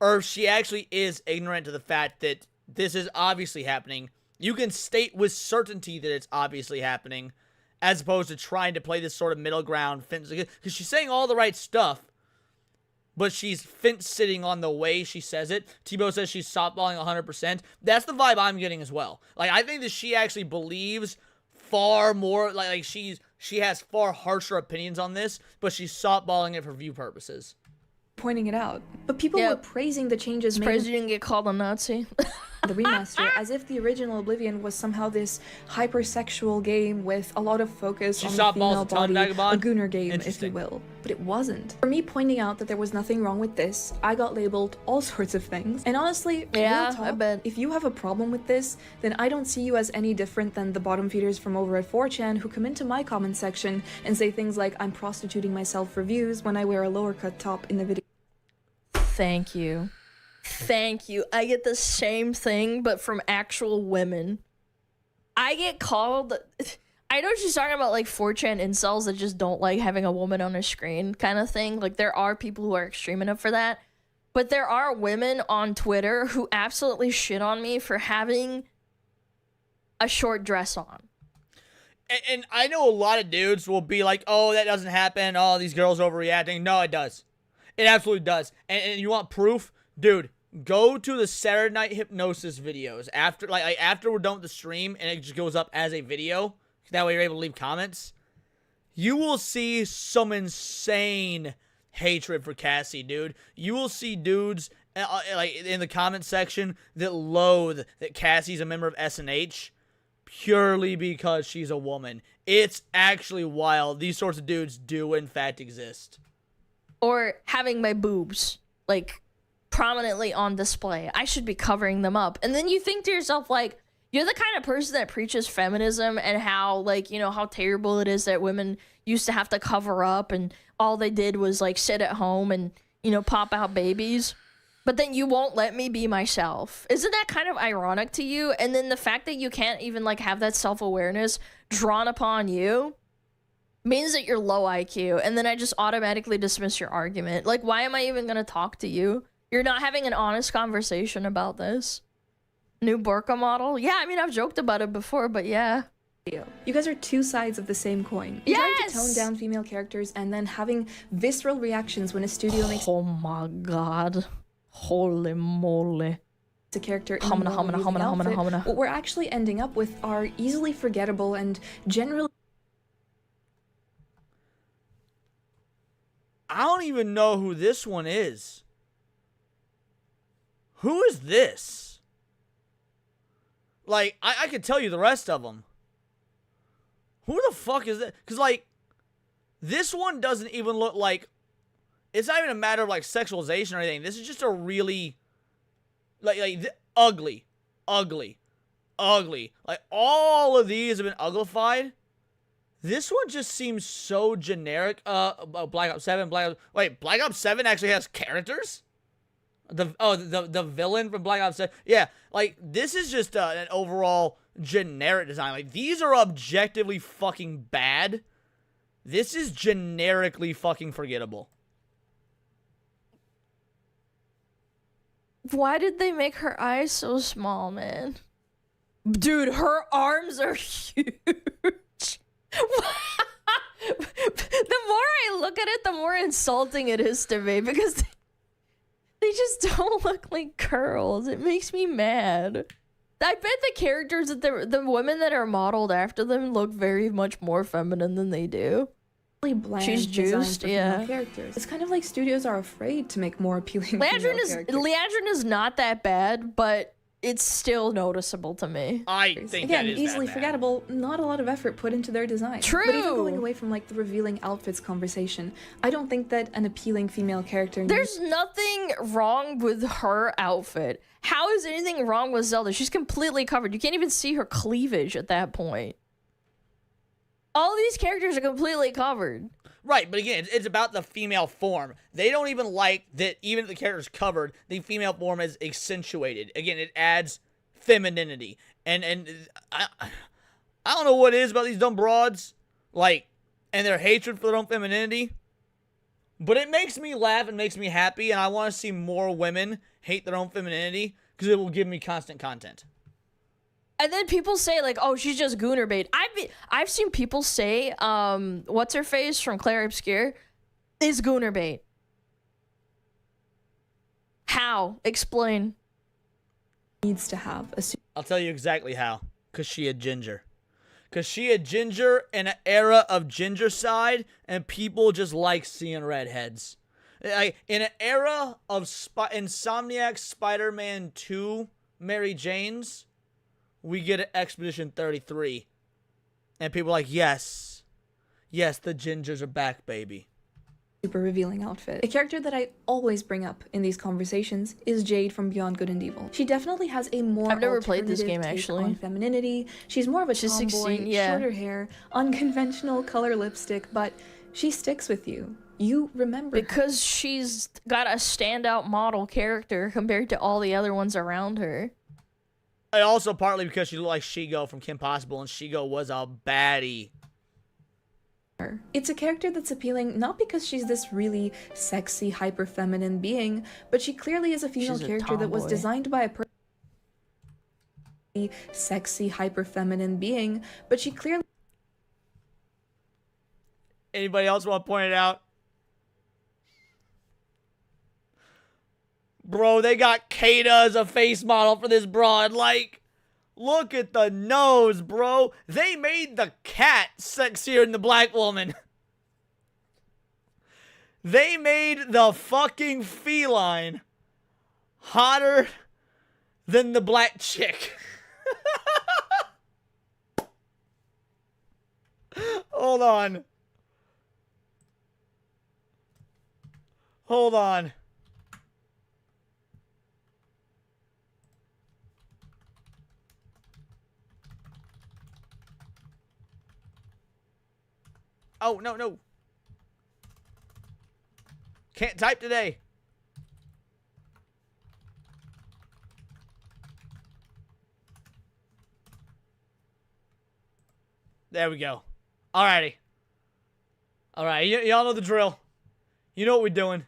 or if she actually is ignorant to the fact that this is obviously happening. You can state with certainty that it's obviously happening, as opposed to trying to play this sort of middle ground fence. Because she's saying all the right stuff, but she's fence-sitting on the way she says it. Tebow says she's softballing 100%. That's the vibe I'm getting as well. Like, I think that she actually believes far more, like she has far harsher opinions on this, but she's softballing it for view purposes. Pointing it out. But people were praising the changes made. Surprised you didn't get called a Nazi. The remaster, as if the original Oblivion was somehow this hypersexual game with a lot of focus on the female body, a gooner game, if you will. But it wasn't. For me pointing out that there was nothing wrong with this, I got labeled all sorts of things. And honestly, yeah, real talk, I bet. if you have a problem with this, then I don't see you as any different than the bottom feeders from over at 4chan who come into my comment section and say things like, I'm prostituting myself for views when I wear a lower cut top in the video. Thank you. Thank you. I get the same thing, but from actual women. I get called... I know she's talking about, like, 4chan incels that just don't like having a woman on a screen kind of thing. Like, there are people who are extreme enough for that. But there are women on Twitter who absolutely shit on me for having a short dress on. And I know a lot of dudes will be like, oh, that doesn't happen. Oh, these girls are overreacting. No, it does. It absolutely does. And you want proof? Dude, go to the Saturday Night Hypnosis videos after we're done with the stream and it just goes up as a video. That way you're able to leave comments. You will see some insane hatred for Cassie, dude. You will see dudes like in the comment section that loathe that Cassie's a member of SNH purely because she's a woman. It's actually wild. These sorts of dudes do in fact exist. Or having my boobs, like, prominently on display. I should be covering them up. And then you think to yourself, like, you're the kind of person that preaches feminism and how, like, you know, how terrible it is that women used to have to cover up and all they did was, like, sit at home and, you know, pop out babies. But then you won't let me be myself. Isn't that kind of ironic to you? And then the fact that you can't even, like, have that self-awareness drawn upon you means that you're low IQ, and then I just automatically dismiss your argument. Like, why am I even gonna talk to you? You're not having an honest conversation about this. New burqa model? Yeah, I mean, I've joked about it before, but yeah. You guys are two sides of the same coin. You're trying to tone down female characters and then having visceral reactions when a studio makes... Oh my god. Holy moly. A character in outfit. What we're actually ending up with are easily forgettable and generally... I don't even know who this one is. Who is this? Like, I could tell you the rest of them. Who the fuck is that? Because, like, this one doesn't even look like... It's not even a matter of, like, sexualization or anything. This is just a really... ugly. Ugly. Like, all of these have been uglified. This one just seems so generic. Black Ops 7, Black Ops 7 actually has characters? The villain from Black Ops 7. Yeah, like, this is just an overall generic design. Like, these are objectively fucking bad. This is generically fucking forgettable. Why did they make her eyes so small, man? Dude, her arms are huge. The more I look at it, the more insulting it is to me because they just don't look like curls. It makes me mad. I bet the characters that the women that are modeled after them look very much more feminine than they do. Bland She's design juiced, for yeah. female characters. It's kind of like studios are afraid to make more appealing female characters. Leandrin is not that bad, but it's still noticeable to me. I think Again, that is easily that bad. forgettable. Not a lot of effort put into their design. True. But even going away from like the revealing outfits conversation, I don't think that an appealing female character. There's nothing wrong with her outfit. How is anything wrong with Zelda? She's completely covered. You can't even see her cleavage at that point. All these characters are completely covered. Right, but again, it's about the female form. They don't even like that even if the character's covered, the female form is accentuated. Again, it adds femininity. And I don't know what it is about these dumb broads, like, and their hatred for their own femininity. But it makes me laugh and makes me happy, and I want to see more women hate their own femininity, because it will give me constant content. And then people say, like, oh, she's just gooner bait. I've seen people say, what's her face from Claire Obscure is gooner bait. How? Explain. Needs to have a. I'll tell you exactly how. Because she a ginger. Because she a ginger in an era of ginger side, and people just like seeing redheads. Like, in an era of Insomniac Spider-Man 2 Mary Janes, we get an Expedition 33. And people are like, yes. Yes, the gingers are back, baby. Super revealing outfit. A character that I always bring up in these conversations is Jade from Beyond Good and Evil. She definitely has a more I've never played this game, alternative take actually. on femininity. She's more of a She's tomboy, 16, yeah. shorter hair, unconventional color lipstick, but she sticks with you. You remember her. Because she's got a standout model character compared to all the other ones around her. And also partly because she looked like Shigo from Kim Possible, and Shigo was a baddie. It's a character that's appealing not because she's this really sexy, hyper-feminine being, but she clearly is a female She's a character that was tomboy. designed by a sexy, hyper-feminine being, but she clearly... Anybody else want to point it out? Bro, they got Kata as a face model for this broad. Like, look at the nose, bro. They made the cat sexier than the black woman. They made the fucking feline hotter than the black chick. Hold on. Hold on. Oh, no, no. Can't type today. There we go. Alrighty. Alright, y'all know the drill. You know what we're doing.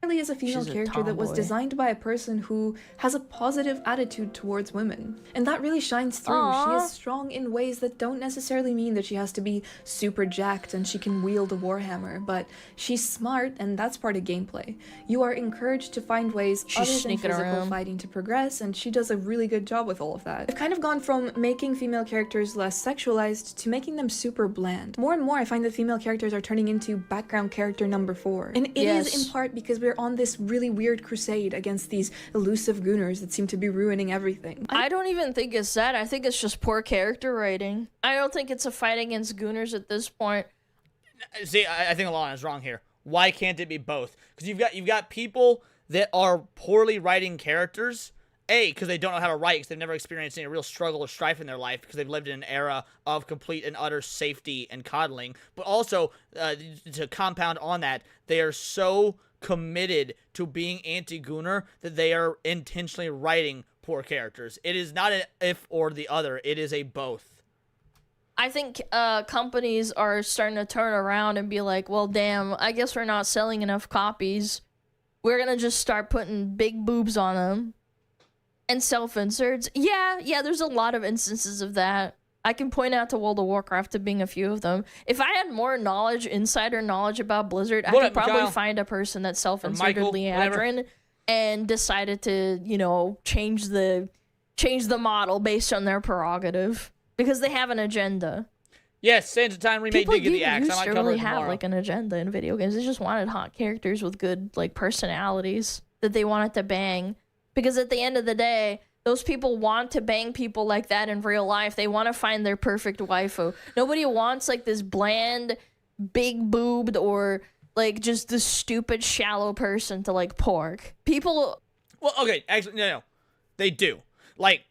Clearly is a female She's a character that was tomboy. designed by a person who has a positive attitude towards women. And that really shines through. Aww. She is strong in ways that don't necessarily mean that she has to be super jacked and she can wield a warhammer, but she's smart and that's part of gameplay. You are encouraged to find ways She's other than sneaking physical around. fighting to progress, and she does a really good job with all of that. I've kind of gone from making female characters less sexualized to making them super bland. More and more I find that female characters are turning into background character number 4. And it is Yes. in part because we're on this really weird crusade against these elusive gooners that seem to be ruining everything. I don't even think it's that. I think it's just poor character writing. I don't think it's a fight against gooners at this point. See, I think Alana is wrong here. Why can't it be both? Because you've got people that are poorly writing characters. A, because they don't know how to write, because they've never experienced any real struggle or strife in their life, because they've lived in an era of complete and utter safety and coddling. But also, to compound on that, they are so committed to being anti-gooner that they are intentionally writing poor characters. It is not an if or the other. It is a both. I think companies are starting to turn around and be like, well, damn, I guess we're not selling enough copies. We're going to just start putting big boobs on them. And self-inserts. Yeah, there's a lot of instances of that. I can point out to World of Warcraft to being a few of them. If I had more knowledge, insider knowledge about Blizzard, I could probably find a person that self-inserted Leandrin and decided to, you know, change the model based on their prerogative because they have an agenda. Yes, Sands of Time remake did get the axe. I might cover it have tomorrow. like an agenda in video games. They just wanted hot characters with good like personalities that they wanted to bang. Because at the end of the day, those people want to bang people like that in real life. They want to find their perfect waifu. Nobody wants like this bland, big boobed or like just this stupid shallow person to like pork. People. Well, okay, actually, no. They do. Like,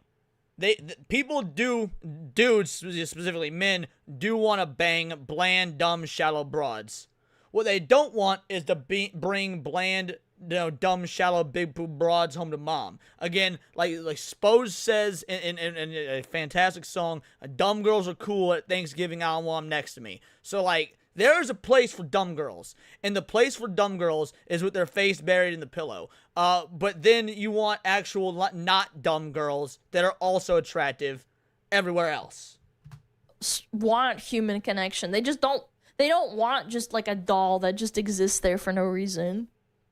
people do, dudes specifically, men do want to bang bland, dumb, shallow broads. What they don't want is to bring bland, dumb, shallow, big poop broads home to mom. Again, like Spose says in a fantastic song, dumb girls are cool at Thanksgiving. I don't want them next to me. So, like, there's a place for dumb girls. And the place for dumb girls is with their face buried in the pillow. But then you want actual not dumb girls that are also attractive everywhere else. Want human connection. They don't want just like a doll that just exists there for no reason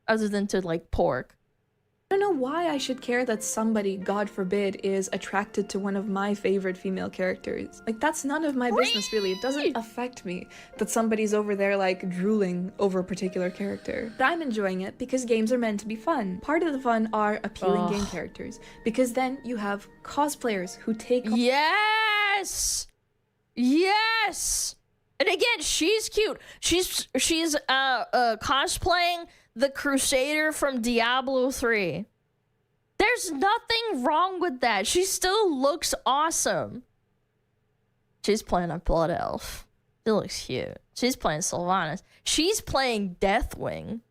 other than to like pork. I don't know why I should care that somebody, God forbid, is attracted to one of my favorite female characters. Like, that's none of my business, really. It doesn't affect me that somebody's over there, like, drooling over a particular character. But I'm enjoying it because games are meant to be fun. Part of the fun are appealing game characters, because then you have cosplayers who take... Yes! Yes! And again, she's cute. She's cosplaying the Crusader from Diablo 3. There's nothing wrong with that. She still looks awesome. She's playing a Blood Elf. She looks cute. She's playing Sylvanas. She's playing Deathwing,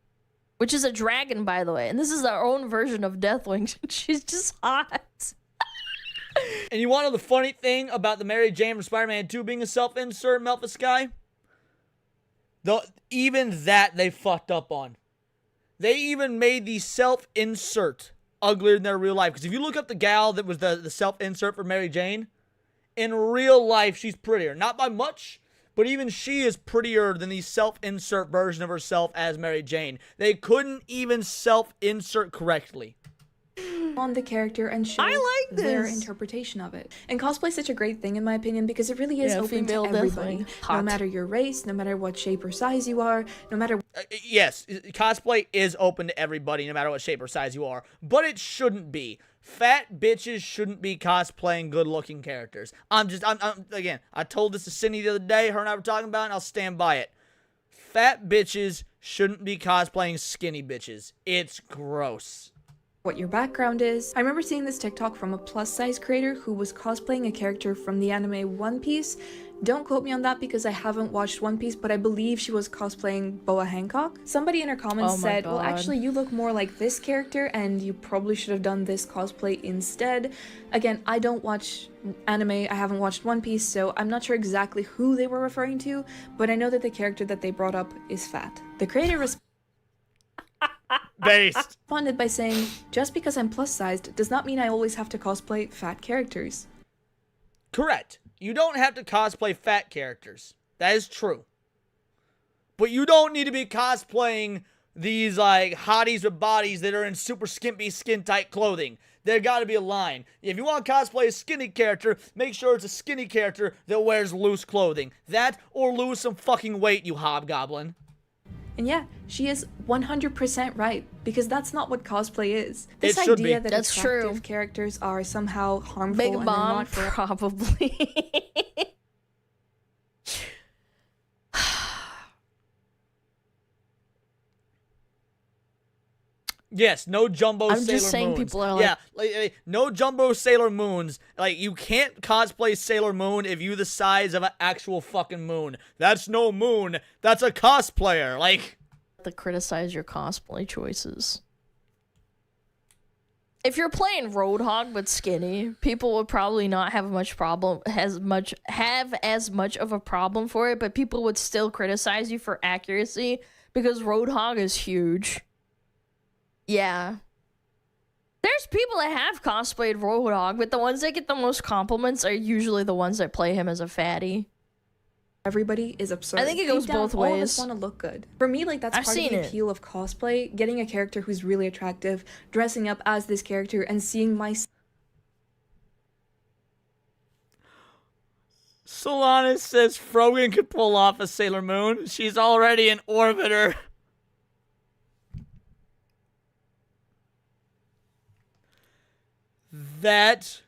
which is a dragon, by the way. And this is our own version of Deathwing. She's just hot. And you want to know the funny thing about the Mary Jane from Spider-Man 2 being a self-insert Memphis guy? Even that they fucked up on. They even made the self-insert uglier than their real life. Because if you look up the gal that was the self-insert for Mary Jane, in real life, she's prettier. Not by much, but even she is prettier than the self-insert version of herself as Mary Jane. They couldn't even self-insert correctly. On the character and show their interpretation of it. And cosplay is such a great thing in my opinion because it really is open to everybody. No matter your race, no matter what shape or size you are, no matter... Yes, cosplay is open to everybody no matter what shape or size you are, but it shouldn't be. Fat bitches shouldn't be cosplaying good-looking characters. Again, I told this to Cindy the other day, her and I were talking about it, and I'll stand by it. Fat bitches shouldn't be cosplaying skinny bitches. It's gross. What your background is. I remember seeing this TikTok from a plus-size creator who was cosplaying a character from the anime One Piece. Don't quote me on that because I haven't watched One Piece, but I believe she was cosplaying Boa Hancock. Somebody in her comments said, well, actually, you look more like this character and you probably should have done this cosplay instead. Again, I don't watch anime, I haven't watched One Piece, so I'm not sure exactly who they were referring to, but I know that the character that they brought up is fat. The creator responded by saying, just because I'm plus-sized does not mean I always have to cosplay fat characters. Correct. You don't have to cosplay fat characters. That is true. But you don't need to be cosplaying these, like, hotties with bodies that are in super skimpy, skin-tight clothing. There gotta be a line. If you want to cosplay a skinny character, make sure it's a skinny character that wears loose clothing. That, or lose some fucking weight, you hobgoblin. And yeah, she is 100% right, because that's not what cosplay is. This idea that attractive characters are somehow harmful Big and Mom, not for probably. Yes, no jumbo Sailor Moons. I'm just saying people are like... Yeah, like, no jumbo Sailor Moons. Like, you can't cosplay Sailor Moon if you're the size of an actual fucking moon. That's no moon. That's a cosplayer. Like... To criticize your cosplay choices. If you're playing Roadhog but skinny, people would probably not have as much of a problem for it, but people would still criticize you for accuracy because Roadhog is huge. Yeah. There's people that have cosplayed Roadhog, but the ones that get the most compliments are usually the ones that play him as a fatty. Everybody is absurd. I think it goes Deep down, both all of us ways. want to look good. For me, like, that's I've part of seen the it. appeal of cosplay. Getting a character who's really attractive, dressing up as this character, and seeing myself. Solanas says Frogan could pull off a Sailor Moon. She's already an orbiter. That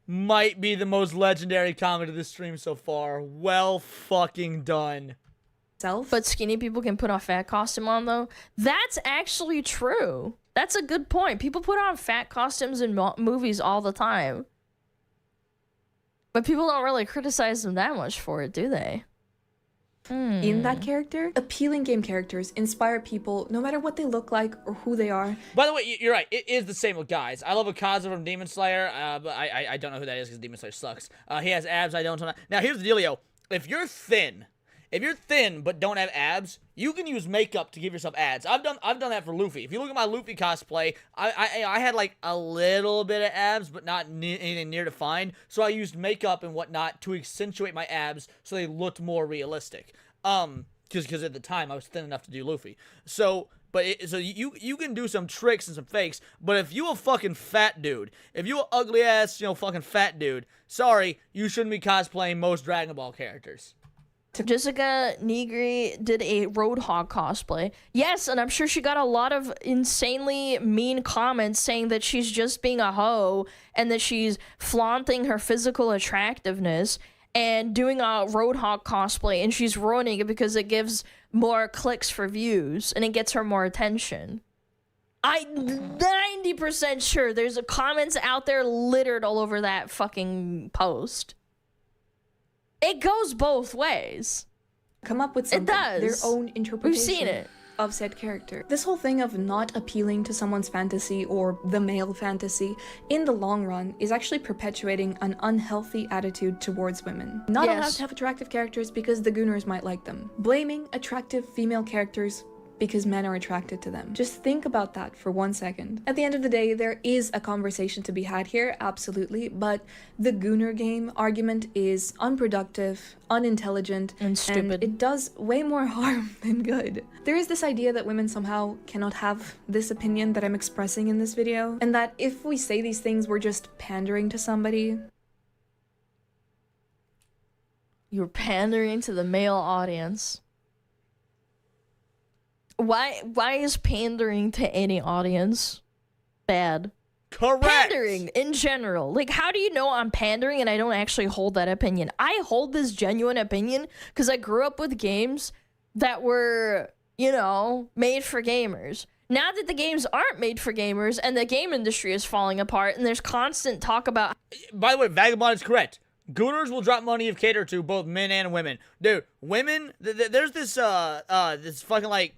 might be the most legendary comment of this stream so far. Well fucking done. But skinny people can put a fat costume on, though. That's actually true. That's a good point. People put on fat costumes in movies all the time. But people don't really criticize them that much for it, do they? In that character, appealing game characters inspire people no matter what they look like or who they are. By the way, you're right. It is the same with guys. I love Akaza from Demon Slayer, but I don't know who that is because Demon Slayer sucks. He has abs. I don't. Now here's the dealio. If you're thin but don't have abs, you can use makeup to give yourself abs. I've done that for Luffy. If you look at my Luffy cosplay, I had like a little bit of abs, but not anything near defined. So I used makeup and whatnot to accentuate my abs so they looked more realistic. Because at the time I was thin enough to do Luffy. So you can do some tricks and some fakes, but if you a fucking fat dude, if you a ugly ass, fucking fat dude, sorry, you shouldn't be cosplaying most Dragon Ball characters. Jessica Negri did a Roadhog cosplay. Yes, and I'm sure she got a lot of insanely mean comments saying that she's just being a hoe and that she's flaunting her physical attractiveness and doing a Roadhog cosplay, and she's ruining it because it gives more clicks for views and it gets her more attention. I'm 90% sure there's comments out there littered all over that fucking post. It goes both ways. Come up with something, their own interpretation We've seen it. of said character. This whole thing of not appealing to someone's fantasy or the male fantasy, in the long run, is actually perpetuating an unhealthy attitude towards women. Not allowed to have attractive characters because the gooners might like them. Blaming attractive female characters because men are attracted to them. Just think about that for 1 second. At the end of the day, there is a conversation to be had here, absolutely, but the gooner game argument is unproductive, unintelligent, and stupid. And it does way more harm than good. There is this idea that women somehow cannot have this opinion that I'm expressing in this video, and that if we say these things, we're just pandering to somebody. You're pandering to the male audience. Why is pandering to any audience bad? Correct. Pandering in general. Like, how do you know I'm pandering and I don't actually hold that opinion? I hold this genuine opinion because I grew up with games that were, made for gamers. Now that the games aren't made for gamers and the game industry is falling apart and there's constant talk about... By the way, Vagabond is correct. Gooners will drop money if catered to both men and women. Dude, women, there's this fucking like...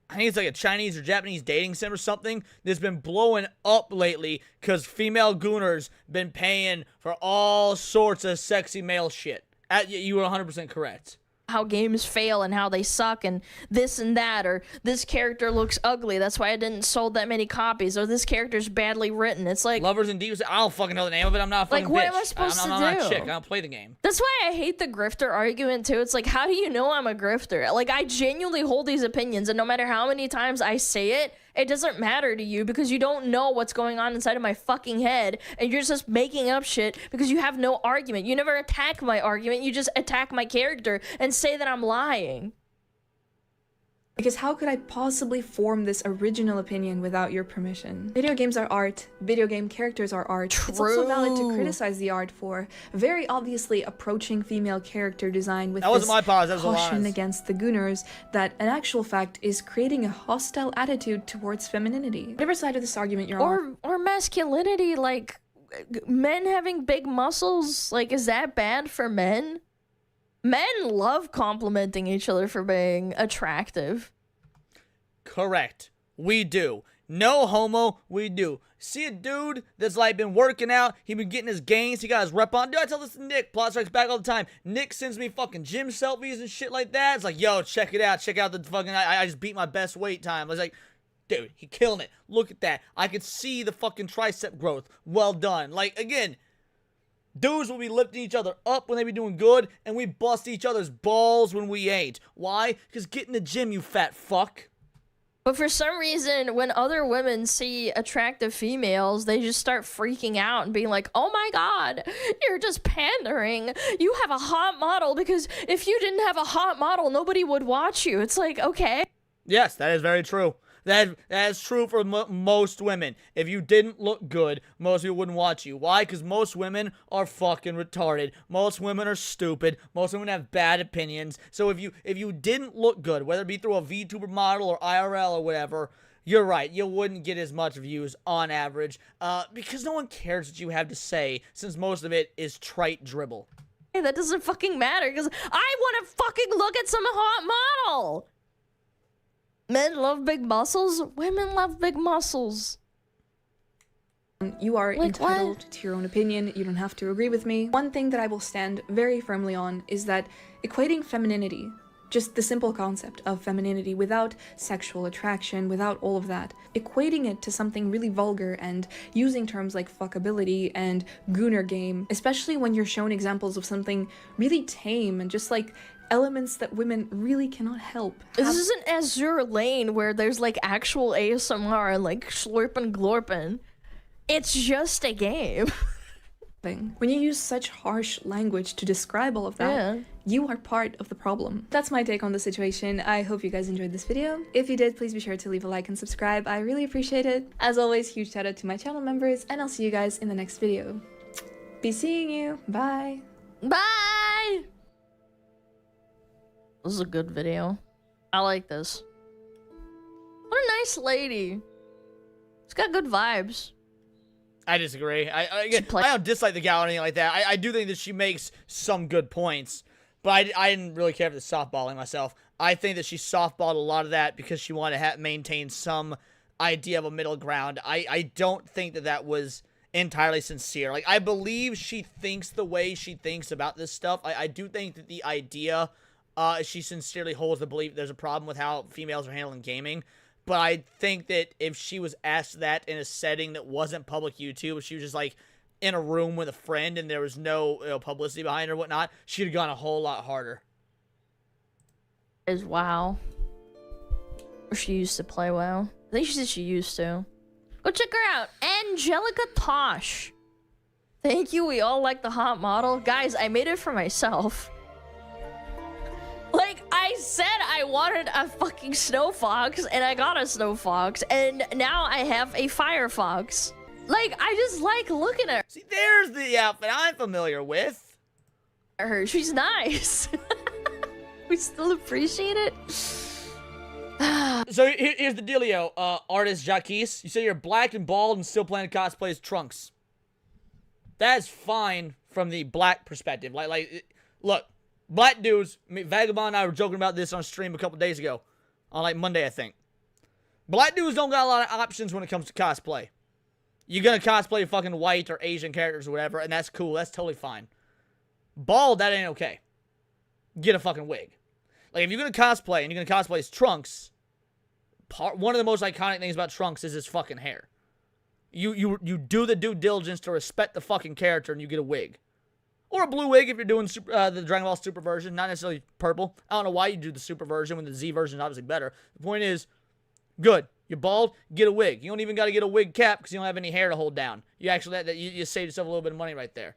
I think it's like a Chinese or Japanese dating sim or something that's been blowing up lately because female gooners been paying for all sorts of sexy male shit. You were 100% correct. How games fail and how they suck and this and that, or this character looks ugly, that's why I didn't sold that many copies, or this character's badly written. It's like... Lovers and Divas, I don't fucking know the name of it. I'm not a fucking like, what bitch. am I supposed to I'm do? not a chick. I don't play the game. That's why I hate the grifter argument, too. It's like, how do you know I'm a grifter? Like, I genuinely hold these opinions, and no matter how many times I say it, it doesn't matter to you because you don't know what's going on inside of my fucking head, and you're just making up shit because you have no argument. You never attack my argument, you just attack my character and say that I'm lying. Because how could I possibly form this original opinion without your permission? Video games are art. Video game characters are art. True. It's also valid to criticize the art for very obviously approaching female character design with that wasn't my pause. That was caution Alana's. against the gooners that in actual fact is creating a hostile attitude towards femininity. Whatever side of this argument you're on. Or masculinity, like men having big muscles, like is that bad for men? Men love complimenting each other for being attractive. Correct. We do. No homo, we do. See a dude that's like been working out, he been getting his gains, he got his rep on. Dude, I tell this to Nick, Plot Strikes Back all the time. Nick sends me fucking gym selfies and shit like that. It's like, yo, check it out. Check out the fucking, I just beat my best weight time. I was like, dude, he killing it. Look at that. I could see the fucking tricep growth. Well done. Like, again, dudes will be lifting each other up when they be doing good, and we bust each other's balls when we ain't. Why? Because get in the gym, you fat fuck. But for some reason, when other women see attractive females, they just start freaking out and being like, oh my god, you're just pandering. You have a hot model, because if you didn't have a hot model, nobody would watch you. It's like, okay. Yes, that is very true. That is true for most women. If you didn't look good, most people wouldn't watch you. Why? Because most women are fucking retarded. Most women are stupid. Most women have bad opinions. So if you didn't look good, whether it be through a VTuber model or IRL or whatever, you're right. You wouldn't get as much views on average because no one cares what you have to say, since most of it is trite dribble. Hey, that doesn't fucking matter, because I want to fucking look at some hot model. Men love big muscles. Women love big muscles. You are entitled to your own opinion. You don't have to agree with me. One thing that I will stand very firmly on is that equating femininity, just the simple concept of femininity without sexual attraction, without all of that, equating it to something really vulgar and using terms like fuckability and gooner game, especially when you're shown examples of something really tame and just like elements that women really cannot help. This isn't Azure Lane where there's like actual ASMR and like slurping glorping. It's just a game. When you use such harsh language to describe all of that, you are part of the problem. That's my take on the situation. I hope you guys enjoyed this video. If you did, please be sure to leave a like and subscribe. I really appreciate it. As always, huge shout out to my channel members, and I'll see you guys in the next video. Be seeing you. Bye. Bye! This is a good video. I like this. What a nice lady. It's got good vibes. I disagree. I don't dislike the gal or anything like that. I do think that she makes some good points, but I didn't really care for the softballing myself. I think that she softballed a lot of that because she wanted to maintain some idea of a middle ground. I don't think that that was entirely sincere. Like, I believe she thinks the way she thinks about this stuff. I do think that the idea... she sincerely holds the belief there's a problem with how females are handling gaming, but I think that if she was asked that in a setting that wasn't public YouTube, if she was just like in a room with a friend and there was no publicity behind her or whatnot, she'd have gone a whole lot harder. Is WoW. Or she used to play WoW. I think she said she used to. Go check her out. Angelica Tosh. Thank you. We all like the hot model. Guys, I made it for myself. Like, I said I wanted a fucking snow fox, and I got a snow fox, and now I have a fire fox. Like, I just like looking at her. See, there's the outfit I'm familiar with. Her, she's nice. We still appreciate it. So here's the dealio, artist Jacques. You say you're black and bald and still playing cosplay as Trunks. That's fine from the black perspective. Look. Black dudes, Vagabond and I were joking about this on stream a couple days ago. On like Monday, I think. Black dudes don't got a lot of options when it comes to cosplay. You're gonna cosplay fucking white or Asian characters or whatever, and that's cool. That's totally fine. Bald, that ain't okay. Get a fucking wig. Like, if you're gonna cosplay and you're gonna cosplay as Trunks, one of the most iconic things about Trunks is his fucking hair. You do the due diligence to respect the fucking character and you get a wig. Or a blue wig if you're doing the Dragon Ball Super version, not necessarily purple. I don't know why you do the Super version when the Z version is obviously better. The point is, good. You're bald, get a wig. You don't even got to get a wig cap because you don't have any hair to hold down. You actually you save yourself a little bit of money right there.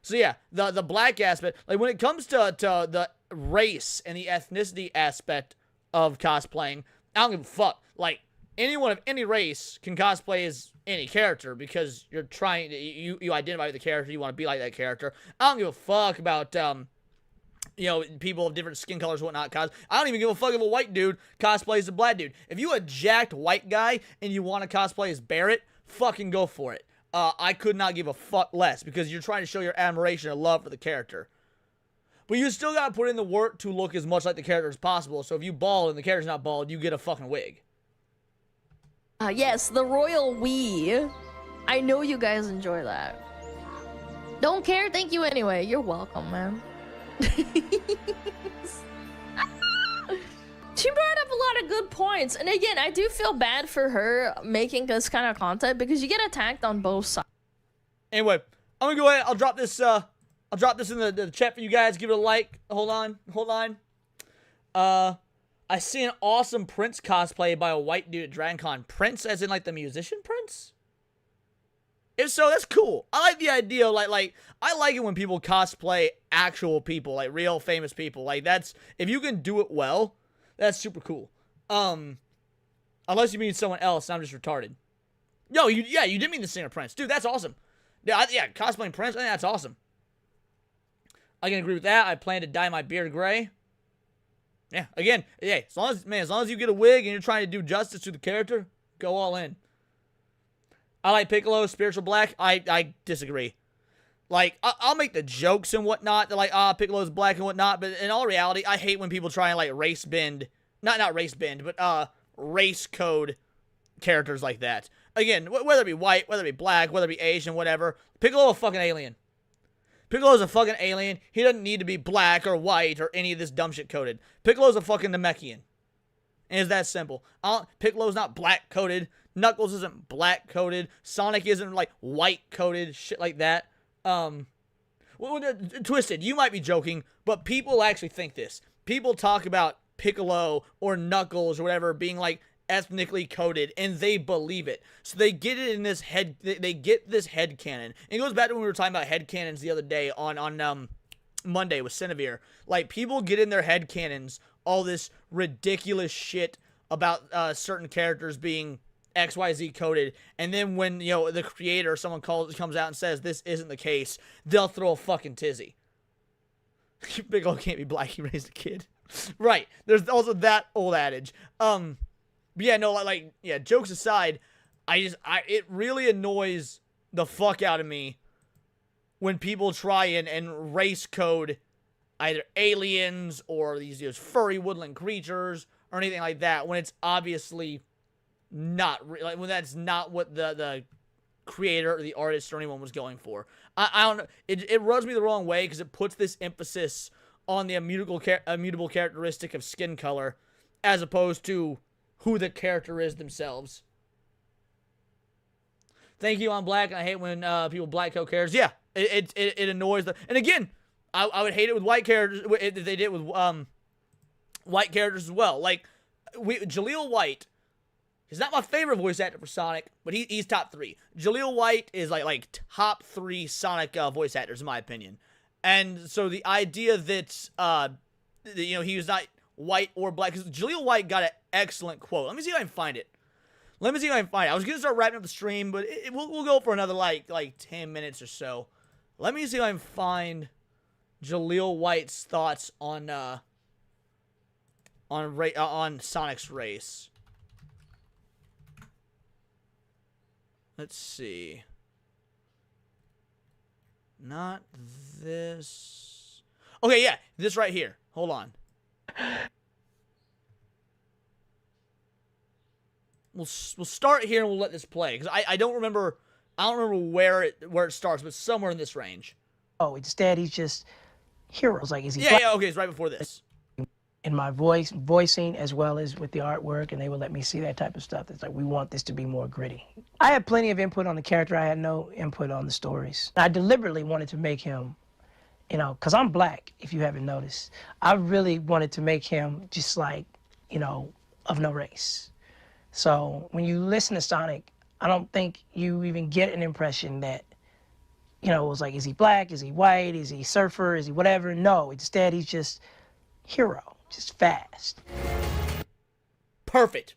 So yeah, the black aspect, like when it comes to the race and the ethnicity aspect of cosplaying, I don't give a fuck. Like, anyone of any race can cosplay as any character because you're trying to, you identify with the character, you want to be like that character. I don't give a fuck about, you know, people of different skin colors and whatnot. I don't even give a fuck if a white dude cosplays a black dude. If you a jacked white guy and you want to cosplay as Barrett, fucking go for it. I could not give a fuck less because you're trying to show your admiration and love for the character. But you still gotta put in the work to look as much like the character as possible. So if you bald and the character's not bald, you get a fucking wig. Yes, the royal we. I know you guys enjoy that. Don't care, thank you anyway. You're welcome, man. She brought up a lot of good points. And again, I do feel bad for her making this kind of content because you get attacked on both sides. Anyway, I'm gonna go ahead. I'll drop this in the chat for you guys. Give it a like. Hold on. I see an awesome Prince cosplay by a white dude at DragonCon. Prince, as in like the musician Prince. If so, that's cool. I like the idea. Like I like it when people cosplay actual people, like real famous people. Like that's, if you can do it well, that's super cool. Unless you mean someone else, I'm just retarded. Yo, you didn't mean the singer Prince, dude. That's awesome. Yeah, cosplaying Prince, I think that's awesome. I can agree with that. I plan to dye my beard gray. Yeah, again, as long as you get a wig and you're trying to do justice to the character, go all in. I like Piccolo, spiritual black. I disagree. Like, I'll make the jokes and whatnot, that like, Piccolo's black and whatnot, but in all reality, I hate when people try and, like, race bend, not race bend, but, race code characters like that. Again, whether it be white, whether it be black, whether it be Asian, whatever, Piccolo a fucking alien. Piccolo's a fucking alien. He doesn't need to be black or white or any of this dumb shit coded. Piccolo's a fucking Namekian. And it's that simple. Piccolo's not black coded. Knuckles isn't black coded. Sonic isn't like white coded. Shit like that. Twisted, you might be joking, but people actually think this. People talk about Piccolo or Knuckles or whatever being like ethnically coded, and they believe it. So they get it in this head. They get this head canon. And it goes back to when we were talking about head canons the other day on Monday with Cinevere. Like, people get in their head canons all this ridiculous shit about certain characters being XYZ coded, and then when, the creator or someone comes out and says this isn't the case, they'll throw a fucking tizzy. Piccolo can't be black, he raised a kid. Right. There's also that old adage. But yeah, no, jokes aside, it really annoys the fuck out of me when people try and race code either aliens or these furry woodland creatures or anything like that, when it's obviously not, when that's not what the creator or the artist or anyone was going for. I don't know, it rubs me the wrong way because it puts this emphasis on the immutable characteristic of skin color as opposed to who the character is themselves. Thank you, I'm black, and I hate when people black code characters. Yeah, it annoys the. And again, I would hate it with white characters if they did it with white characters as well. Like Jaleel White, he's not my favorite voice actor for Sonic, but he's top 3. Jaleel White is like top 3 Sonic voice actors in my opinion. And so the idea that he was not white or black, because Jaleel White got an excellent quote. Let me see if I can find it. I was gonna start wrapping up the stream, but we'll go for another like 10 minutes or so. Let me see if I can find Jaleel White's thoughts on Sonic's race. Let's see. Not this. Okay, yeah, this right here. Hold on. We'll start here and we'll let this play because I don't remember where it starts, but somewhere in this range. Oh, instead he's just heroes. Like, is he? Yeah, okay, it's right before this. In my voicing as well as with the artwork, and they would let me see that type of stuff. It's like, we want this to be more gritty. I had plenty of input on the character. I had no input on the stories. I deliberately wanted to make him, because I'm black, if you haven't noticed. I really wanted to make him just like, of no race. So when you listen to Sonic, I don't think you even get an impression that, it was like, is he black? Is he white? Is he surfer? Is he whatever? No, instead he's just hero. Just fast. Perfect.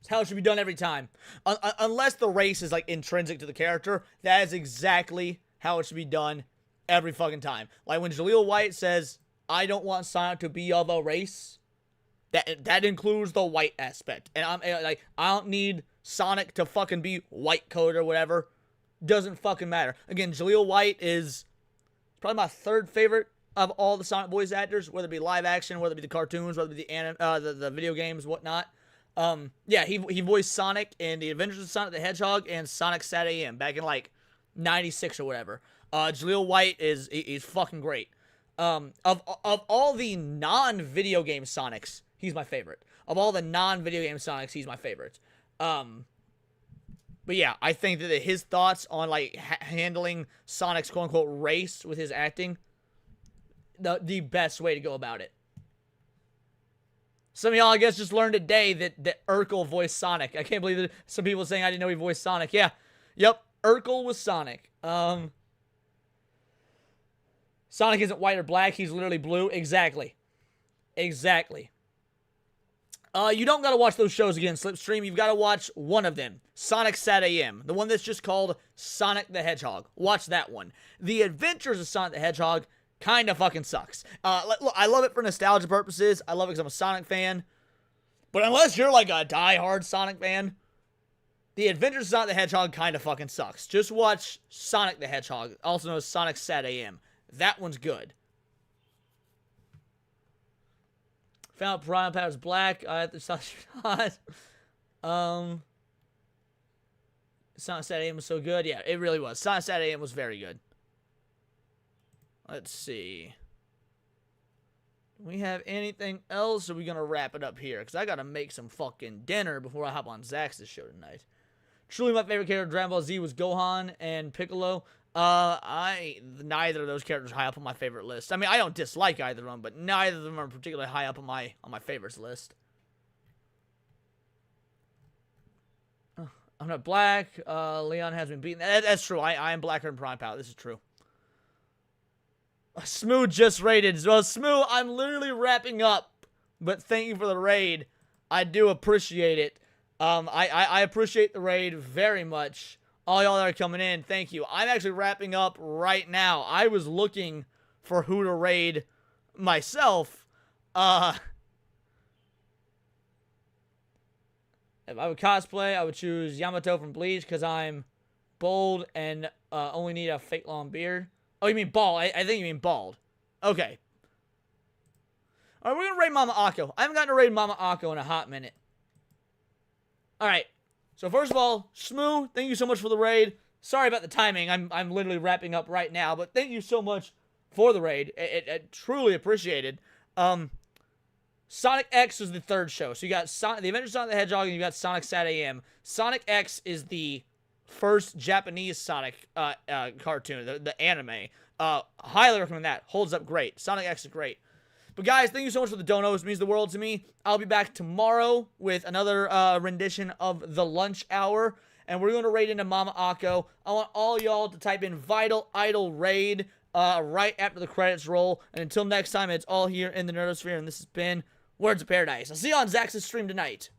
That's how it should be done every time. Unless the race is like intrinsic to the character, that is exactly how it should be done every fucking time. Like when Jaleel White says, I don't want Sonic to be of a race, that includes the white aspect. And I don't need Sonic to fucking be white coded or whatever. Doesn't fucking matter. Again, Jaleel White is probably my 3rd favorite of all the Sonic voice actors, whether it be live action, whether it be the cartoons, whether it be the video games, whatnot. Yeah, he voiced Sonic in The Adventures of Sonic the Hedgehog and Sonic Saturday AM back in like 96 or whatever. Jaleel White he's fucking great. Of all the non-video game Sonics, he's my favorite. Of all the non-video game Sonics, he's my favorite. But yeah, I think that his thoughts on, like, handling Sonic's quote-unquote race with his acting, the best way to go about it. Some of y'all, I guess, just learned today that Urkel voiced Sonic. I can't believe that some people saying I didn't know he voiced Sonic. Yeah. Yep. Urkel was Sonic. Sonic isn't white or black. He's literally blue. Exactly. Exactly. You don't gotta watch those shows again, Slipstream. You've gotta watch one of them. Sonic Sat AM. The one that's just called Sonic the Hedgehog. Watch that one. The Adventures of Sonic the Hedgehog kind of fucking sucks. Look, I love it for nostalgia purposes. I love it because I'm a Sonic fan. But unless you're like a die-hard Sonic fan, The Adventures of Sonic the Hedgehog kind of fucking sucks. Just watch Sonic the Hedgehog, also known as Sonic Sat AM. That one's good. Found out Piranha Powder's black. I have to stop shot. Sonic Sat AM was so good. Yeah, it really was. Sonic Sat AM was very good. Let's see. Do we have anything else? Or are we going to wrap it up here? Because I got to make some fucking dinner before I hop on Zach's show tonight. Truly my favorite character in Dragon Ball Z was Gohan and Piccolo. Neither of those characters are high up on my favorite list. I mean, I don't dislike either of them, but neither of them are particularly high up on my favorites list. I'm not black. Leon has been beaten. That's true. I am blacker than Prime Power. This is true. Smooth just raided. Well, Smooth, I'm literally wrapping up, but thank you for the raid. I do appreciate it. I appreciate the raid very much. All y'all that are coming in, thank you. I'm actually wrapping up right now. I was looking for who to raid myself. If I would cosplay, I would choose Yamato from Bleach because I'm bold and only need a fake long beard. Oh, you mean bald? I think you mean bald. Okay. Alright, we're gonna raid Mama Akko. I haven't gotten to raid Mama Akko in a hot minute. Alright. So first of all, Shmoo, thank you so much for the raid. Sorry about the timing. I'm literally wrapping up right now, but thank you so much for the raid. It truly appreciated. Sonic X was the third show. So you got The Adventures of Sonic the Hedgehog and you got Sonic Sat AM. Sonic X is the first Japanese Sonic cartoon, the anime. Highly recommend that. Holds up great. Sonic X is great. But guys, thank you so much for the donos. It means the world to me. I'll be back tomorrow with another rendition of The Lunch Hour. And we're going to raid into Mama Akko. I want all y'all to type in Vital Idol Raid right after the credits roll. And until next time, it's all here in the Nerdosphere. And this has been Words of Paradise. I'll see you on Zax's stream tonight.